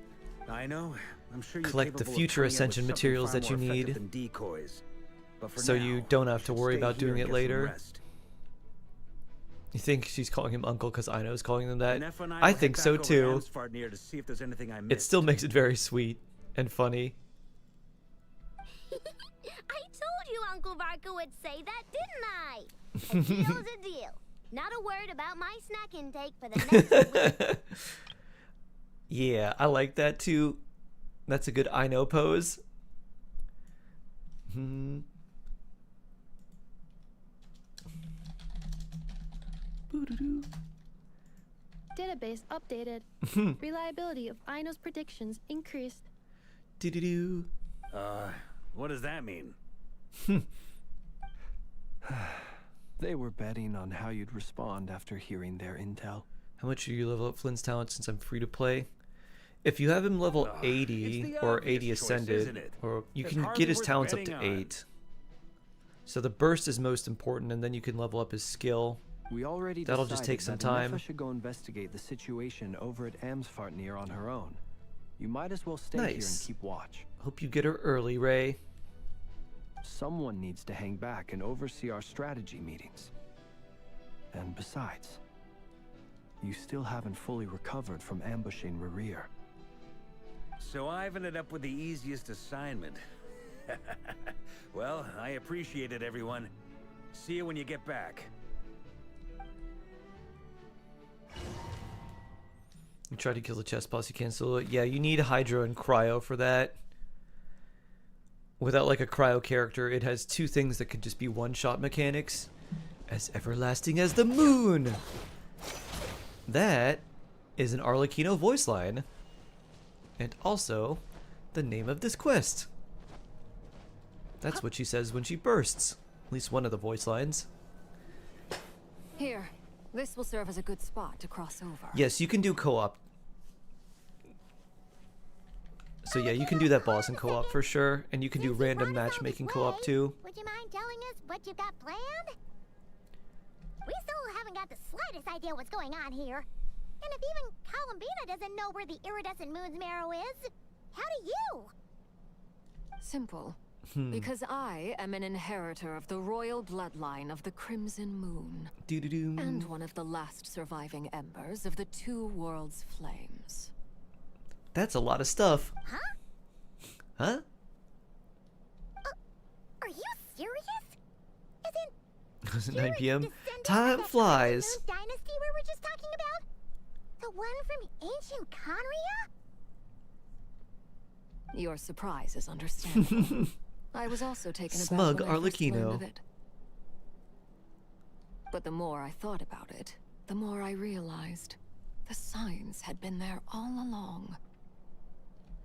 I know. I'm sure you're collect the capable of future coming up with Ascension something materials far that you more effective need, than decoys. But for so now, you don't have to should worry stay about here doing and it get some later. rest. You think she's calling him uncle because Ino's calling them that? Neff and I will head think so back over too. to Amsfarnir to see if there's anything I It missed. still makes it very sweet and funny. I told you Uncle Varka would say that, didn't I? A deal's a deal. Not a word about my snack intake for the next week. Yeah, I like that too. That's a good I know pose. Database updated. Reliability of Ino's predictions increased. Do-do-do. What does that mean? They were betting on how you'd respond after hearing their intel. How much do you level up Flynn's talent since I'm free to play? If you have him level 80 or 80 choice, ascended, isn't it? or you It's can hardly get his worth talents up to betting on. 8. So the burst is most important, and then you can level up his skill. We already That'll just take some time. Nefa should go investigate the situation over at Amsfarnir on her own. You might as well stay here and Nice. keep watch. Hope you get her early, Ray. Someone needs to hang back and oversee our strategy meetings. And besides, you still haven't fully recovered from ambushing Rerir. So I've ended up with the easiest assignment. Well, I appreciate it, everyone. See you when you get back. You try to kill the chest boss, you cancel it. Yeah, you need Hydro and Cryo for that. Without like a Cryo character, it has 2 things that could just be one-shot mechanics. As everlasting as the moon! That is an Arlecchino voice line. And also, the name of this quest. That's what she says when she bursts. At least one of the voice lines. Here, this will serve as a good spot to cross over. Yes, you can do co-op. So yeah, you can do that boss in co-op for sure. And you can do random matchmaking co-op too. Would you mind telling us what you got planned? We still haven't got the slightest idea what's going on here. And if even Columbina doesn't know where the iridescent moon's marrow is, how do you? Simple. Because I am an inheritor of the royal bloodline of the Crimson Moon. Doo-doo-doo. And one of the last surviving embers of the 2 worlds' flames. That's a lot of stuff. Huh? Huh? Are you serious? Isn't 9 p.m. descendant Time of that flies. Moon dynasty we were just talking about? The one from ancient Conria? Your surprise is understandable. I was also taken aback Smug when I first learned Arlecchino. of it. But the more I thought about it, the more I realized the signs had been there all along.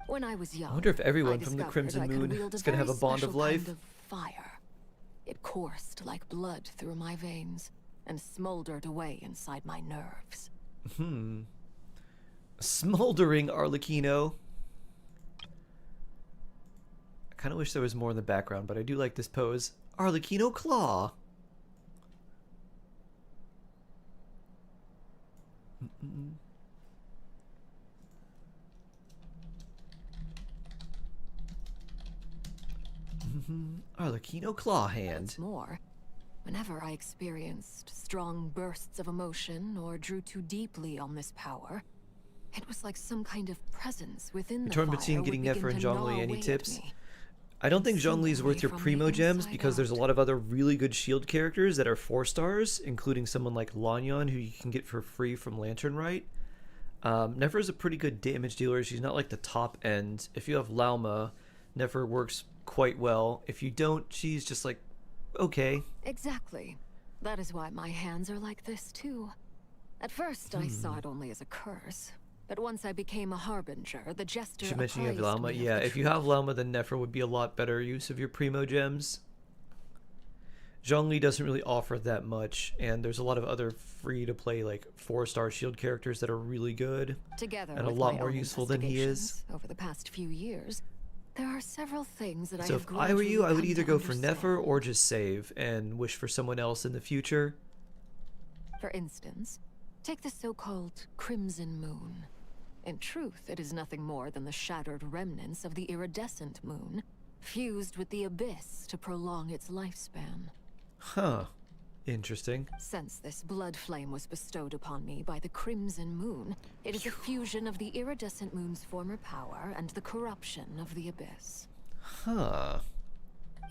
When I was young, I wonder if everyone I from the discovered Crimson I could Moon wield is going to have a very bond of special life. kind of fire. It coursed like blood through my veins and smoldered away inside my nerves. Smoldering Arlecchino. I kind of wish there was more in the background, but I do like this pose. Arlecchino Claw. Arlecchino Claw Hand. What's more, whenever I experienced strong bursts of emotion or drew too deeply on this power, it was like some kind of presence within the Torn fire between would getting begin Nefer and to gnaw Zhongli. Any away at tips? me. I don't think Zhongli is worth your from the primo gems inside because there's a lot of other really good shield characters that are 4 stars, including someone like Lanyon, who you can get for free from Lantern Rite. Nefer is a pretty good damage dealer. She's not like the top end. If you have Lauma, Nefer works quite well. If you don't, she's just like, okay. Exactly. That is why my hands are like this too. At first, I saw it only as a curse. But once I became a harbinger, the jester Should mention you have apprised Lauma. me of Yeah, the if you truth. have Lauma, then Nefer would be a lot better use of your primo gems. Zhongli doesn't really offer that much, and there's a lot of other free-to-play, like, 4-star shield characters that are really good. Together and a with lot my more own useful than he is. investigations over the past few years, There are several things that I So have if I were you, I would gradually either come go to for understand. Nefer or just save and wish for someone else in the future. For instance, take the so-called Crimson Moon. In truth, it is nothing more than the shattered remnants of the iridescent moon, fused with the abyss to prolong its lifespan. Huh. Interesting. Since this blood flame was bestowed upon me by the Crimson Moon, it is a fusion of the iridescent moon's former power and the corruption of the abyss. Huh.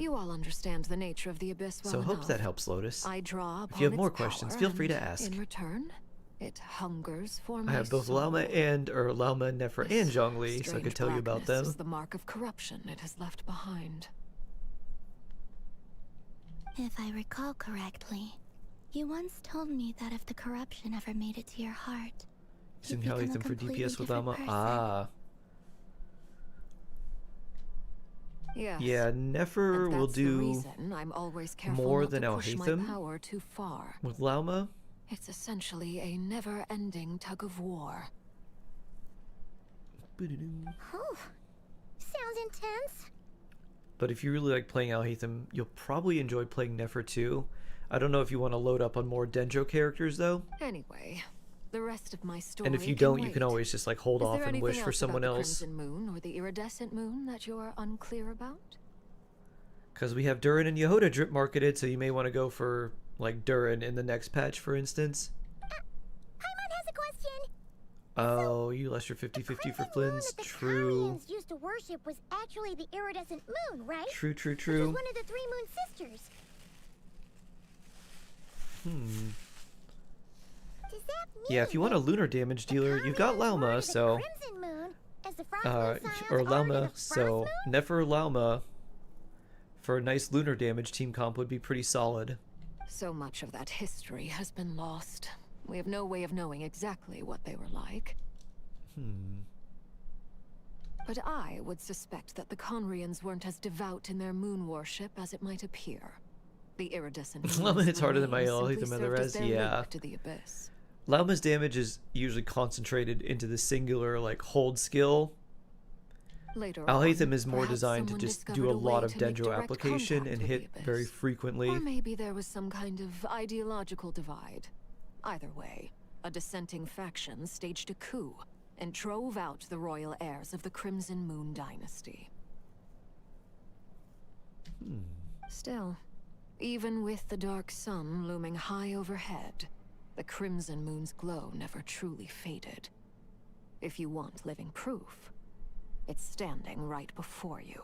You all understand the nature of the abyss well So enough. hope that helps, Lotus. I draw upon If you have more its questions, power, feel free to and ask. in return, it hungers for I my have both soul. Lauma Lauma, Nefer, and Zhongli, so I Strange could tell you about blackness them. is the mark of corruption it has left behind. If I recall correctly, you once told me that if the corruption ever made it to your heart, Using you'd how become a Ethan for completely DPS with different Lauma. person. Ah. Yes. Yeah, Nefer And will that's the do reason I'm always careful more not than to push my Alhaitham power too far. with Lauma. It's essentially a never-ending tug of war. Oh, sounds intense. But if you really like playing Alhaitham, you'll probably enjoy playing Nefer too. I don't know if you want to load up on more Dendro characters though. Anyway, the rest of my story. And if you can don't, you can wait. always just like hold Is off there and wish anything for else someone about else. The Crimson Moon or the iridescent moon that you're unclear about? Because we have Durin and Jahoda drip marketed, so you may want to go for like Durin in the next patch, for instance. Paimon has a question. Oh, you lost your 50-50 for Flynn's. That the True. Kalians used to worship was actually the iridescent moon, right? True, true, Which true. is one of the three moon sisters. Does that mean Yeah, if you want a lunar damage dealer, you've got Lauma, so Crimson moon as the frost moon scions or are to Lauma, the frost so moon? Nefer Lauma for a nice lunar damage team comp would be pretty solid. So much of that history has been lost. We have no way of knowing exactly what they were like. But I would suspect that the Conrians weren't as devout in their moon worship as it might appear. The iridescent Lauma hits harder than my Alhaitham Alhaitham and the rest, yeah. To the abyss. Lauma's damage is usually concentrated into the singular like hold skill. Later Alhaitham on, is more perhaps designed to someone just discovered do a a way lot of to make Dendro direct application contact and with hit the abyss. very frequently. Or maybe there was some kind of ideological divide. Either way, a dissenting faction staged a coup and drove out the royal heirs of the Crimson Moon dynasty. Still, even with the dark sun looming high overhead, the Crimson Moon's glow never truly faded. If you want living proof, it's standing right before you.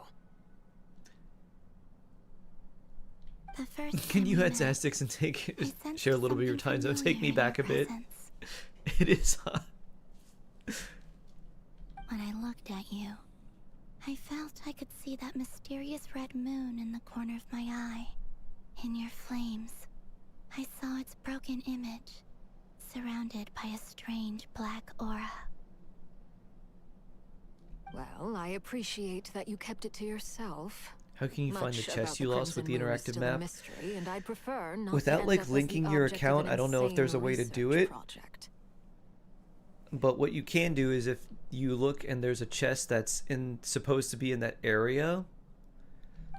The first Can time you we head met, to Essex and take I sensed share a little bit of your time something zone? Take me familiar back a in your bit. presence. It is hot. When I looked at you, I felt I could see that mysterious red moon in the corner of my eye. In your flames, I saw its broken image, surrounded by a strange black aura. Well, I appreciate that you kept it to yourself. How can you find the Much chest about you the lost with the Crimson Moon is interactive still a map? mystery, and I'd prefer not to Without end like up as the linking your object of account, an I don't know if there's a insane way to do research it. project. But what you can do is if you look and there's a chest that's supposed to be in that area,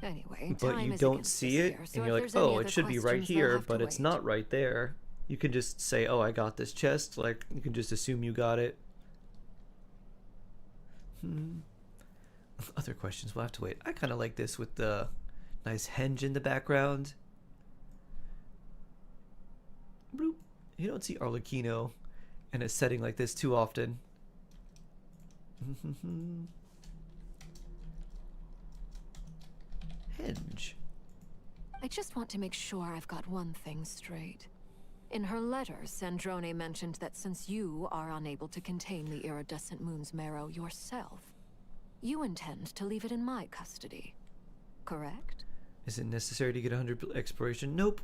Anyway, but time you is don't against see us it, here, so and if you're like, there's any oh, other it should be right questions, they'll here, have to but it's wait. not right there. You can just say, oh, I got this chest. Like, you can just assume you got it. Other questions, we'll have to wait. I kind of like this with the nice henge in the background. Bloop. You don't see Arlecchino in a setting like this too often. Henge. I just want to make sure I've got one thing straight. In her letter, Sandrone mentioned that since you are unable to contain the iridescent moon's marrow yourself, you intend to leave it in my custody. Correct? Is it necessary to get 100 exploration? Nope.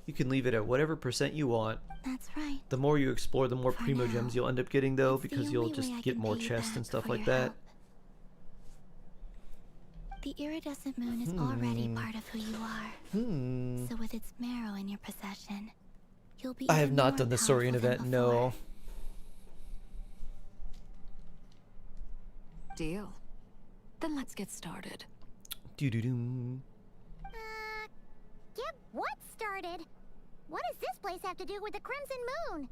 You can leave it at whatever % you want. That's right. The more you explore, the more For primo now, gems you'll end up getting, though, it's the because you'll only just way I get can more pay you chests back and stuff for like your that. help. The iridescent moon is already part of who you are. So with its marrow in your possession, you'll be I have even not more done the Saurian powerful than event, before. no. Deal. Then let's get started. Doo-doo-doo. Get what started? What does this place have to do with the Crimson Moon?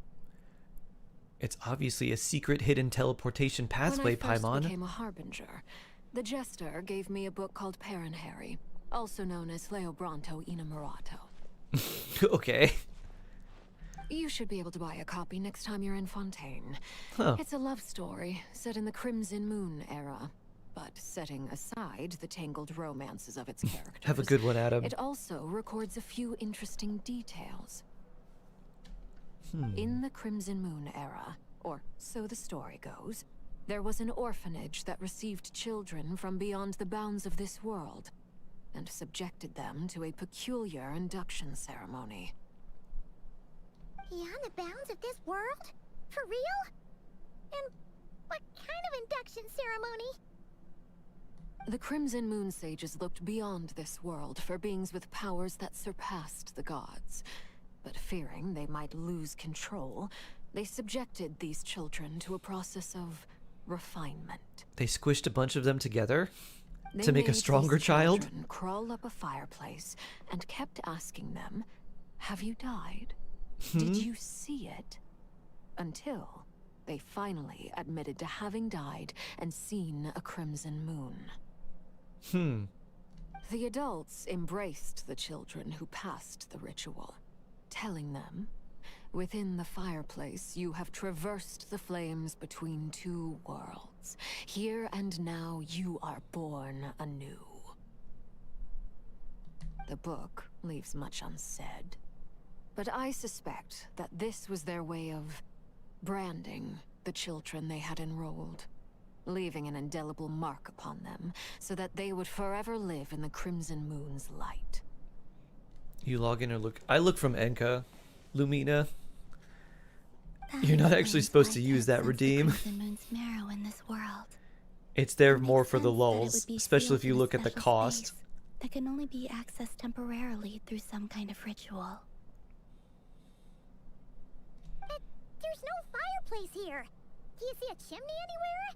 It's obviously a secret hidden teleportation pathway, When I first Paimon. became a harbinger, the Jester gave me a book called Paranhari, also known as Leobranto Innamorato. Okay. You should be able to buy a copy next time you're in Fontaine. Huh. It's a love story set in the Crimson Moon era, but setting aside the tangled romances of its characters. Have a good one, Adam. It also records a few interesting details. In the Crimson Moon era, or so the story goes, there was an orphanage that received children from beyond the bounds of this world, and subjected them to a peculiar induction ceremony. Beyond the bounds of this world? For real? And what kind of induction ceremony? The Crimson Moon sages looked beyond this world for beings with powers that surpassed the gods. But fearing they might lose control, they subjected these children to a process of refinement. They squished a bunch of them together They to make a made stronger these child? children crawl up a fireplace and kept asking them, "Have you died? Did you see it?" Until they finally admitted to having died and seen a crimson moon. The adults embraced the children who passed the ritual, telling them, "Within the fireplace, you have traversed the flames between two worlds. Here and now, you are born anew." The book leaves much unsaid, but I suspect that this was their way of branding the children they had enrolled, leaving an indelible mark upon them so that they would forever live in the Crimson Moon's light. You log in or look. I look from Enka. Lumina. You're not actually supposed to use that redeem. Crimson Moon's marrow in this world. It's there more for the Sense that it lulls, would be especially if sealed you in a look at the special cost. space that can only be accessed temporarily through some kind of ritual. There's no fireplace here. Do you see a chimney anywhere?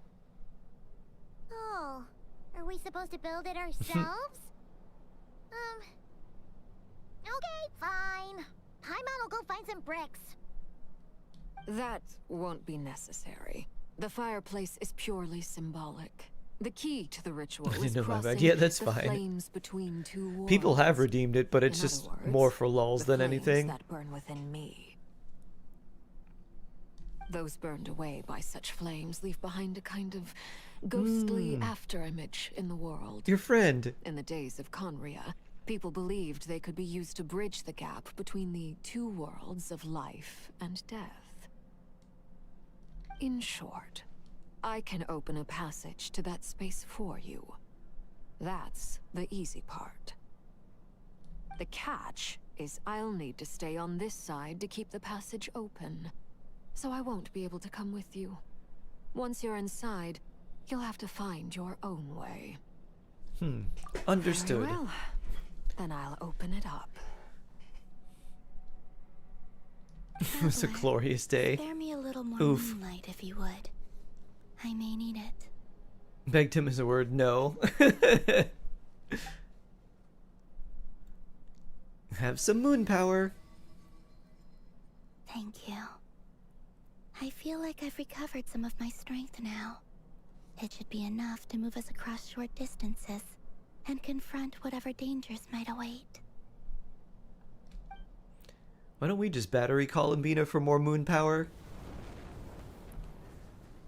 Oh, are we supposed to build it ourselves? Okay, fine. Paimon will go find some bricks. That won't be necessary. The fireplace is purely symbolic. The key to the ritual I is didn't know my bad. crossing Yeah, that's the fine. flames between two worlds. People have redeemed it, but it's In just other words, more for lulls the than flames anything. that burn within me. Those burned away by such flames leave behind a kind of ghostly afterimage in the world. Your friend. In the days of Conria, people believed they could be used to bridge the gap between the two worlds of life and death. In short, I can open a passage to that space for you. That's the easy part. The catch is I'll need to stay on this side to keep the passage open, so I won't be able to come with you. Once you're inside, you'll have to find your own way. Understood. Very well. Then I'll open it up. It was a glorious day. Spare me a little more Oof. moonlight if you would. I may need it. Begged him as a word, no. Have some moon power. Thank you. I feel like I've recovered some of my strength now. It should be enough to move us across short distances and confront whatever dangers might await. Why don't we just battery call Ambina for more moon power?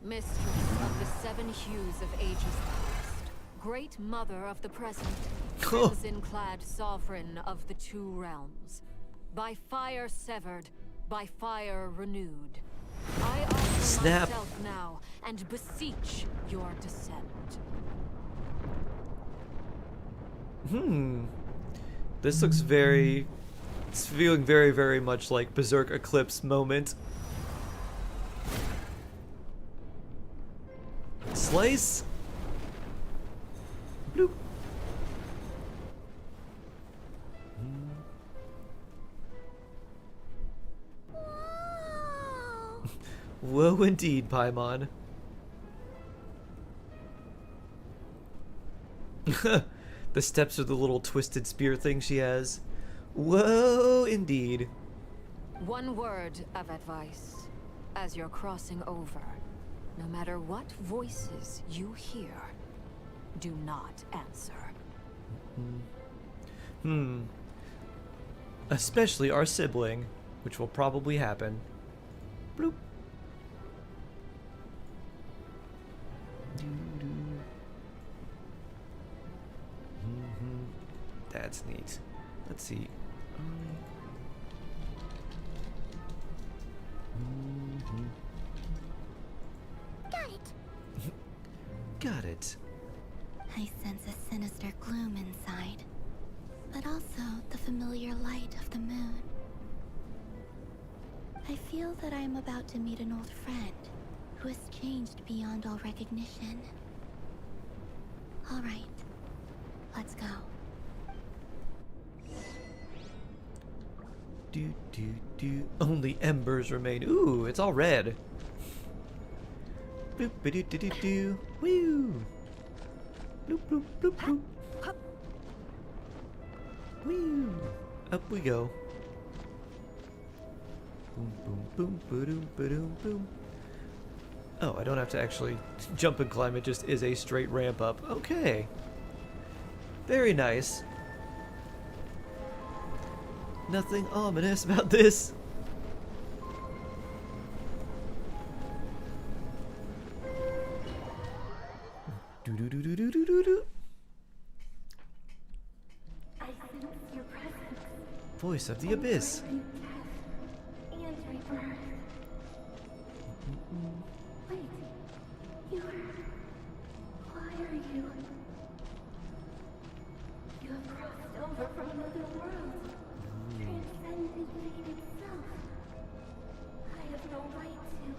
Mistress of the seven hues of ages past, great mother of the present, crimson-clad sovereign of the two realms, by fire severed, by fire renewed, I offer Snap. myself now and beseech your descent. This looks very... It's feeling very, very much like Berserk Eclipse moment. Slice? Bloop. Whoa indeed, Paimon. The steps are the little twisted spear thing she has. Whoa, indeed. One word of advice. As you're crossing over, no matter what voices you hear, do not answer. Especially our sibling, which will probably happen. Bloop. That's neat. Let's see. Got it. Got it. I sense a sinister gloom inside, but also the familiar light of the moon. I feel that I am about to meet an old friend who has changed beyond all recognition. All right, let's go. Only embers remain. Ooh, it's all red. Bloop ba doo doo doo doo. Woo. Bloop bloop bloop bloop. Woo. Up we go. Boom boom boom boom boom boom. Oh, I don't have to actually jump and climb. It just is a straight ramp up. Okay. Very nice. Nothing ominous about this. Do do do do do do do do. I sense your presence. Voice of the abyss. And rebirth. Wait, why are you? You have crossed over from another world. Transcended fate itself. I have no right to.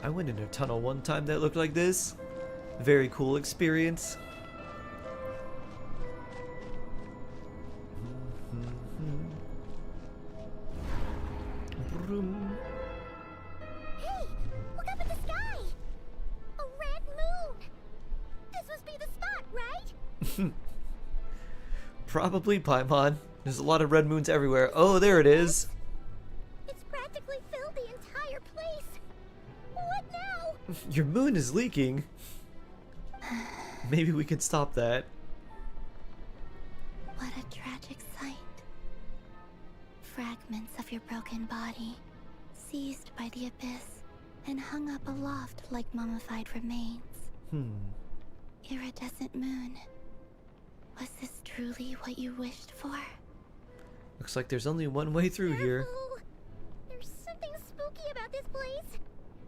I went in a tunnel one time that looked like this. Very cool experience. Hey, look up at the sky! A red moon! This must be the spot, right? Probably, Paimon. There's a lot of red moons everywhere. Oh, there it is. It's practically filled the entire place. What now? Your moon is leaking. Maybe we can stop that. What a tragic sight. Fragments of your broken body, seized by the abyss, and hung up aloft like mummified remains. Iridescent moon. Was this truly what you wished for? Looks like there's only one way through here. There's something spooky about this place.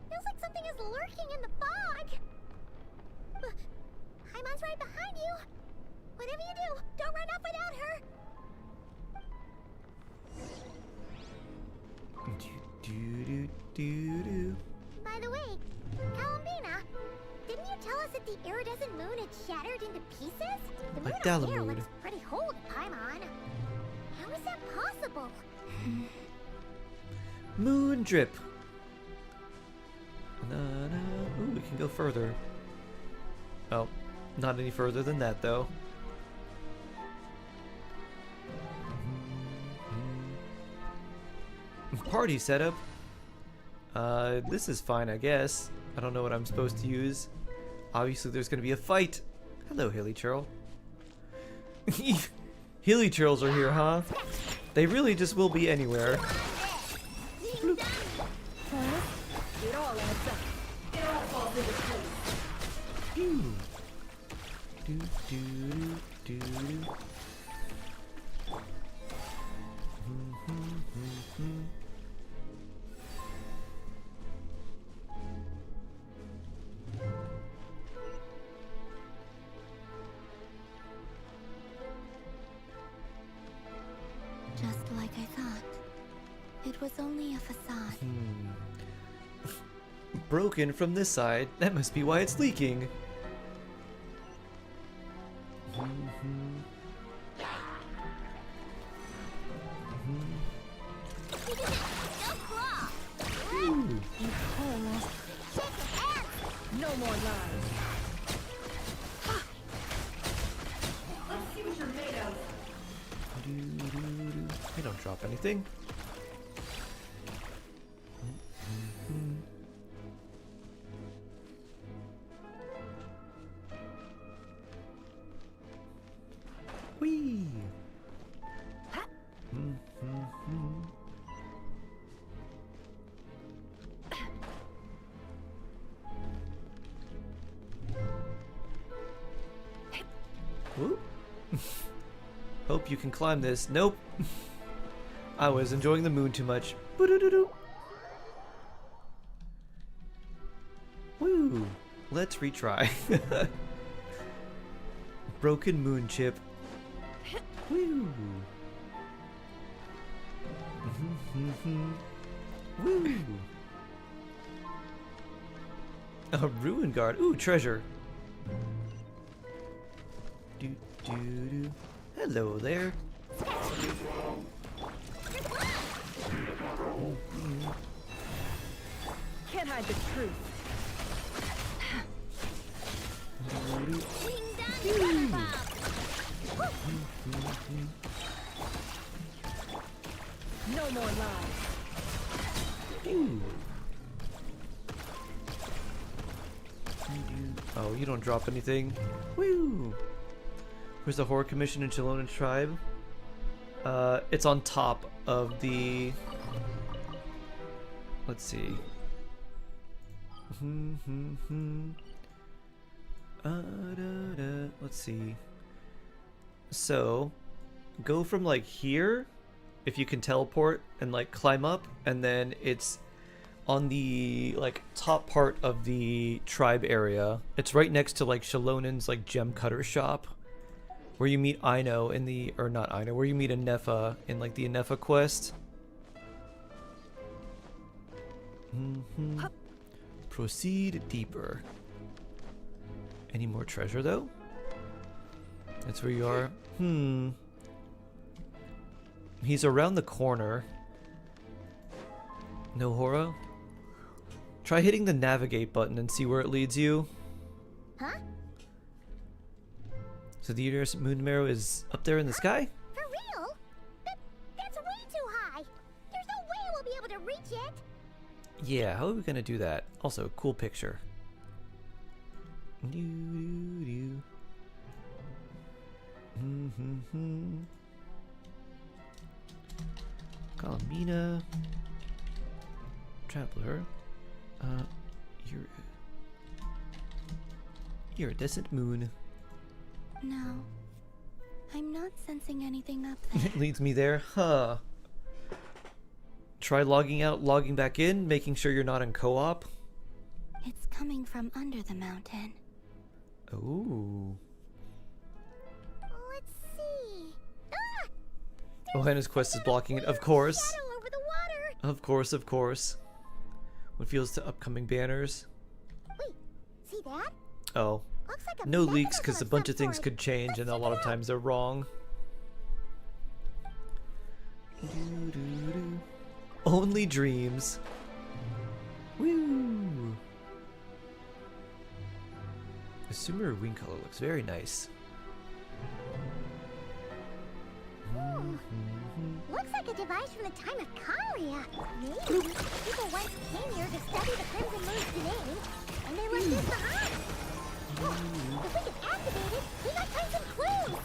Feels like something is lurking in the fog. Paimon's right behind you. Whatever you do, don't run off without her. By the way, Columbina, didn't you tell us that the iridescent moon had shattered into pieces? The moon Like up here Dalamud. looks pretty whole to Paimon. How is that possible? Moon drip. Ooh, we can go further. Oh, not any further than that though. Party setup. This is fine, I guess. I don't know what I'm supposed to use. Obviously, there's going to be a fight. Hello, Hilly Churl. Hilly Churls are here, huh? They really just will be anywhere. Bloop. It all adds up. It all falls into place. Do do do do. Just like I thought. It was only a facade. Broken from this side. That must be why it's leaking. more lies. Let's see what you're made of. They don't drop anything. Whee! Whoop. Hope you can climb this. Nope. I was enjoying the moon too much. Boo-doo-doo-doo. Woo! Let's retry. Broken moon chip. Woo! Woo! A ruin guard. Ooh, treasure. Do do do. Hello there. Can't hide the truth. No more lies. Ooh. Oh, you don't drop anything. Woo! Where's the horror commission in Jahoda tribe? It's on top of the. Let's see. Let's see. So, go from like here, if you can teleport, and like climb up, and then it's on the like top part of the tribe area. It's right next to like Shalonen's like gem cutter shop, where you meet Aino in the, or not Aino, where you meet Anefa in like the Anefa quest. Proceed deeper. Any more treasure though? That's where you are. He's around the corner. No horror? Try hitting the navigate button and see where it leads you. Huh? So the nearest moon marrow is up there in the sky? For real? That's way too high. There's no way we'll be able to reach it. Yeah, how are we gonna do that? Also, cool picture. Kalamina. Traveler. Iridescent moon. No. I'm not sensing anything up there. It leads me there, huh? Try logging out, logging back in, making sure you're not in co-op. It's coming from under the mountain. Ooh. Let's see. Ah! Ohana's quest is blocking it, of course. Shadow over the water. Of course, of course. What feels to upcoming banners? Wait, see that? Oh. Looks like a No leaks, mechanism because a of bunch some of things sort. could change, and a lot of times they're wrong. Only dreams. Woo! The Sumeru wing color looks very nice. Looks like a device from the time of Kalia. Maybe people once came here to study the Crimson Moon's domain, and they left this behind. Look, if we can activate it, we might find some clues.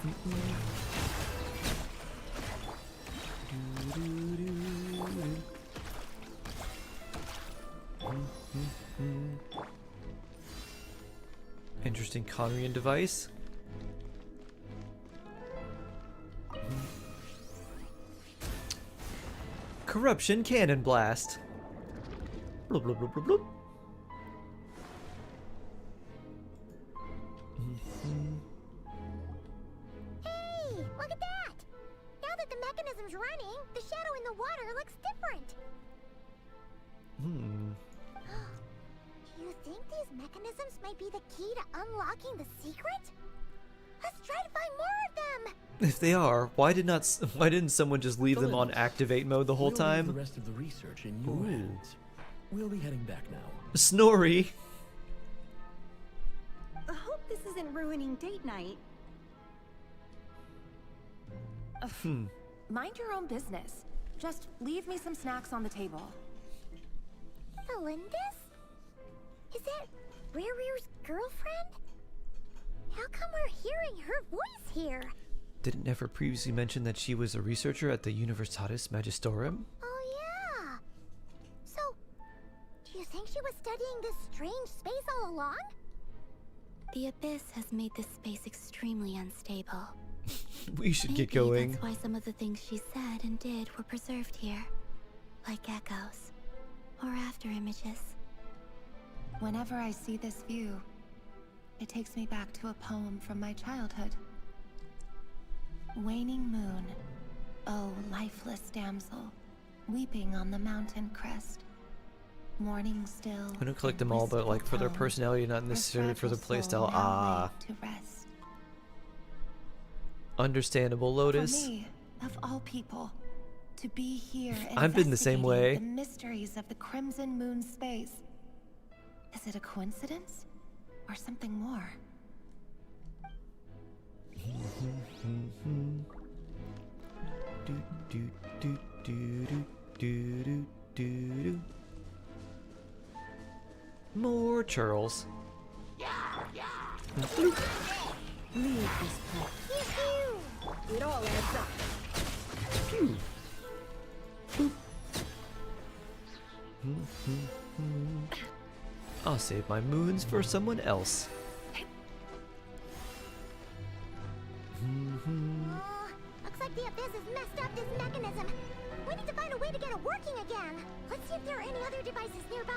Interesting Conrian device. Corruption cannon blast. Bloop, bloop, bloop, bloop, bloop. Hey, look at that! Now that the mechanism's running, the shadow in the water looks different. Do you think these mechanisms might be the key to unlocking the secret? Let's try to find more of them. If they are, why didn't someone just leave them on activate mode the whole We'll leave time? the rest of the research in your hands. We'll be heading back now. Snorri. wasn't ruining date night. Mind your own business. Just leave me some snacks on the table. Felindis? Is that Rerear's girlfriend? How come we're hearing her voice here? Did it never previously mention that she was a researcher at the Universitatis Magistrorum? Oh yeah. So, do you think she was studying this strange space all along? The Abyss has made this space extremely unstable. We should Maybe get going. That's why some of the things she said and did were preserved here. Like echoes. Or after images. Whenever I see this view, it takes me back to a poem from my childhood. Waning moon, oh lifeless damsel, weeping on the mountain crest. Morning still. I don't collect them all, but like for their personality, not necessarily for their playstyle. Ah. To rest. Understandable, Lotus. For me, of all people, to be here I've been the same way. The mysteries of the Crimson Moon space. Is it a coincidence or something more? More churls. Leave this place. It all adds up. Pew. I'll save my moons for someone else. Looks like the Abyss has messed up this mechanism. We need to find a way to get it working again. Let's see if there are any other devices nearby.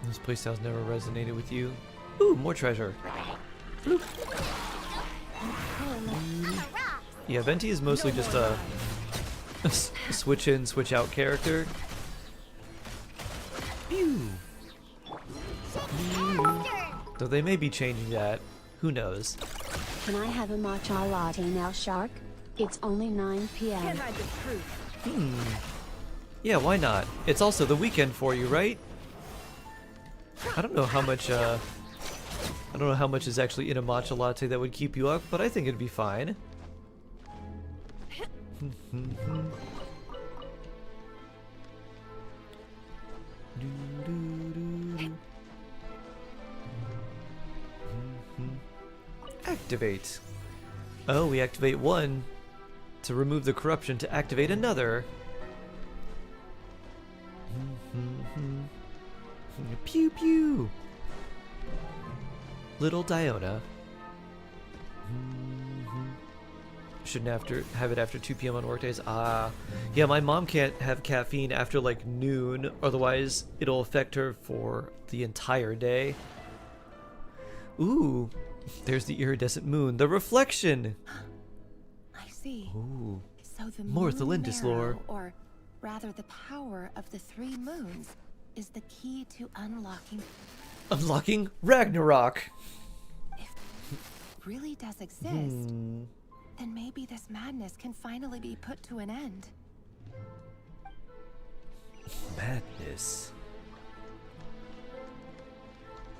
This playstyle's never resonated with you. Ooh, more treasure. Bloop. Yeah, Venti is mostly just a switch in, switch out character. Pew. Though they may be changing that. Who knows? Can I have a matcha latte now, Shark? It's only 9 p.m. Can't hide the truth. Yeah, why not? It's also the weekend for you, right? I don't know how much is actually in a matcha latte that would keep you up, but I think it'd be fine. Activate. Oh, we activate one to remove the corruption to activate another. Pew pew. Little Diona. Shouldn't have it after 2 p.m. on workdays. Ah, yeah, my mom can't have caffeine after like noon, otherwise it'll affect her for the entire day. Ooh, there's the iridescent moon, the reflection. I see. Ooh, so the more moon Thelindis marrow, lore. or rather the power of the 3 moons, is the key to Unlocking Ragnarok. If it really does exist, then maybe this madness can finally be put to an end. Madness.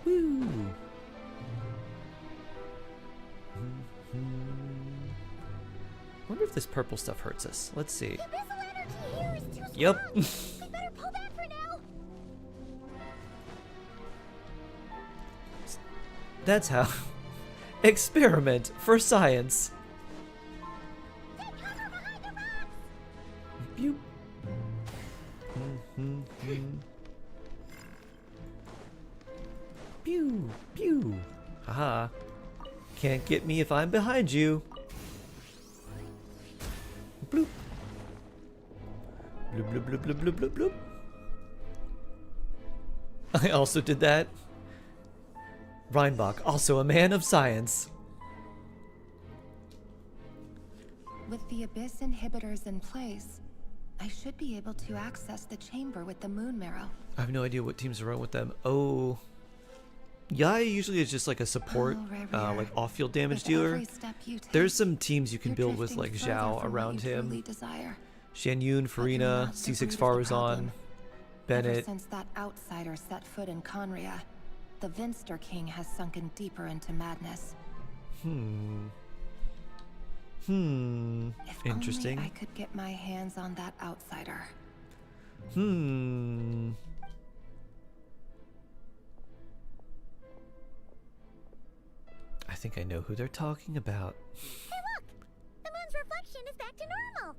Woo. Wonder if this purple stuff hurts us. Let's see. The abyssal energy here is too strong. Yep. We better pull back for now. That's how. Experiment for science. Take cover behind the rocks. Pew. Pew, pew. Haha. Can't get me if I'm behind you. Bloop. Bloop, bloop, bloop, bloop, bloop, bloop, bloop. I also did that. Reinbach, also a man of science. With the Abyss inhibitors in place, I should be able to access the chamber with the moon marrow. I have no idea what teams are run with them. Oh. Yai usually is just like a support, like off-field damage dealer. There's some teams you can build with like Zhao around him. Shan Yun, Farina, C6 Farazan, Bennett. Ever since that outsider set foot in Conria, the Vinster King has sunken deeper into madness. If Interesting. only I could get my hands on that outsider. I think I know who they're talking about. Hey look! The moon's reflection is back to normal!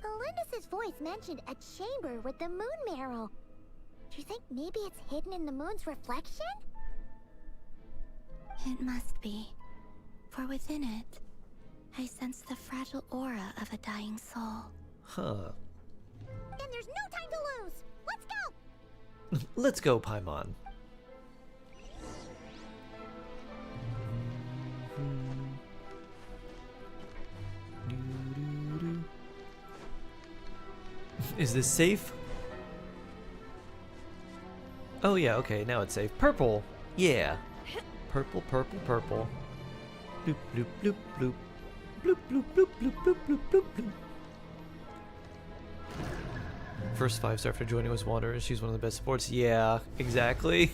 Elendis' voice mentioned a chamber with the moon marrow. Do you think maybe it's hidden in the moon's reflection? It must be. For within it, I sense the fragile aura of a dying soul. Huh. Then there's no time to lose! Let's go! Let's go, Paimon. Is this safe? Oh yeah, okay, now it's safe. Purple! Yeah! Purple, purple, purple. Bloop, bloop, bloop, bloop. Bloop, bloop, bloop, bloop, bloop, bloop, bloop, bloop. First 5-star after joining was Wanderer. She's one of the best supports. Yeah, exactly.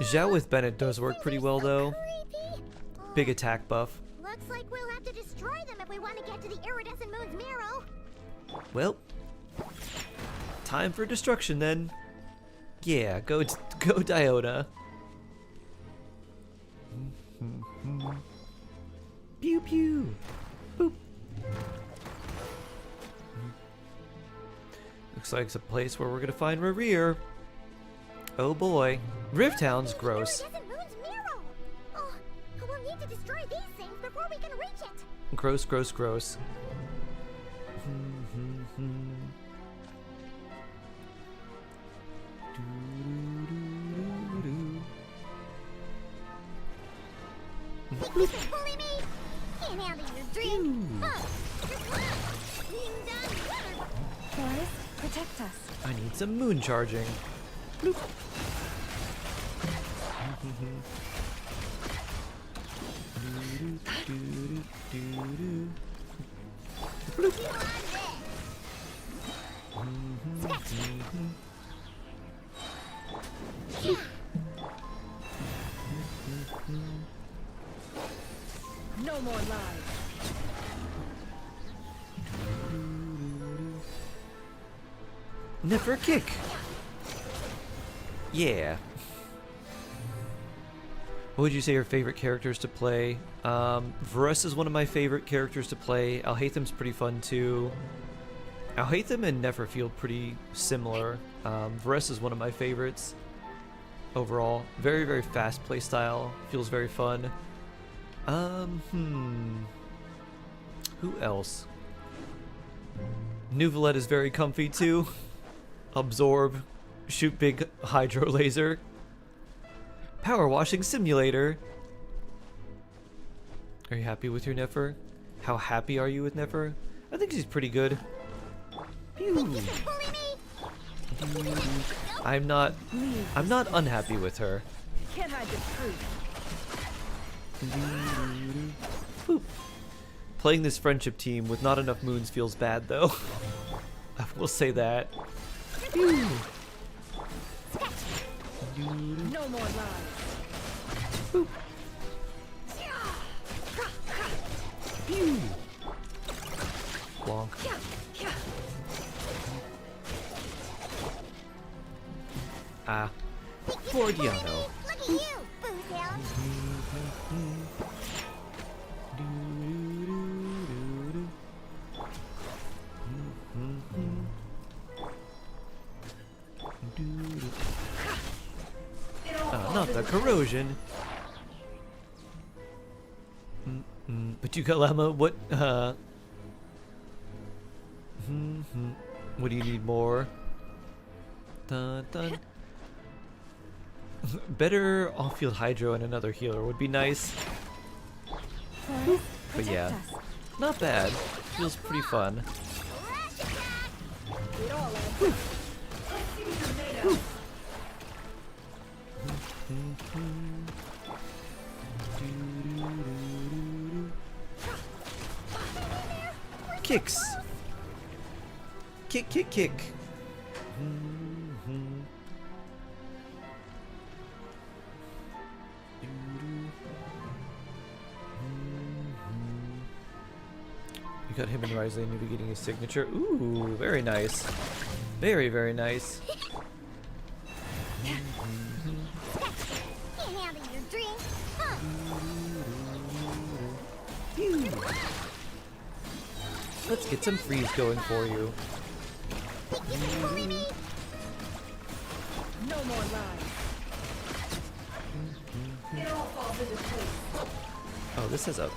Zhao with Bennett does work pretty well though. Big attack buff. Looks like we'll have to destroy them if we want to get to the iridescent moon's marrow. Well, time for destruction then. Yeah, go Jahoda. Pew pew. Boop. Looks like it's a place where we're gonna find Rerir. Oh boy. Rift Town's gross. Iridescent moon's marrow. Oh, we'll need to destroy these things before we can reach it. Gross, gross, gross. Think you can bully me? Can't handle your dream. Boys, protect us. I need some moon charging. Bloop. No more lies. Never kick. Yeah. What would you say your favorite characters to play? Varus is one of my favorite characters to play. Alhaitham's pretty fun too. Alhaitham and Nefer feel pretty similar. Varus is one of my favorites overall. Very, very fast play style. Feels very fun. Who else? Nuvalet is very comfy too. Absorb. Shoot big hydro laser. Power washing simulator. Are you happy with your Nefer? How happy are you with Nefer? I think she's pretty good. Pew. I'm not unhappy with her. Can't hide the truth. Boop. Playing this friendship team with not enough moons feels bad though. I will say that. Pew. No more lies. Boop. Pew. Bonk. Ah. Fordiano. Look at you, Boozel. Not the corrosion. But Ukalama, what what do you need more? Dun, dun. Better off-field hydro and another healer would be nice. But yeah, not bad. Feels pretty fun. Kicks. kick, kick, kick. You got him and Risley getting his signature. Ooh, very nice. Very, very nice. Can't handle your drink, huh? Let's get some freeze going for you. No more lies. It all falls into place. Oh, this has a...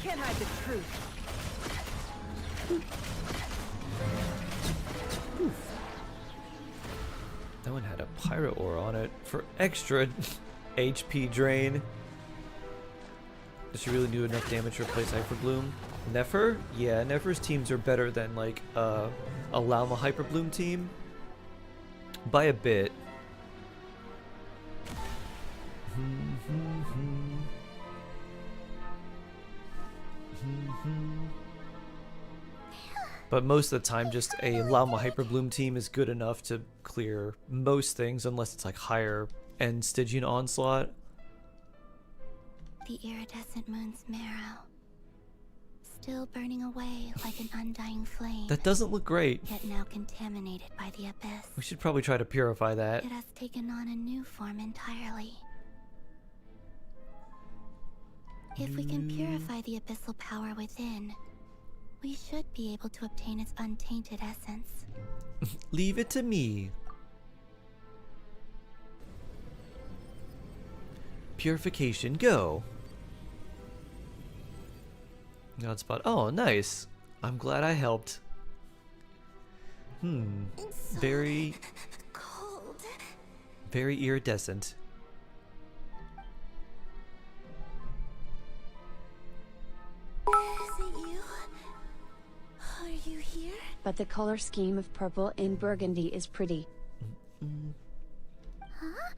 Can't hide the truth. That one had a pirate ore on it for extra HP drain. Does she really do enough damage to replace Hyperbloom? Nefer? Yeah, Nefer's teams are better than like a Llama Hyperbloom team. By a bit. But most of the time, just a Llama Hyperbloom team is good enough to clear most things, unless it's like higher end Stygian Onslaught. The iridescent moon's marrow, still burning away like an undying flame. That doesn't look great. Yet now contaminated by the abyss. We should probably try to purify that. It has taken on a new form entirely. If we can purify the abyssal power within, we should be able to obtain its untainted essence. Leave it to me. Purification, go. Godspot. Oh, nice. I'm glad I helped. It's so very cold. Very iridescent. Is it you? Are you here? But the color scheme of purple in burgundy is pretty. Huh?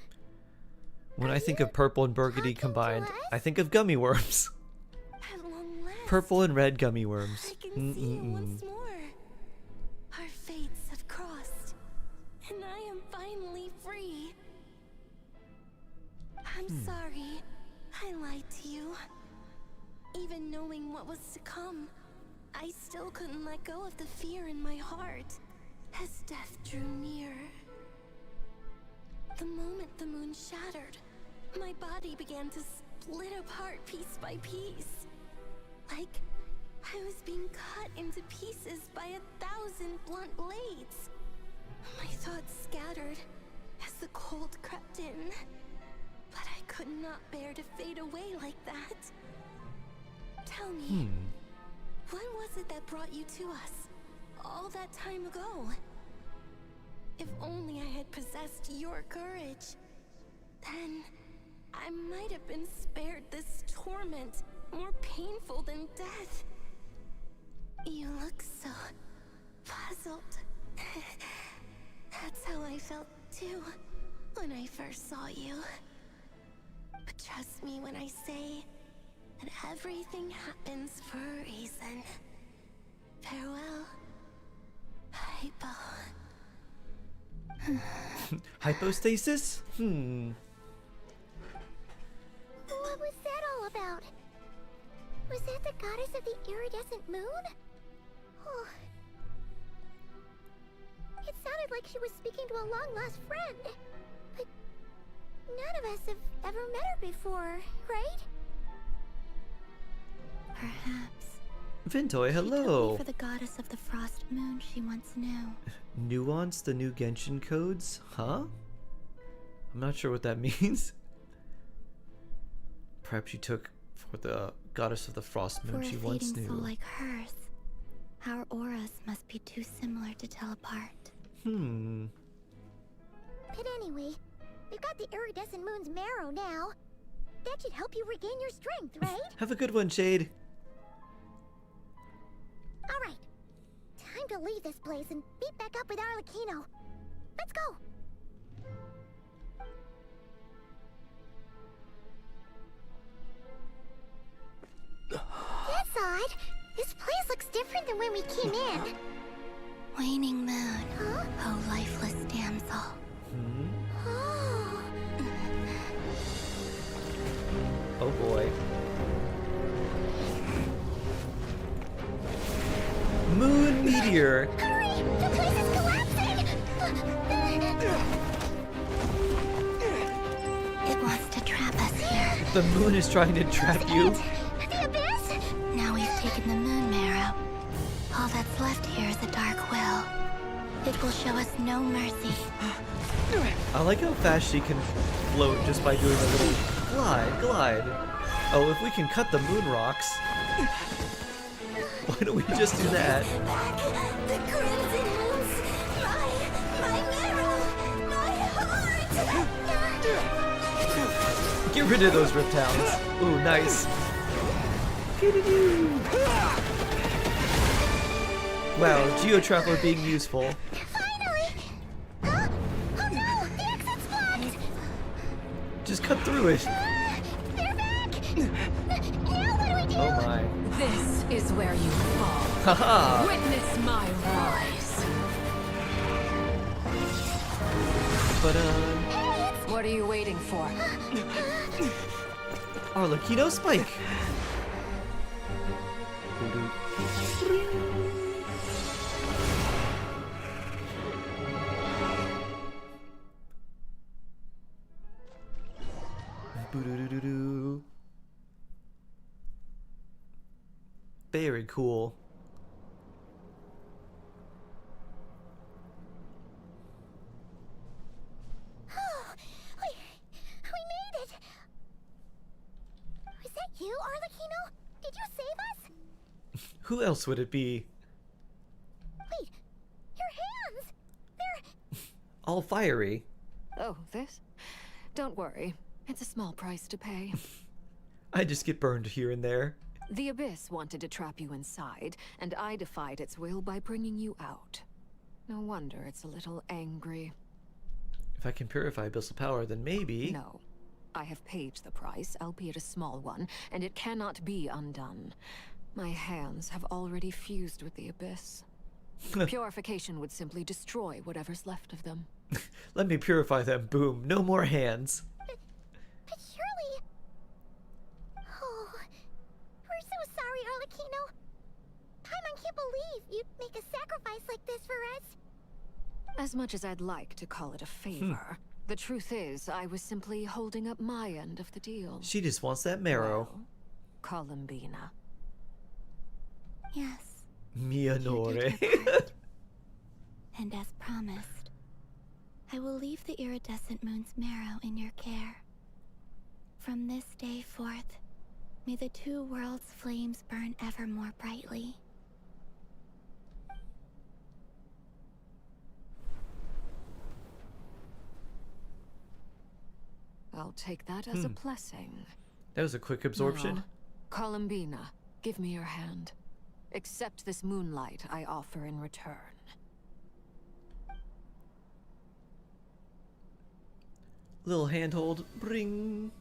When I think of purple and burgundy combined, I think of gummy worms. At long last, Purple and red gummy worms. I can see you once more. Our fates have crossed, and I am finally free. I'm sorry. I lied to you. Even knowing what was to come, I still couldn't let go of the fear in my heart as death drew near. The moment the moon shattered, my body began to split apart piece by piece. Like I was being cut into pieces by 1,000 blunt blades. My thoughts scattered as the cold crept in, but I could not bear to fade away like that. Tell me, what was it that brought you to us all that time ago? If only I had possessed your courage, then I might have been spared this torment more painful than death. You look so puzzled. That's how I felt too when I first saw you. But trust me when I say that everything happens for a reason. Farewell, Hypo. Hypostasis? What was that all about? Was that the goddess of the iridescent moon? Oh. It sounded like she was speaking to a long-lost friend. But none of us have ever met her before, right? Perhaps. Vintoy, She took hello. me for the goddess of the frost moon she once knew. Nuance the new Genshin codes? Huh? I'm not sure what that means. Perhaps you took for the goddess of the frost moon For she a once fading knew. soul like hers, our auras must be too similar to tell apart. But anyway, we've got the iridescent moon's marrow now. That should help you regain your strength, right? Have a good one, Shade. Alright. Time to leave this place and meet back up with Arlecchino. Let's go! That's odd. This place looks different than when we came in. Waning moon. Huh? Oh, lifeless damsel. Oh. Oh boy. Moon meteor. Hurry! The place is collapsing! It wants to trap us here. The moon is trying to trap you. The abyss? Now we've taken the moon marrow. All that's left here is a dark will. It will show us no mercy. I like how fast she can float just by doing a little glide. Oh, if we can cut the moon rocks. Why don't we just do that? The crimson moons! My marrow! My heart! Get rid of those riptowns. Ooh, nice. Wow, Geotraveler being useful. Finally! Oh no! The exit's blocked! Just cut through it. They're back! Now what do we do? Oh my. This is where you fall. Haha! Witness my rise. But What are you waiting for? Arlecchino Spike. Boo-doo-doo-doo-doo. Very cool. We made it! Was that you, Arlecchino? Did you save us? Who else would it be? Wait, your hands! They're... All fiery. Oh, this? Don't worry. It's a small price to pay. I just get burned here and there. The Abyss wanted to trap you inside, and I defied its will by bringing you out. No wonder it's a little angry. If I can purify abyssal power, then maybe... No. I have paid the price, albeit a small one, and it cannot be undone. My hands have already fused with the Abyss. Purification would simply destroy whatever's left of them. Let me purify them. Boom. No more hands. But surely... Oh... We're so sorry, Arlecchino. Paimon can't believe you'd make a sacrifice like this for us. As much as I'd like to call it a favor, the truth is I was simply holding up my end of the deal. She just wants that marrow. Well, Columbina. Yes. Mianore. And as promised, I will leave the iridescent moon's marrow in your care. From this day forth, may the two worlds' flames burn ever more brightly. I'll take that as a blessing. That was a quick absorption. Now, Columbina, give me your hand. Accept this moonlight I offer in return. Little handhold. Bring.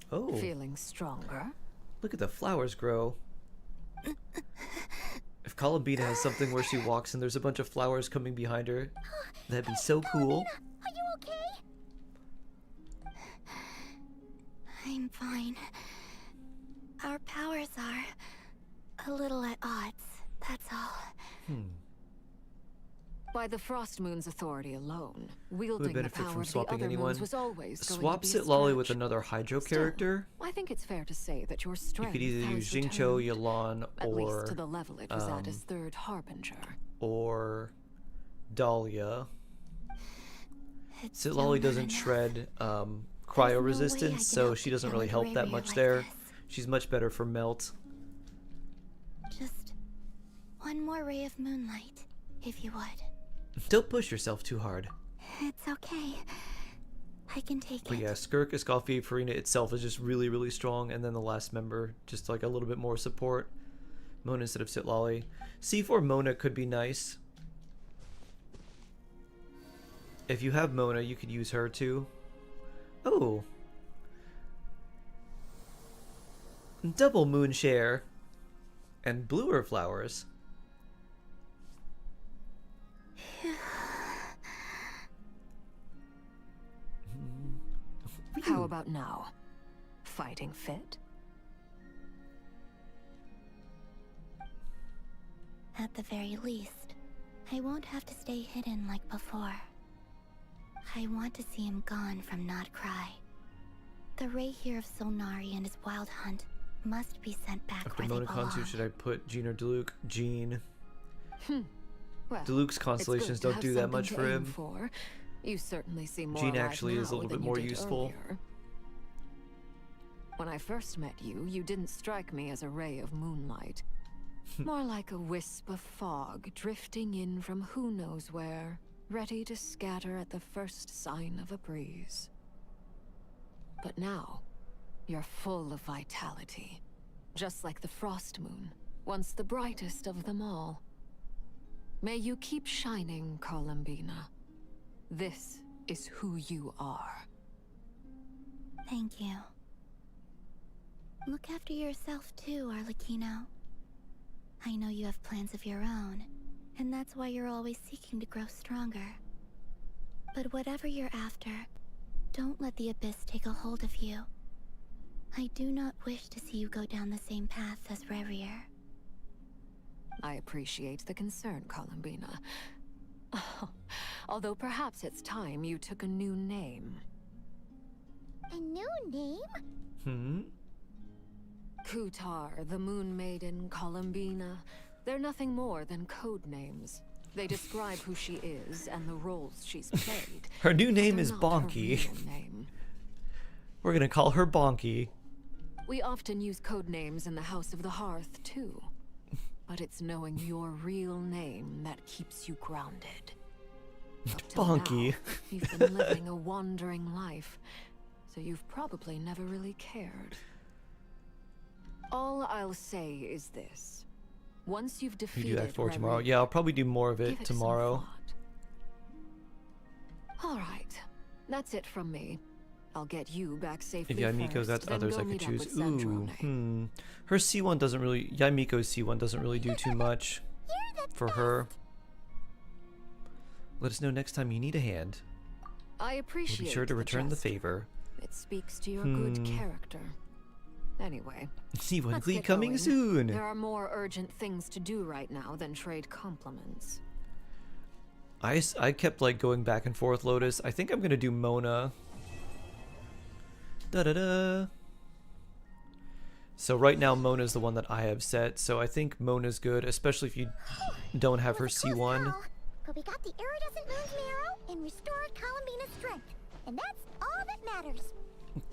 Oh. Feeling stronger? Look at the flowers grow. If Columbina has something where she walks and there's a bunch of flowers coming behind her, that'd be so cool. Are you okay? I'm fine. Our powers are a little at odds, that's all. By the Frost Moon's authority alone, Would wielding the benefit power from of the swapping other anyone? moons was always going Swap to be a Sit Lolly with stretch. another Hydro Still, character. I think it's fair to say that your You strength could either use has Jingcho, returned, Yalan, at or least to the level it was at as third harbinger. or Dahlia. It's Sit still Lolly not doesn't enough. shred There's cryo no way I resistance, can so help she you doesn't kill really a help that warrior much like there. this. She's much better for melt. Just one more ray of moonlight, if you would. Don't push yourself too hard. It's okay. I can take But it. yeah, Skirk, Escalfi, Farina itself is just really, really strong, and then the last member, just like a little bit more support. Mona instead of Sitlolly. C4 Mona could be nice. If you have Mona, you could use her too. Oh. Double moon share. And bluer flowers. How about now? Fighting fit? At the very least, I won't have to stay hidden like before. I want to see him gone from Nodcry. The ray here of Solnari and his wild hunt must be sent back After where Mona they belong. Consu, should I put Jean or Diluc? Jean. Well, Diluc's constellations don't do that much for him. For. You certainly seem more Jean alive actually is a now little than bit you more did useful. earlier. When I first met you, you didn't strike me as a ray of moonlight. More like a wisp of fog drifting in from who knows where, ready to scatter at the first sign of a breeze. But now, you're full of vitality, just like the frost moon, once the brightest of them all. May you keep shining, Columbina. This is who you are. Thank you. Look after yourself too, Arlecchino. I know you have plans of your own, and that's why you're always seeking to grow stronger. But whatever you're after, don't let the Abyss take a hold of you. I do not wish to see you go down the same path as Revier. I appreciate the concern, Columbina. Although perhaps it's time you took a new name. A new name? Kutar, the Moon Maiden, Columbina. They're nothing more than code names. They describe who she is and the roles she's played. Her new name is They're not her Bonky. real name. We're gonna call her Bonky. We often use code names in the House of the Hearth, too. But it's knowing your real name that keeps you grounded. Up till Bonky. now, you've been living a wandering life, so you've probably never really cared. All I'll say is this. Once you've You defeated do that for tomorrow. Reverie, Yeah, I'll probably do more of give it it some tomorrow. All right, that's it from me. I'll get you back safely If Yaimiko first, got then others go I could meet up choose. with Ooh, Sandrone. Her C1 doesn't really... Yaimiko's C1 doesn't really do too much for her. Let us know next time you need a hand. I We'll appreciate be sure to return the gesture. favor. It speaks to your good character. Anyway, C1 let's Glee get coming going. soon. There are more urgent things to do right now than trade compliments. I kept like going back and forth, Lotus. I think I'm gonna do Mona. Da-da-da. So right now Mona's the one that I have set, so I think Mona's good, especially if you don't have her C1. But we got the iridescent moon's marrow and restored Columbina's strength. And that's all that matters.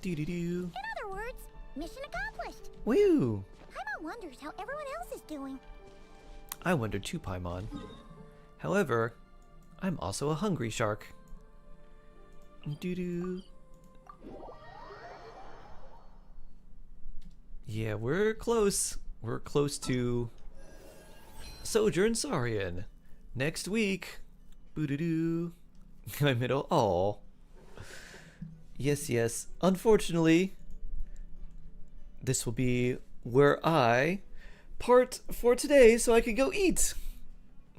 Doo-doo-doo. In other words, mission accomplished. Woo! Paimon wonders how everyone else is doing. I wonder too, Paimon. However, I'm also a hungry shark. Doo-doo. Yeah, we're close. We're close to Sojourn Saurian. Next week. Boo-doo-doo. My middle. Aw. Yes, yes. Unfortunately, this will be where I part for today so I can go eat.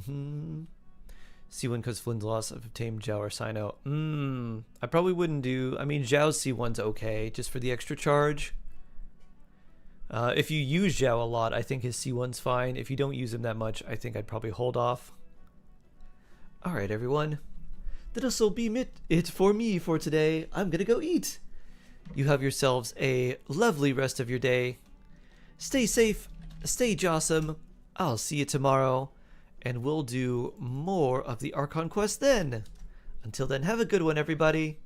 C1 because Flynn's loss of Tame Zhao or Sino. I probably wouldn't do... I mean, Zhao's C1's okay, just for the extra charge. If you use Zhao a lot, I think his C1's fine. If you don't use him that much, I think I'd probably hold off. Alright, everyone. This'll be it for me for today. I'm gonna go eat. You have yourselves a lovely rest of your day. Stay safe, stay jawsome. I'll see you tomorrow, and we'll do more of the Archon Quest then. Until then, have a good one, everybody.